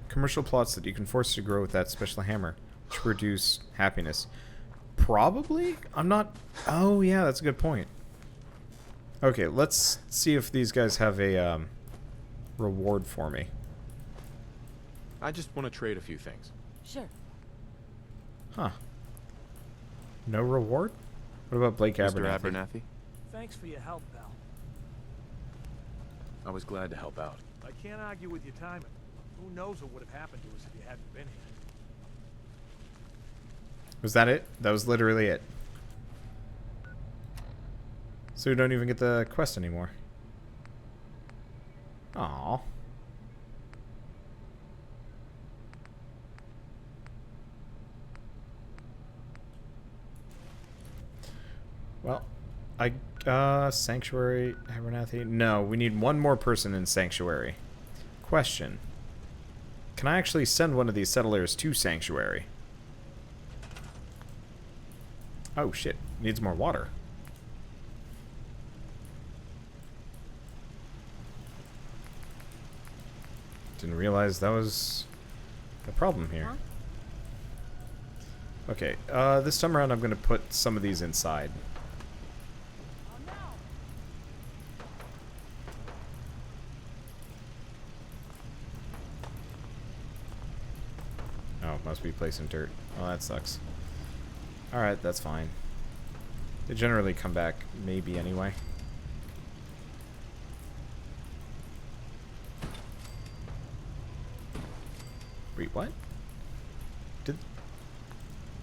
Speaker 1: Commercial plots that you can force to grow with that special hammer, which produce happiness. Probably? I'm not... Oh, yeah, that's a good point. Okay, let's see if these guys have a reward for me.
Speaker 6: I just want to trade a few things.
Speaker 7: Sure.
Speaker 1: Huh. No reward? What about Blake
Speaker 6: Mr.
Speaker 1: Abernathy?
Speaker 6: Abernathy?
Speaker 5: Thanks for your help, pal.
Speaker 6: I was glad to help out.
Speaker 5: I can't argue with your timing. Who knows what would have happened to us if you hadn't been here.
Speaker 1: Was that it? That was literally it. So we don't even get the quest anymore. Aww. Well, Sanctuary, Abernathy. No, we need one more person in Sanctuary. Question. Can I actually send one of these settlers to Sanctuary? Oh, shit. Needs more water. Didn't realize that was a problem here.
Speaker 4: Huh?
Speaker 1: Okay, this time around I'm going to put some of these inside. Oh, must be placing dirt. Oh, that sucks. Alright, that's fine. They generally come back maybe anyway. Wait, what?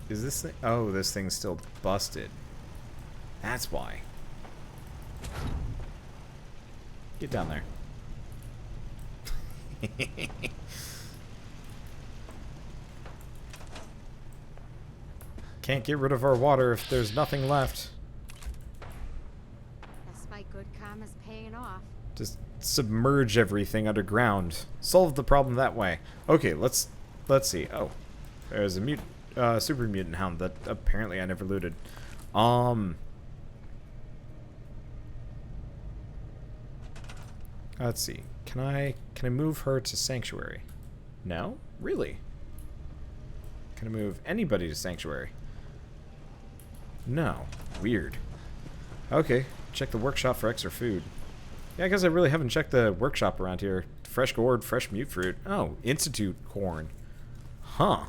Speaker 1: Is this thing? Oh, this thing's still busted. That's why. Get down there. Can't get rid of our water if there's nothing left.
Speaker 4: Guess my good karma's paying off.
Speaker 1: Just submerge everything underground. Solve the problem that way. Okay, let's see. Oh, there's a super mutant hound that apparently I never looted. Let's see. Can I move her to Sanctuary? No? Really? Can I move anybody to Sanctuary? No. Weird. Okay. Check the workshop for extra food. Yeah, I guess I really haven't checked the workshop around here. Fresh gourd, fresh mute fruit. Oh, Institute corn. Huh.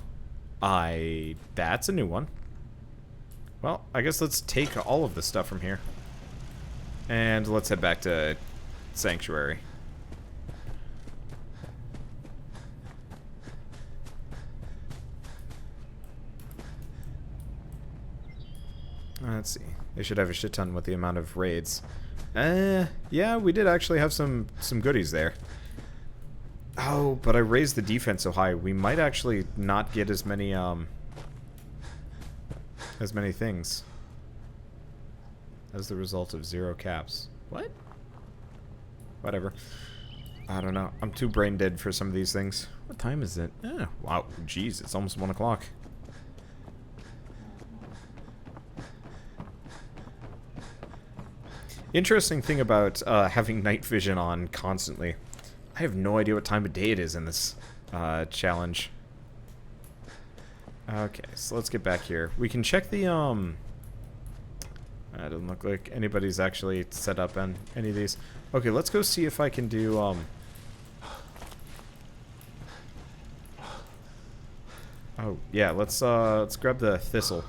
Speaker 1: That's a new one. Well, I guess let's take all of the stuff from here. And let's head back to Sanctuary. Let's see. They should have a shit ton with the amount of raids. Yeah, we did actually have some goodies there. Oh, but I raised the defense so high, we might actually not get as many things as the result of 0 caps. What? Whatever. I don't know. I'm too brain dead for some of these things. What time is it? Wow. Jeez, it's almost 1 o'clock. Interesting thing about having night vision on constantly. I have no idea what time of day it is in this challenge. Okay, so let's get back here. We can check the, it doesn't look like anybody's actually set up on any of these. Okay, let's go see if I can do, oh, yeah, let's grab the thistle.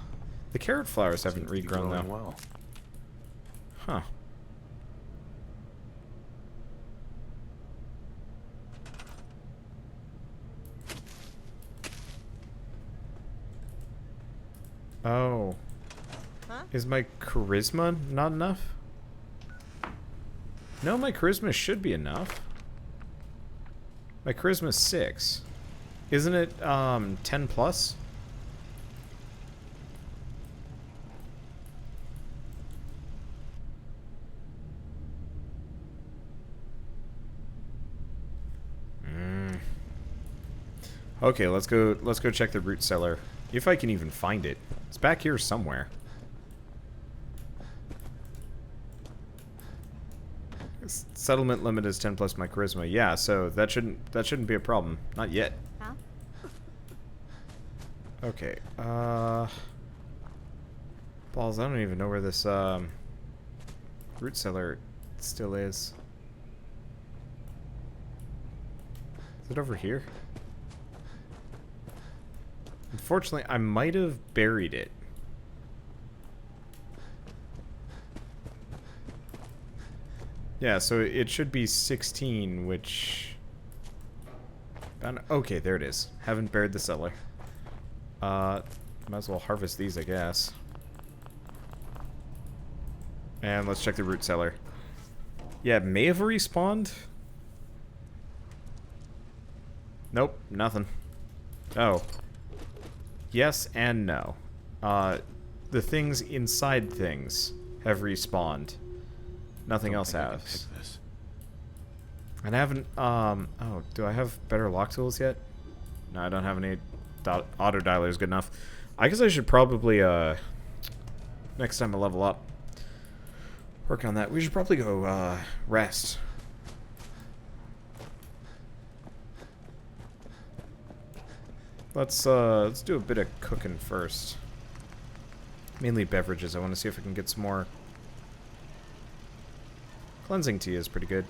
Speaker 1: The carrot flowers haven't regrown, though.
Speaker 6: Well.
Speaker 1: Huh. Oh.
Speaker 4: Huh?
Speaker 1: Is my charisma not enough? No, my charisma should be enough. My charisma's 6. Isn't it 10 plus? Okay, let's go check the root cellar. If I can even find it. It's back here somewhere. Settlement limit is 10 plus my charisma. Yeah, so that shouldn't be a problem. Not yet.
Speaker 4: Huh?
Speaker 1: Okay. Balls, I don't even know where this root cellar still is. Is it over here? Unfortunately, I might have buried it. Yeah, so it should be 16, which... Okay, there it is. Haven't buried the cellar. Might as well harvest these, I guess. And let's check the root cellar. Yeah, it may have respawned. Nope, nothing. Oh. Yes and no. The things inside things have respawned. Nothing else has. And I haven't, oh, do I have better lock tools yet? No, I don't have any auto dialers good enough. I guess I should probably, next time I level up. Work on that. We should probably go rest. Let's do a bit of cooking first. Mainly beverages. I want to see if I can get some more. Cleansing tea is pretty good.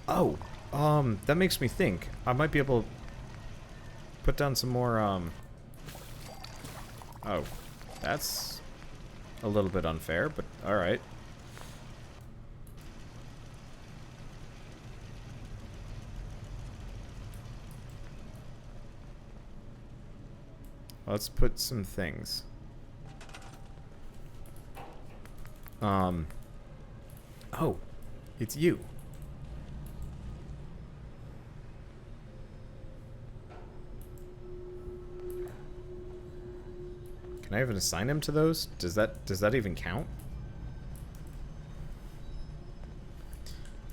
Speaker 1: Oh, that makes me think. I might be able to put down some more, Oh, that's a little bit unfair, but alright. Let's put some things. Oh, it's you. Can I even assign him to those? Does that even count?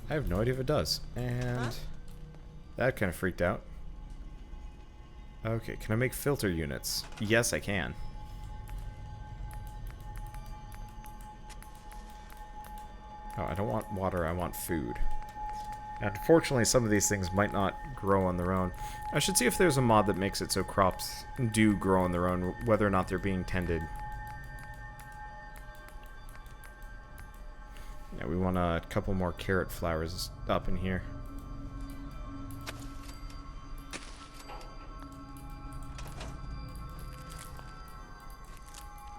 Speaker 1: I have no idea if it does. And that kind of freaked out. Okay, can I make filter units? Yes, I can. Oh, I don't want water, I want food. Unfortunately, some of these things might not grow on their own. I should see if there's a mod that makes it so crops do grow on their own, whether or not they're being tended. Yeah, we want a couple more carrot flowers up in here.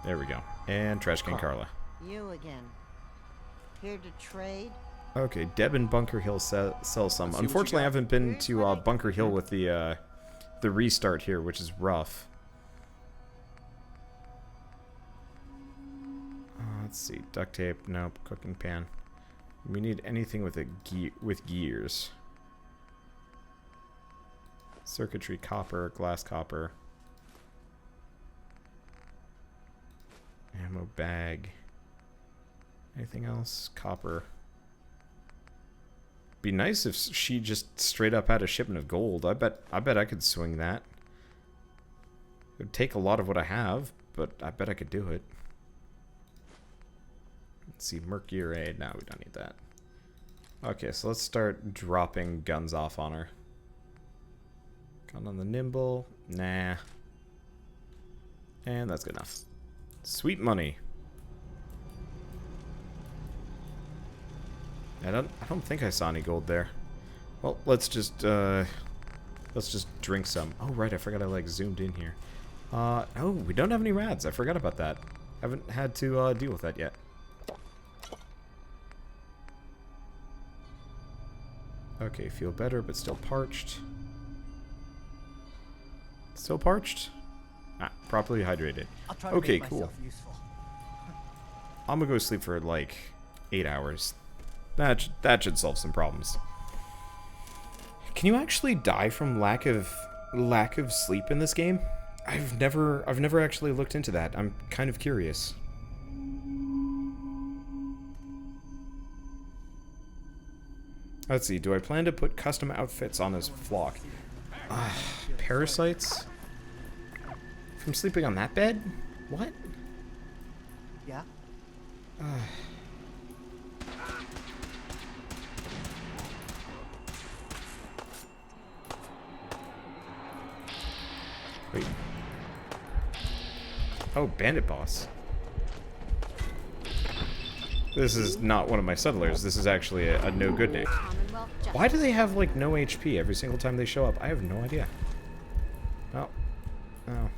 Speaker 1: There we go. And Trash Can Carla.
Speaker 8: You again. Here to trade?
Speaker 1: Okay, Deb and Bunker Hill sell some. Unfortunately, I haven't been to Bunker Hill with the restart here, which is rough. Let's see, duct tape, nope. Cooking pan. We need anything with with gears. Circuitry, copper, glass copper. Ammo bag. Anything else? Copper. Be nice if she just straight up had a shipment of gold. I bet I could swing that. It would take a lot of what I have, but I bet I could do it. Let's see, mercury. No, we don't need that. Okay, so let's start dropping guns off on her. Gun on the nimble. Nah. And that's good enough. Sweet money. I don't think I saw any gold there. Well, let's just drink some. Oh right, I forgot I like zoomed in here. Oh, we don't have any rads. I forgot about that. Haven't had to deal with that yet. Okay, feel better, but still parched. Still parched? Ah, properly hydrated. Okay, cool. I'm gonna go sleep for like 8 hours. That should solve some problems. Can you actually die from lack of sleep in this game? I've never actually looked into that. I'm kind of curious. Let's see. Do I plan to put custom outfits on his flock? Parasites? From sleeping on that bed? What?
Speaker 8: Yeah.
Speaker 1: Wait. Oh, bandit boss. This is not one of my settlers. This is actually a no-good name. Why do they have, like, no HP every single time they show up? I have no idea. Oh. Oh.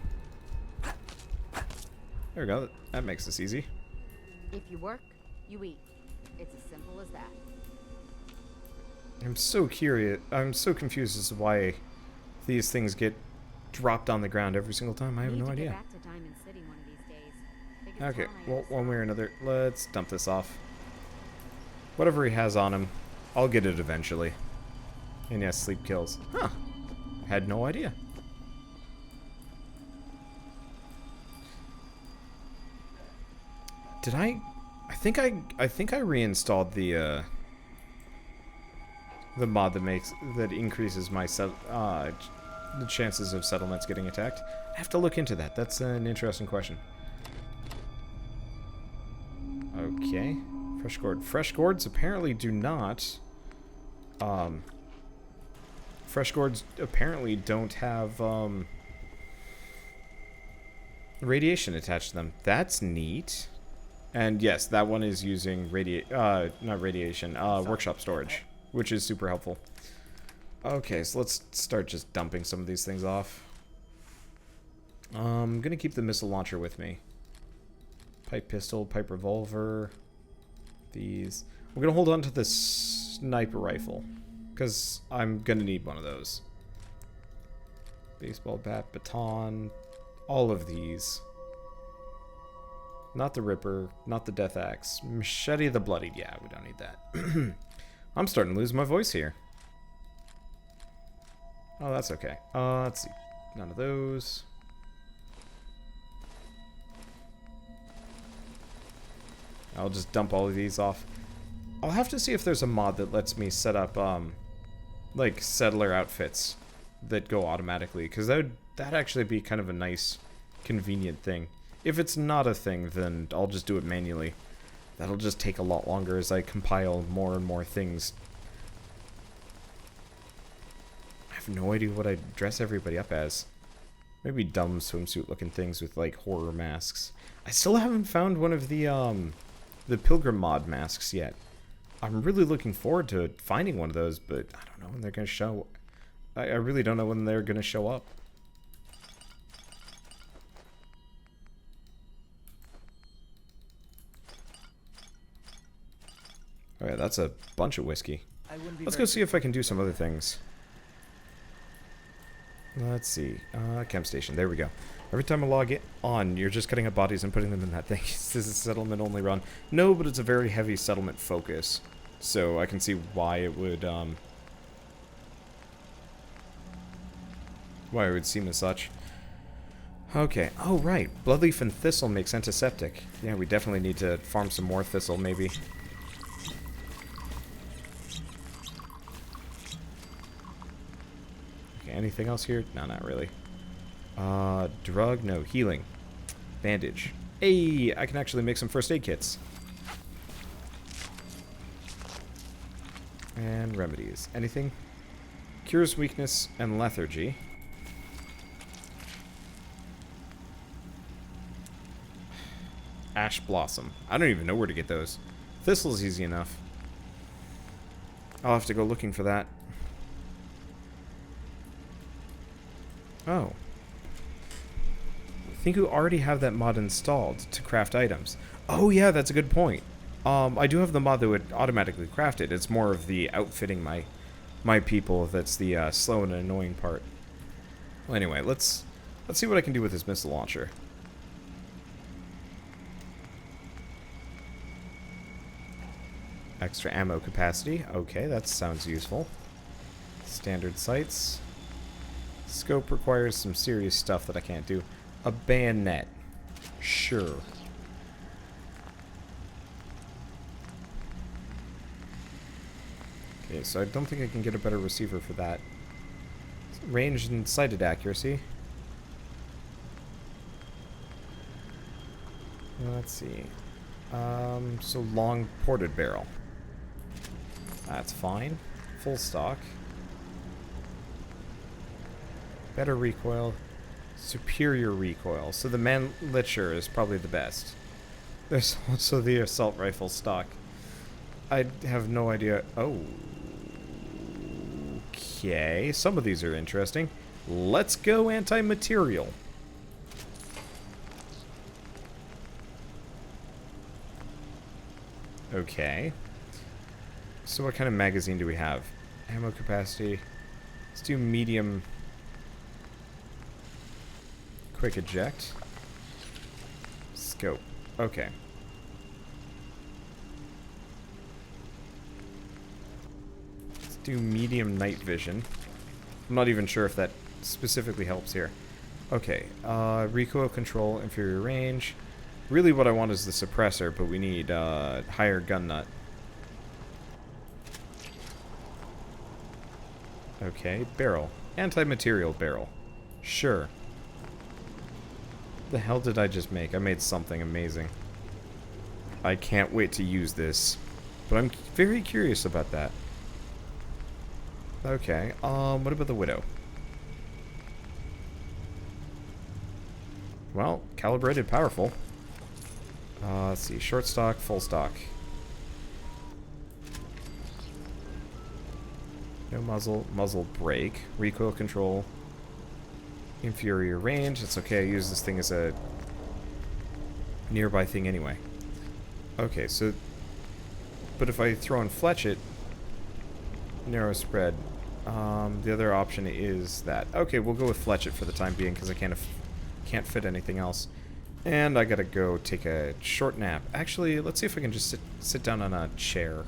Speaker 1: There we go. That makes this easy.
Speaker 9: If you work, you eat. It's as simple as that.
Speaker 1: I'm so curious. I'm so confused as to why these things get dropped on the ground every single time. I have no idea.
Speaker 9: Back to Diamond City one of these days.
Speaker 1: Okay, well, one way or another, let's dump this off. Whatever he has on him, I'll get it eventually. And yes, sleep kills. Huh. Had no idea. Did I think I reinstalled the mod that increases my the chances of settlements getting attacked? I have to look into that. That's an interesting question. Okay. Fresh gourd. Fresh gourds apparently do not... fresh gourds apparently don't have, radiation attached to them. That's neat. And yes, that one is using not radiation, workshop storage, which is super helpful. Okay, so let's start just dumping some of these things off. I'm gonna keep the missile launcher with me. Pipe pistol, pipe revolver. These. We're gonna hold on to the sniper rifle, because I'm gonna need one of those. Baseball bat, baton, all of these. Not the Ripper, not the Death Axe. Machete the Bloodied, yeah, we don't need that. I'm starting to lose my voice here. Oh, that's okay. Let's see. None of those. I'll just dump all of these off. I'll have to see if there's a mod that lets me set up, like, settler outfits that go automatically, because that'd actually be kind of a nice, convenient thing. If it's not a thing, then I'll just do it manually. That'll just take a lot longer as I compile more and more things. I have no idea what I'd dress everybody up as. Maybe dumb swimsuit-looking things with, like, horror masks. I still haven't found one of the Pilgrim mod masks yet. I'm really looking forward to finding one of those, but I don't know when they're going to show. I really don't know when they're going to show up. Alright, that's a bunch of whiskey. Let's go see if I can do some other things. Let's see. Camp station. There we go. Every time I log it on, you're just cutting up bodies and putting them in that thing. This is a settlement-only run. No, but it's a very heavy settlement focus. So I can see why it would, why it would seem as such. Okay. Oh, right. Bloodleaf and thistle makes antiseptic. Yeah, we definitely need to farm some more thistle, maybe. Okay, anything else here? No, not really. Drug? No. Healing. Bandage. Hey, I can actually make some first aid kits. And remedies. Anything? Cures weakness and lethargy. Ash Blossom. I don't even know where to get those. Thistle's easy enough. I'll have to go looking for that. Oh. I think we already have that mod installed to craft items. Oh yeah, that's a good point. I do have the mod that would automatically craft it. It's more of the outfitting my people that's the slow and annoying part. Well, anyway, let's see what I can do with this missile launcher. Extra ammo capacity. Okay, that sounds useful. Standard sights. Scope requires some serious stuff that I can't do. A bayonet. Sure. Okay, so I don't think I can get a better receiver for that. Range and sighted accuracy. Let's see. So long ported barrel. That's fine. Full stock. Better recoil. Superior recoil. So the Mannlicher is probably the best. There's also the assault rifle stock. I have no idea. Oh. Okay. Some of these are interesting. Let's go anti-material. Okay. So what kind of magazine do we have? Ammo capacity. Let's do medium. Quick eject. Scope. Okay. Let's do medium night vision. I'm not even sure if that specifically helps here. Okay. Recoil control, inferior range. Really what I want is the suppressor, but we need higher gun nut. Okay, barrel. Anti-material barrel. Sure. The hell did I just make? I made something amazing. I can't wait to use this. But I'm very curious about that. Okay, what about the Widow? Well, calibrated, powerful. Let's see, short stock, full stock. No muzzle, muzzle brake, recoil control, inferior range. It's okay, I use this thing as a nearby thing anyway. Okay, so, but if I throw in fletch it, narrow spread. The other option is that. Okay, we'll go with fletch it for the time being because I can't fit anything else. And I gotta go take a short nap. Actually, let's see if I can just sit down on a chair.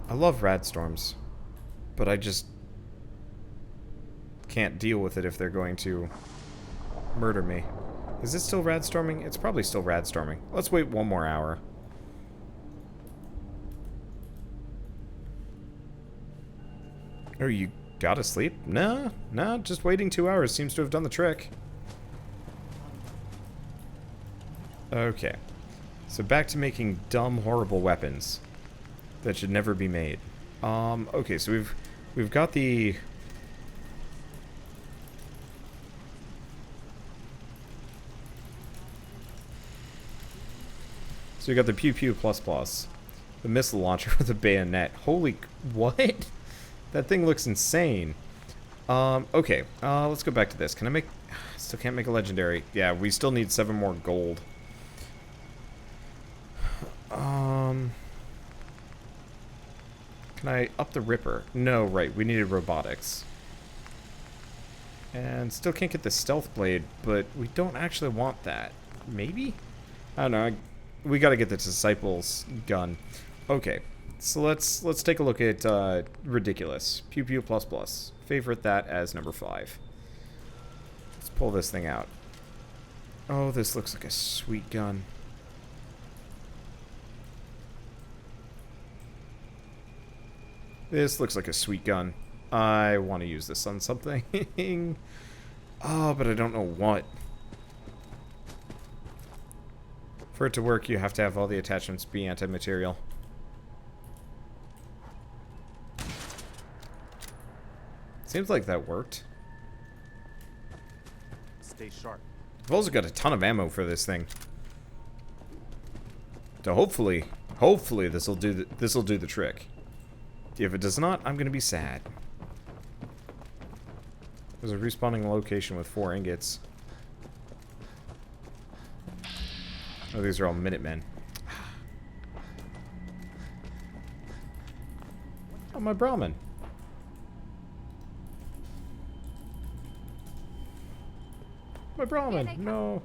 Speaker 1: I love rad storms, but I just can't deal with it if they're going to murder me. Is it still rad storming? It's probably still rad storming. Let's wait 1 more hour. Oh, you gotta sleep? No, just waiting 2 hours seems to have done the trick. Okay. So back to making dumb, horrible weapons that should never be made. Okay, so we've got the... So we got the Pew Pew Plus Plus. The missile launcher with a bayonet. Holy... What? That thing looks insane. Okay, let's go back to this. Can I make... Still can't make a legendary. Yeah, we still need 7 more gold. Can I up the Ripper? No, right, we needed robotics. And still can't get the stealth blade, but we don't actually want that. Maybe? I don't know. We gotta get the Disciples gun. Okay, so let's take a look at Ridiculous. Pew Pew Plus Plus. Favorite that as number 5. Let's pull this thing out. Oh, this looks like a sweet gun. This looks like a sweet gun. I want to use this on something. Oh, but I don't know what. For it to work, you have to have all the attachments be anti-material. Seems like that worked.
Speaker 6: Stay sharp.
Speaker 1: I've also got a ton of ammo for this thing. So hopefully this will do the trick. If it does not, I'm gonna be sad. There's a respawning location with 4 ingots. Oh, these are all Minutemen. Oh, my Brahmin. My Brahmin, no.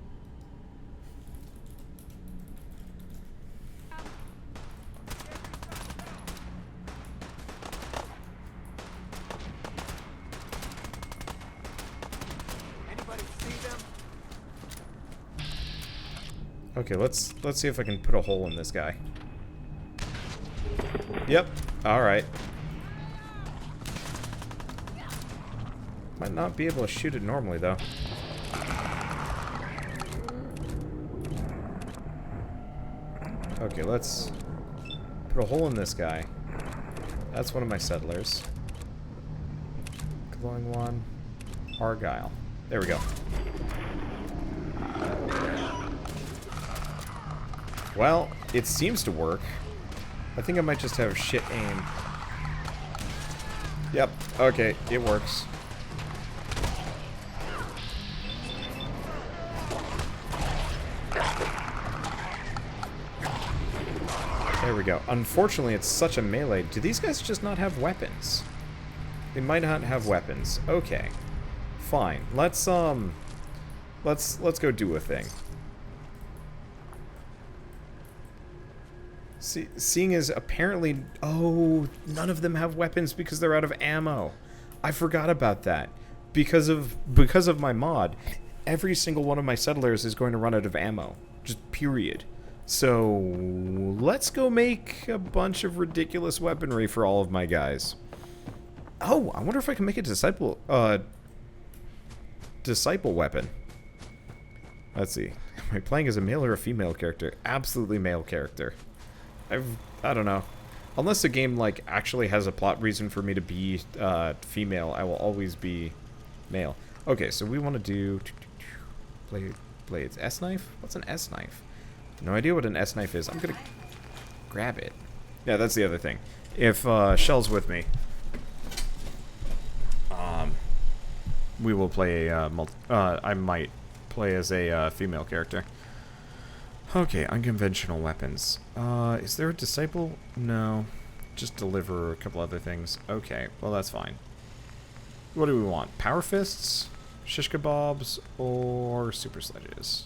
Speaker 1: Okay, let's see if I can put a hole in this guy. Yep. All right. Might not be able to shoot it normally though. Okay, let's put a hole in this guy. That's one of my settlers. Glowing one. Argyle. There we go. Well, it seems to work. I think I might just have shit aim. Yep, okay, it works. There we go. Unfortunately, it's such a melee. Do these guys just not have weapons? They might not have weapons. Okay. Fine. Let's go do a thing. Seeing as apparently... Oh, none of them have weapons because they're out of ammo. I forgot about that. Because of my mod, every single one of my settlers is going to run out of ammo. Just period. So let's go make a bunch of ridiculous weaponry for all of my guys. Oh, I wonder if I can make a disciple weapon. Let's see. Am I playing as a male or a female character? Absolutely male character. I don't know. Unless the game like actually has a plot reason for me to be female, I will always be male. Okay, so we want to do blades. S knife? What's an S knife? No idea what an S knife is. I'm gonna grab it. Yeah, that's the other thing. If Shell's with me, we will play I might play as a female character. Okay, unconventional weapons. Is there a disciple? No. Just deliver a couple other things. Okay, well that's fine. What do we want? Power fists, shish kebabs, or super sledges?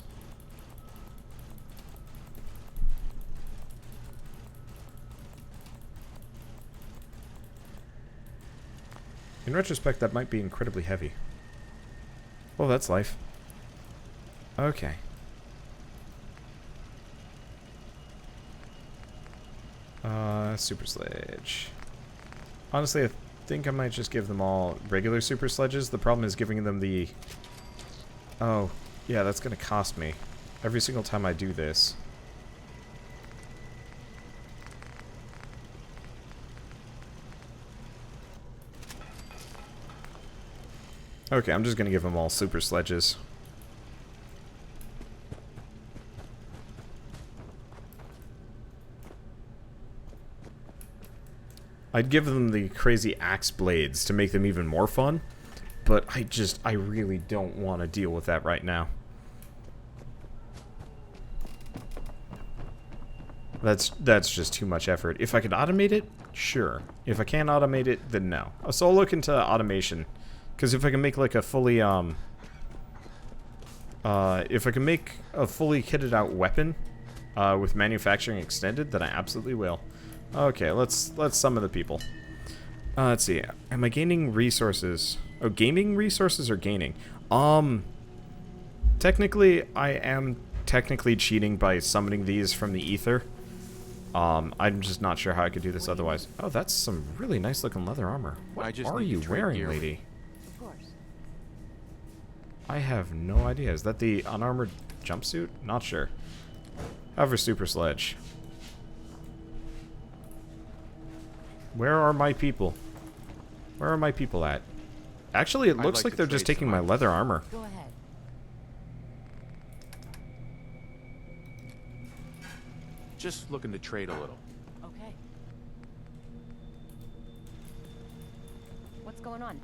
Speaker 1: In retrospect, that might be incredibly heavy. Oh, that's life. Okay. Super sledge. Honestly, I think I might just give them all regular super sledges. The problem is giving them the... Oh, yeah, that's gonna cost me. Every single time I do this. Okay, I'm just gonna give them all super sledges. I'd give them the crazy axe blades to make them even more fun, but I really don't want to deal with that right now. That's just too much effort. If I could automate it, sure. If I can't automate it, then no. So I'll look into automation, because if I can make like a fully if I can make a fully kitted out weapon with manufacturing extended, then I absolutely will. Okay, let's summon the people. Let's see. Am I gaining resources? Oh, gaining resources or gaining? Technically, I am technically cheating by summoning these from the ether. I'm just not sure how I could do this otherwise. Oh, that's some really nice looking leather armor. What are you wearing, lady?
Speaker 9: Of course.
Speaker 1: I have no idea. Is that the unarmored jumpsuit? Not sure. However, super sledge. Where are my people? Where are my people at? Actually, it looks like they're just taking my leather armor.
Speaker 9: Go ahead.
Speaker 6: Just looking to trade a little.
Speaker 9: Okay. What's going on?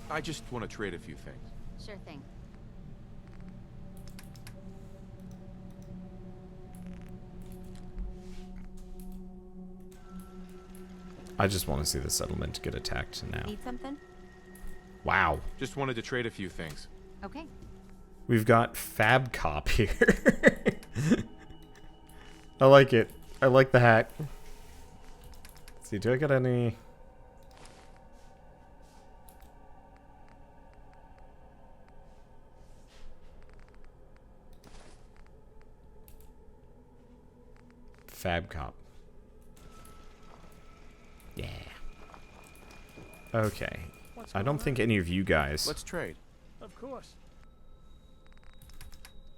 Speaker 6: I just want to trade a few things.
Speaker 9: Sure thing.
Speaker 1: I just want to see the settlement get attacked now.
Speaker 9: Need something?
Speaker 1: Wow.
Speaker 6: Just wanted to trade a few things.
Speaker 9: Okay.
Speaker 1: We've got Fab Cop here. I like it. I like the hat. Let's see, do I get any... Fab Cop. Yeah. Okay. I don't think any of you guys...
Speaker 6: Let's trade.
Speaker 5: Of course.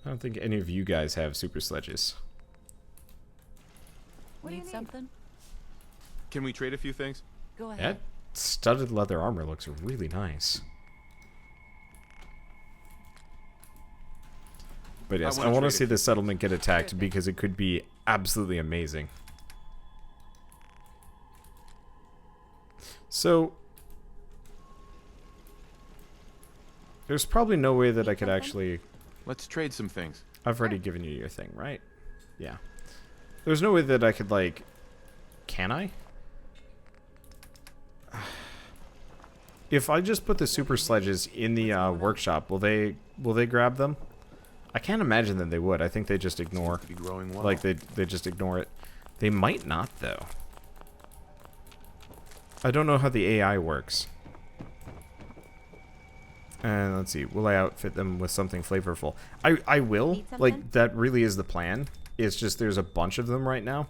Speaker 1: I don't think any of you guys have super sledges.
Speaker 9: What do you need? Something?
Speaker 6: Can we trade a few things?
Speaker 9: Go ahead.
Speaker 1: That studded leather armor looks really nice. But yes, I want to see the settlement get attacked because it could be absolutely amazing. So, there's probably no way that I could actually...
Speaker 6: Let's trade some things.
Speaker 1: I've already given you your thing, right? Yeah. There's no way that I could, like... Can I? If I just put the super sledges in the workshop, will they grab them? I can't imagine that they would. I think they just ignore.
Speaker 6: Be growing well.
Speaker 1: Like they just ignore it. They might not though. I don't know how the AI works. And let's see, will I outfit them with something flavorful? I will. Like that really is the plan. It's just there's a bunch of them right now.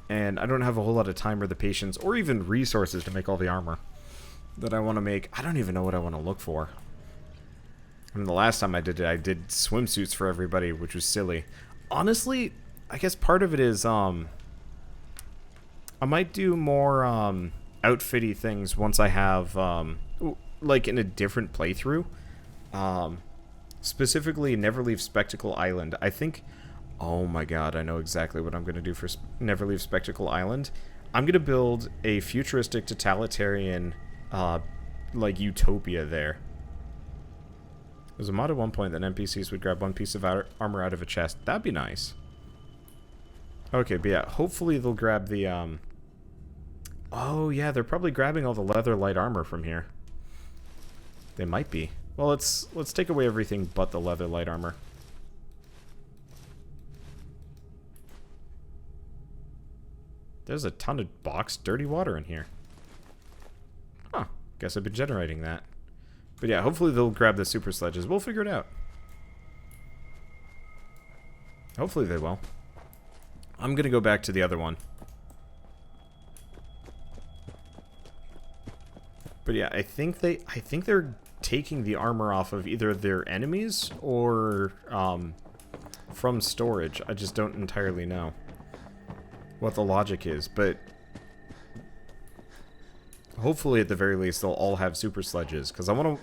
Speaker 1: And I don't have a whole lot of time or the patience or even resources to make all the armor that I want to make. I don't even know what I want to look for. I mean, the last time I did it, I did swimsuits for everybody, which was silly. Honestly, I guess part of it is, I might do more, outfitty things once I have, like in a different playthrough. Specifically, Neverleaf Spectacle Island. I think, oh my god, I know exactly what I'm going to do for Neverleaf Spectacle Island. I'm going to build a futuristic totalitarian, like, utopia there. There's a mod at one point that NPCs would grab one piece of armor out of a chest. That'd be nice. Okay, but yeah, hopefully they'll grab the, oh yeah, they're probably grabbing all the leather light armor from here. They might be. Well, let's take away everything but the leather light armor. There's a ton of boxed dirty water in here. Huh. Guess I've been generating that. But yeah, hopefully they'll grab the super sledges. We'll figure it out. Hopefully they will. I'm gonna go back to the other one. But yeah, I think they're taking the armor off of either their enemies or from storage. I just don't entirely know what the logic is, but hopefully at the very least they'll all have super sledges, because I want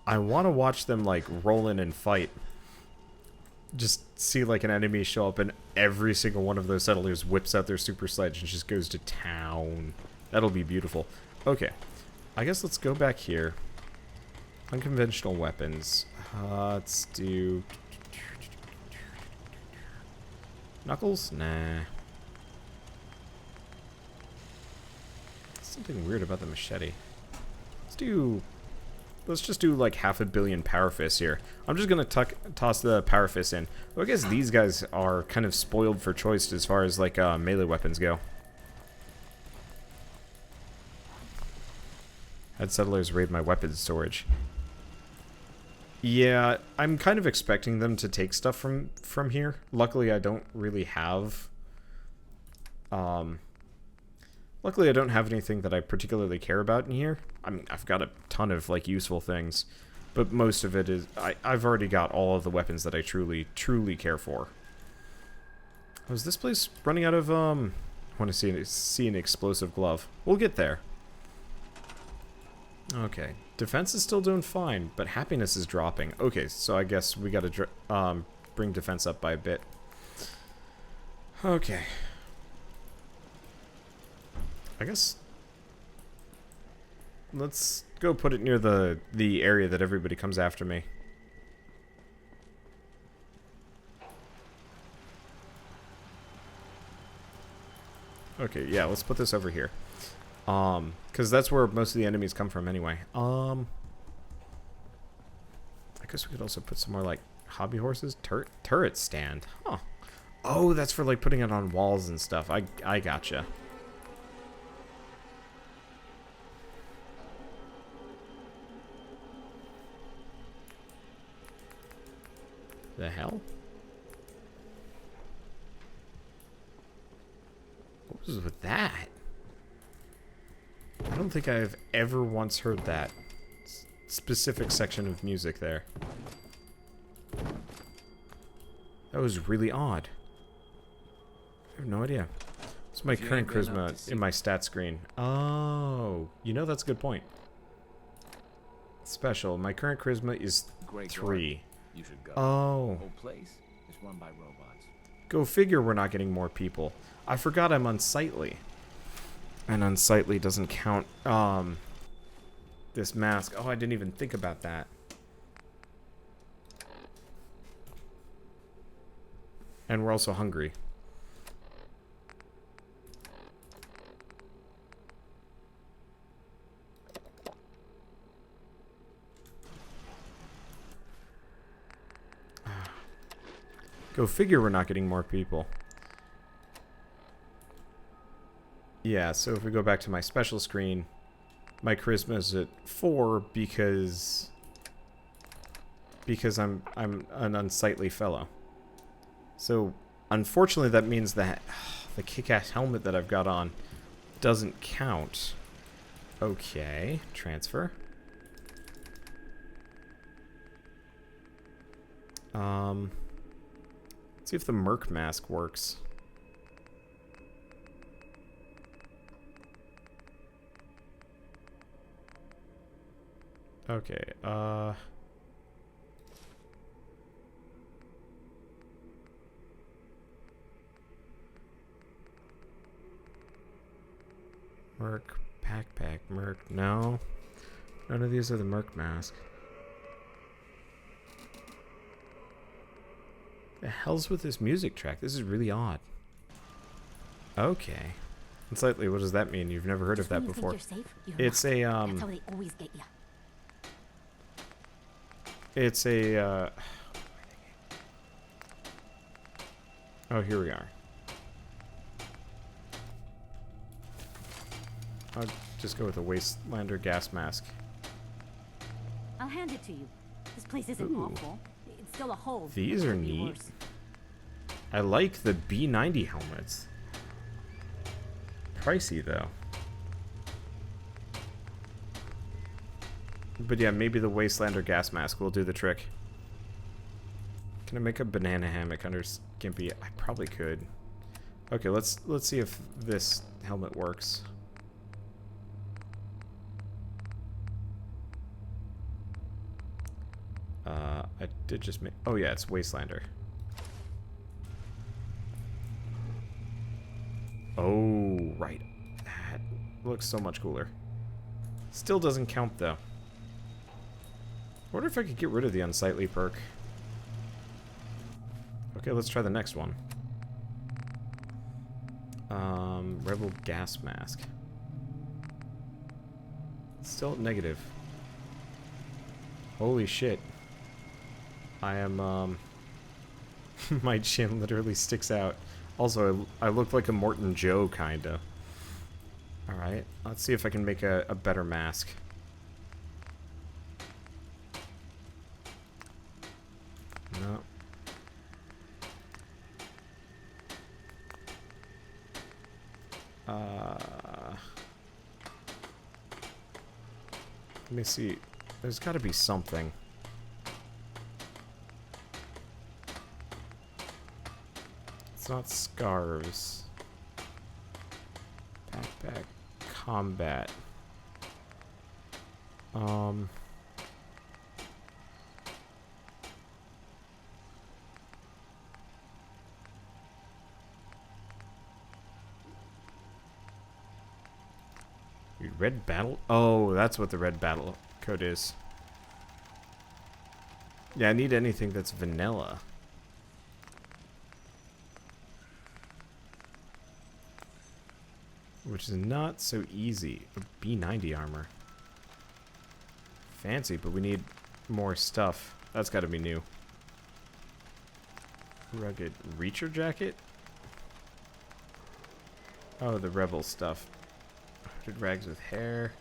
Speaker 1: to watch them like roll in and fight. Just see like an enemy show up and every single one of those settlers whips out their super sledge and just goes to town. That'll be beautiful. Okay, I guess let's go back here. Unconventional weapons. Let's do knuckles? Nah. Something weird about the machete. Let's just do like 500 million power fists here. I'm just gonna toss the power fists in. Well, I guess these guys are kind of spoiled for choice as far as like melee weapons go. Had settlers raid my weapons storage. Yeah, I'm kind of expecting them to take stuff from here. Luckily, I don't really have... Luckily, I don't have anything that I particularly care about in here. I mean, I've got a ton of, like, useful things. But most of it is... I've already got all of the weapons that I truly care for. Oh, is this place running out of, I want to see an explosive glove. We'll get there. Okay. Defense is still doing fine, but happiness is dropping. Okay, so I guess we gotta bring defense up by a bit. Okay. I guess let's go put it near the area that everybody comes after me. Okay, yeah, let's put this over here. Because that's where most of the enemies come from anyway. I guess we could also put some more, like, hobby horses? Turret stand. Huh. Oh, that's for, like, putting it on walls and stuff. I gotcha. The hell? What was with that? I don't think I've ever once heard that specific section of music there. That was really odd. I have no idea. What's my current charisma in my stat screen? Oh, you know, that's a good point. Special. My current charisma is 3.
Speaker 10: You should go.
Speaker 1: Oh.
Speaker 10: Whole place is run by robots.
Speaker 1: Go figure we're not getting more people. I forgot I'm unsightly. And unsightly doesn't count, this mask. Oh, I didn't even think about that. And we're also hungry. Go figure we're not getting more people. Yeah, so if we go back to my special screen, my charisma is at 4 because I'm an unsightly fellow. So, unfortunately, that means that the kick-ass helmet that I've got on doesn't count. Okay, transfer. Let's see if the Merc mask works. Okay, Merc, backpack, Merc, no. None of these are the Merc mask. The hell's with this music track? This is really odd. Okay. And slightly, what does that mean? You've never heard of that before. It's a,
Speaker 9: That's how they always get you.
Speaker 1: It's a, oh, here we are. I'll just go with a Wastelander gas mask.
Speaker 9: I'll hand it to you. This place isn't
Speaker 1: Ooh.
Speaker 9: awful. It's still a hole.
Speaker 1: These
Speaker 9: It
Speaker 1: are
Speaker 9: could be
Speaker 1: neat.
Speaker 9: worse.
Speaker 1: I like the B90 helmets. Pricey, though. But yeah, maybe the Wastelander gas mask will do the trick. Can I make a banana hammock under Skimpy? I probably could. Okay, let's see if this helmet works. I did just make... Oh yeah, it's Wastelander. Oh, right. That looks so much cooler. Still doesn't count, though. I wonder if I could get rid of the unsightly perk. Okay, let's try the next one. Rebel gas mask. Still at negative. Holy shit. I am, my chin literally sticks out. Also, I look like a Morton Joe, kinda. Alright, let's see if I can make a better mask. No. Let me see. There's gotta be something. It's not scarves. Backpack. Combat. Red battle? Oh, that's what the red battle code is. Yeah, I need anything that's vanilla. Which is not so easy. A B90 armor. Fancy, but we need more stuff. That's gotta be new. Rugged Reacher jacket? Oh, the rebel stuff. Hooded rags with hair.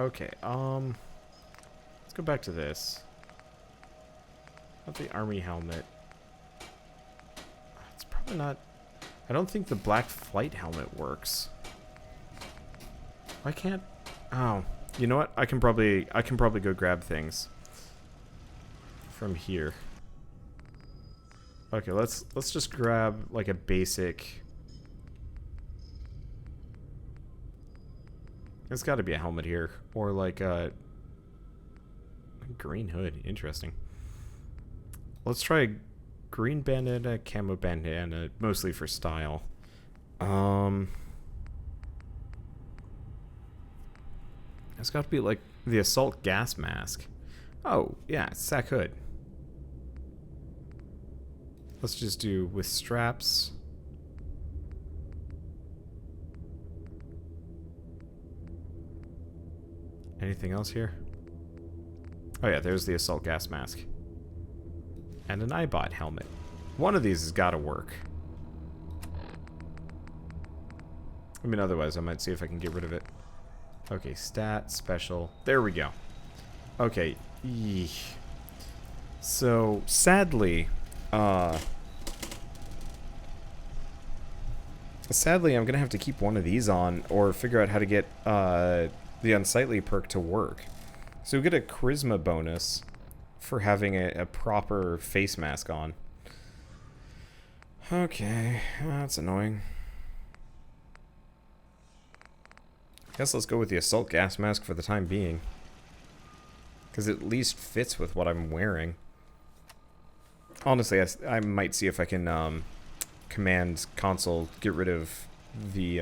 Speaker 1: Okay, let's go back to this. Not the army helmet. It's probably not... I don't think the black flight helmet works. Why can't... Oh, you know what? I can probably go grab things from here. Okay, let's just grab like a basic... There's got to be a helmet here, or like a green hood. Interesting. Let's try a green bandana, camo bandana, mostly for style. It's got to be like the assault gas mask. Oh yeah, sack hood. Let's just do with straps. Anything else here? Oh yeah, there's the assault gas mask. And an eyebot helmet. One of these has got to work. I mean, otherwise I might see if I can get rid of it. Okay, stat, special. There we go. Okay. Eesh. So, sadly, Sadly, I'm gonna have to keep one of these on, or figure out how to get the unsightly perk to work. So we get a charisma bonus for having a proper face mask on. Okay, that's annoying. Guess let's go with the assault gas mask for the time being, because it at least fits with what I'm wearing. Honestly, I might see if I can command console get rid of the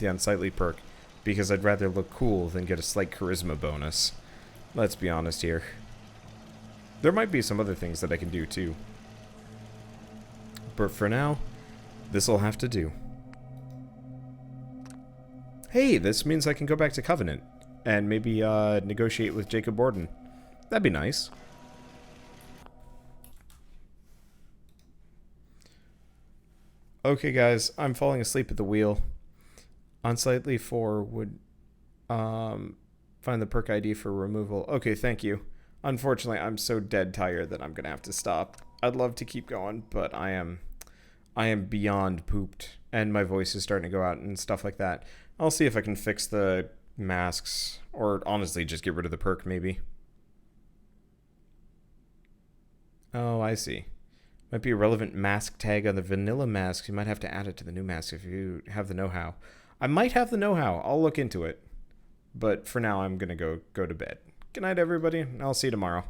Speaker 1: unsightly perk, because I'd rather look cool than get a slight charisma bonus. Let's be honest here. There might be some other things that I can do too, but for now, this'll have to do. Hey, this means I can go back to Covenant and maybe negotiate with Jacob Borden. That'd be nice. Okay, guys, I'm falling asleep at the wheel. Unsightly 4 would find the perk ID for removal. Okay, thank you. Unfortunately, I'm so dead tired that I'm gonna have to stop. I'd love to keep going, but I am beyond pooped, and my voice is starting to go out and stuff like that. I'll see if I can fix the masks, or honestly just get rid of the perk maybe. Oh, I see. Might be a relevant mask tag on the vanilla masks. You might have to add it to the new mask if you have the know-how. I might have the know-how. I'll look into it. But for now, I'm going to go to bed. Good night, everybody. I'll see you tomorrow.